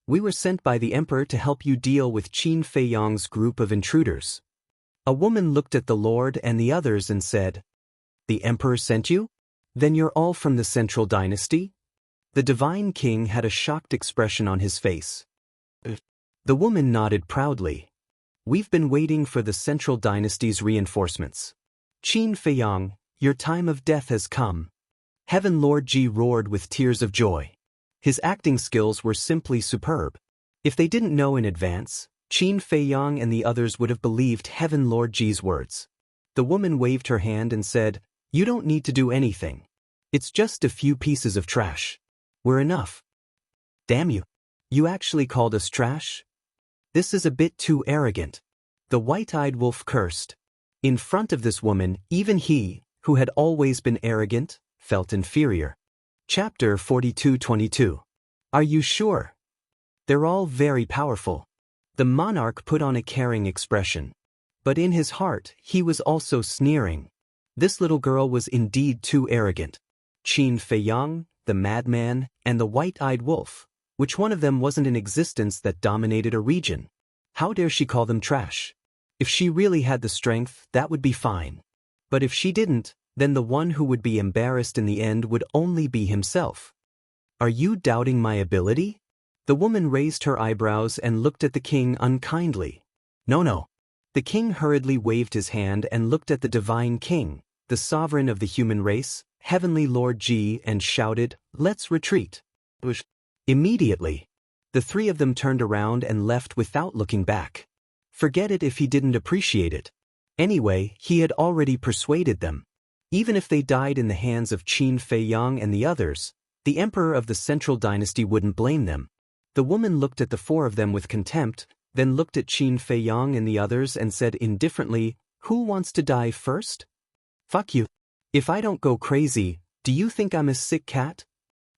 We were sent by the Emperor to help you deal with Qin Feiyang's group of intruders." A woman looked at the Lord and the others and said, "The Emperor sent you? Then you're all from the Central Dynasty?" The divine king had a shocked expression on his face. The woman nodded proudly. "We've been waiting for the Central Dynasty's reinforcements. Qin Feiyang, your time of death has come." Heaven Lord Ji roared with tears of joy. His acting skills were simply superb. If they didn't know in advance, Qin Feiyang and the others would have believed Heaven Lord Ji's words. The woman waved her hand and said, "You don't need to do anything. It's just a few pieces of trash. We're enough. Damn you. You actually called us trash? This is a bit too arrogant. The white-eyed wolf cursed. In front of this woman, even he, who had always been arrogant, felt inferior. Chapter 42:22. Are you sure? They're all very powerful. The monarch put on a caring expression. But in his heart, he was also sneering. This little girl was indeed too arrogant. Qin Feiyang, the madman, and the white-eyed wolf. Which one of them wasn't in existence that dominated a region? How dare she call them trash? If she really had the strength, that would be fine. But if she didn't, then the one who would be embarrassed in the end would only be himself. Are you doubting my ability? The woman raised her eyebrows and looked at the king unkindly. No. The king hurriedly waved his hand and looked at the divine king, the sovereign of the human race, heavenly Lord Ji, and shouted, "Let's retreat." Immediately, the three of them turned around and left without looking back. Forget it if he didn't appreciate it. Anyway, he had already persuaded them. Even if they died in the hands of Qin Feiyang and the others, the emperor of the central dynasty wouldn't blame them. The woman looked at the four of them with contempt, then looked at Qin Feiyang and the others and said indifferently, "Who wants to die first? Fuck you. If I don't go crazy, do you think I'm a sick cat?"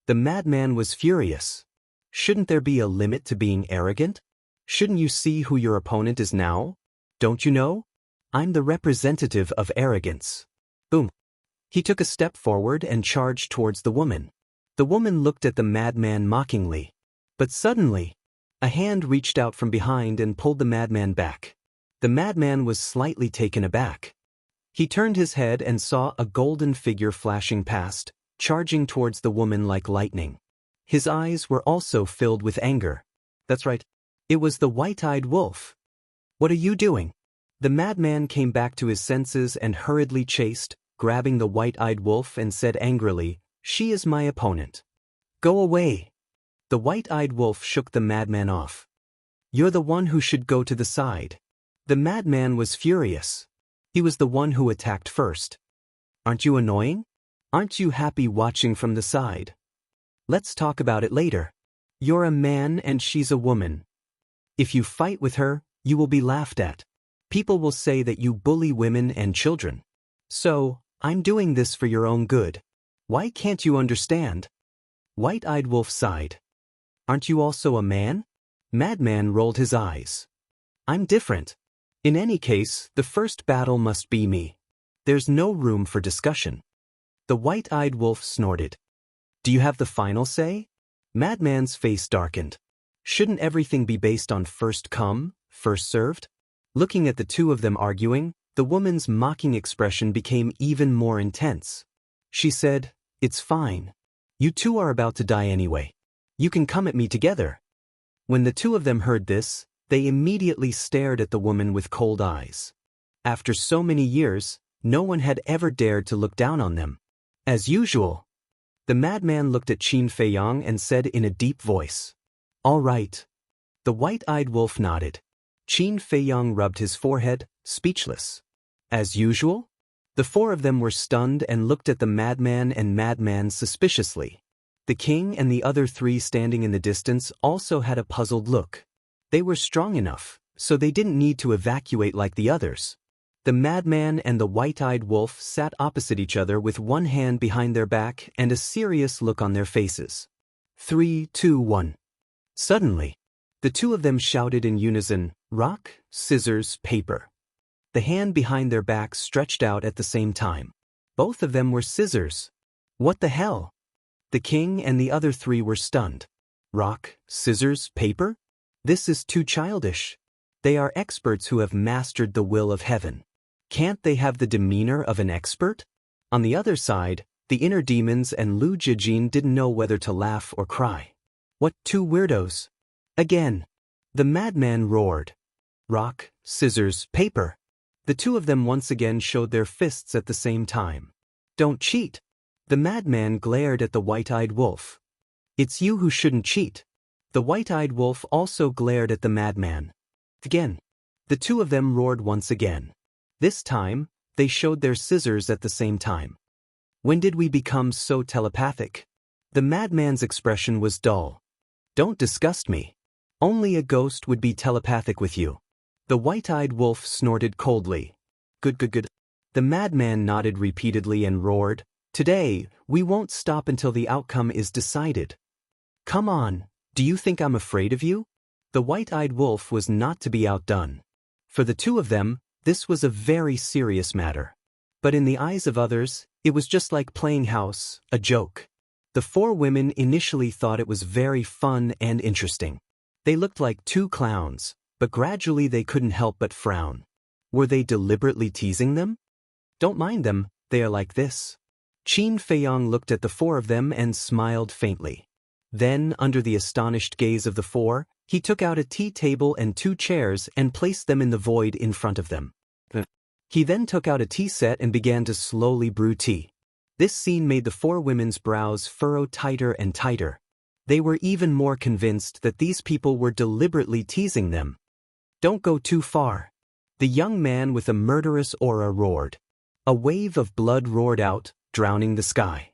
The madman was furious. Shouldn't there be a limit to being arrogant? Shouldn't you see who your opponent is now? Don't you know? I'm the representative of arrogance. Boom. He took a step forward and charged towards the woman. The woman looked at the madman mockingly. But suddenly, a hand reached out from behind and pulled the madman back. The madman was slightly taken aback. He turned his head and saw a golden figure flashing past, charging towards the woman like lightning. His eyes were also filled with anger. That's right. It was the white-eyed wolf. "What are you doing?" The madman came back to his senses and hurriedly chased, grabbing the white-eyed wolf and said angrily, "She is my opponent. Go away." The white-eyed wolf shook the madman off. "You're the one who should go to the side." The madman was furious. He was the one who attacked first. "Aren't you annoying? Aren't you happy watching from the side? Let's talk about it later. You're a man and she's a woman. If you fight with her, you will be laughed at. People will say that you bully women and children. So, I'm doing this for your own good. Why can't you understand?" White-eyed wolf sighed. "Aren't you also a man?" Madman rolled his eyes. "I'm different. In any case, the first battle must be me. There's no room for discussion." The white-eyed wolf snorted. "Do you have the final say?" Madman's face darkened. Shouldn't everything be based on first come, first served? Looking at the two of them arguing, the woman's mocking expression became even more intense. She said, "It's fine. You two are about to die anyway. You can come at me together." When the two of them heard this, they immediately stared at the woman with cold eyes. After so many years, no one had ever dared to look down on them. As usual, the madman looked at Qin Feiyang and said in a deep voice, "All right." The white-eyed wolf nodded. Qin Feiyang rubbed his forehead, speechless. As usual, the four of them were stunned and looked at the madman suspiciously. The king and the other three standing in the distance also had a puzzled look. They were strong enough, so they didn't need to evacuate like the others. The madman and the white-eyed wolf sat opposite each other with one hand behind their back and a serious look on their faces. 3, 2, 1. Suddenly, the two of them shouted in unison, "Rock, scissors, paper." The hand behind their backs stretched out at the same time. Both of them were scissors. What the hell? The king and the other three were stunned. Rock, scissors, paper? This is too childish. They are experts who have mastered the will of heaven. Can't they have the demeanor of an expert? On the other side, the inner demons and Lu Jijin didn't know whether to laugh or cry. What two weirdos? Again. The madman roared. Rock, scissors, paper. The two of them once again showed their fists at the same time. Don't cheat. The madman glared at the white-eyed wolf. It's you who shouldn't cheat. The white-eyed wolf also glared at the madman. Again. The two of them roared once again. This time, they showed their scissors at the same time. When did we become so telepathic? The madman's expression was dull. Don't disgust me. Only a ghost would be telepathic with you. The white-eyed wolf snorted coldly. Good. The madman nodded repeatedly and roared, "Today, we won't stop until the outcome is decided." "Come on, do you think I'm afraid of you?" The white-eyed wolf was not to be outdone. For the two of them, this was a very serious matter. But in the eyes of others, it was just like playing house, a joke. The four women initially thought it was very fun and interesting. They looked like two clowns, but gradually they couldn't help but frown. Were they deliberately teasing them? Don't mind them, they are like this. Qin Feiyong looked at the four of them and smiled faintly. Then, under the astonished gaze of the four, he took out a tea table and 2 chairs and placed them in the void in front of them. He then took out a tea set and began to slowly brew tea. This scene made the four women's brows furrow tighter and tighter. They were even more convinced that these people were deliberately teasing them. "Don't go too far." The young man with a murderous aura roared. A wave of blood roared out, drowning the sky.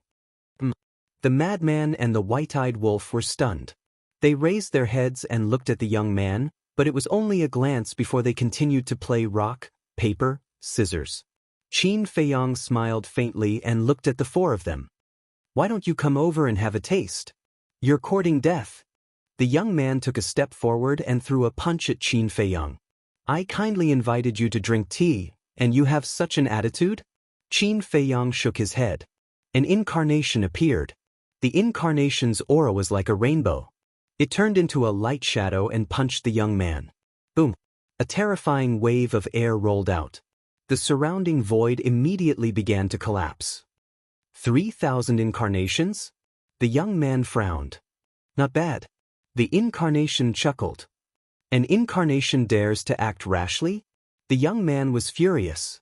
The madman and the white-eyed wolf were stunned. They raised their heads and looked at the young man, but it was only a glance before they continued to play rock, paper, scissors. Qin Feiyong smiled faintly and looked at the four of them. "Why don't you come over and have a taste? You're courting death." The young man took a step forward and threw a punch at Qin Feiyong. "I kindly invited you to drink tea, and you have such an attitude?" Qin Feiyong shook his head. An incarnation appeared. The incarnation's aura was like a rainbow. It turned into a light shadow and punched the young man. Boom! A terrifying wave of air rolled out. The surrounding void immediately began to collapse. 3,000 incarnations? The young man frowned. Not bad. The incarnation chuckled. An incarnation dares to act rashly? The young man was furious.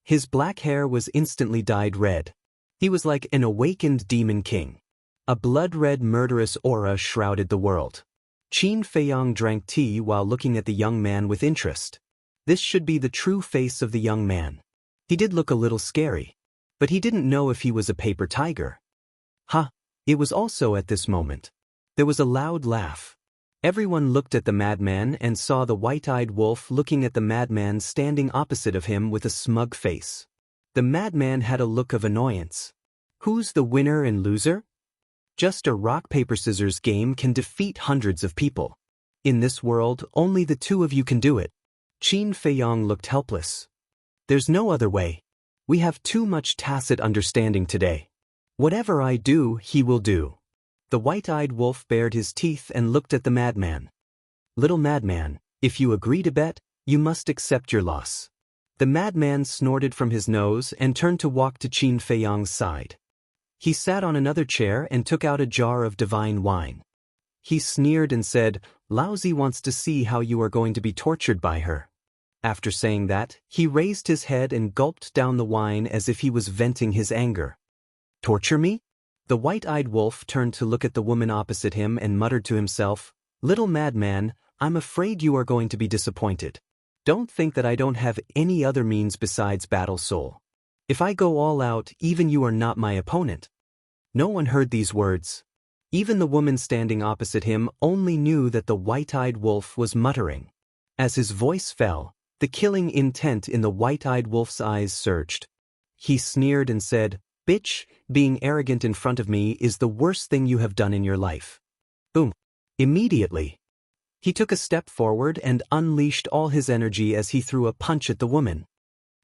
His black hair was instantly dyed red. He was like an awakened demon king. A blood-red murderous aura shrouded the world. Qin Feiyong drank tea while looking at the young man with interest. This should be the true face of the young man. He did look a little scary, but he didn't know if he was a paper tiger. Ha! It was also at this moment. There was a loud laugh. Everyone looked at the madman and saw the white-eyed wolf looking at the madman standing opposite of him with a smug face. The madman had a look of annoyance. Who's the winner and loser? Just a rock-paper-scissors game can defeat hundreds of people. In this world, only the two of you can do it. Qin Feiyong looked helpless. There's no other way. We have too much tacit understanding today. Whatever I do, he will do. The white-eyed wolf bared his teeth and looked at the madman. Little madman, if you agree to bet, you must accept your loss. The madman snorted from his nose and turned to walk to Qin Feiyong's side. He sat on another chair and took out a jar of divine wine. He sneered and said, "Laozi wants to see how you are going to be tortured by her." After saying that, he raised his head and gulped down the wine as if he was venting his anger. "Torture me?" The white-eyed wolf turned to look at the woman opposite him and muttered to himself, "Little madman, I'm afraid you are going to be disappointed. Don't think that I don't have any other means besides battle soul. If I go all out, even you are not my opponent." No one heard these words. Even the woman standing opposite him only knew that the white-eyed wolf was muttering. As his voice fell, the killing intent in the white-eyed wolf's eyes surged. He sneered and said, "Bitch, being arrogant in front of me is the worst thing you have done in your life." Boom. Immediately, he took a step forward and unleashed all his energy as he threw a punch at the woman.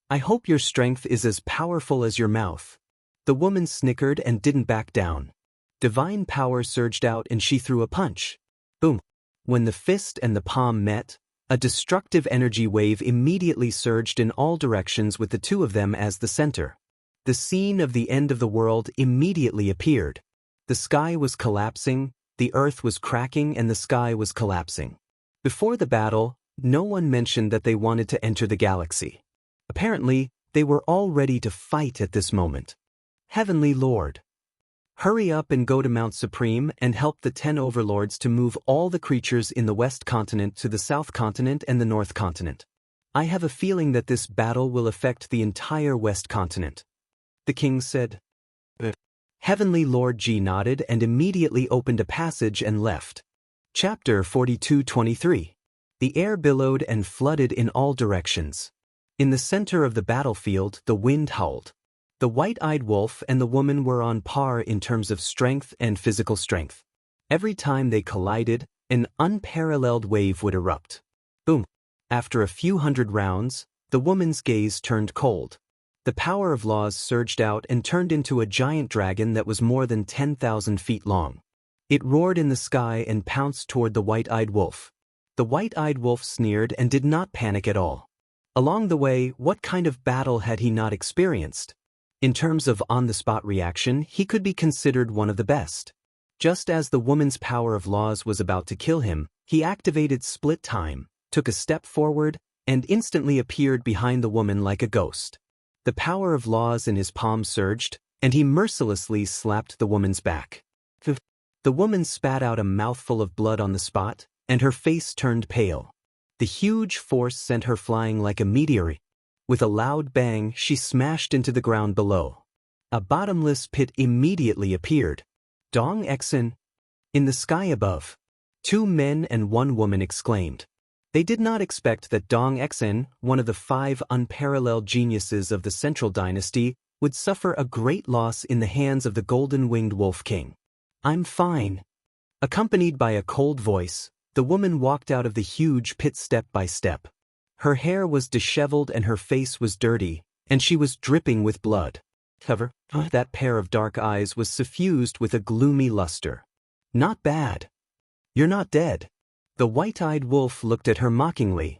"I hope your strength is as powerful as your mouth." The woman snickered and didn't back down. Divine power surged out and she threw a punch. Boom. When the fist and the palm met, a destructive energy wave immediately surged in all directions with the two of them as the center. The scene of the end of the world immediately appeared. The sky was collapsing, the earth was cracking, and the sky was collapsing. Before the battle, no one mentioned that they wanted to enter the galaxy. Apparently, they were all ready to fight at this moment. Heavenly Lord, hurry up and go to Mount Supreme and help the 10 overlords to move all the creatures in the West Continent to the South Continent and the North Continent. I have a feeling that this battle will affect the entire West Continent. The king said. Heavenly Lord Ji nodded and immediately opened a passage and left. Chapter 42:23. The air billowed and flooded in all directions. In the center of the battlefield, the wind howled. The white-eyed wolf and the woman were on par in terms of strength and physical strength. Every time they collided, an unparalleled wave would erupt. Boom! After a few hundred rounds, the woman's gaze turned cold. The power of laws surged out and turned into a giant dragon that was more than 10,000 feet long. It roared in the sky and pounced toward the white-eyed wolf. The white-eyed wolf sneered and did not panic at all. Along the way, what kind of battle had he not experienced? In terms of on-the-spot reaction, he could be considered one of the best. Just as the woman's power of laws was about to kill him, he activated split time, took a step forward, and instantly appeared behind the woman like a ghost. The power of laws in his palm surged, and he mercilessly slapped the woman's back. The woman spat out a mouthful of blood on the spot, and her face turned pale. The huge force sent her flying like a meteor. With a loud bang, she smashed into the ground below. A bottomless pit immediately appeared. Dong Exin! In the sky above. 2 men and 1 woman exclaimed. They did not expect that Dong Exin, one of the 5 unparalleled geniuses of the Central Dynasty, would suffer a great loss in the hands of the golden-winged Wolf King. "I'm fine." Accompanied by a cold voice, the woman walked out of the huge pit step by step. Her hair was disheveled and her face was dirty, and she was dripping with blood. However, that pair of dark eyes was suffused with a gloomy luster. "Not bad. You're not dead." The white-eyed wolf looked at her mockingly.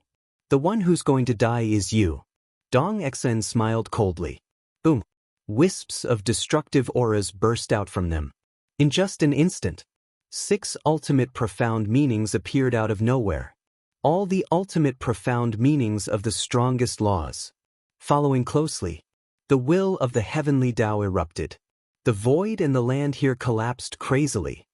"The one who's going to die is you." Dong Exen smiled coldly. Boom! Wisps of destructive auras burst out from them. In just an instant, 6 ultimate profound meanings appeared out of nowhere. All the ultimate profound meanings of the strongest laws. Following closely, the will of the heavenly Tao erupted. The void and the land here collapsed crazily.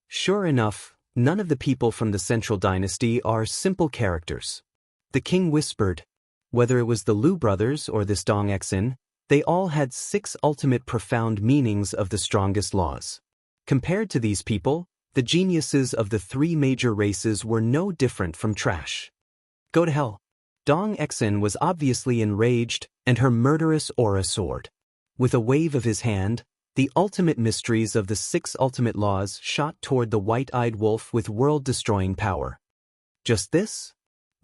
Sure enough, none of the people from the Central Dynasty are simple characters. The king whispered. Whether it was the Liu brothers or this Dong Exin, they all had 6 ultimate profound meanings of the strongest laws. Compared to these people, the geniuses of the 3 major races were no different from trash. Go to hell. Dong Exin was obviously enraged, and her murderous aura soared. With a wave of his hand, the ultimate mysteries of the 6 ultimate laws shot toward the white-eyed wolf with world-destroying power. Just this?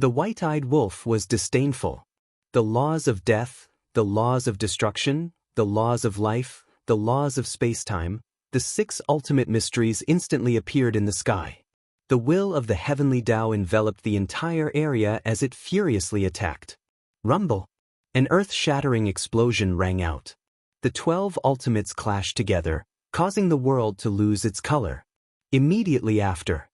The white-eyed wolf was disdainful. The laws of death, the laws of destruction, the laws of life, the laws of space-time, the 6 ultimate mysteries instantly appeared in the sky. The will of the heavenly Tao enveloped the entire area as it furiously attacked. Rumble! An earth-shattering explosion rang out. The 12 ultimates clashed together, causing the world to lose its color. Immediately after,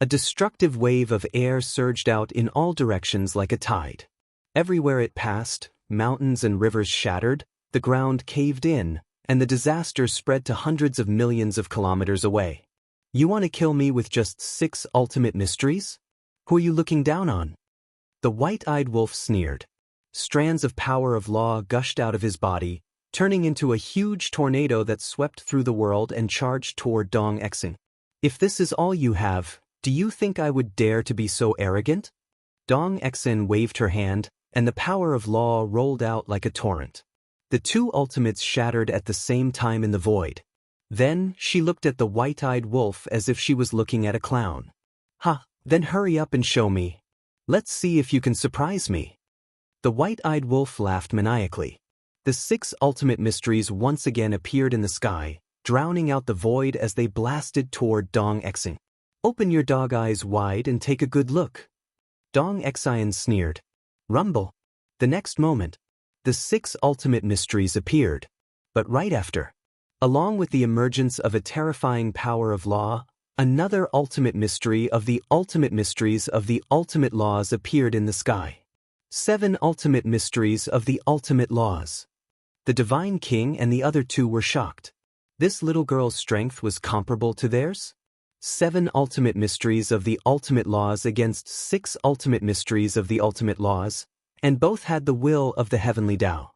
a destructive wave of air surged out in all directions like a tide. Everywhere it passed, mountains and rivers shattered, the ground caved in, and the disaster spread to hundreds of millions of kilometers away. You want to kill me with just 6 ultimate mysteries? Who are you looking down on? The white-eyed wolf sneered. Strands of power of law gushed out of his body, turning into a huge tornado that swept through the world and charged toward Dong Exin. If this is all you have, do you think I would dare to be so arrogant? Dong Exin waved her hand, and the power of law rolled out like a torrent. The 2 ultimates shattered at the same time in the void. Then, she looked at the white-eyed wolf as if she was looking at a clown. "Ha, then hurry up and show me. Let's see if you can surprise me." The white-eyed wolf laughed maniacally. The 6 ultimate mysteries once again appeared in the sky, drowning out the void as they blasted toward Dong Exin. "Open your dog eyes wide and take a good look." Dong Exin sneered. Rumble! The next moment, the 6 ultimate mysteries appeared. But right after, along with the emergence of a terrifying power of law, another ultimate mystery of the ultimate mysteries of the ultimate laws appeared in the sky. 7 ultimate mysteries of the ultimate laws. The Divine King and the other 2 were shocked. This little girl's strength was comparable to theirs? 7 ultimate mysteries of the ultimate laws against 6 ultimate mysteries of the ultimate laws, and both had the will of the heavenly Tao.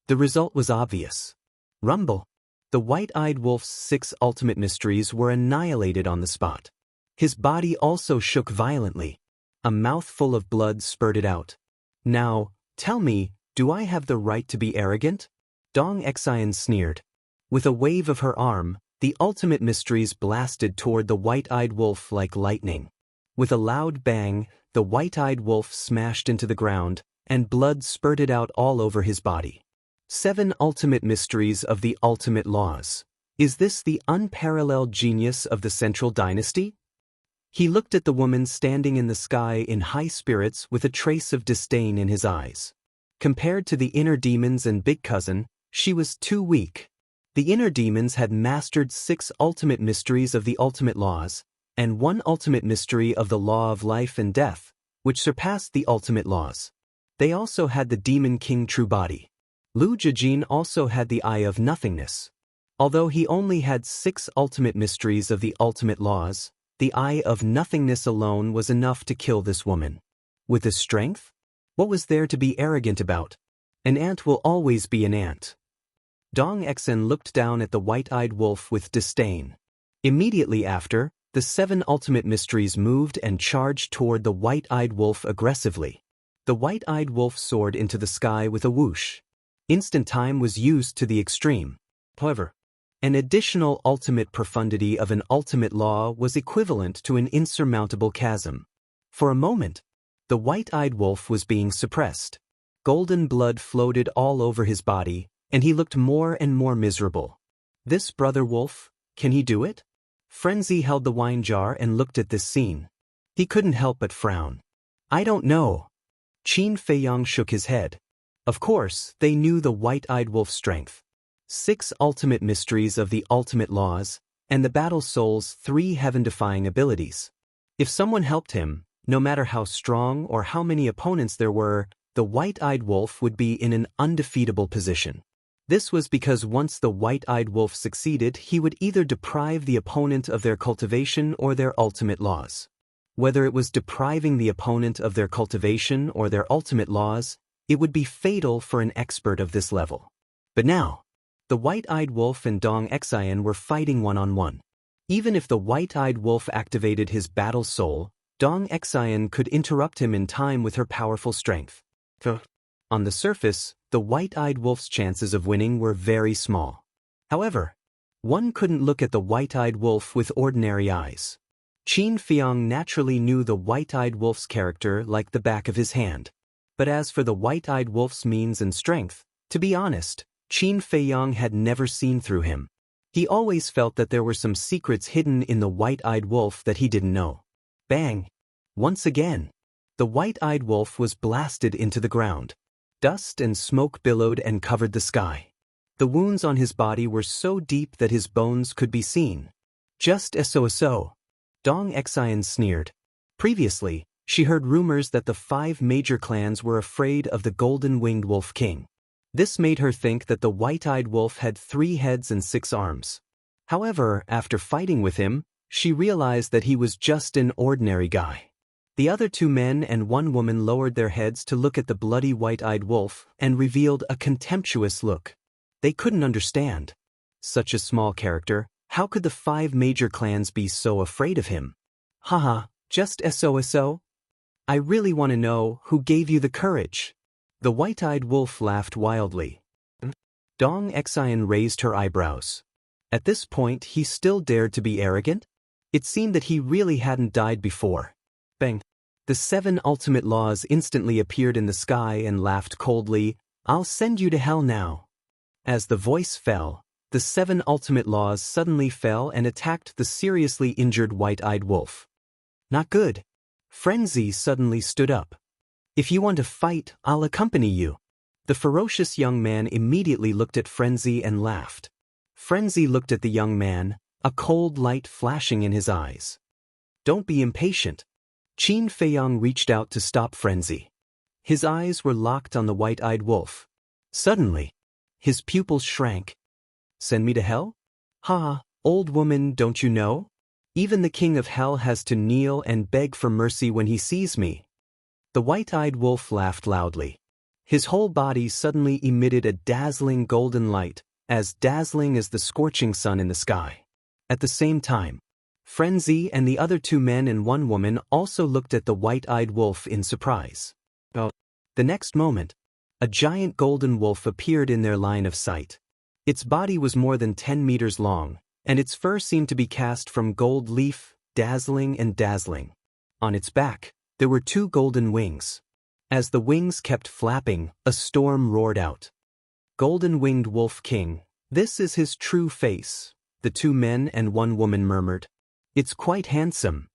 The result was obvious. Rumble! The white-eyed wolf's 6 ultimate mysteries were annihilated on the spot. His body also shook violently. A mouthful of blood spurted out. Now, tell me, do I have the right to be arrogant? Dong Xian sneered. With a wave of her arm, the ultimate mysteries blasted toward the white-eyed wolf like lightning. With a loud bang, the white-eyed wolf smashed into the ground, and blood spurted out all over his body. 7 ultimate mysteries of the ultimate laws. Is this the unparalleled genius of the Central Dynasty? He looked at the woman standing in the sky in high spirits with a trace of disdain in his eyes. Compared to the inner demons and big cousin, she was too weak. The inner demons had mastered 6 ultimate mysteries of the ultimate laws, and 1 ultimate mystery of the law of life and death, which surpassed the ultimate laws. They also had the demon king true body. Lu Jijin also had the eye of nothingness. Although he only had 6 ultimate mysteries of the ultimate laws, the eye of nothingness alone was enough to kill this woman. With his strength? What was there to be arrogant about? An ant will always be an ant. Dong Xian looked down at the white-eyed wolf with disdain. Immediately after, the 7 ultimate mysteries moved and charged toward the white-eyed wolf aggressively. The white-eyed wolf soared into the sky with a whoosh. Instant time was used to the extreme. However, an additional ultimate profundity of an ultimate law was equivalent to an insurmountable chasm. For a moment, the white-eyed wolf was being suppressed. Golden blood floated all over his body, and he looked more and more miserable. This brother wolf, can he do it? Frenzy held the wine jar and looked at this scene. He couldn't help but frown. I don't know. Qin Feiyang shook his head. Of course, they knew the white-eyed wolf's strength. 6 ultimate mysteries of the ultimate laws, and the battle soul's 3 heaven-defying abilities. If someone helped him, no matter how strong or how many opponents there were, the white-eyed wolf would be in an undefeatable position. This was because once the white-eyed wolf succeeded, he would either deprive the opponent of their cultivation or their ultimate laws. Whether it was depriving the opponent of their cultivation or their ultimate laws, it would be fatal for an expert of this level. But now, the white-eyed wolf and Dong Xian were fighting one-on-one. Even if the white-eyed wolf activated his battle soul, Dong Xian could interrupt him in time with her powerful strength. On the surface, the white-eyed wolf's chances of winning were very small. However, one couldn't look at the white-eyed wolf with ordinary eyes. Qin Feiyang naturally knew the white-eyed wolf's character like the back of his hand. But as for the white-eyed wolf's means and strength, to be honest, Qin Feiyang had never seen through him. He always felt that there were some secrets hidden in the white-eyed wolf that he didn't know. Bang! Once again, the white-eyed wolf was blasted into the ground. Dust and smoke billowed and covered the sky. The wounds on his body were so deep that his bones could be seen. Just so. Dong Xian sneered. Previously, she heard rumors that the 5 major clans were afraid of the golden-winged wolf king. This made her think that the white-eyed wolf had 3 heads and 6 arms. However, after fighting with him, she realized that he was just an ordinary guy. The other 2 men and 1 woman lowered their heads to look at the bloody white-eyed wolf and revealed a contemptuous look. They couldn't understand. Such a small character, how could the 5 major clans be so afraid of him? Haha, just so. I really want to know who gave you the courage. The white-eyed wolf laughed wildly. Dong Xian raised her eyebrows. At this point, he still dared to be arrogant? It seemed that he really hadn't died before. Bang! The 7 ultimate laws instantly appeared in the sky and laughed coldly. I'll send you to hell now. As the voice fell, the 7 ultimate laws suddenly fell and attacked the seriously injured white-eyed wolf. Not good. Frenzy suddenly stood up. If you want to fight, I'll accompany you. The ferocious young man immediately looked at Frenzy and laughed. Frenzy looked at the young man, a cold light flashing in his eyes. Don't be impatient. Qin Feiyang reached out to stop Frenzy. His eyes were locked on the white-eyed wolf. Suddenly, his pupils shrank. Send me to hell? Ha, old woman, don't you know? Even the king of hell has to kneel and beg for mercy when he sees me. The white-eyed wolf laughed loudly. His whole body suddenly emitted a dazzling golden light, as dazzling as the scorching sun in the sky. At the same time, Frenzy and the other two men and one woman also looked at the white-eyed wolf in surprise. The next moment, a giant golden wolf appeared in their line of sight. Its body was more than 10 meters long, and its fur seemed to be cast from gold leaf, dazzling and dazzling. On its back, there were two golden wings. As the wings kept flapping, a storm roared out. "Golden-winged Wolf King, this is his true face," the two men and one woman murmured. "It's quite handsome.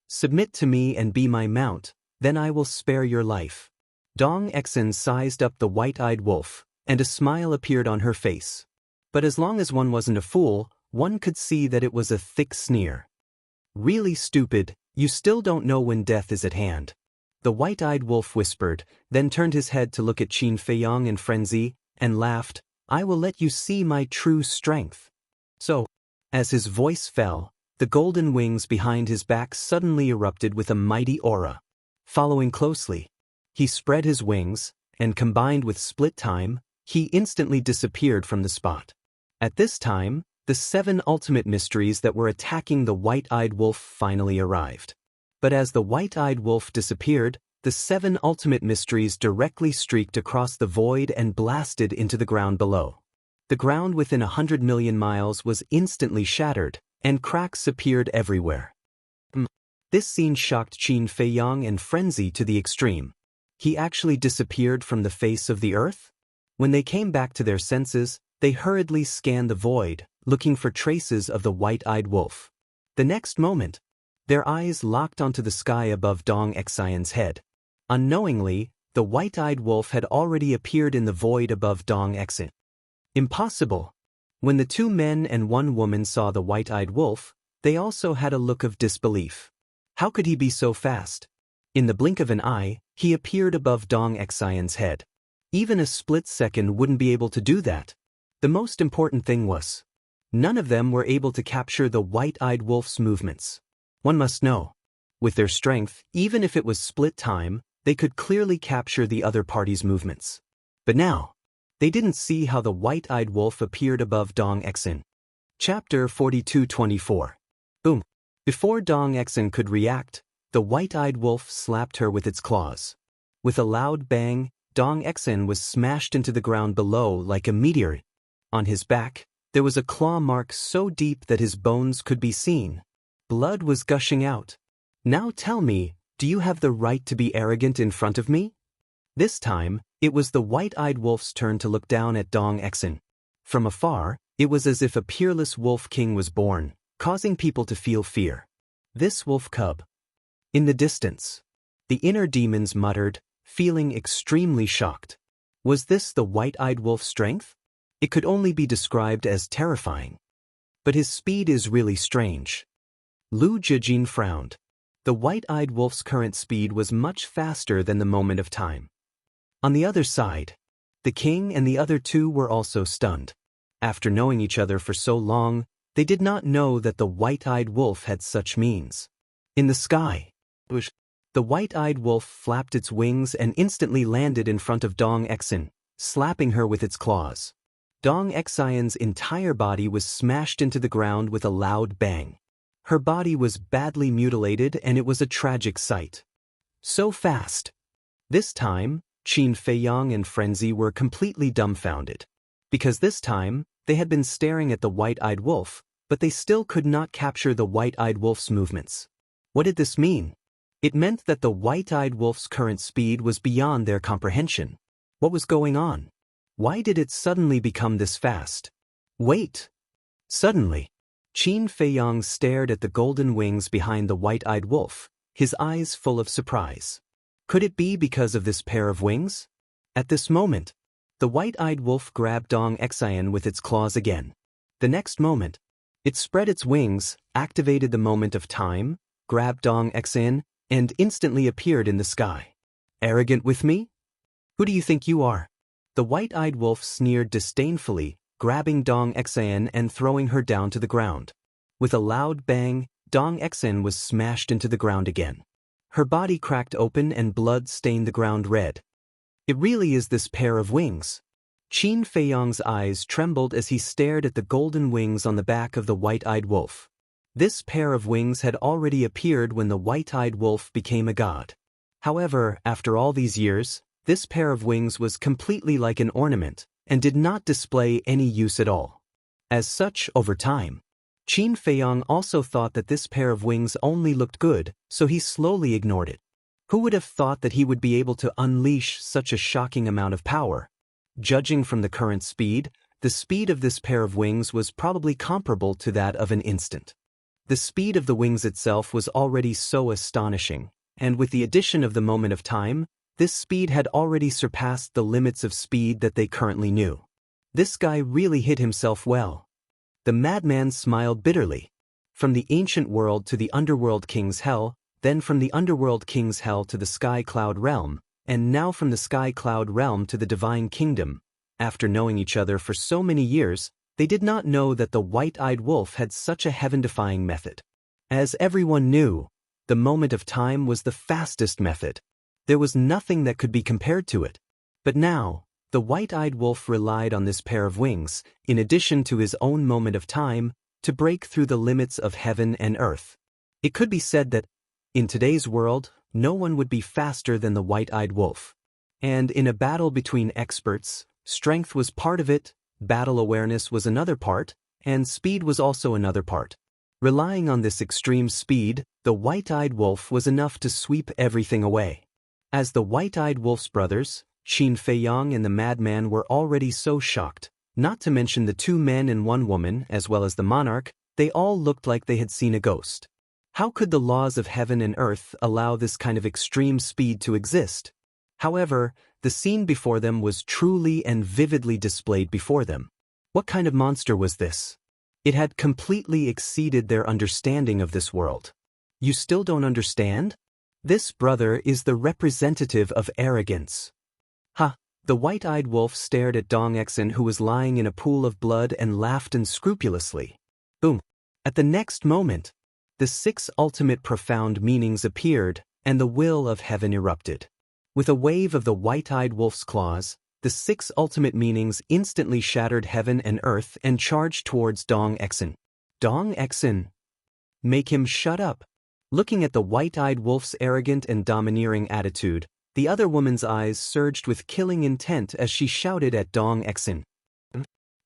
Submit to me and be my mount, then I will spare your life." Dong Exin sized up the white-eyed wolf, and a smile appeared on her face. But as long as one wasn't a fool, one could see that it was a thick sneer. "Really stupid, you still don't know when death is at hand," the white-eyed wolf whispered, then turned his head to look at Qin Feiyong and Frenzy, and laughed. "I will let you see my true strength." So, as his voice fell, the golden wings behind his back suddenly erupted with a mighty aura. Following closely, he spread his wings, and combined with split time, he instantly disappeared from the spot. At this time, the 7 ultimate mysteries that were attacking the white-eyed wolf finally arrived. But as the white-eyed wolf disappeared, the 7 ultimate mysteries directly streaked across the void and blasted into the ground below. The ground within 100 million miles was instantly shattered, and cracks appeared everywhere. This scene shocked Qin Feiyong and Frenzy to the extreme. He actually disappeared from the face of the earth? When they came back to their senses, they hurriedly scanned the void, looking for traces of the white-eyed wolf. The next moment, their eyes locked onto the sky above Dong Xian's head. Unknowingly, the white-eyed wolf had already appeared in the void above Dong Xian. Impossible! When the two men and one woman saw the white-eyed wolf, they also had a look of disbelief. How could he be so fast? In the blink of an eye, he appeared above Dong Xian's head. Even a split second wouldn't be able to do that. The most important thing was, none of them were able to capture the white-eyed wolf's movements. One must know, with their strength, even if it was split time, they could clearly capture the other party's movements. But now, they didn't see how the white-eyed wolf appeared above Dong Xian. Chapter 42-24. Boom. Before Dong Xian could react, the white-eyed wolf slapped her with its claws. With a loud bang, Dong Xian was smashed into the ground below like a meteor. On his back, there was a claw mark so deep that his bones could be seen. Blood was gushing out. "Now tell me, do you have the right to be arrogant in front of me?" This time, it was the white-eyed wolf's turn to look down at Dong Xian. From afar, it was as if a peerless wolf king was born, causing people to feel fear. This wolf cub. In the distance, the inner demons muttered, feeling extremely shocked. Was this the white-eyed wolf's strength? It could only be described as terrifying. But his speed is really strange. Lu Zhijin frowned. The white-eyed wolf's current speed was much faster than the moment of time. On the other side, the king and the other two were also stunned. After knowing each other for so long, they did not know that the white-eyed wolf had such means. In the sky, the white-eyed wolf flapped its wings and instantly landed in front of Dong Xian, slapping her with its claws. Dong Xian's entire body was smashed into the ground with a loud bang. Her body was badly mutilated and it was a tragic sight. So fast. This time, Qin Feiyong and Frenzy were completely dumbfounded. Because this time, they had been staring at the white-eyed wolf, but they still could not capture the white-eyed wolf's movements. What did this mean? It meant that the white-eyed wolf's current speed was beyond their comprehension. What was going on? Why did it suddenly become this fast? Wait! Suddenly, Qin Feiyong stared at the golden wings behind the white-eyed wolf, his eyes full of surprise. Could it be because of this pair of wings? At this moment, the white-eyed wolf grabbed Dong Xian with its claws again. The next moment, it spread its wings, activated the moment of time, grabbed Dong Xian, and instantly appeared in the sky. Arrogant with me? Who do you think you are? The white-eyed wolf sneered disdainfully, grabbing Dong Xian and throwing her down to the ground. With a loud bang, Dong Xian was smashed into the ground again. Her body cracked open and blood stained the ground red. It really is this pair of wings. Qin Feiyang's eyes trembled as he stared at the golden wings on the back of the white-eyed wolf. This pair of wings had already appeared when the white-eyed wolf became a god. However, after all these years, this pair of wings was completely like an ornament and did not display any use at all. As such, over time, Qin Feiyang also thought that this pair of wings only looked good, so he slowly ignored it. Who would have thought that he would be able to unleash such a shocking amount of power? Judging from the current speed, the speed of this pair of wings was probably comparable to that of an instant. The speed of the wings itself was already so astonishing, and with the addition of the moment of time, this speed had already surpassed the limits of speed that they currently knew. This guy really hit himself well. The madman smiled bitterly. From the ancient world to the underworld king's hell, then from the underworld king's hell to the sky cloud realm, and now from the sky cloud realm to the divine kingdom. After knowing each other for so many years, they did not know that the white-eyed wolf had such a heaven-defying method. As everyone knew, the moment of time was the fastest method. There was nothing that could be compared to it. But now, the white-eyed wolf relied on this pair of wings, in addition to his own moment of time, to break through the limits of heaven and earth. It could be said that, in today's world, no one would be faster than the white-eyed wolf. And in a battle between experts, strength was part of it, battle awareness was another part, and speed was also another part. Relying on this extreme speed, the white-eyed wolf was enough to sweep everything away. As the white-eyed wolf's brothers, Qin Feiyang and the madman were already so shocked, not to mention the two men and one woman, as well as the monarch, they all looked like they had seen a ghost. How could the laws of heaven and earth allow this kind of extreme speed to exist? However, the scene before them was truly and vividly displayed before them. What kind of monster was this? It had completely exceeded their understanding of this world. You still don't understand? This brother is the representative of arrogance. Ha! The white-eyed wolf stared at Dong Exin, who was lying in a pool of blood, and laughed unscrupulously. Boom! At the next moment, the 6 ultimate profound meanings appeared, and the will of heaven erupted. With a wave of the white-eyed wolf's claws, the 6 ultimate meanings instantly shattered heaven and earth and charged towards Dong Exin. Dong Exin! Make him shut up! Looking at the white-eyed wolf's arrogant and domineering attitude, the other woman's eyes surged with killing intent as she shouted at Dong Exin.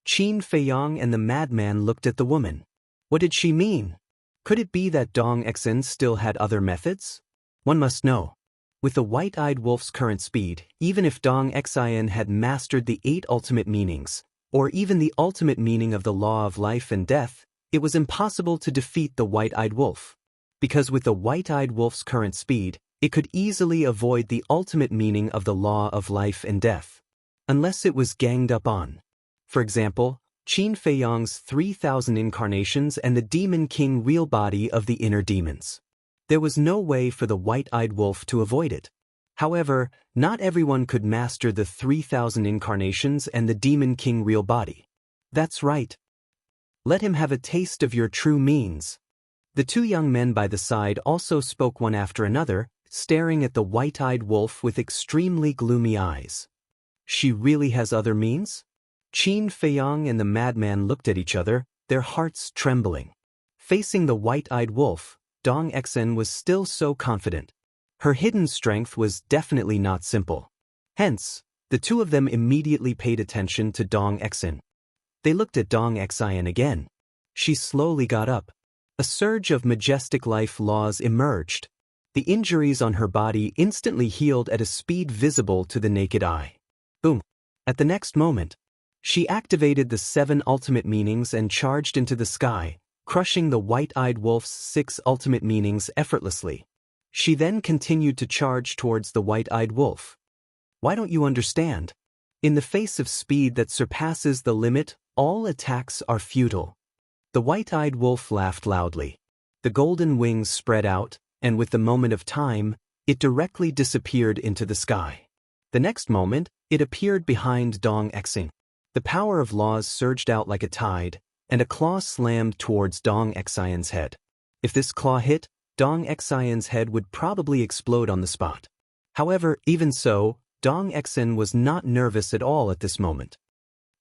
Qin Feiyang and the madman looked at the woman. What did she mean? Could it be that Dong Exin still had other methods? One must know. With the white-eyed wolf's current speed, even if Dong Exin had mastered the 8 ultimate meanings, or even the ultimate meaning of the law of life and death, it was impossible to defeat the white-eyed wolf. Because with the white-eyed wolf's current speed, it could easily avoid the ultimate meaning of the law of life and death. Unless it was ganged up on. For example, Qin Feiyang's 3,000 incarnations and the Demon King real body of the inner demons. There was no way for the white-eyed wolf to avoid it. However, not everyone could master the 3,000 incarnations and the Demon King real body. That's right. Let him have a taste of your true means. The 2 young men by the side also spoke one after another, staring at the white-eyed wolf with extremely gloomy eyes. She really has other means? Qin Feiyang and the madman looked at each other, their hearts trembling. Facing the white-eyed wolf, Dong Exin was still so confident. Her hidden strength was definitely not simple. Hence, the 2 of them immediately paid attention to Dong Exin. They looked at Dong Exin again. She slowly got up. A surge of majestic life laws emerged. The injuries on her body instantly healed at a speed visible to the naked eye. Boom! At the next moment, she activated the 7 ultimate meanings and charged into the sky, crushing the white-eyed wolf's 6 ultimate meanings effortlessly. She then continued to charge towards the white-eyed wolf. Why don't you understand? In the face of speed that surpasses the limit, all attacks are futile. The white-eyed wolf laughed loudly. The golden wings spread out, and with the moment of time, it directly disappeared into the sky. The next moment, it appeared behind Dong Exin. The power of laws surged out like a tide, and a claw slammed towards Dong Exin's head. If this claw hit, Dong Exin's head would probably explode on the spot. However, even so, Dong Exin was not nervous at all at this moment.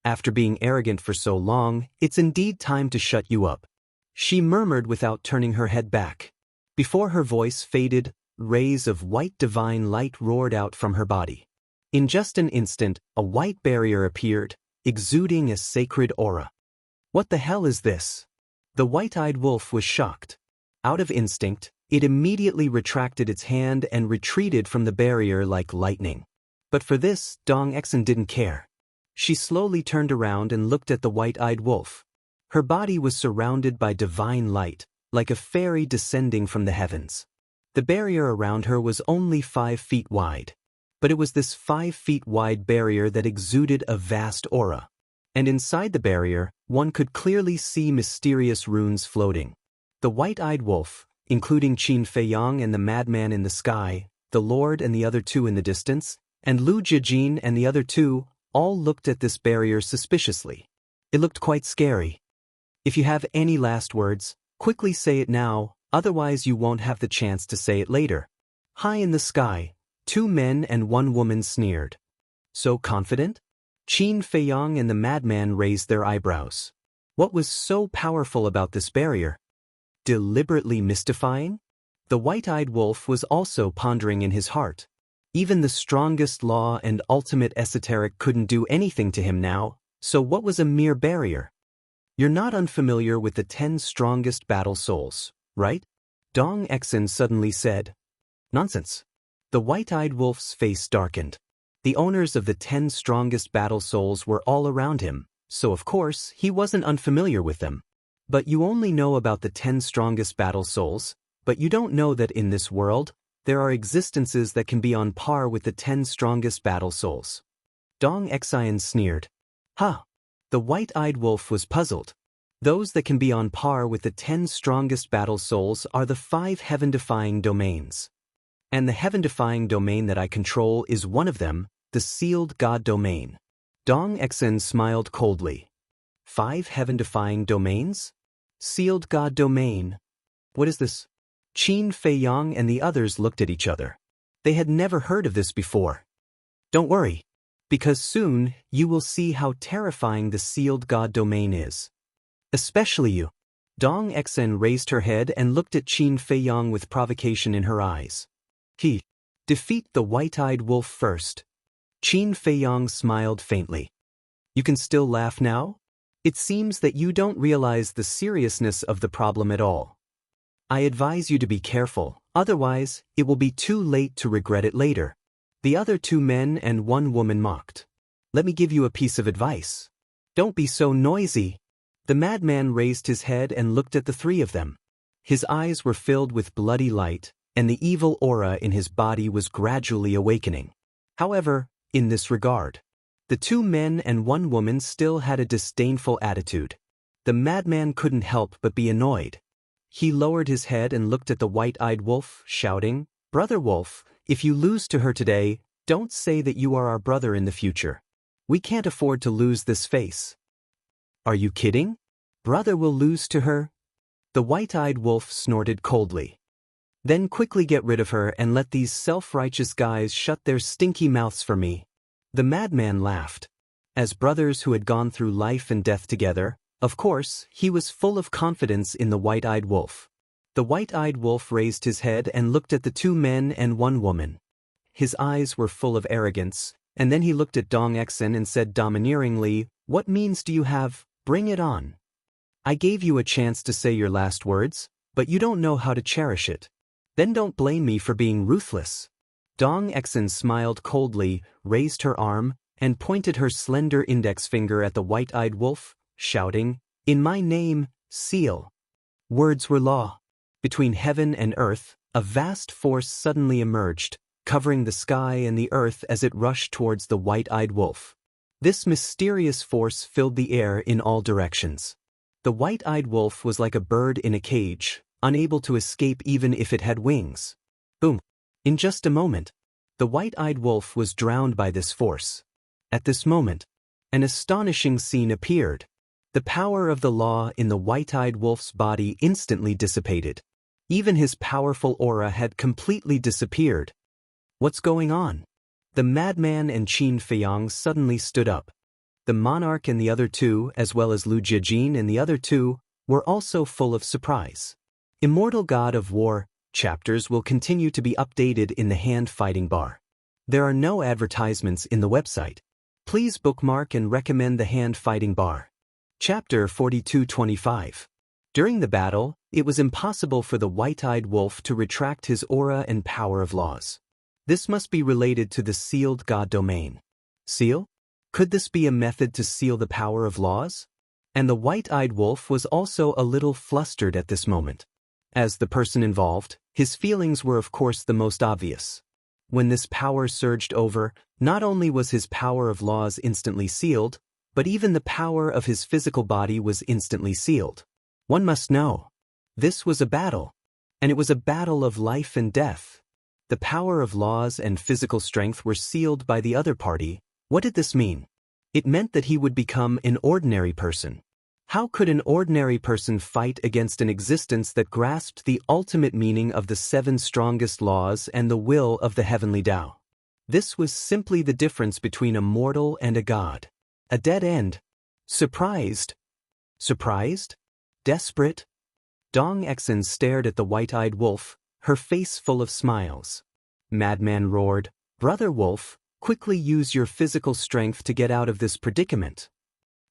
After being arrogant for so long, it's indeed time to shut you up. She murmured without turning her head back. Before her voice faded, rays of white divine light roared out from her body. In just an instant, a white barrier appeared, exuding a sacred aura. What the hell is this? The white-eyed wolf was shocked. Out of instinct, it immediately retracted its hand and retreated from the barrier like lightning. But for this, Dong Exen didn't care. She slowly turned around and looked at the white-eyed wolf. Her body was surrounded by divine light, like a fairy descending from the heavens. The barrier around her was only 5 feet wide. But it was this 5 feet wide barrier that exuded a vast aura. And inside the barrier, one could clearly see mysterious runes floating. The white-eyed wolf, including Qin Feiyang and the madman in the sky, the lord and the other two in the distance, and Lu Jijin and the other two, all looked at this barrier suspiciously. It looked quite scary. If you have any last words, quickly say it now, otherwise you won't have the chance to say it later. High in the sky, 2 men and 1 woman sneered. So confident? Qin Feiyang and the madman raised their eyebrows. What was so powerful about this barrier? Deliberately mystifying? The white-eyed wolf was also pondering in his heart. Even the strongest law and ultimate esoteric couldn't do anything to him now, so what was a mere barrier? You're not unfamiliar with the 10 strongest battle souls, right? Dong Exen suddenly said. Nonsense. The white-eyed wolf's face darkened. The owners of the 10 strongest battle souls were all around him, so of course he wasn't unfamiliar with them. But you only know about the 10 strongest battle souls, but you don't know that in this world, there are existences that can be on par with the 10 strongest battle souls. Dong Exen sneered. Huh. The white-eyed wolf was puzzled. Those that can be on par with the 10 strongest battle souls are the 5 heaven-defying domains. And the heaven-defying domain that I control is one of them, the sealed god domain. Dong Exen smiled coldly. 5 heaven-defying domains? Sealed god domain. What is this? Qin Feiyang and the others looked at each other. They had never heard of this before. Don't worry, because soon you will see how terrifying the sealed god domain is. Especially you. Dong Exen raised her head and looked at Qin Feiyang with provocation in her eyes. Defeat the white-eyed wolf first. Qin Feiyang smiled faintly. You can still laugh now? It seems that you don't realize the seriousness of the problem at all. I advise you to be careful, otherwise, it will be too late to regret it later. The other 2 men and 1 woman mocked. Let me give you a piece of advice. Don't be so noisy. The madman raised his head and looked at the 3 of them. His eyes were filled with bloody light, and the evil aura in his body was gradually awakening. However, in this regard, the 2 men and 1 woman still had a disdainful attitude. The madman couldn't help but be annoyed. He lowered his head and looked at the white-eyed wolf, shouting, Brother Wolf, if you lose to her today, don't say that you are our brother in the future. We can't afford to lose this face. Are you kidding? Brother will lose to her? The white-eyed wolf snorted coldly. Then quickly get rid of her and let these self-righteous guys shut their stinky mouths for me. The madman laughed. As brothers who had gone through life and death together, of course, he was full of confidence in the white-eyed wolf. The white-eyed wolf raised his head and looked at the 2 men and 1 woman. His eyes were full of arrogance, and then he looked at Dong Exen and said domineeringly, What means do you have? Bring it on. I gave you a chance to say your last words, but you don't know how to cherish it. Then don't blame me for being ruthless. Dong Exen smiled coldly, raised her arm, and pointed her slender index finger at the white-eyed wolf, shouting, In my name, seal. Words were law. Between heaven and earth, a vast force suddenly emerged, covering the sky and the earth as it rushed towards the white-eyed wolf. This mysterious force filled the air in all directions. The white-eyed wolf was like a bird in a cage, unable to escape even if it had wings. Boom! In just a moment, the white-eyed wolf was drowned by this force. At this moment, an astonishing scene appeared. The power of the law in the white-eyed wolf's body instantly dissipated. Even his powerful aura had completely disappeared. What's going on? The madman and Qin Feiyang suddenly stood up. The monarch and the other two, as well as Lu Jijin and the other two, were also full of surprise. Immortal God of War chapters will continue to be updated in the hand-fighting bar. There are no advertisements in the website. Please bookmark and recommend the hand-fighting bar. Chapter 4225. During the battle, it was impossible for the white-eyed wolf to retract his aura and power of laws. This must be related to the sealed god domain. Seal? Could this be a method to seal the power of laws? And the white-eyed wolf was also a little flustered at this moment. As the person involved, his feelings were of course the most obvious. When this power surged over, not only was his power of laws instantly sealed, but even the power of his physical body was instantly sealed. One must know. This was a battle. And it was a battle of life and death. The power of laws and physical strength were sealed by the other party. What did this mean? It meant that he would become an ordinary person. How could an ordinary person fight against an existence that grasped the ultimate meaning of the 7 strongest laws and the will of the heavenly Tao? This was simply the difference between a mortal and a god. A dead end. Surprised? Surprised? Desperate? Dong Exin stared at the white-eyed wolf, her face full of smiles. Madman roared, "Brother Wolf, quickly use your physical strength to get out of this predicament."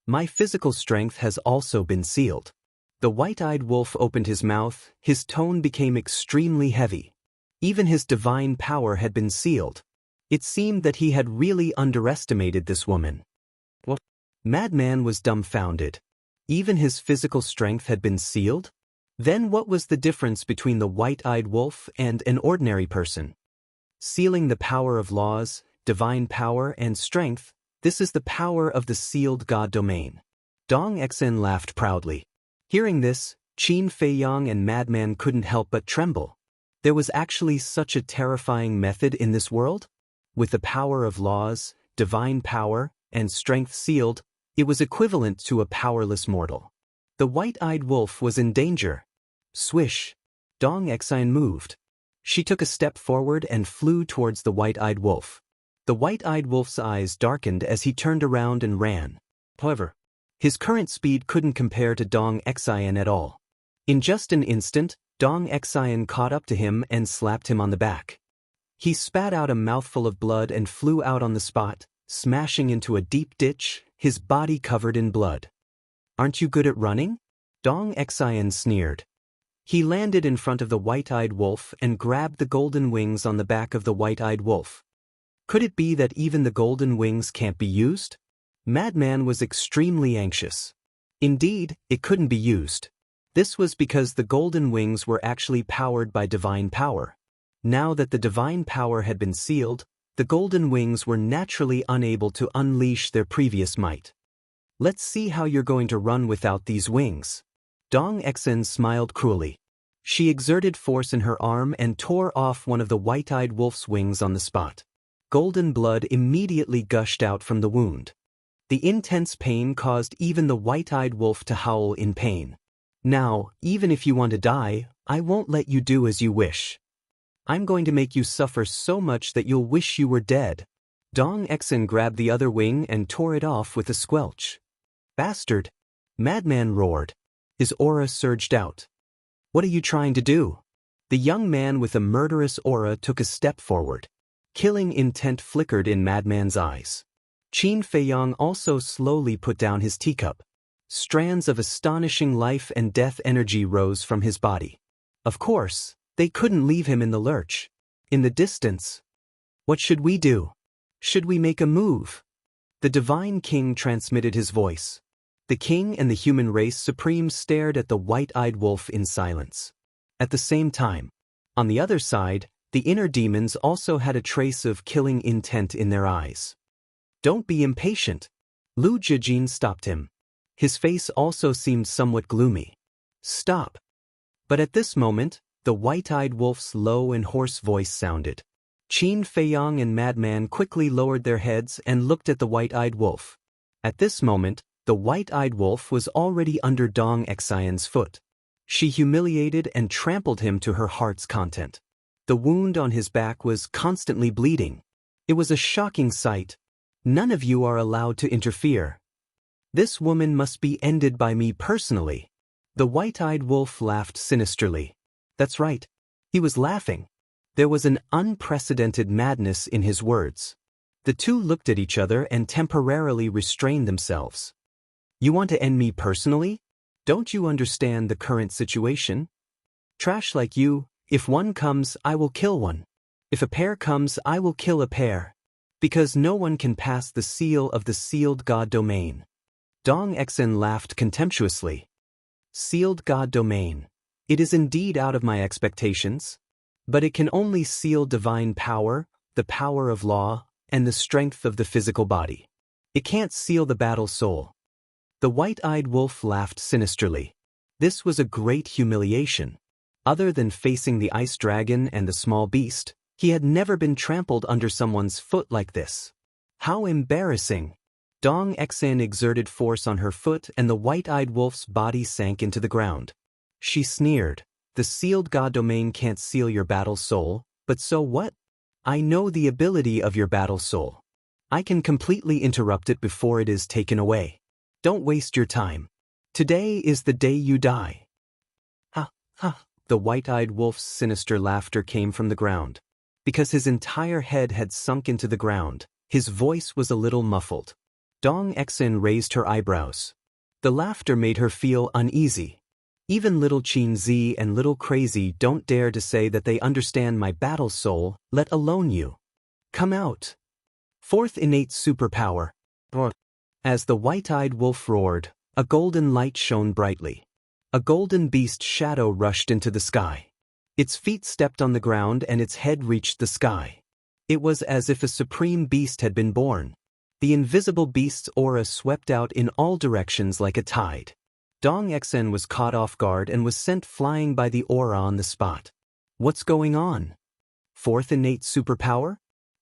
My physical strength has also been sealed. The white-eyed wolf opened his mouth, his tone became extremely heavy. Even his divine power had been sealed. It seemed that he had really underestimated this woman. What? Madman was dumbfounded. Even his physical strength had been sealed? Then what was the difference between the white-eyed wolf and an ordinary person? Sealing the power of laws, divine power and strength, this is the power of the sealed god domain. Dong Exin laughed proudly. Hearing this, Qin Feiyang and Madman couldn't help but tremble. There was actually such a terrifying method in this world? With the power of laws, divine power, and strength sealed, it was equivalent to a powerless mortal. The white-eyed wolf was in danger. Swish! Dong Exin moved. She took a step forward and flew towards the white-eyed wolf. The white-eyed wolf's eyes darkened as he turned around and ran. However, his current speed couldn't compare to Dong Exin at all. In just an instant, Dong Exin caught up to him and slapped him on the back. He spat out a mouthful of blood and flew out on the spot, smashing into a deep ditch, his body covered in blood. "Aren't you good at running?" Dong Exin sneered. He landed in front of the white-eyed wolf and grabbed the golden wings on the back of the white-eyed wolf. Could it be that even the golden wings can't be used? Madman was extremely anxious. Indeed, it couldn't be used. This was because the golden wings were actually powered by divine power. Now that the divine power had been sealed, the golden wings were naturally unable to unleash their previous might. "Let's see how you're going to run without these wings." Dong Exin smiled cruelly. She exerted force in her arm and tore off one of the white-eyed wolf's wings on the spot. Golden blood immediately gushed out from the wound. The intense pain caused even the white-eyed wolf to howl in pain. "Now, even if you want to die, I won't let you do as you wish. I'm going to make you suffer so much that you'll wish you were dead." Dong Exin grabbed the other wing and tore it off with a squelch. "Bastard!" Madman roared. His aura surged out. "What are you trying to do?" The young man with a murderous aura took a step forward. Killing intent flickered in Madman's eyes. Qin Feiyang also slowly put down his teacup. Strands of astonishing life and death energy rose from his body. Of course, they couldn't leave him in the lurch. In the distance. "What should we do? Should we make a move?" The Divine King transmitted his voice. The king and the human race supreme stared at the white-eyed wolf in silence. At the same time, on the other side, the inner demons also had a trace of killing intent in their eyes. "Don't be impatient." Lu Jijin stopped him. His face also seemed somewhat gloomy. "Stop." But at this moment, the white-eyed wolf's low and hoarse voice sounded. Qin Feiyang and Madman quickly lowered their heads and looked at the white-eyed wolf. At this moment, the white-eyed wolf was already under Dong Exin's foot. She humiliated and trampled him to her heart's content. The wound on his back was constantly bleeding. It was a shocking sight. "None of you are allowed to interfere," This woman must be ended by me personally. The white-eyed wolf laughed sinisterly. That's right. He was laughing. There was an unprecedented madness in his words. The two looked at each other and temporarily restrained themselves. You want to end me personally? Don't you understand the current situation? Trash like you, if one comes, I will kill one. If a pair comes, I will kill a pair. Because no one can pass the seal of the sealed God domain. Dong Exen laughed contemptuously. Sealed God domain. It is indeed out of my expectations. But it can only seal divine power, the power of law, and the strength of the physical body. It can't seal the battle soul. The white-eyed wolf laughed sinisterly. This was a great humiliation. Other than facing the ice dragon and the small beast, he had never been trampled under someone's foot like this. How embarrassing! Dong Exen exerted force on her foot and the white-eyed wolf's body sank into the ground. She sneered. The sealed God domain can't seal your battle soul, but so what? I know the ability of your battle soul. I can completely interrupt it before it is taken away. Don't waste your time. Today is the day you die. Ha, ha. The white-eyed wolf's sinister laughter came from the ground. Because his entire head had sunk into the ground, his voice was a little muffled. Dong Exen raised her eyebrows. The laughter made her feel uneasy. Even little Qin Zi and little Crazy don't dare to say that they understand my battle soul, let alone you. Come out. Fourth innate superpower. As the white-eyed wolf roared, a golden light shone brightly. A golden beast shadow rushed into the sky. Its feet stepped on the ground and its head reached the sky. It was as if a supreme beast had been born. The invisible beast's aura swept out in all directions like a tide. Dong Exen was caught off guard and was sent flying by the aura on the spot. What's going on? Fourth innate superpower?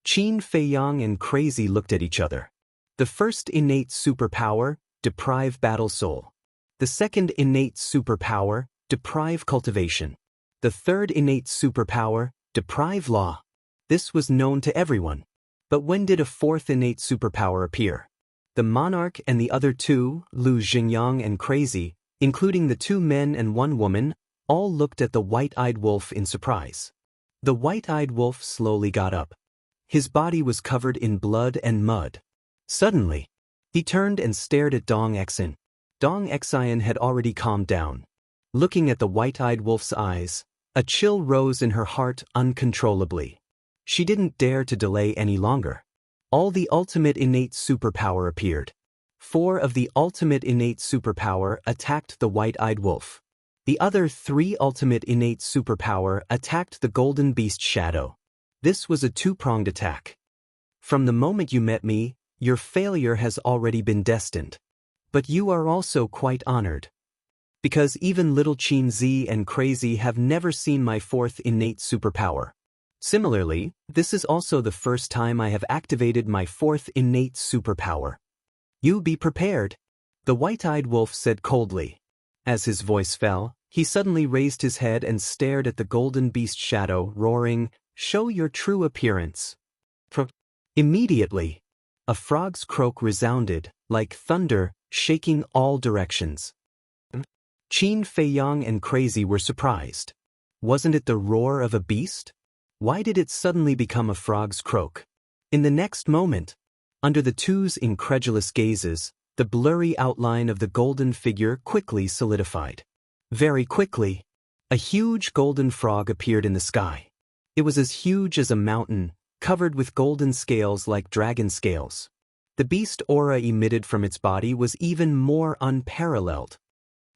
Qin Feiyang and Crazy looked at each other. The first innate superpower, deprive battle soul. The second innate superpower, deprive cultivation. The third innate superpower, deprive law. This was known to everyone. But when did a fourth innate superpower appear? The monarch and the other two, Lu Xingyang and Crazy, including the two men and one woman, all looked at the white-eyed wolf in surprise. The white-eyed wolf slowly got up. His body was covered in blood and mud. Suddenly, he turned and stared at Dong Exen. Dong Exen had already calmed down. Looking at the white-eyed wolf's eyes, a chill rose in her heart uncontrollably. She didn't dare to delay any longer. All the ultimate innate superpower appeared. 4 of the ultimate innate superpower attacked the white-eyed wolf. The other 3 ultimate innate superpower attacked the golden beast shadow. This was a two-pronged attack. From the moment you met me, your failure has already been destined. But you are also quite honored. Because even little Qin Zi and Crazy have never seen my 4th innate superpower. Similarly, this is also the first time I have activated my 4th innate superpower. You be prepared, the white-eyed wolf said coldly. As his voice fell, he suddenly raised his head and stared at the golden beast shadow, roaring, "Show your true appearance." Immediately, a frog's croak resounded, like thunder, shaking all directions. Qin Feiyang and Crazy were surprised. Wasn't it the roar of a beast? Why did it suddenly become a frog's croak? In the next moment, under the two's incredulous gazes, the blurry outline of the golden figure quickly solidified. Very quickly, a huge golden frog appeared in the sky. It was as huge as a mountain, covered with golden scales like dragon scales. The beast aura emitted from its body was even more unparalleled.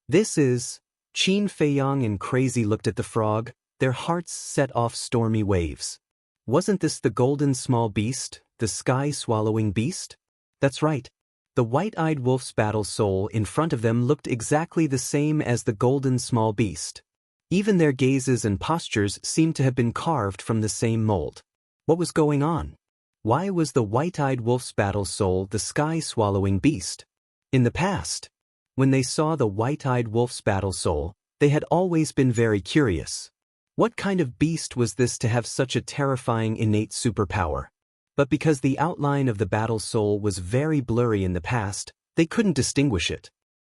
This is... Qin Feiyang and Crazy looked at the frog, their hearts set off stormy waves. Wasn't this the golden small beast, the sky-swallowing beast? That's right. The white-eyed wolf's battle soul in front of them looked exactly the same as the golden small beast. Even their gazes and postures seemed to have been carved from the same mold. What was going on? Why was the white-eyed wolf's battle soul the sky-swallowing beast? In the past, when they saw the white-eyed wolf's battle soul, they had always been very curious. What kind of beast was this to have such a terrifying innate superpower? But because the outline of the battle soul was very blurry in the past, They couldn't distinguish it.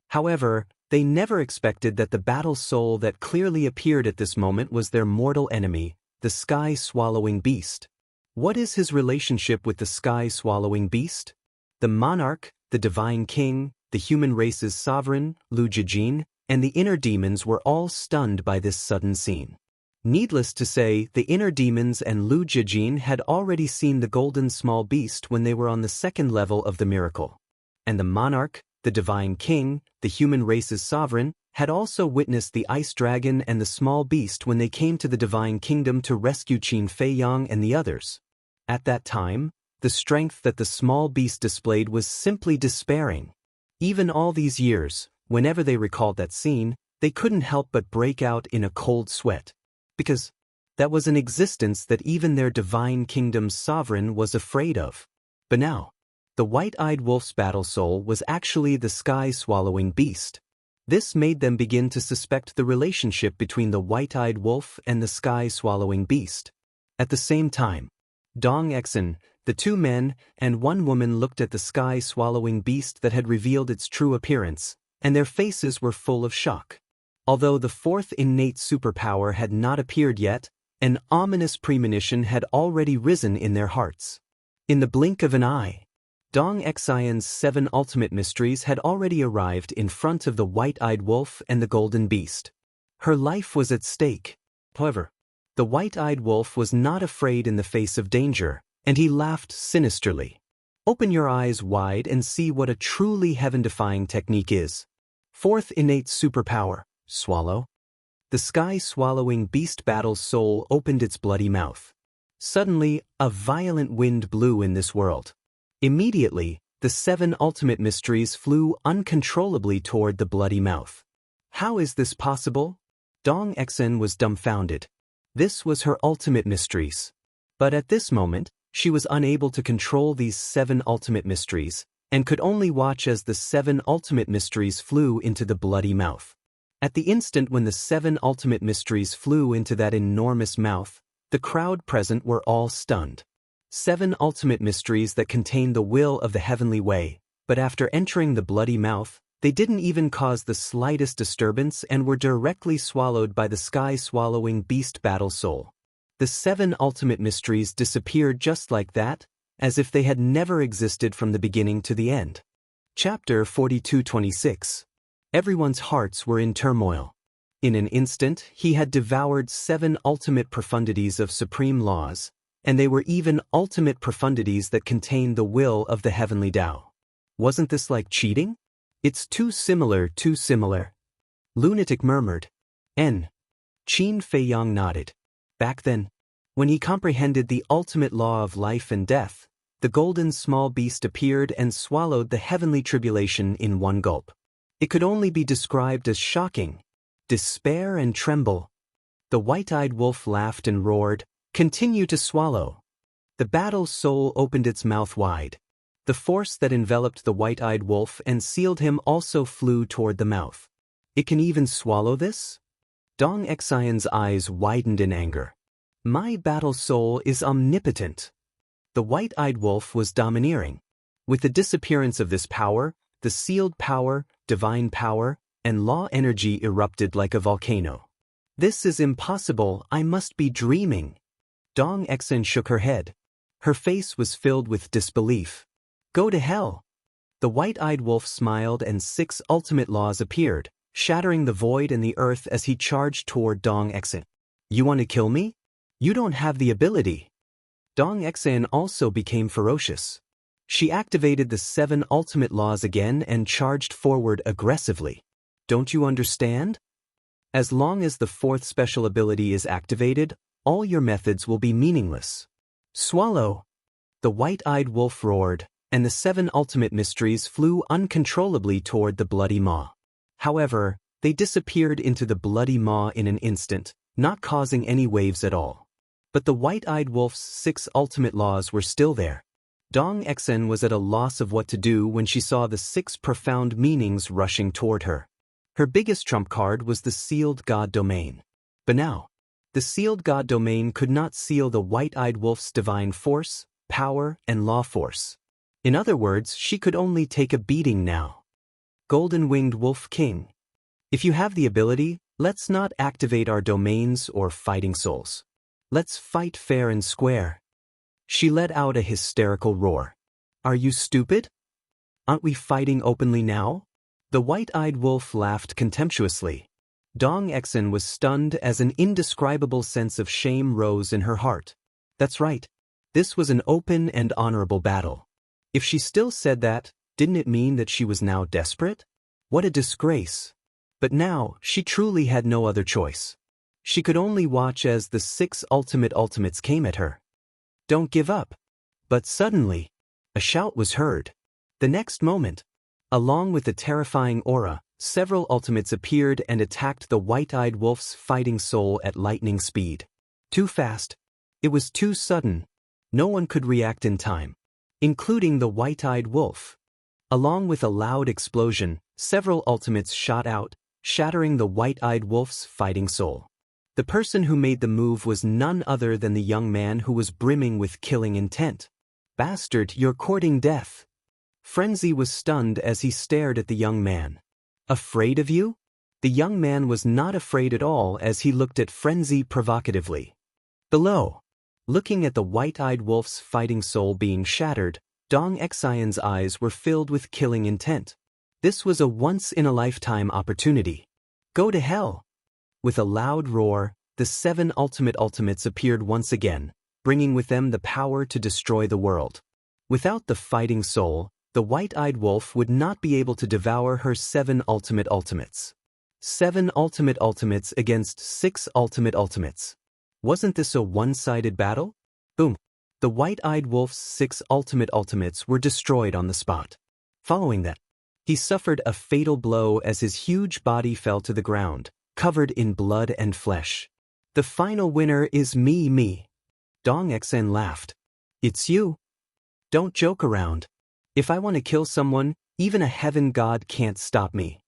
However, they never expected that the battle soul that clearly appeared at this moment was their mortal enemy, the sky-swallowing beast. What is his relationship with the sky-swallowing beast? The monarch, the divine king, the human race's sovereign, Lu Jijin, and the inner demons were all stunned by this sudden scene. Needless to say, the inner demons and Lu Jijin had already seen the golden small beast when they were on the second level of the miracle. And the monarch, the divine king, the human race's sovereign, had also witnessed the ice dragon and the small beast when they came to the divine kingdom to rescue Qin Feiyang and the others. At that time, the strength that the small beast displayed was simply despairing. Even all these years, whenever they recalled that scene, they couldn't help but break out in a cold sweat. Because that was an existence that even their divine kingdom's sovereign was afraid of. But now, the white-eyed wolf's battle soul was actually the sky-swallowing beast. This made them begin to suspect the relationship between the white-eyed wolf and the sky-swallowing beast. At the same time, Dong Exen, the two men and one woman looked at the sky-swallowing beast that had revealed its true appearance, and their faces were full of shock. Although the fourth innate superpower had not appeared yet, an ominous premonition had already risen in their hearts. In the blink of an eye, Dong Xian's 7 ultimate mysteries had already arrived in front of the white-eyed wolf and the golden beast. Her life was at stake. However, the white-eyed wolf was not afraid in the face of danger, and he laughed sinisterly. Open your eyes wide and see what a truly heaven-defying technique is. Fourth innate superpower, swallow. The sky-swallowing beast battle's soul opened its bloody mouth. Suddenly, a violent wind blew in this world. Immediately, the 7 ultimate mysteries flew uncontrollably toward the bloody mouth. How is this possible? Dong Exen was dumbfounded. This was her ultimate mysteries. But at this moment, she was unable to control these 7 ultimate mysteries, and could only watch as the 7 ultimate mysteries flew into the bloody mouth. At the instant when the 7 ultimate mysteries flew into that enormous mouth, the crowd present were all stunned. 7 ultimate mysteries that contain the will of the heavenly way, but after entering the bloody mouth, they didn't even cause the slightest disturbance and were directly swallowed by the sky-swallowing beast battle soul. The 7 ultimate mysteries disappeared just like that, as if they had never existed from the beginning to the end. Chapter 42-26. Everyone's hearts were in turmoil. In an instant, he had devoured 7 ultimate profundities of supreme laws, and they were even ultimate profundities that contained the will of the heavenly Tao. Wasn't this like cheating? It's too similar, too similar. Lunatic murmured. Qin Feiyang nodded. Back then, when he comprehended the ultimate law of life and death, the golden small beast appeared and swallowed the heavenly tribulation in one gulp. It could only be described as shocking. Despair and tremble. The white-eyed wolf laughed and roared, "Continue to swallow." The battle soul opened its mouth wide. The force that enveloped the white-eyed wolf and sealed him also flew toward the mouth. It can even swallow this? Dong Xian's eyes widened in anger. My battle soul is omnipotent. The white-eyed wolf was domineering. With the disappearance of this power, the sealed power, divine power, and law energy erupted like a volcano. This is impossible, I must be dreaming. Dong Exen shook her head. Her face was filled with disbelief. Go to hell. The white-eyed wolf smiled and 6 ultimate laws appeared, shattering the void and the earth as he charged toward Dong Exen. You want to kill me? You don't have the ability. Dong Exen also became ferocious. She activated the 7 ultimate laws again and charged forward aggressively. Don't you understand? As long as the 4th special ability is activated, all your methods will be meaningless. Swallow. The white-eyed wolf roared, and the 7 ultimate mysteries flew uncontrollably toward the bloody maw. However, they disappeared into the bloody maw in an instant, not causing any waves at all. But the white-eyed wolf's 6 ultimate laws were still there. Dong Exen was at a loss of what to do when she saw the 6 profound meanings rushing toward her. Her biggest trump card was the sealed God domain. But now, the sealed God domain could not seal the white-eyed wolf's divine force, power, and law force. In other words, she could only take a beating now. Golden-winged Wolf King. If you have the ability, let's not activate our domains or fighting souls. Let's fight fair and square. She let out a hysterical roar. Are you stupid? Aren't we fighting openly now? The white-eyed wolf laughed contemptuously. Dong Exin was stunned as an indescribable sense of shame rose in her heart. That's right. This was an open and honorable battle. If she still said that, didn't it mean that she was now desperate? What a disgrace. But now, she truly had no other choice. She could only watch as the 6 ultimates came at her. Don't give up. But suddenly, a shout was heard. The next moment, along with the terrifying aura, several ultimates appeared and attacked the white-eyed wolf's fighting soul at lightning speed. Too fast. It was too sudden. No one could react in time, including the white-eyed wolf. Along with a loud explosion, several ultimates shot out, shattering the white-eyed wolf's fighting soul. The person who made the move was none other than the young man who was brimming with killing intent. Bastard, you're courting death. Frenzy was stunned as he stared at the young man. Afraid of you? The young man was not afraid at all as he looked at Frenzy provocatively. Below, looking at the white-eyed wolf's fighting soul being shattered, Dong Exion's eyes were filled with killing intent. This was a once-in-a-lifetime opportunity. Go to hell! With a loud roar, the 7 ultimates appeared once again, bringing with them the power to destroy the world. Without the fighting soul, the white-eyed wolf would not be able to devour her 7 ultimates. 7 ultimates against 6 ultimates. Wasn't this a one-sided battle? Boom. The white-eyed wolf's 6 ultimates were destroyed on the spot. Following that, he suffered a fatal blow as his huge body fell to the ground, covered in blood and flesh. The final winner is me. Dong Exen laughed. It's you. Don't joke around. If I want to kill someone, even a heaven god can't stop me.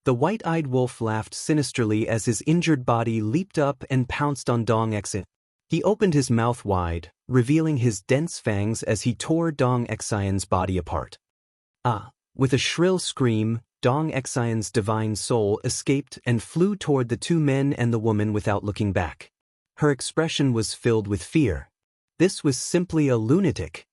The white-eyed wolf laughed sinisterly as his injured body leaped up and pounced on Dong Exen. He opened his mouth wide, revealing his dense fangs as he tore Dong Exion's body apart. With a shrill scream, Dong Exion's divine soul escaped and flew toward the 2 men and the woman without looking back. Her expression was filled with fear. This was simply a lunatic.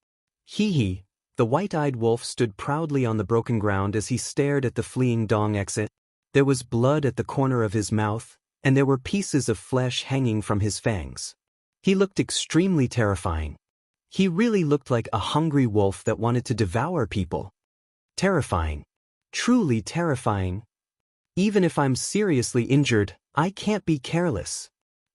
Hee. The white-eyed wolf stood proudly on the broken ground as he stared at the fleeing Dong Exen. There was blood at the corner of his mouth, and there were pieces of flesh hanging from his fangs. He looked extremely terrifying. He really looked like a hungry wolf that wanted to devour people. Terrifying. Truly terrifying. Even if I'm seriously injured, I can't be careless.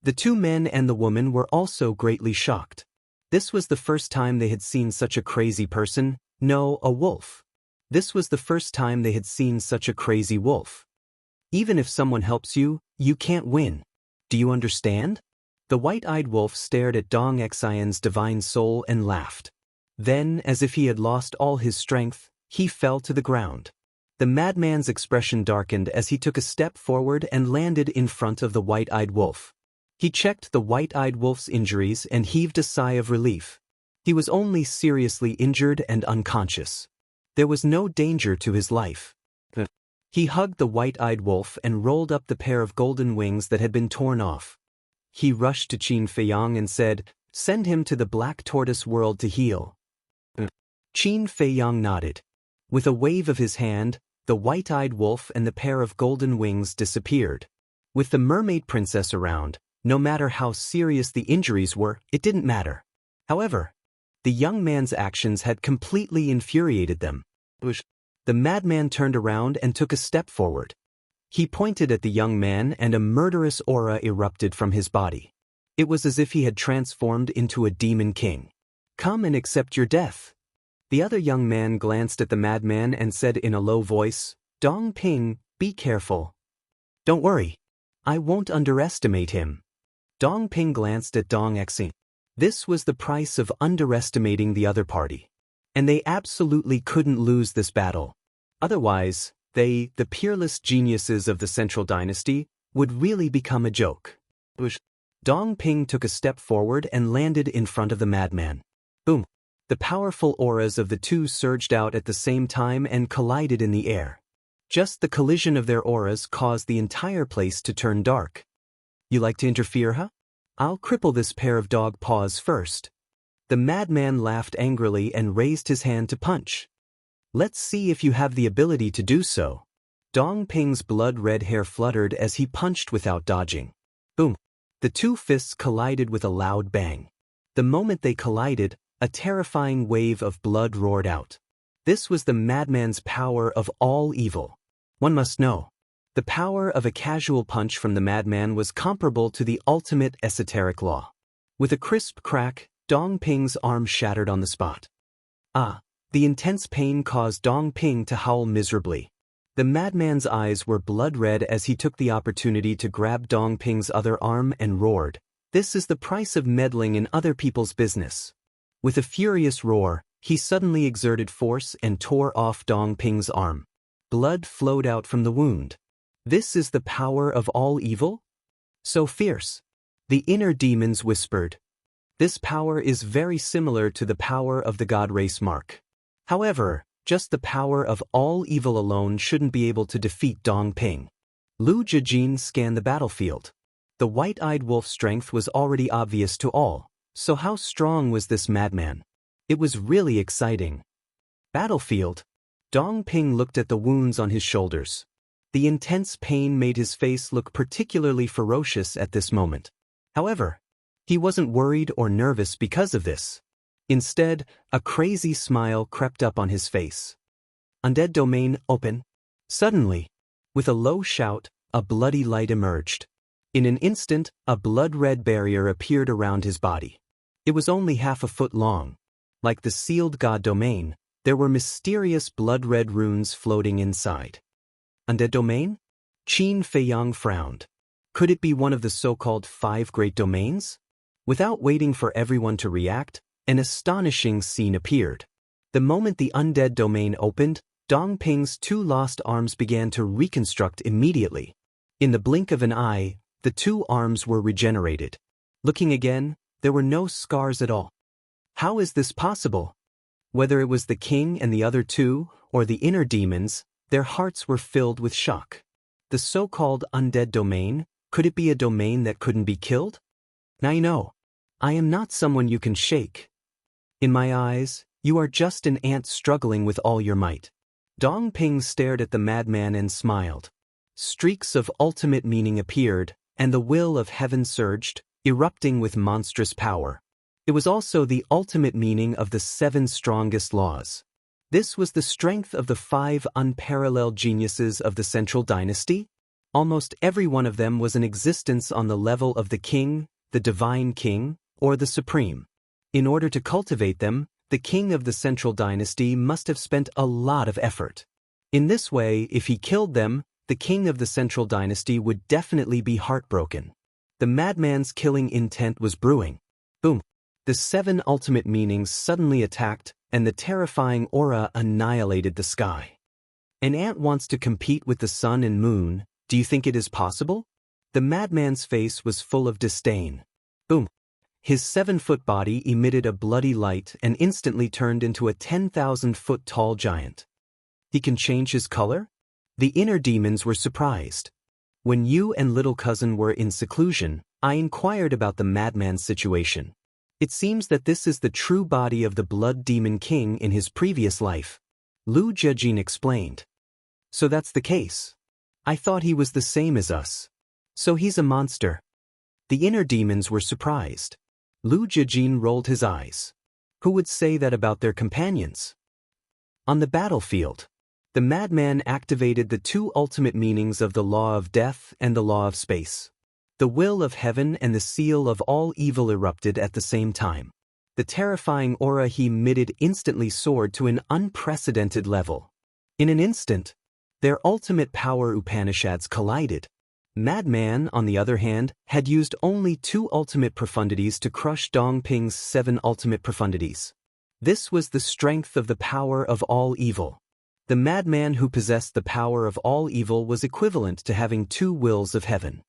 The 2 men and the woman were also greatly shocked. This was the first time they had seen such a crazy person, no, a wolf. This was the first time they had seen such a crazy wolf. Even if someone helps you, you can't win. Do you understand? The white-eyed wolf stared at Dong Exion's divine soul and laughed. Then, as if he had lost all his strength, he fell to the ground. The madman's expression darkened as he took a step forward and landed in front of the white-eyed wolf. He checked the white-eyed wolf's injuries and heaved a sigh of relief. He was only seriously injured and unconscious. There was no danger to his life. He hugged the white-eyed wolf and rolled up the pair of golden wings that had been torn off. He rushed to Qin Feiyang and said, "Send him to the Black Tortoise world to heal." Qin Feiyang nodded. With a wave of his hand, the white-eyed wolf and the pair of golden wings disappeared. With the mermaid princess around, no matter how serious the injuries were, it didn't matter. However, the young man's actions had completely infuriated them. The madman turned around and took a step forward. He pointed at the young man and a murderous aura erupted from his body. It was as if he had transformed into a demon king. "Come and accept your death." The other young man glanced at the madman and said in a low voice, "Dong Ping, be careful. Don't worry. I won't underestimate him." Dong Ping glanced at Dong Exing. This was the price of underestimating the other party. And they absolutely couldn't lose this battle. Otherwise, they, the peerless geniuses of the Central Dynasty, would really become a joke. Dong Ping took a step forward and landed in front of the madman. Boom. The powerful auras of the two surged out at the same time and collided in the air. Just the collision of their auras caused the entire place to turn dark. You like to interfere, huh? I'll cripple this pair of dog paws first. The madman laughed angrily and raised his hand to punch. Let's see if you have the ability to do so. Dong Ping's blood-red hair fluttered as he punched without dodging. Boom! The two fists collided with a loud bang. The moment they collided, a terrifying wave of blood roared out. This was the madman's power of all evil. One must know. The power of a casual punch from the madman was comparable to the ultimate esoteric law. With a crisp crack, Dong Ping's arm shattered on the spot. The intense pain caused Dong Ping to howl miserably. The madman's eyes were blood-red as he took the opportunity to grab Dong Ping's other arm and roared, "This is the price of meddling in other people's business." With a furious roar, he suddenly exerted force and tore off Dong Ping's arm. Blood flowed out from the wound. This is the power of all evil? So fierce. The inner demons whispered. This power is very similar to the power of the god race Mark. However, just the power of all evil alone shouldn't be able to defeat Dong Ping. Lu Jijin scanned the battlefield. The white-eyed wolf's strength was already obvious to all, so how strong was this madman? It was really exciting. Battlefield. Dong Ping looked at the wounds on his shoulders. The intense pain made his face look particularly ferocious at this moment. However, he wasn't worried or nervous because of this. Instead, a crazy smile crept up on his face. Undead domain open. Suddenly, with a low shout, a bloody light emerged. In an instant, a blood-red barrier appeared around his body. It was only half a foot long. Like the sealed god domain, there were mysterious blood-red runes floating inside. Undead domain? Qin Feiyang frowned. Could it be one of the so-called 5 great domains? Without waiting for everyone to react, an astonishing scene appeared. The moment the undead domain opened, Dong Ping's 2 lost arms began to reconstruct immediately. In the blink of an eye, the 2 arms were regenerated. Looking again, there were no scars at all. How is this possible? Whether it was the king and the other 2, or the inner demons, their hearts were filled with shock. The so-called undead domain, could it be a domain that couldn't be killed? Now you know, I am not someone you can shake. In my eyes, you are just an ant struggling with all your might. Dong Ping stared at the madman and smiled. Streaks of ultimate meaning appeared, and the will of heaven surged, erupting with monstrous power. It was also the ultimate meaning of the 7 strongest laws. This was the strength of the 5 unparalleled geniuses of the Central Dynasty. Almost every one of them was in existence on the level of the king, the divine king, or the supreme. In order to cultivate them, the king of the Central Dynasty must have spent a lot of effort. In this way, if he killed them, the king of the Central Dynasty would definitely be heartbroken. The madman's killing intent was brewing. Boom! The 7 ultimate meanings suddenly attacked, and the terrifying aura annihilated the sky. An ant wants to compete with the sun and moon. Do you think it is possible? The madman's face was full of disdain. Boom! His 7-foot body emitted a bloody light and instantly turned into a 10,000-foot-tall giant. He can change his color? The inner demons were surprised. When you and little cousin were in seclusion, I inquired about the madman's situation. It seems that this is the true body of the blood demon king in his previous life. Lu Jejin explained. So that's the case. I thought he was the same as us. So he's a monster. The inner demons were surprised. Lu Jejin rolled his eyes. Who would say that about their companions? On the battlefield, the madman activated the 2 ultimate meanings of the law of death and the law of space. The will of heaven and the seal of all evil erupted at the same time. The terrifying aura he emitted instantly soared to an unprecedented level. In an instant, their ultimate power Upanishads collided. Madman, on the other hand, had used only 2 ultimate profundities to crush Dong Ping's 7 ultimate profundities. This was the strength of the power of all evil. The madman who possessed the power of all evil was equivalent to having 2 wills of heaven.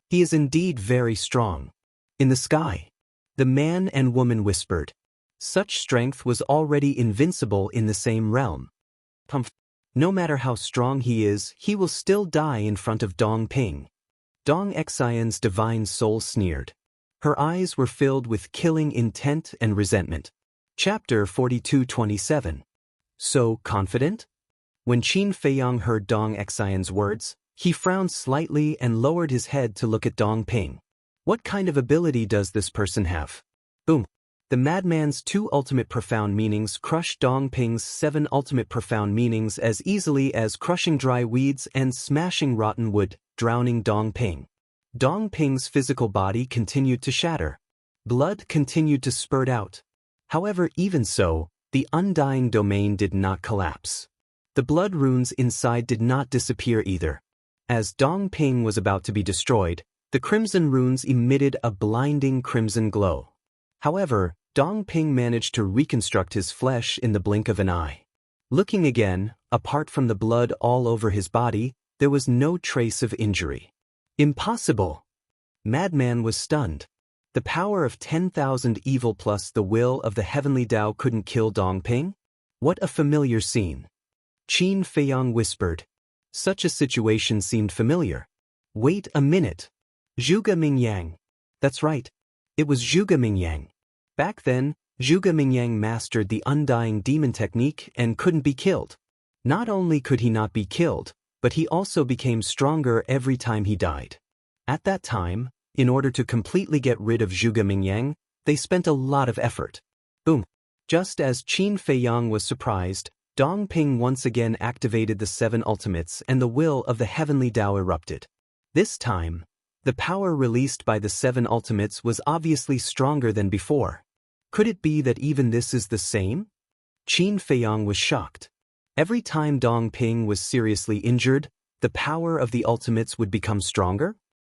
He is indeed very strong. In the sky, the man and woman whispered. Such strength was already invincible in the same realm. No matter how strong he is, he will still die in front of Dong Ping. Dong Xian's divine soul sneered. Her eyes were filled with killing intent and resentment. Chapter 42:27. So confident? When Qin Feiyang heard Dong Xian's words, he frowned slightly and lowered his head to look at Dong Ping. What kind of ability does this person have? Boom. The madman's 2 ultimate profound meanings crushed Dong Ping's 7 ultimate profound meanings as easily as crushing dry weeds and smashing rotten wood, drowning Dong Ping. Dong Ping's physical body continued to shatter. Blood continued to spurt out. However, even so, the undying domain did not collapse. The blood runes inside did not disappear either. As Dong Ping was about to be destroyed, the crimson runes emitted a blinding crimson glow. However, Dong Ping managed to reconstruct his flesh in the blink of an eye. Looking again, apart from the blood all over his body, there was no trace of injury. Impossible! Madman was stunned. The power of 10,000 evil plus the will of the heavenly Tao couldn't kill Dong Ping? What a familiar scene. Qin Feiyang whispered. Such a situation seemed familiar. Wait a minute. Zhuge Mingyang. That's right. It was Zhuge Mingyang. Back then, Zhuge Mingyang mastered the undying demon technique and couldn't be killed. Not only could he not be killed, but he also became stronger every time he died. At that time, in order to completely get rid of Zhuge Mingyang, they spent a lot of effort. Boom. Just as Qin Feiyang was surprised, Dong Ping once again activated the 7 ultimates and the will of the heavenly Tao erupted. This time, the power released by the 7 ultimates was obviously stronger than before. Could it be that even this is the same? Qin Feiyang was shocked. Every time Dong Ping was seriously injured, the power of the ultimates would become stronger?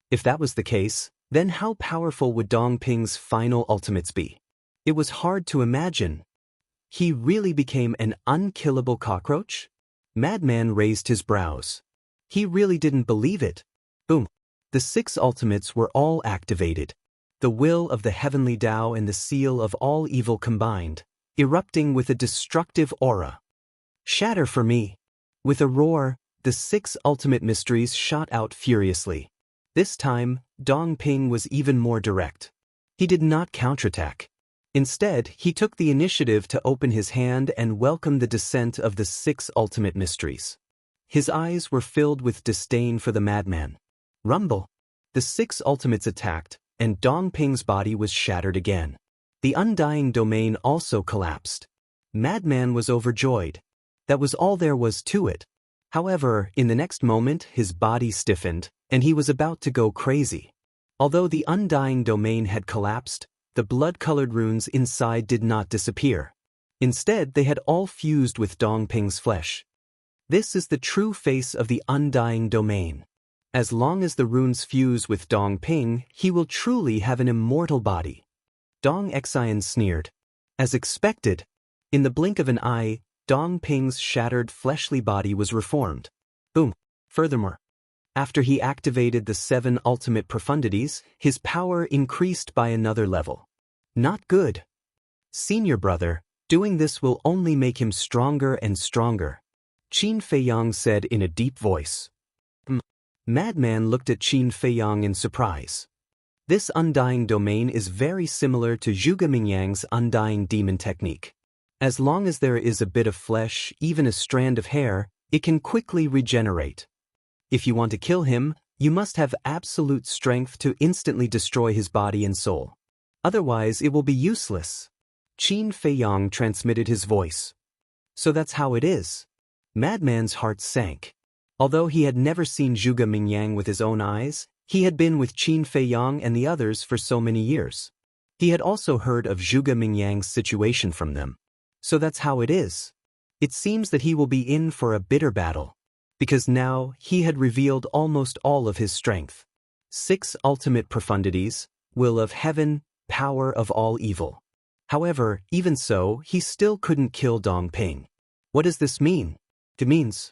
If that was the case, then how powerful would Dong Ping's final ultimates be? It was hard to imagine. He really became an unkillable cockroach? Madman raised his brows. He really didn't believe it. Boom. The 6 ultimates were all activated. The will of the heavenly Tao and the seal of all evil combined, erupting with a destructive aura. Shatter for me. With a roar, the 6 ultimate mysteries shot out furiously. This time, Dong Ping was even more direct. He did not counterattack. Instead, he took the initiative to open his hand and welcome the descent of the 6 ultimate mysteries. His eyes were filled with disdain for the madman. Rumble. The 6 ultimates attacked, and Dong Ping's body was shattered again. The undying domain also collapsed. Madman was overjoyed. That was all there was to it. However, in the next moment, his body stiffened, and he was about to go crazy. Although the undying domain had collapsed, the blood-colored runes inside did not disappear. Instead, they had all fused with Dong Ping's flesh. This is the true face of the undying domain. As long as the runes fuse with Dong Ping, he will truly have an immortal body. Dong Xian sneered. As expected, in the blink of an eye, Dong Ping's shattered fleshly body was reformed. Boom. Furthermore, after he activated the 7 ultimate profundities, his power increased by another level. Not good. Senior brother, doing this will only make him stronger and stronger, Qin Feiyang said in a deep voice. Madman looked at Qin Feiyang in surprise. This undying domain is very similar to Zhuge Mingyang's undying demon technique. As long as there is a bit of flesh, even a strand of hair, it can quickly regenerate. If you want to kill him, you must have absolute strength to instantly destroy his body and soul. Otherwise, it will be useless. Qin Feiyang transmitted his voice. So that's how it is. Madman's heart sank. Although he had never seen Zhuge Mingyang with his own eyes, he had been with Qin Feiyang and the others for so many years. He had also heard of Zhuge Mingyang's situation from them. So that's how it is. It seems that he will be in for a bitter battle, because now he had revealed almost all of his strength. 6 ultimate profundities, will of heaven, power of all evil. However, even so, he still couldn't kill Dong Ping. What does this mean? It means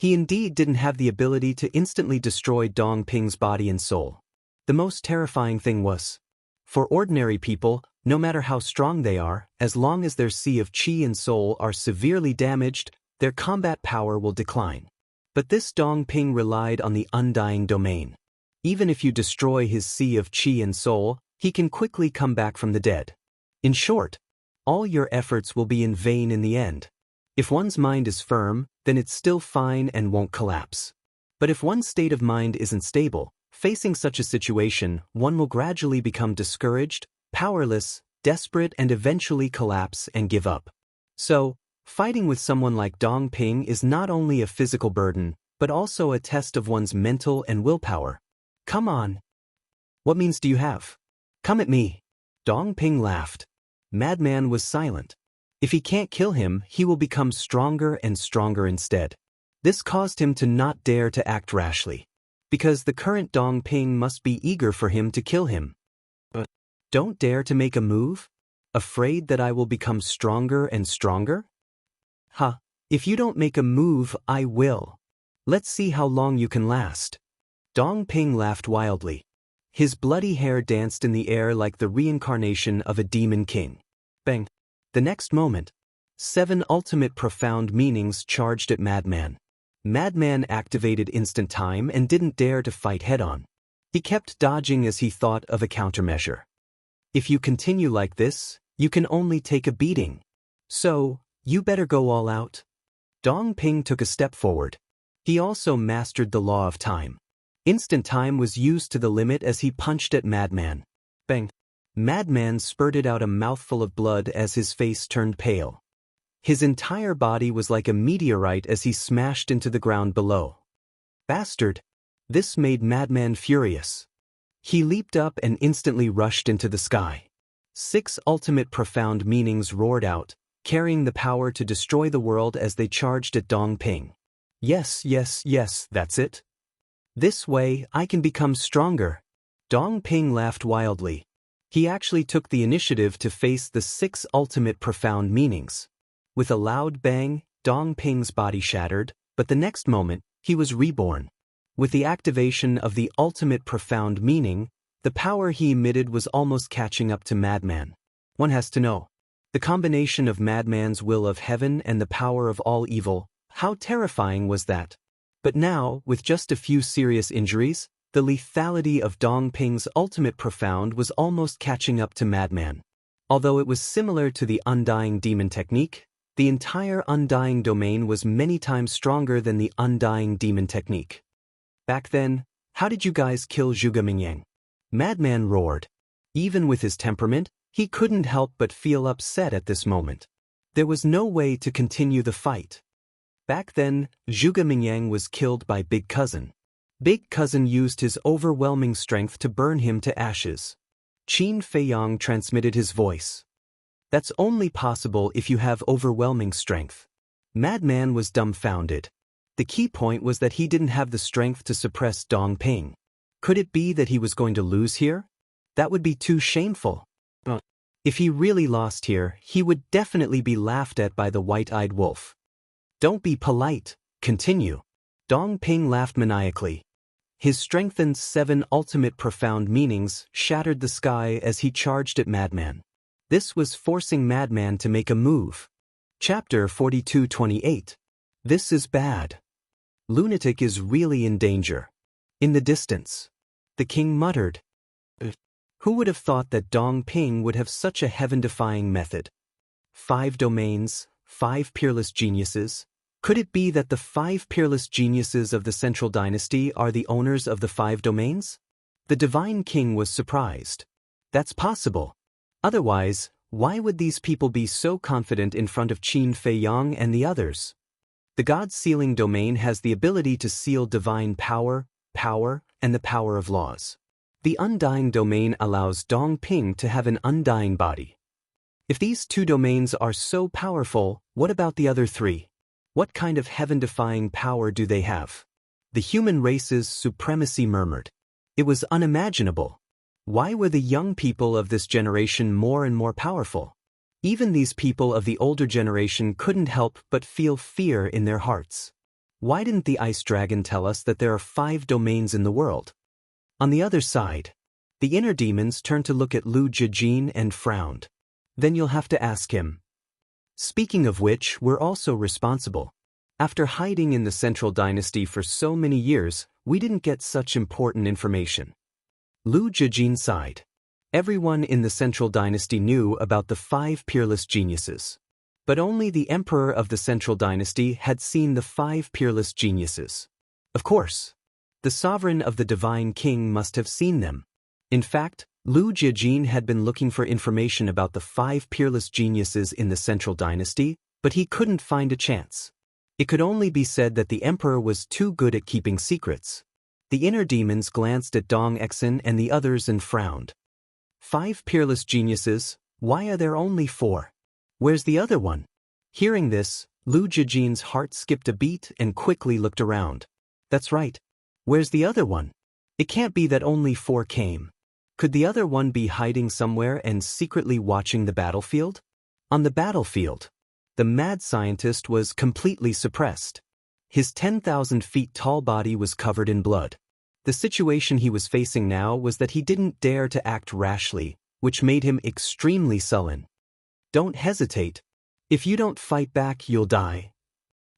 he indeed didn't have the ability to instantly destroy Dong Ping's body and soul. The most terrifying thing was, for ordinary people, No matter how strong they are, as long as their sea of chi and soul are severely damaged, their combat power will decline. But this Dongping relied on the undying domain. Even if you destroy his sea of chi and soul, he can quickly come back from the dead. In short, all your efforts will be in vain in the end. If one's mind is firm, then it's still fine and won't collapse. But if one's state of mind isn't stable, facing such a situation, one will gradually become discouraged, powerless, desperate, and eventually collapse and give up. So, fighting with someone like Dongping is not only a physical burden, but also a test of one's mental and willpower. Come on. What means do you have? Come at me. Dongping laughed. Madman was silent. If he can't kill him, he will become stronger and stronger instead. This caused him to not dare to act rashly. Because the current Dongping must be eager for him to kill him. But don't dare to make a move? Afraid that I will become stronger and stronger? Ha! If you don't make a move, I will. Let's see how long you can last. Dongping laughed wildly. His bloody hair danced in the air like the reincarnation of a demon king. Bang! The next moment, 7 ultimate profound meanings charged at Madman. Madman activated instant time and didn't dare to fight head-on. He kept dodging as he thought of a countermeasure. If you continue like this, you can only take a beating. So, you better go all out. Dongping took a step forward. He also mastered the law of time. Instant time was used to the limit as he punched at Madman. Bang! Madman spurted out a mouthful of blood as his face turned pale. His entire body was like a meteorite as he smashed into the ground below. Bastard! This made Madman furious. He leaped up and instantly rushed into the sky. 6 ultimate profound meanings roared out, carrying the power to destroy the world as they charged at Dongping. Yes, yes, yes, that's it. This way, I can become stronger. Dongping laughed wildly. He actually took the initiative to face the 6 ultimate profound meanings. With a loud bang, Dongping's body shattered, but the next moment, he was reborn. With the activation of the ultimate profound meaning, the power he emitted was almost catching up to Madman. One has to know. The combination of Madman's will of heaven and the power of all evil, how terrifying was that? But now, with just a few serious injuries, the lethality of Dongping's ultimate profound was almost catching up to Madman. Although it was similar to the undying demon technique, the entire undying domain was many times stronger than the undying demon technique. Back then, how did you guys kill Zhuge Mingyang? Madman roared. Even with his temperament, he couldn't help but feel upset at this moment. There was no way to continue the fight. Back then, Zhuge Mingyang was killed by Big Cousin. Big Cousin used his overwhelming strength to burn him to ashes. Qin Feiyang transmitted his voice. That's only possible if you have overwhelming strength. Madman was dumbfounded. The key point was that he didn't have the strength to suppress Dongping. Could it be that he was going to lose here? That would be too shameful. If he really lost here, he would definitely be laughed at by the white-eyed wolf. Don't be polite, continue. Dongping laughed maniacally. His strengthened 7 ultimate profound meanings shattered the sky as he charged at Madman. This was forcing Madman to make a move. Chapter 42:28. This is bad. Lunatic is really in danger. In the distance, the king muttered. Who would have thought that Dongping would have such a heaven-defying method? 5 domains, 5 peerless geniuses. Could it be that the 5 peerless geniuses of the Central Dynasty are the owners of the 5 domains? The divine king was surprised. That's possible. Otherwise, why would these people be so confident in front of Qin Feiyang and the others? The God-sealing domain has the ability to seal divine power, and the power of laws. The undying domain allows Dongping to have an undying body. If these 2 domains are so powerful, what about the other 3? What kind of heaven-defying power do they have? The human race's supremacy murmured. It was unimaginable. Why were the young people of this generation more and more powerful? Even these people of the older generation couldn't help but feel fear in their hearts. Why didn't the ice dragon tell us that there are 5 domains in the world? On the other side, The inner demons turned to look at Lu Jijin and frowned. Then you'll have to ask him. Speaking of which, we're also responsible. After hiding in the Central Dynasty for so many years, we didn't get such important information. Lu Jijin sighed. Everyone in the Central Dynasty knew about the 5 peerless geniuses. But only the emperor of the Central Dynasty had seen the 5 peerless geniuses. Of course, the sovereign of the divine king must have seen them. In fact, Lu Jijin had been looking for information about the 5 peerless geniuses in the Central Dynasty, but he couldn't find a chance. It could only be said that the emperor was too good at keeping secrets. The inner demons glanced at Dong Exin and the others and frowned. 5 peerless geniuses, why are there only 4? Where's the other one? Hearing this, Lu Jijin's heart skipped a beat and quickly looked around. That's right. Where's the other one? It can't be that only 4 came. Could the other one be hiding somewhere and secretly watching the battlefield? On the battlefield, the mad scientist was completely suppressed. His 10,000 feet tall body was covered in blood. The situation he was facing now was that he didn't dare to act rashly, which made him extremely sullen. Don't hesitate. If you don't fight back, you'll die.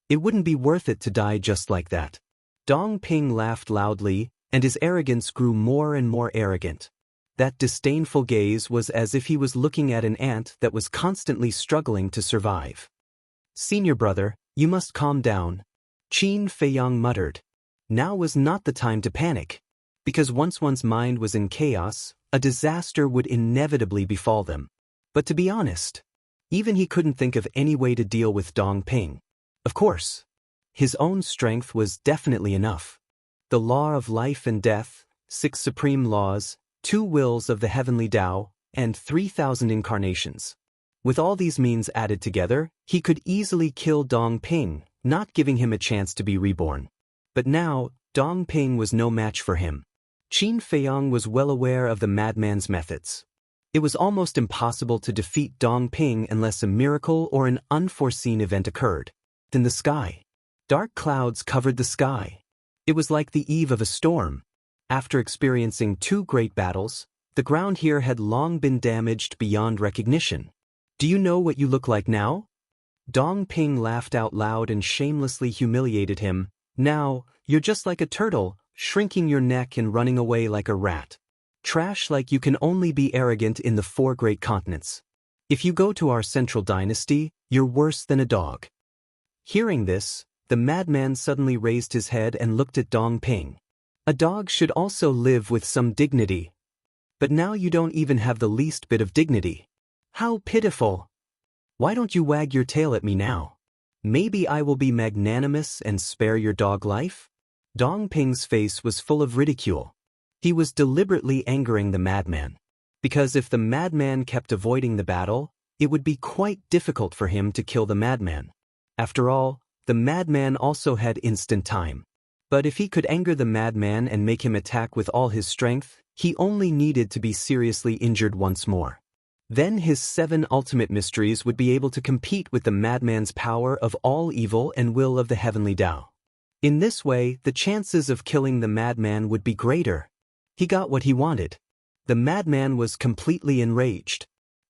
It wouldn't be worth it to die just like that. Dong Ping laughed loudly, and his arrogance grew more and more arrogant. That disdainful gaze was as if he was looking at an ant that was constantly struggling to survive. Senior brother, you must calm down. Qin Feiyang muttered. Now was not the time to panic. Because once one's mind was in chaos, a disaster would inevitably befall them. But to be honest, even he couldn't think of any way to deal with Dong Ping. Of course, his own strength was definitely enough. The law of life and death, 6 supreme laws, 2 wills of the heavenly Tao, and 3,000 incarnations. With all these means added together, he could easily kill Dong Ping, not giving him a chance to be reborn. But now, Dong Ping was no match for him. Qin Feiyang was well aware of the madman's methods. It was almost impossible to defeat Dong Ping unless a miracle or an unforeseen event occurred. In the sky, dark clouds covered the sky. It was like the eve of a storm. After experiencing 2 great battles, the ground here had long been damaged beyond recognition. Do you know what you look like now? Dong Ping laughed out loud and shamelessly humiliated him. Now, you're just like a turtle, shrinking your neck and running away like a rat. Trash like you can only be arrogant in the 4 great continents. If you go to our Central Dynasty, you're worse than a dog. Hearing this, the madman suddenly raised his head and looked at Dong Ping. A dog should also live with some dignity. But now you don't even have the least bit of dignity. How pitiful! Why don't you wag your tail at me now? Maybe I will be magnanimous and spare your dog life? Dong Ping's face was full of ridicule. He was deliberately angering the madman. Because if the madman kept avoiding the battle, it would be quite difficult for him to kill the madman. After all, the madman also had instant time. But if he could anger the madman and make him attack with all his strength, he only needed to be seriously injured once more. Then his 7 ultimate mysteries would be able to compete with the madman's power of all evil and will of the heavenly Tao. In this way, the chances of killing the madman would be greater. He got what he wanted. The madman was completely enraged.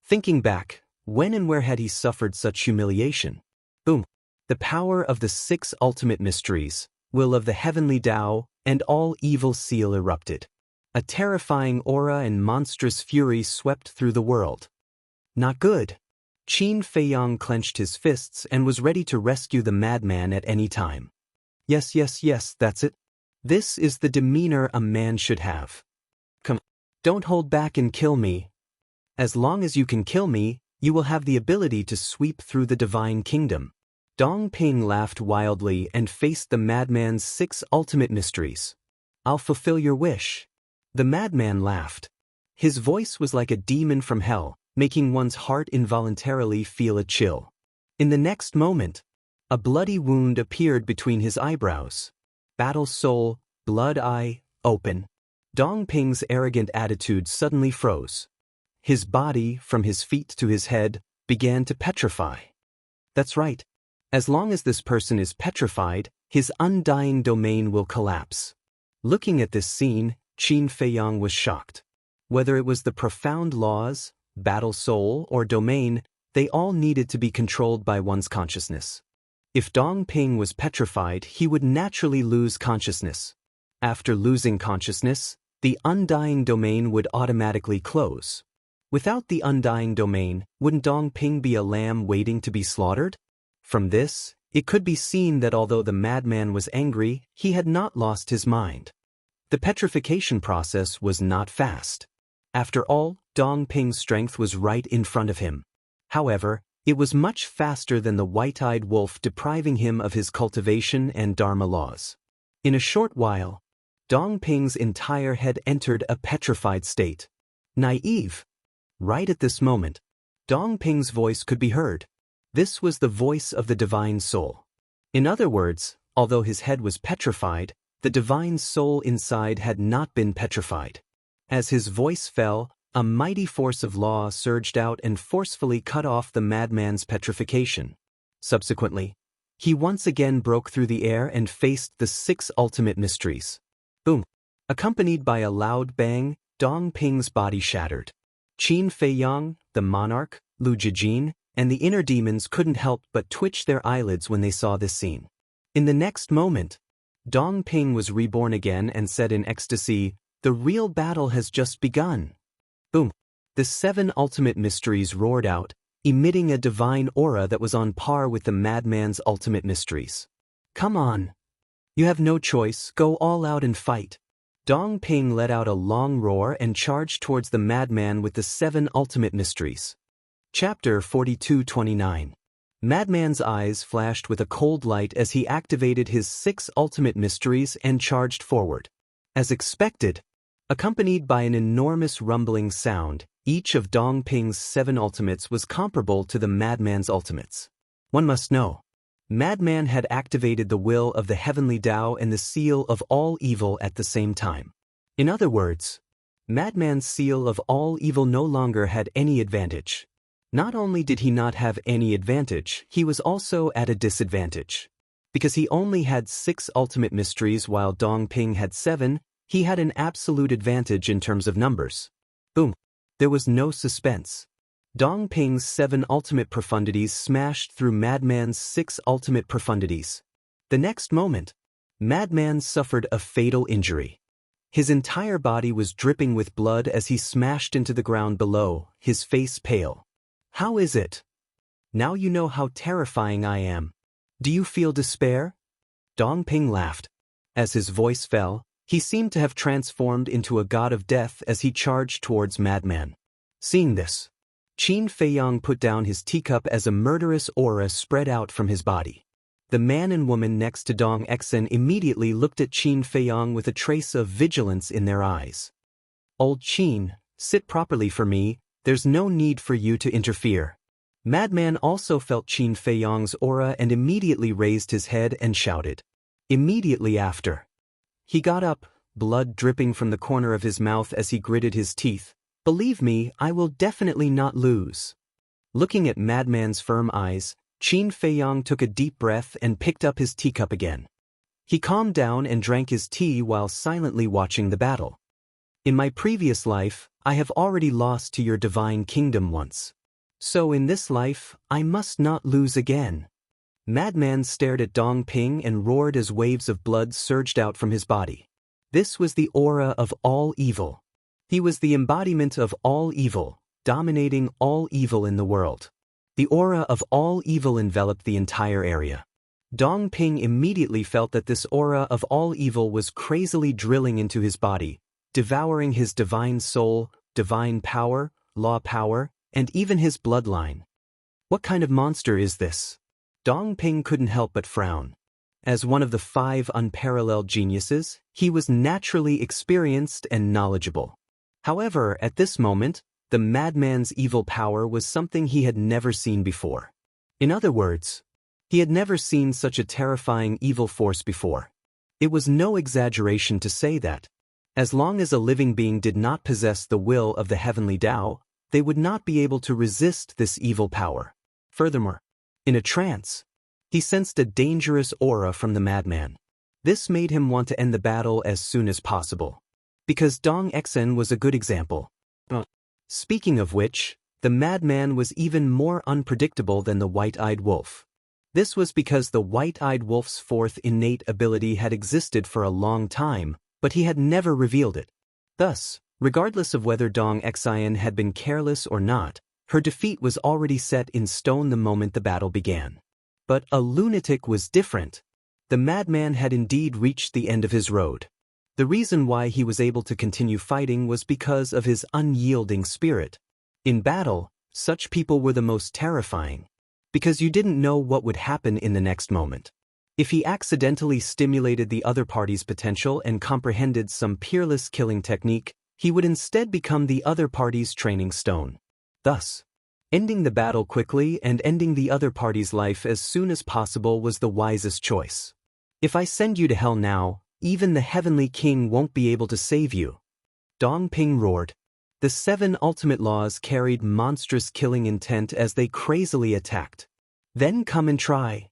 Thinking back, when and where had he suffered such humiliation? Boom! The power of the 6 ultimate mysteries, will of the heavenly Tao, and all evil seal erupted. A terrifying aura and monstrous fury swept through the world. Not good. Qin Feiyang clenched his fists and was ready to rescue the madman at any time. Yes, that's it. This is the demeanor a man should have. Come, don't hold back and kill me. As long as you can kill me, you will have the ability to sweep through the divine kingdom. Dong Ping laughed wildly and faced the madman's 6 ultimate mysteries. I'll fulfill your wish. The madman laughed. His voice was like a demon from hell, making one's heart involuntarily feel a chill. In the next moment, a bloody wound appeared between his eyebrows. Battle soul, blood eye, open. Dong Ping's arrogant attitude suddenly froze. His body, from his feet to his head, began to petrify. That's right. As long as this person is petrified, his undying domain will collapse. Looking at this scene, Qin Feiyang was shocked. Whether it was the profound laws, battle soul, or domain, they all needed to be controlled by one's consciousness. If Dong Ping was petrified, he would naturally lose consciousness. After losing consciousness, the undying domain would automatically close. Without the undying domain, wouldn't Dong Ping be a lamb waiting to be slaughtered? From this, it could be seen that although the madman was angry, he had not lost his mind. The petrification process was not fast. After all, Dong Ping's strength was right in front of him. However, it was much faster than the white-eyed wolf depriving him of his cultivation and dharma laws. In a short while, Dong Ping's entire head entered a petrified state. Naive. Right at this moment, Dong Ping's voice could be heard. This was the voice of the divine soul. In other words, although his head was petrified, the divine soul inside had not been petrified. As his voice fell, a mighty force of law surged out and forcefully cut off the madman's petrification. Subsequently, he once again broke through the air and faced the 6 ultimate mysteries. Boom! Accompanied by a loud bang, Dong Ping's body shattered. Qin Feiyang, the monarch, Lu Jijin, and the inner demons couldn't help but twitch their eyelids when they saw this scene. In the next moment, Dong Ping was reborn again and said in ecstasy, "The real battle has just begun." Boom! The 7 ultimate mysteries roared out, emitting a divine aura that was on par with the madman's ultimate mysteries. "Come on. You have no choice, go all out and fight." Dong Ping let out a long roar and charged towards the madman with the 7 ultimate mysteries. Chapter 42-29. Madman's eyes flashed with a cold light as he activated his 6 ultimate mysteries and charged forward. As expected, accompanied by an enormous rumbling sound, each of Dong Ping's 7 ultimates was comparable to the madman's ultimates. One must know, Madman had activated the will of the heavenly Tao and the seal of all evil at the same time. In other words, Madman's seal of all evil no longer had any advantage. Not only did he not have any advantage, he was also at a disadvantage. Because he only had 6 ultimate mysteries while Dong Ping had 7, he had an absolute advantage in terms of numbers. Boom! There was no suspense. Dong Ping's 7 ultimate profundities smashed through Madman's 6 ultimate profundities. The next moment, Madman suffered a fatal injury. His entire body was dripping with blood as he smashed into the ground below, his face pale. "How is it? Now you know how terrifying I am. Do you feel despair?" Dong Ping laughed. As his voice fell, he seemed to have transformed into a god of death as he charged towards Madman. Seeing this, Qin Feiyang put down his teacup as a murderous aura spread out from his body. The man and woman next to Dong Exen immediately looked at Qin Feiyang with a trace of vigilance in their eyes. "Old Qin, sit properly for me, there's no need for you to interfere." Madman also felt Qin Feiyang's aura and immediately raised his head and shouted. Immediately after, he got up, blood dripping from the corner of his mouth as he gritted his teeth. "Believe me, I will definitely not lose." Looking at Madman's firm eyes, Qin Feiyang took a deep breath and picked up his teacup again. He calmed down and drank his tea while silently watching the battle. "In my previous life, I have already lost to your divine kingdom once. So in this life, I must not lose again." Madman stared at Dong Ping and roared as waves of blood surged out from his body. This was the aura of all evil. He was the embodiment of all evil, dominating all evil in the world. The aura of all evil enveloped the entire area. Dong Ping immediately felt that this aura of all evil was crazily drilling into his body, devouring his divine soul, divine power, law power, and even his bloodline. What kind of monster is this? Dong Ping couldn't help but frown. As one of the 5 unparalleled geniuses, he was naturally experienced and knowledgeable. However, at this moment, the madman's evil power was something he had never seen before. In other words, he had never seen such a terrifying evil force before. It was no exaggeration to say that, as long as a living being did not possess the will of the heavenly Tao, they would not be able to resist this evil power. Furthermore, in a trance, he sensed a dangerous aura from the madman. This made him want to end the battle as soon as possible. Because Dong Exen was a good example, Speaking of which, the madman was even more unpredictable than the white-eyed wolf. This was because the white-eyed wolf's fourth innate ability had existed for a long time, but he had never revealed it. Thus, regardless of whether Dong Xian had been careless or not, her defeat was already set in stone the moment the battle began. But a lunatic was different. The madman had indeed reached the end of his road. The reason why he was able to continue fighting was because of his unyielding spirit. In battle, such people were the most terrifying, because you didn't know what would happen in the next moment. If he accidentally stimulated the other party's potential and comprehended some peerless killing technique, he would instead become the other party's training stone. Thus, ending the battle quickly and ending the other party's life as soon as possible was the wisest choice. If I send you to hell now, even the Heavenly King won't be able to save you. Dong Ping roared. The 7 ultimate laws carried monstrous killing intent as they crazily attacked. Then come and try.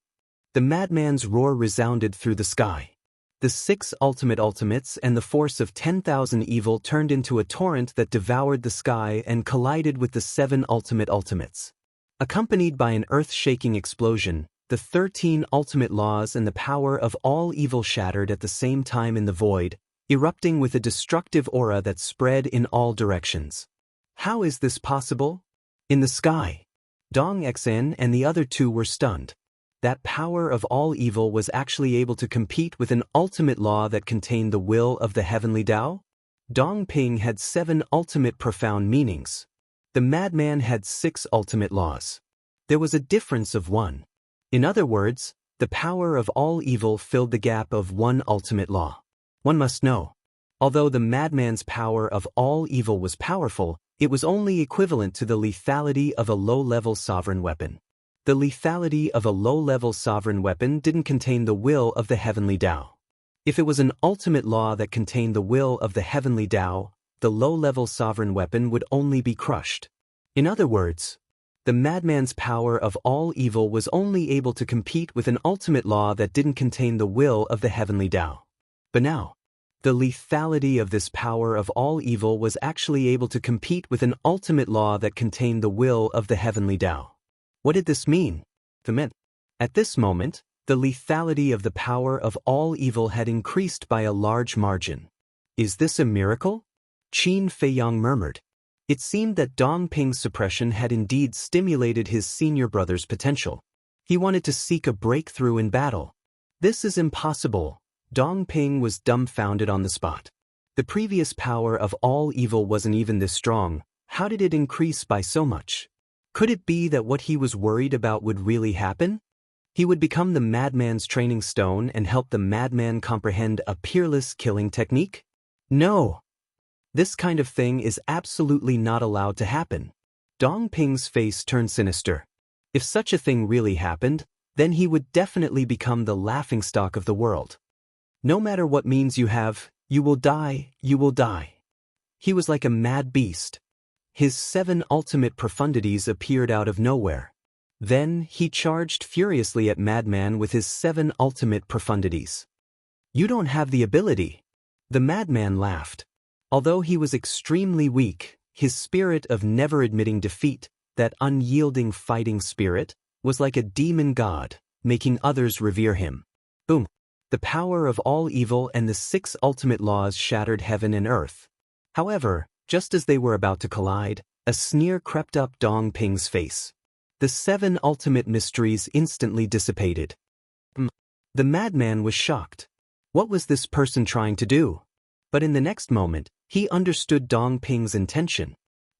The madman's roar resounded through the sky. The 6 ultimates and the force of 10,000 evil turned into a torrent that devoured the sky and collided with the 7 ultimates. Accompanied by an earth-shaking explosion, the 13 ultimate laws and the power of all evil shattered at the same time in the void, erupting with a destructive aura that spread in all directions. How is this possible? In the sky, Dong Xian and the other 2 were stunned. That power of all evil was actually able to compete with an ultimate law that contained the will of the heavenly Tao? Dong Ping had 7 ultimate profound meanings. The madman had 6 ultimate laws. There was a difference of 1. In other words, the power of all evil filled the gap of 1 ultimate law. One must know, although the madman's power of all evil was powerful, it was only equivalent to the lethality of a low-level sovereign weapon. The lethality of a low-level sovereign weapon didn't contain the will of the heavenly Tao. If it was an ultimate law that contained the will of the heavenly Tao, the low-level sovereign weapon would only be crushed. In other words, the madman's power of all evil was only able to compete with an ultimate law that didn't contain the will of the heavenly Tao. But now, the lethality of this power of all evil was actually able to compete with an ultimate law that contained the will of the heavenly Tao. What did this mean? At this moment, the lethality of the power of all evil had increased by a large margin. Is this a miracle? Qin Feiyang murmured. It seemed that Dong Ping's suppression had indeed stimulated his senior brother's potential. He wanted to seek a breakthrough in battle. This is impossible. Dong Ping was dumbfounded on the spot. The previous power of all evil wasn't even this strong. How did it increase by so much? Could it be that what he was worried about would really happen? He would become the madman's training stone and help the madman comprehend a peerless killing technique? No! This kind of thing is absolutely not allowed to happen. Dong Ping's face turned sinister. If such a thing really happened, then he would definitely become the laughingstock of the world. No matter what means you have, you will die, you will die. He was like a mad beast. His 7 ultimate profundities appeared out of nowhere. Then he charged furiously at Madman with his 7 ultimate profundities. You don't have the ability. The madman laughed. Although he was extremely weak, his spirit of never admitting defeat, that unyielding fighting spirit, was like a demon god, making others revere him. Boom! The power of all evil and the 6 ultimate laws shattered heaven and earth. However, just as they were about to collide, a sneer crept up Dong Ping's face. The 7 ultimate mysteries instantly dissipated. The madman was shocked. What was this person trying to do? But in the next moment, he understood Dong Ping's intention.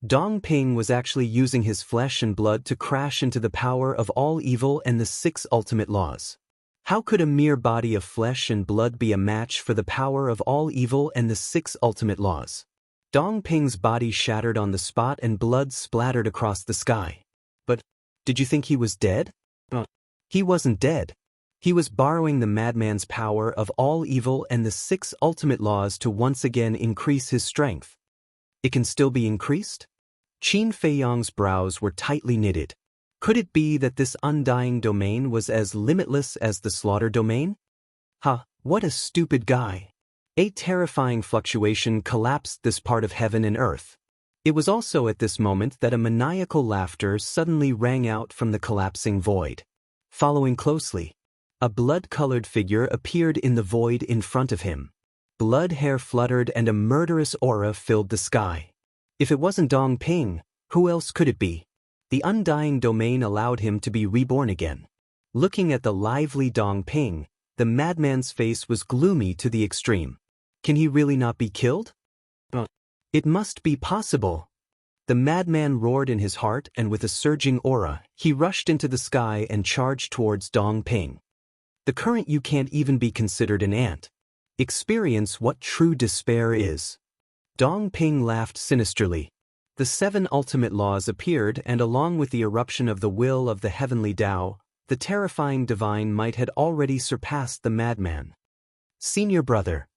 Dong Ping was actually using his flesh and blood to crash into the power of all evil and the 6 ultimate laws. How could a mere body of flesh and blood be a match for the power of all evil and the 6 ultimate laws? Dong Ping's body shattered on the spot and blood splattered across the sky. But, did you think he was dead? He wasn't dead. He was borrowing the madman's power of all evil and the 6 ultimate laws to once again increase his strength. It can still be increased? Qin Feiyang's brows were tightly knitted. Could it be that this undying domain was as limitless as the slaughter domain? What a stupid guy. A terrifying fluctuation collapsed this part of heaven and earth. It was also at this moment that a maniacal laughter suddenly rang out from the collapsing void. Following closely, a blood-colored figure appeared in the void in front of him. Blood hair fluttered and a murderous aura filled the sky. If it wasn't Dong Ping, who else could it be? The undying domain allowed him to be reborn again. Looking at the lively Dong Ping, the madman's face was gloomy to the extreme. Can he really not be killed? It must be possible. The madman roared in his heart, and with a surging aura, he rushed into the sky and charged towards Dong Ping. The current you can't even be considered an ant. Experience what true despair is. Dong Ping laughed sinisterly. The 7 ultimate laws appeared, and along with the eruption of the will of the heavenly Tao, the terrifying divine might had already surpassed the madman. Senior brother,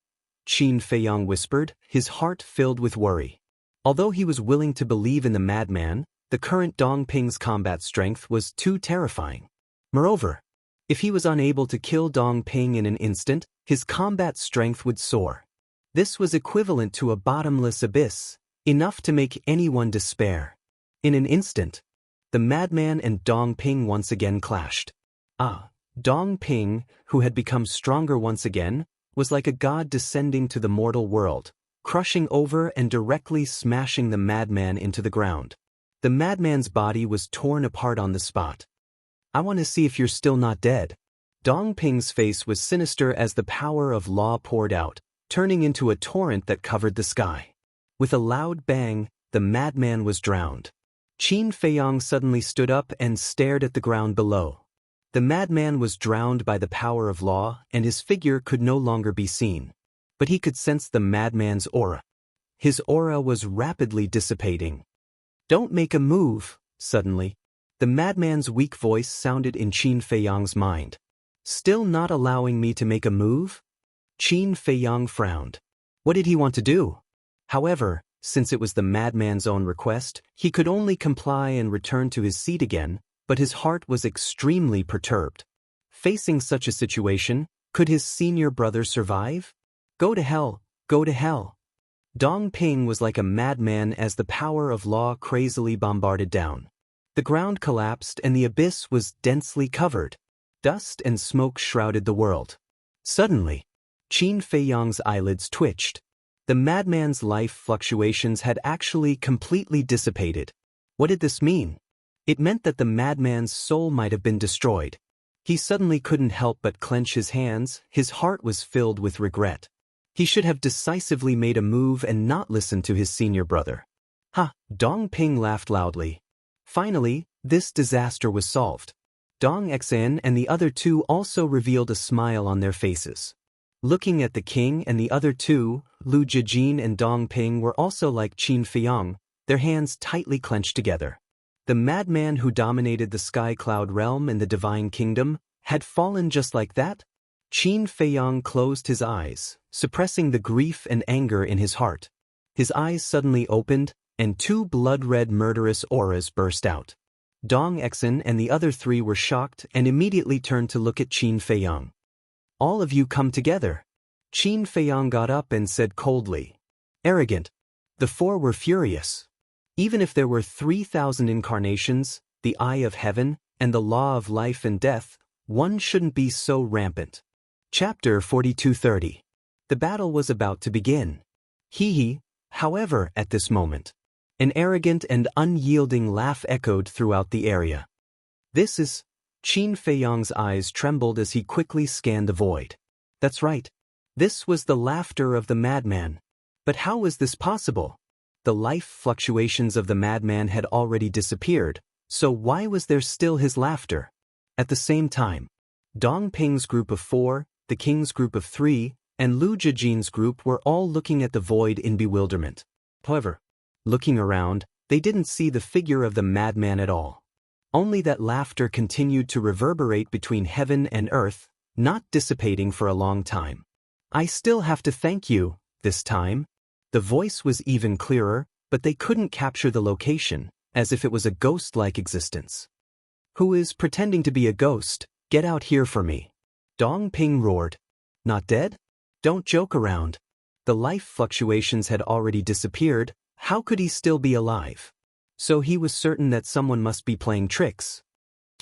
Qin Feiyang whispered, his heart filled with worry. Although he was willing to believe in the madman, the current Dong Ping's combat strength was too terrifying. Moreover, if he was unable to kill Dong Ping in an instant, his combat strength would soar. This was equivalent to a bottomless abyss, enough to make anyone despair. In an instant, the madman and Dong Ping once again clashed. Dong Ping, who had become stronger once again, was like a god descending to the mortal world, crushing over and directly smashing the madman into the ground. The madman's body was torn apart on the spot. I want to see if you're still not dead. Dong Ping's face was sinister as the power of law poured out, turning into a torrent that covered the sky. With a loud bang, the madman was drowned. Qin Feiyang suddenly stood up and stared at the ground below. The madman was drowned by the power of law, and his figure could no longer be seen. But he could sense the madman's aura. His aura was rapidly dissipating. Don't make a move, suddenly. The madman's weak voice sounded in Qin Feiyang's mind. Still not allowing me to make a move? Qin Feiyang frowned. What did he want to do? However, since it was the madman's own request, he could only comply and return to his seat again, but his heart was extremely perturbed. Facing such a situation, could his senior brother survive? Go to hell, go to hell. Dong Ping was like a madman as the power of law crazily bombarded down. The ground collapsed and the abyss was densely covered. Dust and smoke shrouded the world. Suddenly, Qin Feiyang's eyelids twitched. The madman's life fluctuations had actually completely dissipated. What did this mean? It meant that the madman's soul might have been destroyed. He suddenly couldn't help but clench his hands, his heart was filled with regret. He should have decisively made a move and not listened to his senior brother. Dong Ping laughed loudly. Finally, this disaster was solved. Dong Xen and the other 2 also revealed a smile on their faces. Looking at the king and the other 2, Lu Jijin and Dong Ping were also like Qin Feiyang, their hands tightly clenched together. The madman who dominated the Sky Cloud realm and the Divine Kingdom had fallen just like that? Qin Feiyang closed his eyes, suppressing the grief and anger in his heart. His eyes suddenly opened, and 2 blood-red murderous auras burst out. Dong Xen and the other 3 were shocked and immediately turned to look at Qin Feiyang. All of you come together. Qin Feiyang got up and said coldly. Arrogant. The 4 were furious. Even if there were 3,000 incarnations, the eye of heaven, and the law of life and death, one shouldn't be so rampant. Chapter 42:30. The battle was about to begin. However, at this moment, an arrogant and unyielding laugh echoed throughout the area. This is... Qin Feiyang's eyes trembled as he quickly scanned the void. That's right. This was the laughter of the madman. But how was this possible? The life fluctuations of the madman had already disappeared, so why was there still his laughter? At the same time, Dong Ping's group of 4, the king's group of 3, and Lu Jijin's group were all looking at the void in bewilderment. However, looking around, they didn't see the figure of the madman at all. Only that laughter continued to reverberate between heaven and earth, not dissipating for a long time. I still have to thank you, this time. The voice was even clearer, but they couldn't capture the location, as if it was a ghost-like existence. Who is pretending to be a ghost? Get out here for me. Dong Ping roared. Not dead? Don't joke around. The life fluctuations had already disappeared, How could he still be alive? So he was certain that someone must be playing tricks.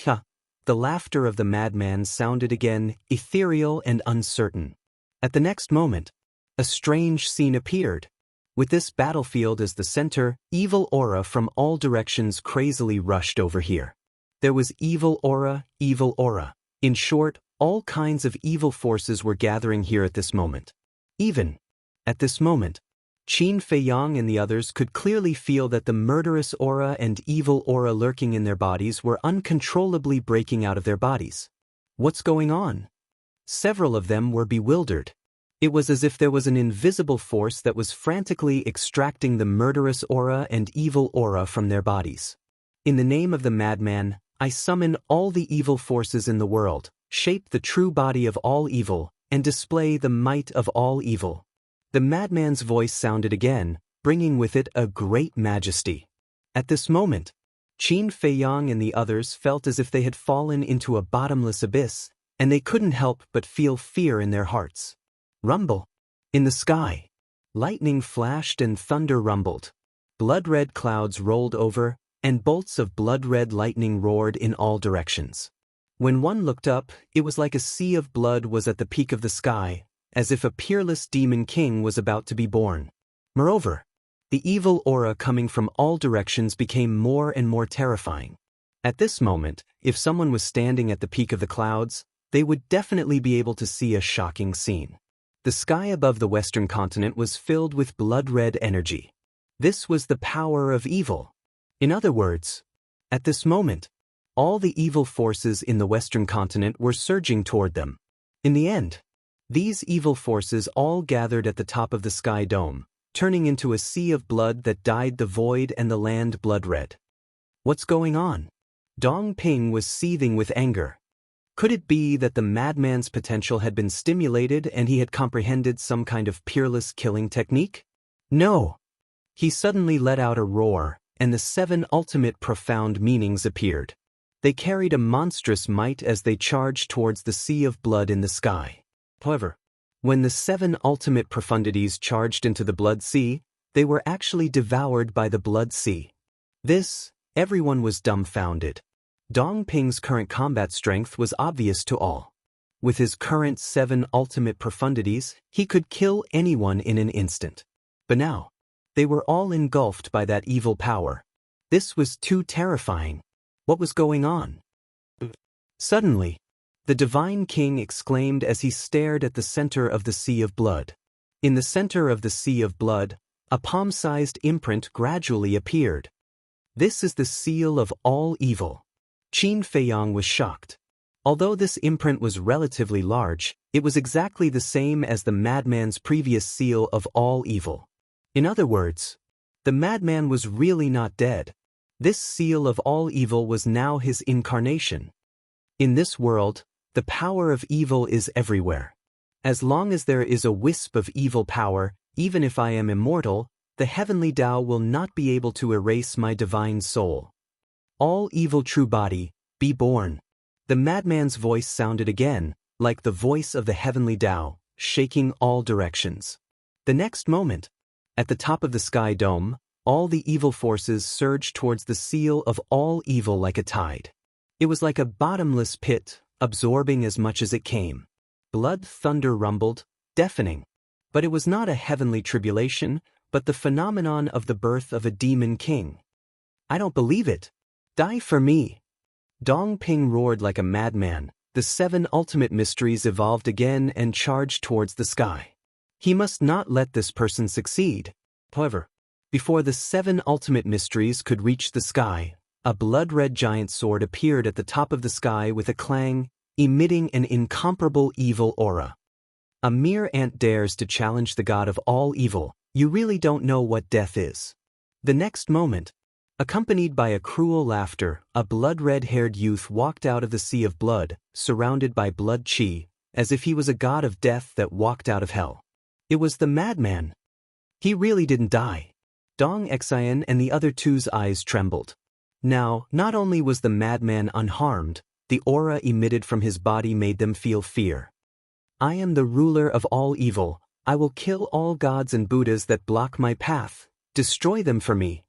Ha! The laughter of the madman sounded again, ethereal and uncertain. At the next moment, a strange scene appeared. With this battlefield as the center, evil aura from all directions crazily rushed over here. There was evil aura, evil aura. In short, all kinds of evil forces were gathering here at this moment. Even at this moment, Qin Feiyang and the others could clearly feel that the murderous aura and evil aura lurking in their bodies were uncontrollably breaking out of their bodies. What's going on? Several of them were bewildered. It was as if there was an invisible force that was frantically extracting the murderous aura and evil aura from their bodies. In the name of the madman, I summon all the evil forces in the world, shape the true body of all evil, and display the might of all evil. The madman's voice sounded again, bringing with it a great majesty. At this moment, Qin Feiyang and the others felt as if they had fallen into a bottomless abyss, and they couldn't help but feel fear in their hearts. Rumble. In the sky, lightning flashed and thunder rumbled. Blood-red clouds rolled over, and bolts of blood-red lightning roared in all directions. When one looked up, it was like a sea of blood was at the peak of the sky, as if a peerless demon king was about to be born. Moreover, the evil aura coming from all directions became more and more terrifying. At this moment, if someone was standing at the peak of the clouds, they would definitely be able to see a shocking scene. The sky above the western continent was filled with blood-red energy. This was the power of evil. In other words, at this moment, all the evil forces in the western continent were surging toward them. In the end, these evil forces all gathered at the top of the sky dome, turning into a sea of blood that dyed the void and the land blood-red. What's going on? Dong Ping was seething with anger. Could it be that the madman's potential had been stimulated and he had comprehended some kind of peerless killing technique? No! He suddenly let out a roar, and the 7 ultimate profound meanings appeared. They carried a monstrous might as they charged towards the sea of blood in the sky. However, when the 7 ultimate profundities charged into the blood sea, they were actually devoured by the blood sea. Everyone was dumbfounded. Dong Ping's current combat strength was obvious to all. With his current 7 ultimate profundities, he could kill anyone in an instant. But now, they were all engulfed by that evil power. This was too terrifying. What was going on? Suddenly, the Divine King exclaimed as he stared at the center of the sea of blood. In the center of the sea of blood, a palm-sized imprint gradually appeared. This is the seal of all evil. Qin Feiyang was shocked. Although this imprint was relatively large, it was exactly the same as the madman's previous seal of all evil. In other words, the madman was really not dead. This seal of all evil was now his incarnation. In this world, the power of evil is everywhere. As long as there is a wisp of evil power, even if I am immortal, the heavenly Tao will not be able to erase my divine soul. All evil true body, be born. The madman's voice sounded again, like the voice of the heavenly Tao, shaking all directions. The next moment, at the top of the sky dome, all the evil forces surged towards the seal of all evil like a tide. It was like a bottomless pit, absorbing as much as it came. Blood thunder rumbled, deafening. But it was not a heavenly tribulation, but the phenomenon of the birth of a demon king. I don't believe it. Die for me. Dong Ping roared like a madman. The 7 ultimate mysteries evolved again and charged towards the sky. He must not let this person succeed. However, before the 7 ultimate mysteries could reach the sky, a blood-red giant sword appeared at the top of the sky with a clang, emitting an incomparable evil aura. A mere ant dares to challenge the god of all evil. You really don't know what death is. The next moment, accompanied by a cruel laughter, a blood-red-haired youth walked out of the sea of blood, surrounded by blood qi, as if he was a god of death that walked out of hell. It was the madman. He really didn't die. Dong Xian and the other two's eyes trembled. Now, not only was the madman unharmed, the aura emitted from his body made them feel fear. I am the ruler of all evil. I will kill all gods and Buddhas that block my path. Destroy them for me.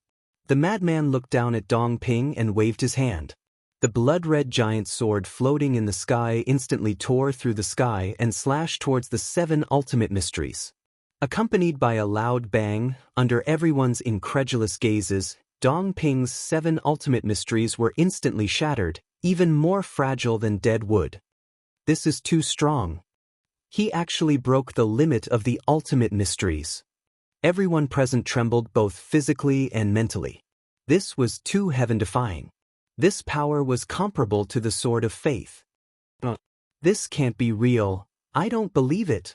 The madman looked down at Dong Ping and waved his hand. The blood-red giant sword floating in the sky instantly tore through the sky and slashed towards the 7 ultimate mysteries. Accompanied by a loud bang, under everyone's incredulous gazes, Dong Ping's 7 ultimate mysteries were instantly shattered, even more fragile than dead wood. This is too strong. He actually broke the limit of the ultimate mysteries. Everyone present trembled both physically and mentally. This was too heaven-defying. This power was comparable to the sword of faith. This can't be real. I don't believe it.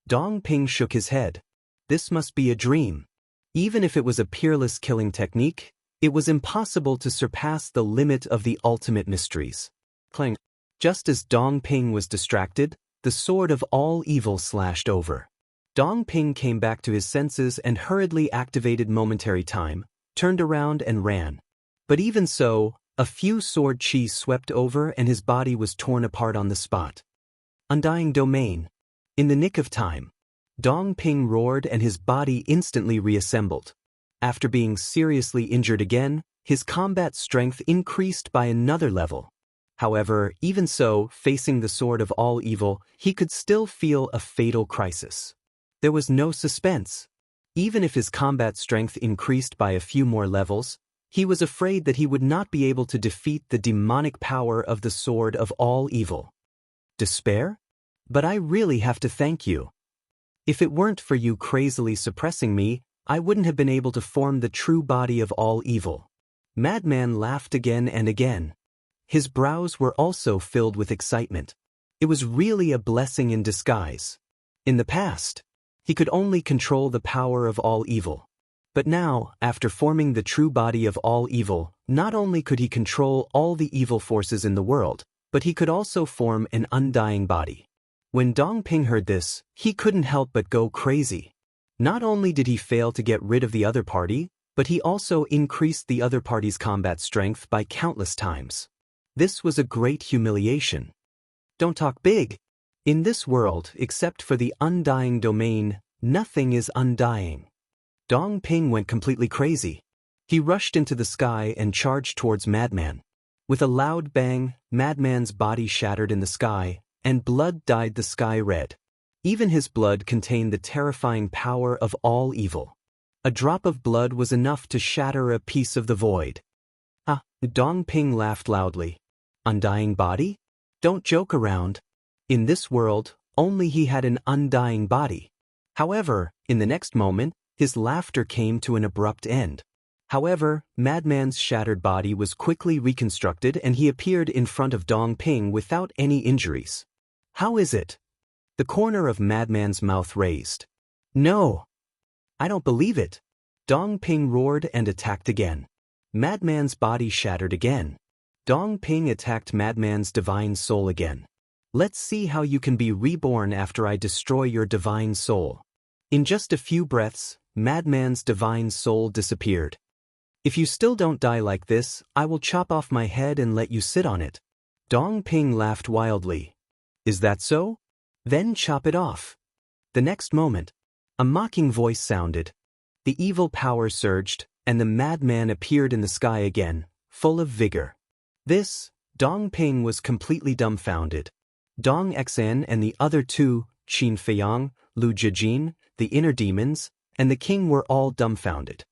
Dong Ping shook his head. This must be a dream. Even if it was a peerless killing technique, it was impossible to surpass the limit of the ultimate mysteries. Clang. Just as Dong Ping was distracted, the sword of all evil slashed over. Dong Ping came back to his senses and hurriedly activated momentary time, turned around and ran. But even so, a few sword chi swept over and his body was torn apart on the spot. Undying domain. In the nick of time, Dong Ping roared and his body instantly reassembled. After being seriously injured again, his combat strength increased by another level. However, even so, facing the sword of all evil, he could still feel a fatal crisis. There was no suspense. Even if his combat strength increased by a few more levels, he was afraid that he would not be able to defeat the demonic power of the sword of all evil. Despair? But I really have to thank you. If it weren't for you crazily suppressing me, I wouldn't have been able to form the true body of all evil. Madman laughed again and again. His brows were also filled with excitement. It was really a blessing in disguise. In the past, he could only control the power of all evil. But now, after forming the true body of all evil, not only could he control all the evil forces in the world, but he could also form an undying body. When Dong Ping heard this, he couldn't help but go crazy. Not only did he fail to get rid of the other party, but he also increased the other party's combat strength by countless times. This was a great humiliation. Don't talk big. In this world, except for the undying domain, nothing is undying. Dong Ping went completely crazy. He rushed into the sky and charged towards Madman. With a loud bang, Madman's body shattered in the sky, and blood dyed the sky red. Even his blood contained the terrifying power of all evil. A drop of blood was enough to shatter a piece of the void. Dong Ping laughed loudly. Undying body? Don't joke around. In this world, only he had an undying body. However, in the next moment, his laughter came to an abrupt end. However, Madman's shattered body was quickly reconstructed and he appeared in front of Dong Ping without any injuries. How is it? The corner of Madman's mouth raised. No! I don't believe it. Dong Ping roared and attacked again. Madman's body shattered again. Dong Ping attacked Madman's divine soul again. Let's see how you can be reborn after I destroy your divine soul. In just a few breaths, Madman's divine soul disappeared. If you still don't die like this, I will chop off my head and let you sit on it. Dong Ping laughed wildly. Is that so? Then chop it off. The next moment, a mocking voice sounded. The evil power surged, and the madman appeared in the sky again, full of vigor. This, Dong Ping was completely dumbfounded. Dong Xan and the other two, Qin Feiyang, Lu Jijin, the inner demons, and the king were all dumbfounded.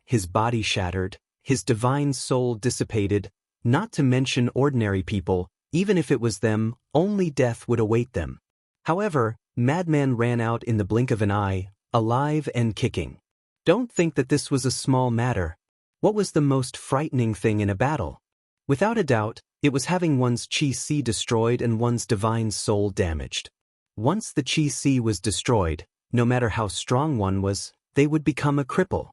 His body shattered, his divine soul dissipated, not to mention ordinary people, even if it was them, only death would await them. However, Madman ran out in the blink of an eye, alive and kicking. Don't think that this was a small matter. What was the most frightening thing in a battle? Without a doubt, it was having one's Qi destroyed and one's divine soul damaged. Once the Qi was destroyed, no matter how strong one was, they would become a cripple.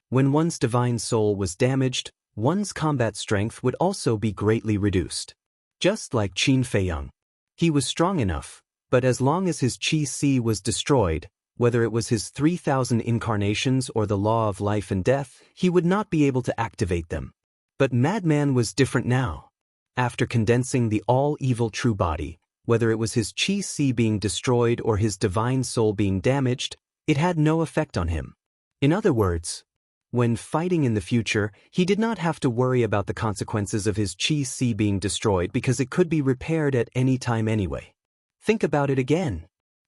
When one's divine soul was damaged, one's combat strength would also be greatly reduced. Just like Qin Feiyang. He was strong enough, but as long as his Qi was destroyed, whether it was his 3,000 incarnations or the law of life and death, he would not be able to activate them. But Madman was different now. After condensing the all-evil true body, whether it was his Qi being destroyed or his divine soul being damaged, it had no effect on him. In other words, When fighting in the future, he did not have to worry about the consequences of his Chi Si being destroyed because it could be repaired at any time anyway. Think about it again.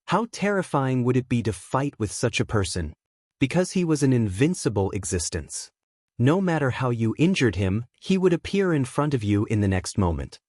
How terrifying would it be to fight with such a person? Because he was an invincible existence. No matter how you injured him, he would appear in front of you in the next moment.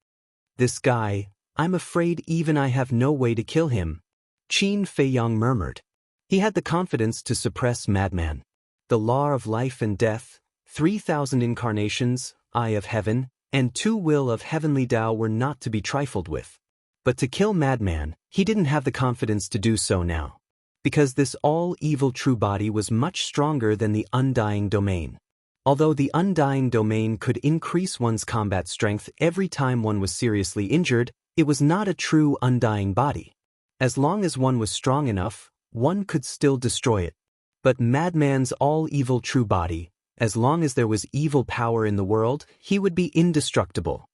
This guy, I'm afraid even I have no way to kill him, Qin Feiyang murmured. He had the confidence to suppress Madman. The law of life and death, 3,000 incarnations, eye of heaven, and 2 will of heavenly Tao were not to be trifled with. But to kill Madman, he didn't have the confidence to do so now. Because this all-evil true body was much stronger than the undying domain. Although the undying domain could increase one's combat strength every time one was seriously injured, it was not a true undying body. As long as one was strong enough, one could still destroy it. But Madman's all-evil true body, as long as there was evil power in the world, he would be indestructible.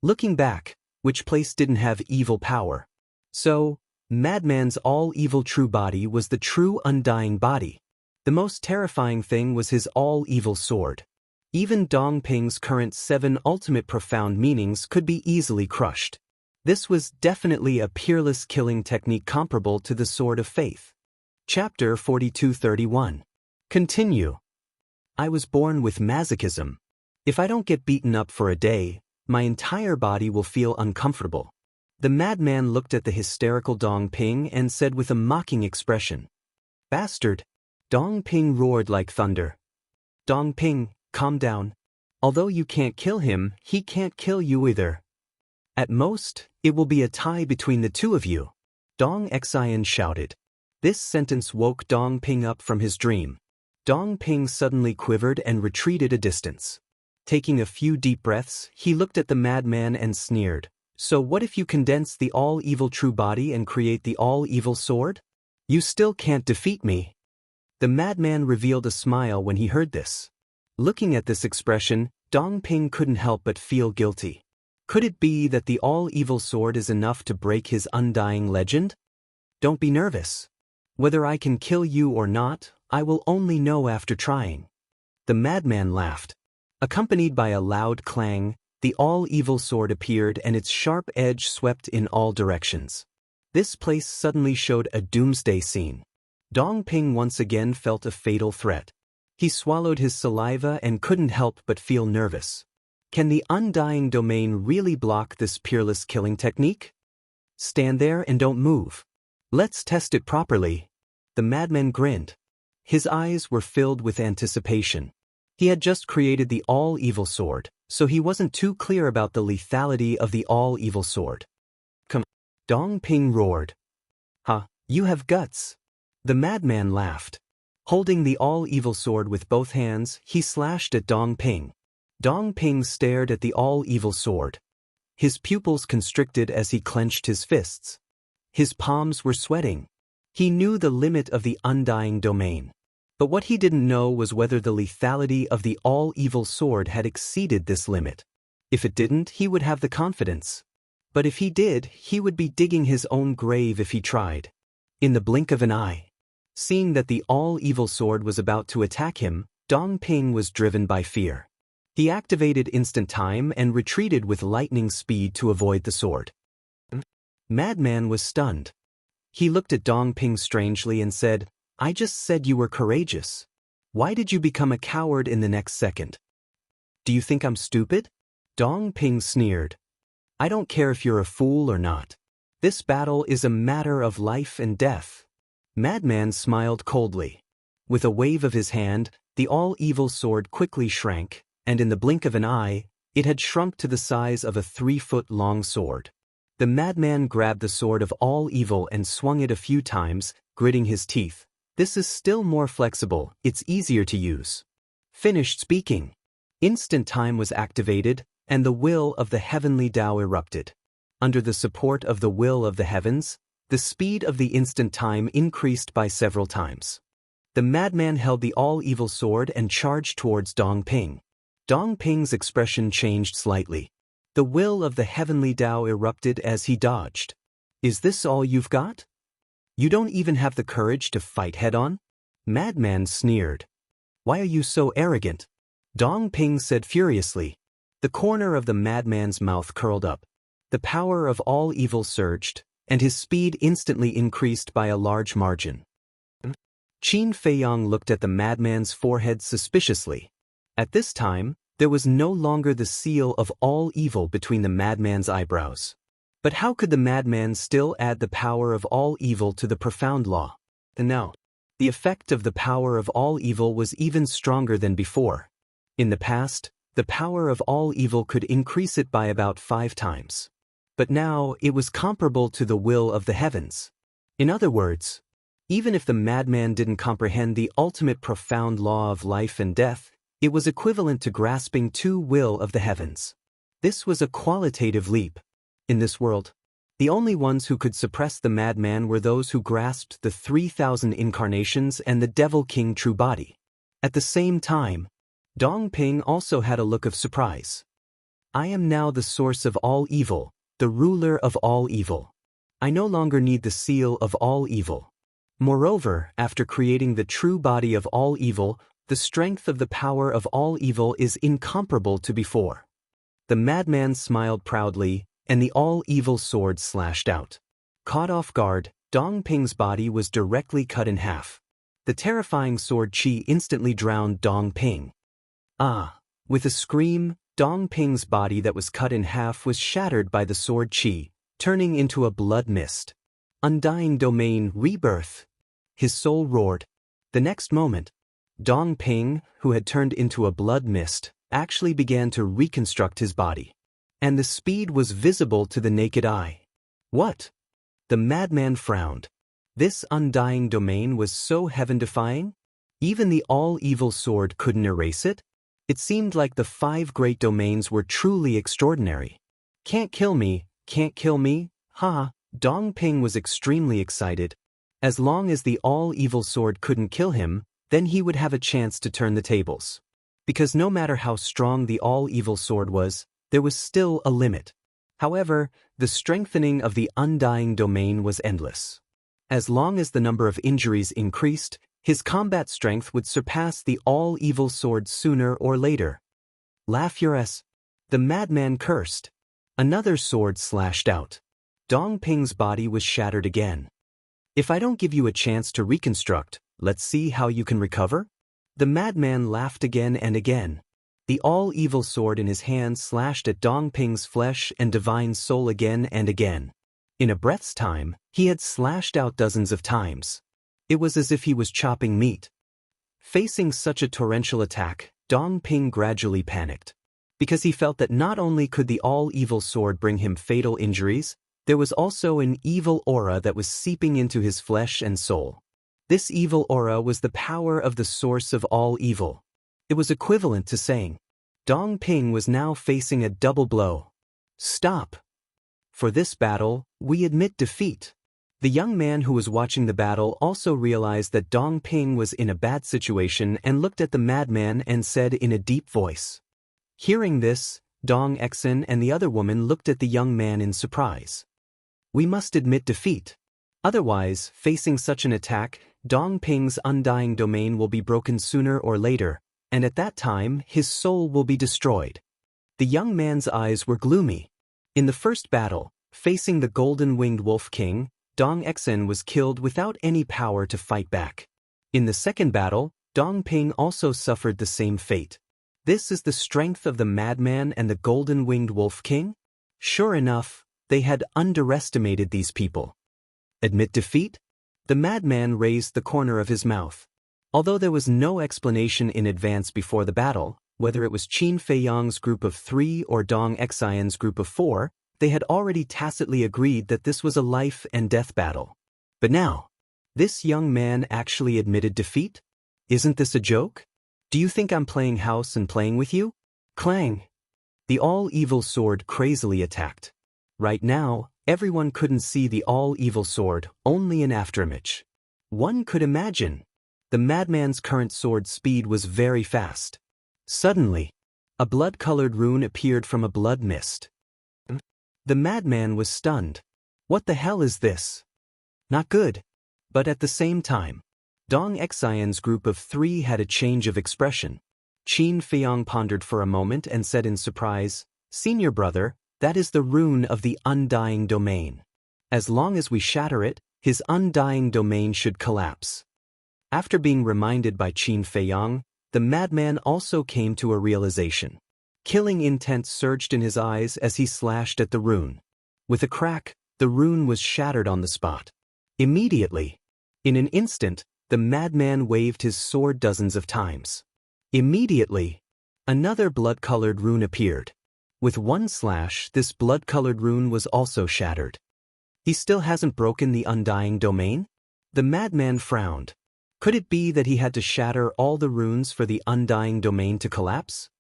Looking back, which place didn't have evil power? So, Madman's all-evil true body was the true undying body. The most terrifying thing was his all-evil sword. Even Dongping's current 7 ultimate profound meanings could be easily crushed. This was definitely a peerless killing technique comparable to the Sword of Faith. Chapter 4231. Continue. I was born with masochism. If I don't get beaten up for a day, my entire body will feel uncomfortable. The madman looked at the hysterical Dongping and said with a mocking expression, "Bastard." Dongping roared like thunder. "Dongping, calm down. Although you can't kill him, he can't kill you either. At most, it will be a tie between the two of you," Dong Xian shouted. This sentence woke Dongping up from his dream. Dongping suddenly quivered and retreated a distance. Taking a few deep breaths, he looked at the madman and sneered. "So what if you condense the all-evil true body and create the all-evil sword? You still can't defeat me." The madman revealed a smile when he heard this. Looking at this expression, Dongping couldn't help but feel guilty. Could it be that the all-evil sword is enough to break his undying legend? "Don't be nervous. Whether I can kill you or not, I will only know after trying." The madman laughed. Accompanied by a loud clang, the all-evil sword appeared and its sharp edge swept in all directions. This place suddenly showed a doomsday scene. Dongping once again felt a fatal threat. He swallowed his saliva and couldn't help but feel nervous. Can the undying domain really block this peerless killing technique? Stand there and don't move. Let's test it properly. The madman grinned. His eyes were filled with anticipation. He had just created the all-evil sword, so he wasn't too clear about the lethality of the all-evil sword. "Come!" Dongping roared. "Huh, you have guts." The madman laughed. Holding the all-evil sword with both hands, he slashed at Dongping. Dongping stared at the all-evil sword. His pupils constricted as he clenched his fists. His palms were sweating. He knew the limit of the undying domain. But what he didn't know was whether the lethality of the all-evil sword had exceeded this limit. If it didn't, he would have the confidence. But if he did, he would be digging his own grave if he tried. In the blink of an eye. Seeing that the all-evil sword was about to attack him, Dongping was driven by fear. He activated instant time and retreated with lightning speed to avoid the sword. Madman was stunned. He looked at Dongping strangely and said, "I just said you were courageous. Why did you become a coward in the next second? Do you think I'm stupid?" Dongping sneered. "I don't care if you're a fool or not. This battle is a matter of life and death." Madman smiled coldly. With a wave of his hand, the all-evil sword quickly shrank, and in the blink of an eye, it had shrunk to the size of a 3-foot-long sword. The madman grabbed the sword of all evil and swung it a few times, gritting his teeth. "This is still more flexible, it's easier to use." Finished speaking. Instant time was activated, and the will of the heavenly Tao erupted. Under the support of the will of the heavens, the speed of the instant time increased by several times. The madman held the all-evil sword and charged towards Dongping. Dongping's expression changed slightly. The will of the heavenly Tao erupted as he dodged. "Is this all you've got? You don't even have the courage to fight head-on?" Madman sneered. Why are you so arrogant? Dong Ping said furiously. The corner of the madman's mouth curled up. The power of all evil surged, and his speed instantly increased by a large margin. Qin Feiyang looked at the madman's forehead suspiciously. At this time, there was no longer the seal of all evil between the madman's eyebrows. But how could the madman still add the power of all evil to the profound law? No. The effect of the power of all evil was even stronger than before. In the past, the power of all evil could increase it by about 5 times. But now it was comparable to the will of the heavens. In other words, even if the madman didn't comprehend the ultimate profound law of life and death, it was equivalent to grasping 2 will of the heavens. This was a qualitative leap. In this world, the only ones who could suppress the madman were those who grasped the 3,000 incarnations and the Devil King true body. At the same time, Dong Ping also had a look of surprise. I am now the source of all evil, the ruler of all evil. I no longer need the seal of all evil. Moreover, after creating the true body of all evil, the strength of the power of all evil is incomparable to before. The madman smiled proudly, and the all-evil sword slashed out. Caught off guard, Dong Ping's body was directly cut in half. The terrifying sword chi instantly drowned Dong Ping. Ah! With a scream, Dong Ping's body that was cut in half was shattered by the sword chi, turning into a blood mist. Undying domain rebirth! His soul roared. The next moment, Dong Ping, who had turned into a blood mist, actually began to reconstruct his body. And the speed was visible to the naked eye. What? The madman frowned. This undying domain was so heaven-defying? Even the all-evil sword couldn't erase it? It seemed like the 5 great domains were truly extraordinary. Can't kill me, ha! Dong Ping was extremely excited. As long as the all-evil sword couldn't kill him, then he would have a chance to turn the tables. Because no matter how strong the all-evil sword was, there was still a limit. However, the strengthening of the undying domain was endless. As long as the number of injuries increased, his combat strength would surpass the all-evil sword sooner or later. La Furesse! The madman cursed. Another sword slashed out. Dong Ping's body was shattered again. If I don't give you a chance to reconstruct, let's see how you can recover? The madman laughed again and again. The all-evil sword in his hand slashed at Dong Ping's flesh and divine soul again and again. In a breath's time, he had slashed out dozens of times. It was as if he was chopping meat. Facing such a torrential attack, Dong Ping gradually panicked. Because he felt that not only could the all-evil sword bring him fatal injuries, there was also an evil aura that was seeping into his flesh and soul. This evil aura was the power of the source of all evil. It was equivalent to saying, Dong Ping was now facing a double blow. Stop! For this battle, we admit defeat. The young man who was watching the battle also realized that Dong Ping was in a bad situation and looked at the madman and said in a deep voice. Hearing this, Dong Exen and the other woman looked at the young man in surprise. We must admit defeat. Otherwise, facing such an attack, Dong Ping's undying domain will be broken sooner or later, and at that time, his soul will be destroyed. The young man's eyes were gloomy. In the first battle, facing the golden-winged wolf king, Dong Exen was killed without any power to fight back. In the second battle, Dong Ping also suffered the same fate. This is the strength of the madman and the golden-winged wolf king? Sure enough, they had underestimated these people. Admit defeat? The madman raised the corner of his mouth. Although there was no explanation in advance before the battle, whether it was Qin Feiyang's group of 3 or Dong Exen's group of 4, they had already tacitly agreed that this was a life and death battle. But now, this young man actually admitted defeat? Isn't this a joke? Do you think I'm playing house and playing with you? Clang! The all-evil sword crazily attacked. Right now, everyone couldn't see the all-evil sword, only an afterimage. One could imagine. The madman's current sword speed was very fast. Suddenly, a blood-colored rune appeared from a blood mist. The madman was stunned. What the hell is this? Not good. But at the same time, Dong Xian's group of 3 had a change of expression. Qin Feiyang pondered for a moment and said in surprise, "Senior brother, that is the rune of the undying domain. As long as we shatter it, his undying domain should collapse." After being reminded by Qin Feiyang, the madman also came to a realization. Killing intent surged in his eyes as he slashed at the rune. With a crack, the rune was shattered on the spot. Immediately, in an instant, the madman waved his sword dozens of times. Immediately, another blood-colored rune appeared. With one slash, this blood-colored rune was also shattered. He still hasn't broken the undying domain? The madman frowned. Could it be that he had to shatter all the runes for the undying domain to collapse?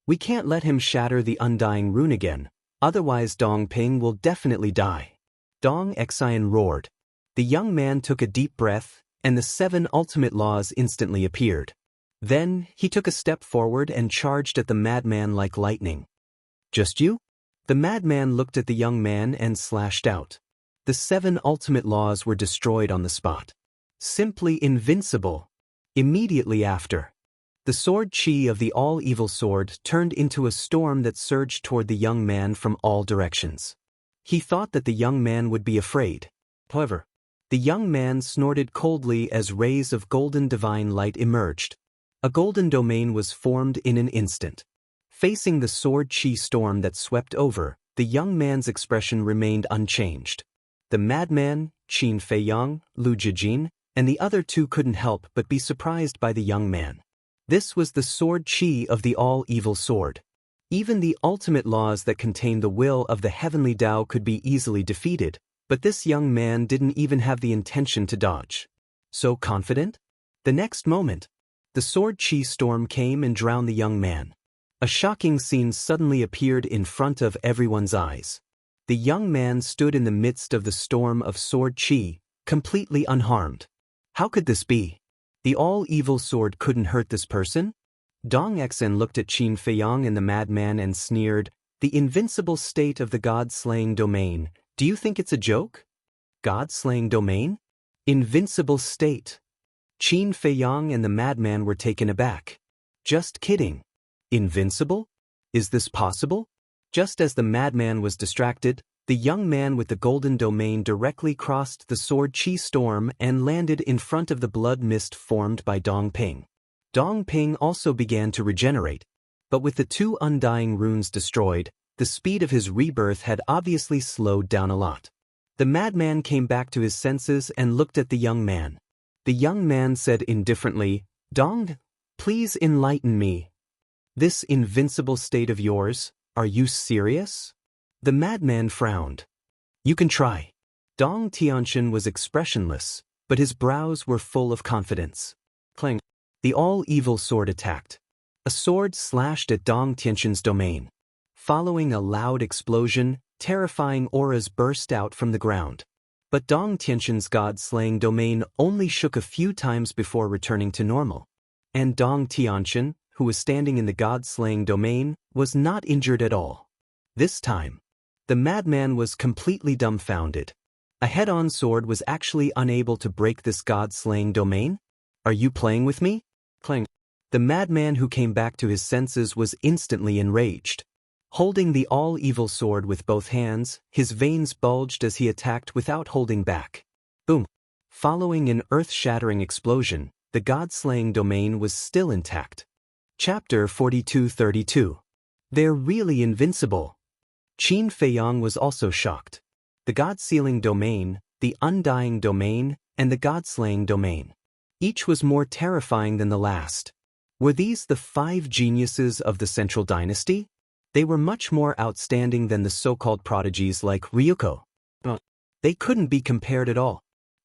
We can't let him shatter the undying rune again, otherwise Dong Ping will definitely die. Dong Xian roared. The young man took a deep breath, and the 7 ultimate laws instantly appeared. Then, he took a step forward and charged at the madman like lightning. "Just you?" The madman looked at the young man and slashed out. The 7 ultimate laws were destroyed on the spot. Simply invincible. Immediately after, the sword chi of the all-evil sword turned into a storm that surged toward the young man from all directions. He thought that the young man would be afraid. However, the young man snorted coldly as rays of golden divine light emerged. A golden domain was formed in an instant. Facing the sword chi storm that swept over, the young man's expression remained unchanged. The madman, Qin Feiyang, Lu Jijin, and the other 2 couldn't help but be surprised by the young man. This was the sword chi of the all-evil sword. Even the ultimate laws that contain the will of the heavenly Tao could be easily defeated, but this young man didn't even have the intention to dodge. So confident? The next moment, the sword chi storm came and drowned the young man. A shocking scene suddenly appeared in front of everyone's eyes. The young man stood in the midst of the storm of sword chi, completely unharmed. How could this be? The all-evil sword couldn't hurt this person? Dong Xian looked at Qin Feiyang and the madman and sneered, "The invincible state of the god-slaying domain, do you think it's a joke? God-slaying domain? Invincible state." Qin Feiyang and the madman were taken aback. Just kidding. Invincible? Is this possible? Just as the madman was distracted, the young man with the golden domain directly crossed the sword chi storm and landed in front of the blood mist formed by Dong Ping. Dong Ping also began to regenerate, but with the 2 undying runes destroyed, the speed of his rebirth had obviously slowed down a lot. The madman came back to his senses and looked at the young man. The young man said indifferently, "Dong, please enlighten me. This invincible state of yours, are you serious?" The madman frowned. "You can try." Dong Tianqian was expressionless, but his brows were full of confidence. Clang. The all-evil sword attacked. A sword slashed at Dong Tianqian's domain. Following a loud explosion, terrifying auras burst out from the ground. But Dong Tianqian's god-slaying domain only shook a few times before returning to normal. And Dong Tianqian, who was standing in the god-slaying domain, was not injured at all. This time, the madman was completely dumbfounded. A head-on sword was actually unable to break this god-slaying domain? "Are you playing with me?" Clang. The madman who came back to his senses was instantly enraged. Holding the all-evil sword with both hands, his veins bulged as he attacked without holding back. Boom. Following an earth-shattering explosion, the god-slaying domain was still intact. Chapter 42-32. They're really invincible. Qin Feiyang was also shocked. The god-sealing domain, the undying domain, and the god-slaying domain. Each was more terrifying than the last. Were these the 5 geniuses of the Central Dynasty? They were much more outstanding than the so-called prodigies like Ryuko. They couldn't be compared at all.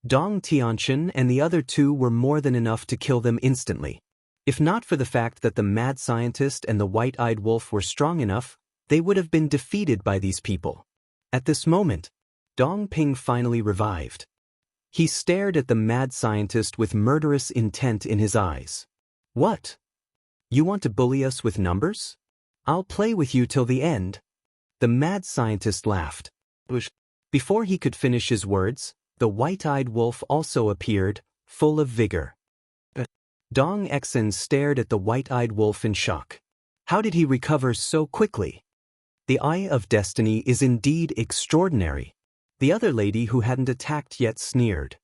Dong Tianqian and the other 2 were more than enough to kill them instantly. If not for the fact that the mad scientist and the white-eyed wolf were strong enough, they would have been defeated by these people. At this moment, Dong Ping finally revived. He stared at the mad scientist with murderous intent in his eyes. "What? You want to bully us with numbers? I'll play with you till the end." The mad scientist laughed. Before he could finish his words, the white-eyed wolf also appeared, full of vigor. Dong Exen stared at the white-eyed wolf in shock. How did he recover so quickly? The Eye of Destiny is indeed extraordinary. The other lady who hadn't attacked yet sneered.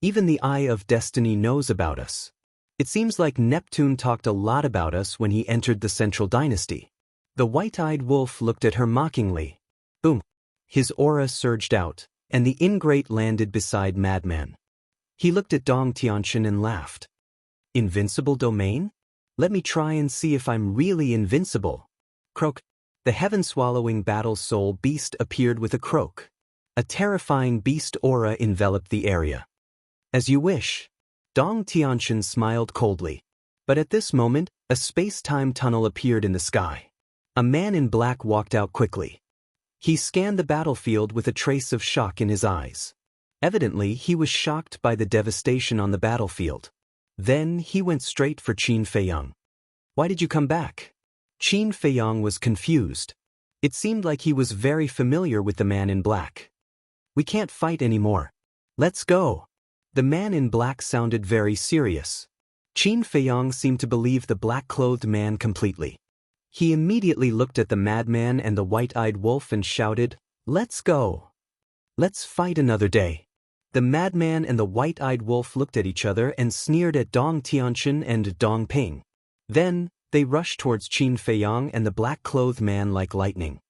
Even the Eye of Destiny knows about us. It seems like Neptune talked a lot about us when he entered the Central Dynasty. The white-eyed wolf looked at her mockingly. Boom! His aura surged out, and the ingrate landed beside Madman. He looked at Dong Tianqian and laughed. Invincible domain? Let me try and see if I'm really invincible. Croak. The heaven-swallowing battle soul beast appeared with a croak. A terrifying beast aura enveloped the area. As you wish. Dong Tianqian smiled coldly. But at this moment, a space-time tunnel appeared in the sky. A man in black walked out quickly. He scanned the battlefield with a trace of shock in his eyes. Evidently, he was shocked by the devastation on the battlefield. Then he went straight for Qin Feiyang. Why did you come back? Qin Feiyang was confused. It seemed like he was very familiar with the man in black. We can't fight anymore. Let's go. The man in black sounded very serious. Qin Feiyang seemed to believe the black-clothed man completely. He immediately looked at the madman and the white-eyed wolf and shouted, "Let's go. Let's fight another day." The madman and the white-eyed wolf looked at each other and sneered at Dong Tianqian and Dong Ping. Then, they rushed towards Qin Feiyang and the black-clothed man like lightning.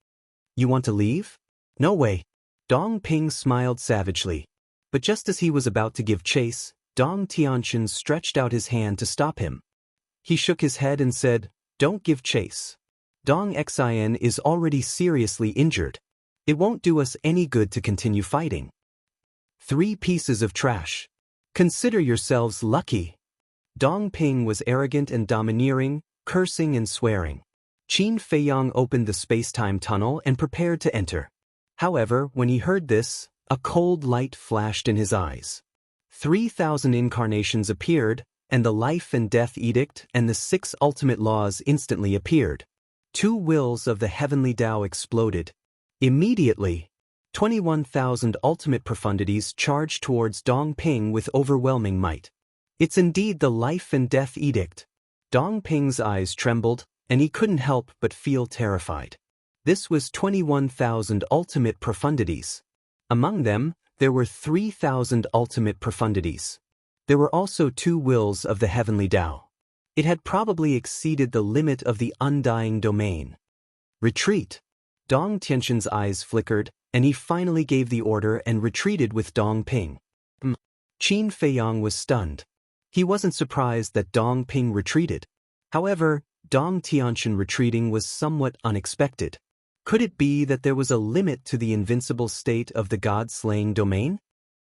You want to leave? No way. Dong Ping smiled savagely. But just as he was about to give chase, Dong Tianqian stretched out his hand to stop him. He shook his head and said, "Don't give chase. Dong Xian is already seriously injured. It won't do us any good to continue fighting. 3 pieces of trash. Consider yourselves lucky." Dong Ping was arrogant and domineering, cursing and swearing. Qin Feiyang opened the space-time tunnel and prepared to enter. However, when he heard this, a cold light flashed in his eyes. 3,000 incarnations appeared, and the life and death edict and the 6 ultimate laws instantly appeared. 2 wills of the heavenly Tao exploded. Immediately, 21,000 ultimate profundities charged towards Dong Ping with overwhelming might. It's indeed the life and death edict. Dong Ping's eyes trembled, and he couldn't help but feel terrified. This was 21,000 ultimate profundities. Among them, there were 3,000 ultimate profundities. There were also 2 wills of the heavenly Tao. It had probably exceeded the limit of the undying domain. Retreat. Dong Tianqian's eyes flickered, and he finally gave the order and retreated with Dong Ping. Qin Feiyang was stunned. He wasn't surprised that Dong Ping retreated. However, Dong Tianqian retreating was somewhat unexpected. Could it be that there was a limit to the invincible state of the god-slaying domain?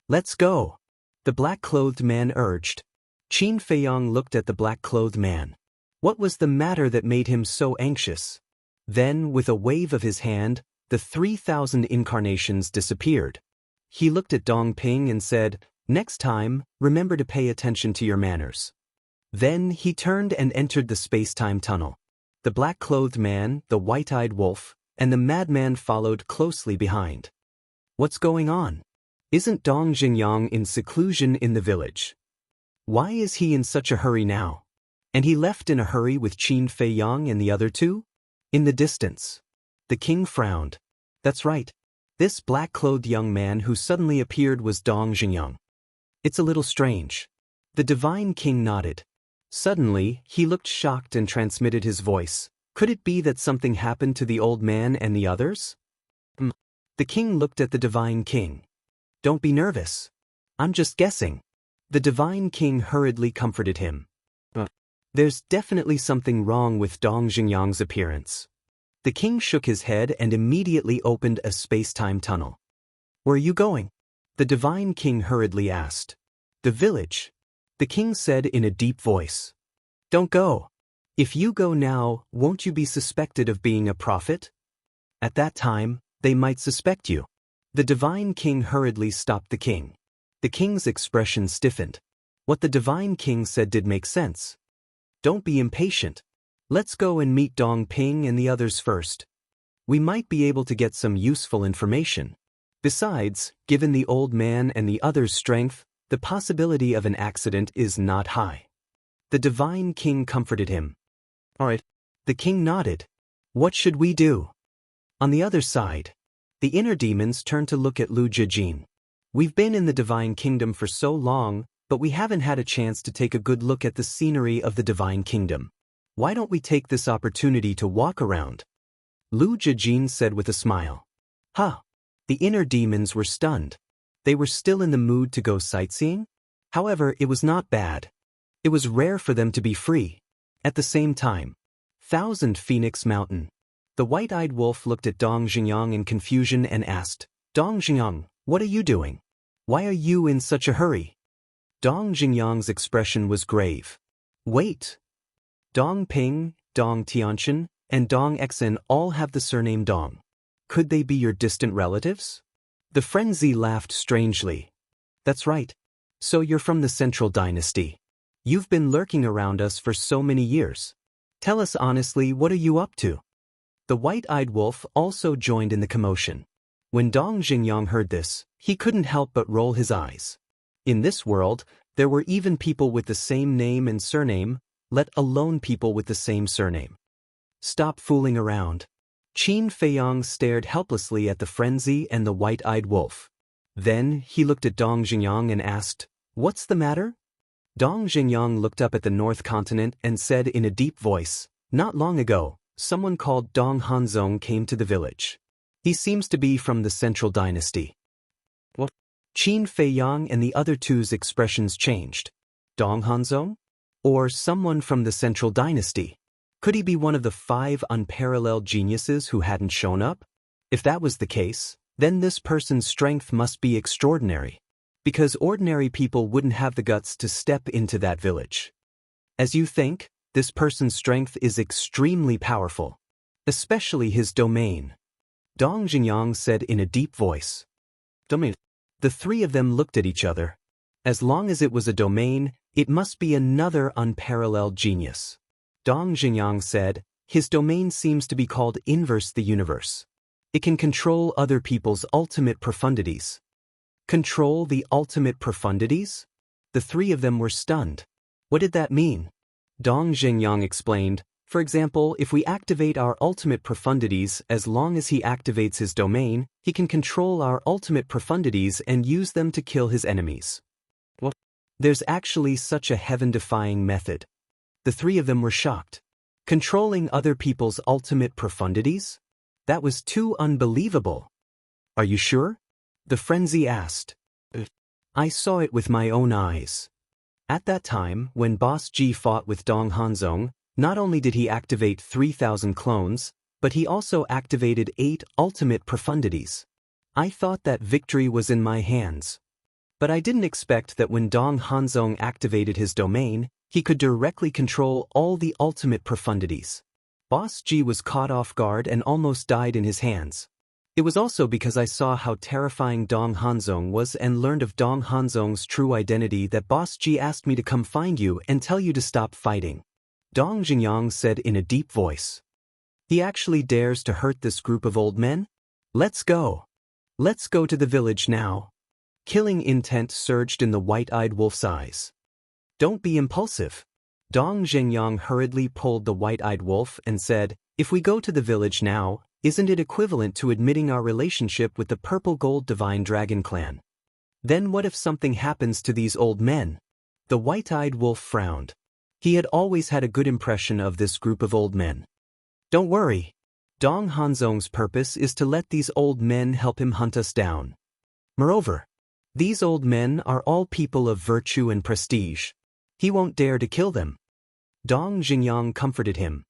Let's go. The black-clothed man urged. Qin Feiyang looked at the black-clothed man. What was the matter that made him so anxious? Then, with a wave of his hand, the 3,000 incarnations disappeared. He looked at Dong Ping and said, "Next time, remember to pay attention to your manners." Then he turned and entered the space-time tunnel. The black-clothed man, the white-eyed wolf, and the madman followed closely behind. What's going on? Isn't Dong Xingyang in seclusion in the village? Why is he in such a hurry now? And he left in a hurry with Qin Feiyang and the other 2? In the distance. The king frowned. That's right. This black-clothed young man who suddenly appeared was Dong Xingyang. It's a little strange. The divine king nodded. Suddenly, he looked shocked and transmitted his voice. Could it be that something happened to the old man and the others? The king looked at the divine king. Don't be nervous. I'm just guessing. The divine king hurriedly comforted him. There's definitely something wrong with Dong Xingyang's appearance. The king shook his head and immediately opened a space-time tunnel. Where are you going? The divine king hurriedly asked. The village. The king said in a deep voice. Don't go. If you go now, won't you be suspected of being a prophet? At that time, they might suspect you. The divine king hurriedly stopped the king. The king's expression stiffened. What the divine king said did make sense. Don't be impatient. Let's go and meet Dong Ping and the others first. We might be able to get some useful information. Besides, given the old man and the others' strength, the possibility of an accident is not high. The divine king comforted him. All right. The king nodded. What should we do? On the other side, the inner demons turned to look at Lu Jijin. We've been in the divine kingdom for so long, but we haven't had a chance to take a good look at the scenery of the divine kingdom. Why don't we take this opportunity to walk around? Lu Jijin said with a smile. Huh. The inner demons were stunned. They were still in the mood to go sightseeing? However, it was not bad. It was rare for them to be free. At the same time, Thousand Phoenix Mountain. The white-eyed wolf looked at Dong Xingyang in confusion and asked, Dong Xingyang, what are you doing? Why are you in such a hurry? Dong Xingyang's expression was grave. Wait. Dong Ping, Dong Tianchen, and Dong Exin all have the surname Dong. Could they be your distant relatives? The frenzy laughed strangely. That's right. So you're from the Central Dynasty. You've been lurking around us for so many years. Tell us honestly, what are you up to? The white-eyed wolf also joined in the commotion. When Dong Xingyang heard this, he couldn't help but roll his eyes. In this world, there were even people with the same name and surname, let alone people with the same surname. Stop fooling around. Qin Feiyang stared helplessly at the frenzy and the white-eyed wolf. Then he looked at Dong Xingyang and asked, What's the matter? Dong Xingyang looked up at the North Continent and said in a deep voice, Not long ago, someone called Dong Hanzong came to the village. He seems to be from the Central Dynasty. What? Qin Feiyang and the other two's expressions changed. Dong Hanzong? Or someone from the Central Dynasty? Could he be one of the 5 unparalleled geniuses who hadn't shown up? If that was the case, then this person's strength must be extraordinary, because ordinary people wouldn't have the guts to step into that village. As you think, this person's strength is extremely powerful, especially his domain. Dong Xingyang said in a deep voice. Domain. The 3 of them looked at each other. As long as it was a domain, it must be another unparalleled genius. Dong Xingyang said, his domain seems to be called Inverse the Universe. It can control other people's ultimate profundities. Control the ultimate profundities? The 3 of them were stunned. What did that mean? Dong Xingyang explained, for example, if we activate our ultimate profundities, as long as he activates his domain, he can control our ultimate profundities and use them to kill his enemies. What? There's actually such a heaven-defying method. The 3 of them were shocked. Controlling other people's ultimate profundities? That was too unbelievable. Are you sure? The frenzy asked. I saw it with my own eyes. At that time, when Boss Ji fought with Dong Hanzong, not only did he activate 3,000 clones, but he also activated 8 ultimate profundities. I thought that victory was in my hands. But I didn't expect that when Dong Hanzong activated his domain, he could directly control all the ultimate profundities. Boss Ji was caught off guard and almost died in his hands. It was also because I saw how terrifying Dong Hanzong was and learned of Dong Hanzong's true identity that Boss Ji asked me to come find you and tell you to stop fighting. Dong Xingyang said in a deep voice. He actually dares to hurt this group of old men? Let's go. Let's go to the village now. Killing intent surged in the white-eyed wolf's eyes. Don't be impulsive. Dong Xingyang hurriedly pulled the white-eyed wolf and said, If we go to the village now, isn't it equivalent to admitting our relationship with the Purple Gold Divine Dragon Clan? Then what if something happens to these old men? The white-eyed wolf frowned. He had always had a good impression of this group of old men. Don't worry. Dong Hanzong's purpose is to let these old men help him hunt us down. Moreover, these old men are all people of virtue and prestige. He won't dare to kill them. Dong Xingyang comforted him.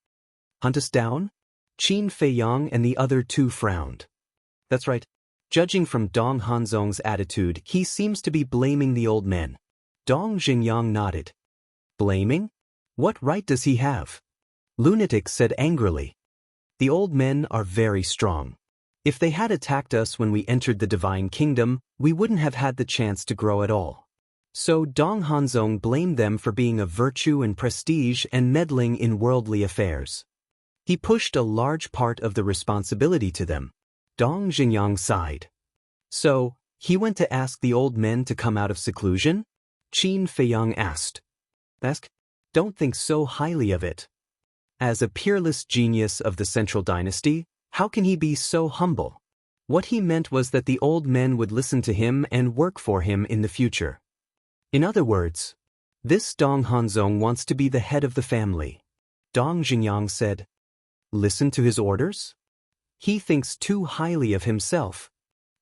Hunt us down? Qin Feiyang and the other 2 frowned. That's right. Judging from Dong Hanzong's attitude, he seems to be blaming the old men. Dong Xingyang nodded. Blaming? What right does he have? Lunatic said angrily. The old men are very strong. If they had attacked us when we entered the Divine Kingdom, we wouldn't have had the chance to grow at all. So Dong Hanzong blamed them for being of virtue and prestige and meddling in worldly affairs. He pushed a large part of the responsibility to them. Dong Xingyang sighed. So, he went to ask the old men to come out of seclusion? Qin Feiyang asked. Ask? Don't think so highly of it. As a peerless genius of the Central Dynasty, how can he be so humble? What he meant was that the old men would listen to him and work for him in the future. In other words, this Dong Hanzong wants to be the head of the family. Dong Xingyang said, "Listen to his orders? He thinks too highly of himself."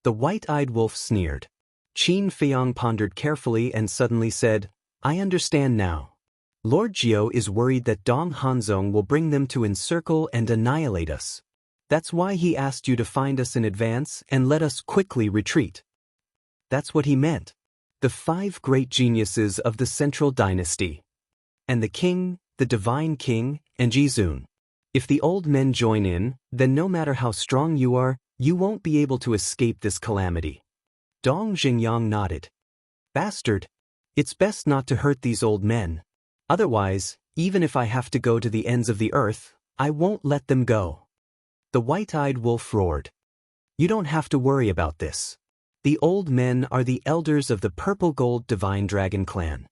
The white-eyed wolf sneered. Qin Feiyang pondered carefully and suddenly said, "I understand now. Lord Jiao is worried that Dong Hanzong will bring them to encircle and annihilate us. That's why he asked you to find us in advance and let us quickly retreat." That's what he meant. The 5 great geniuses of the Central Dynasty. And the king, the divine king, and Jizun. If the old men join in, then no matter how strong you are, you won't be able to escape this calamity. Dong Xingyang nodded. "Bastard. It's best not to hurt these old men. Otherwise, even if I have to go to the ends of the earth, I won't let them go." The white-eyed wolf roared. "You don't have to worry about this. The old men are the elders of the purple-gold divine dragon clan.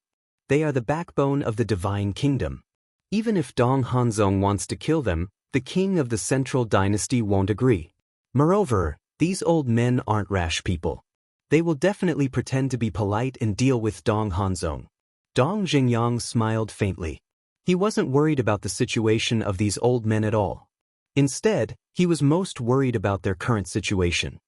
They are the backbone of the divine kingdom. Even if Dong Hanzong wants to kill them, the king of the Central Dynasty won't agree. Moreover, these old men aren't rash people. They will definitely pretend to be polite and deal with Dong Hanzong." Dong Xingyang smiled faintly. He wasn't worried about the situation of these old men at all. Instead, he was most worried about their current situation.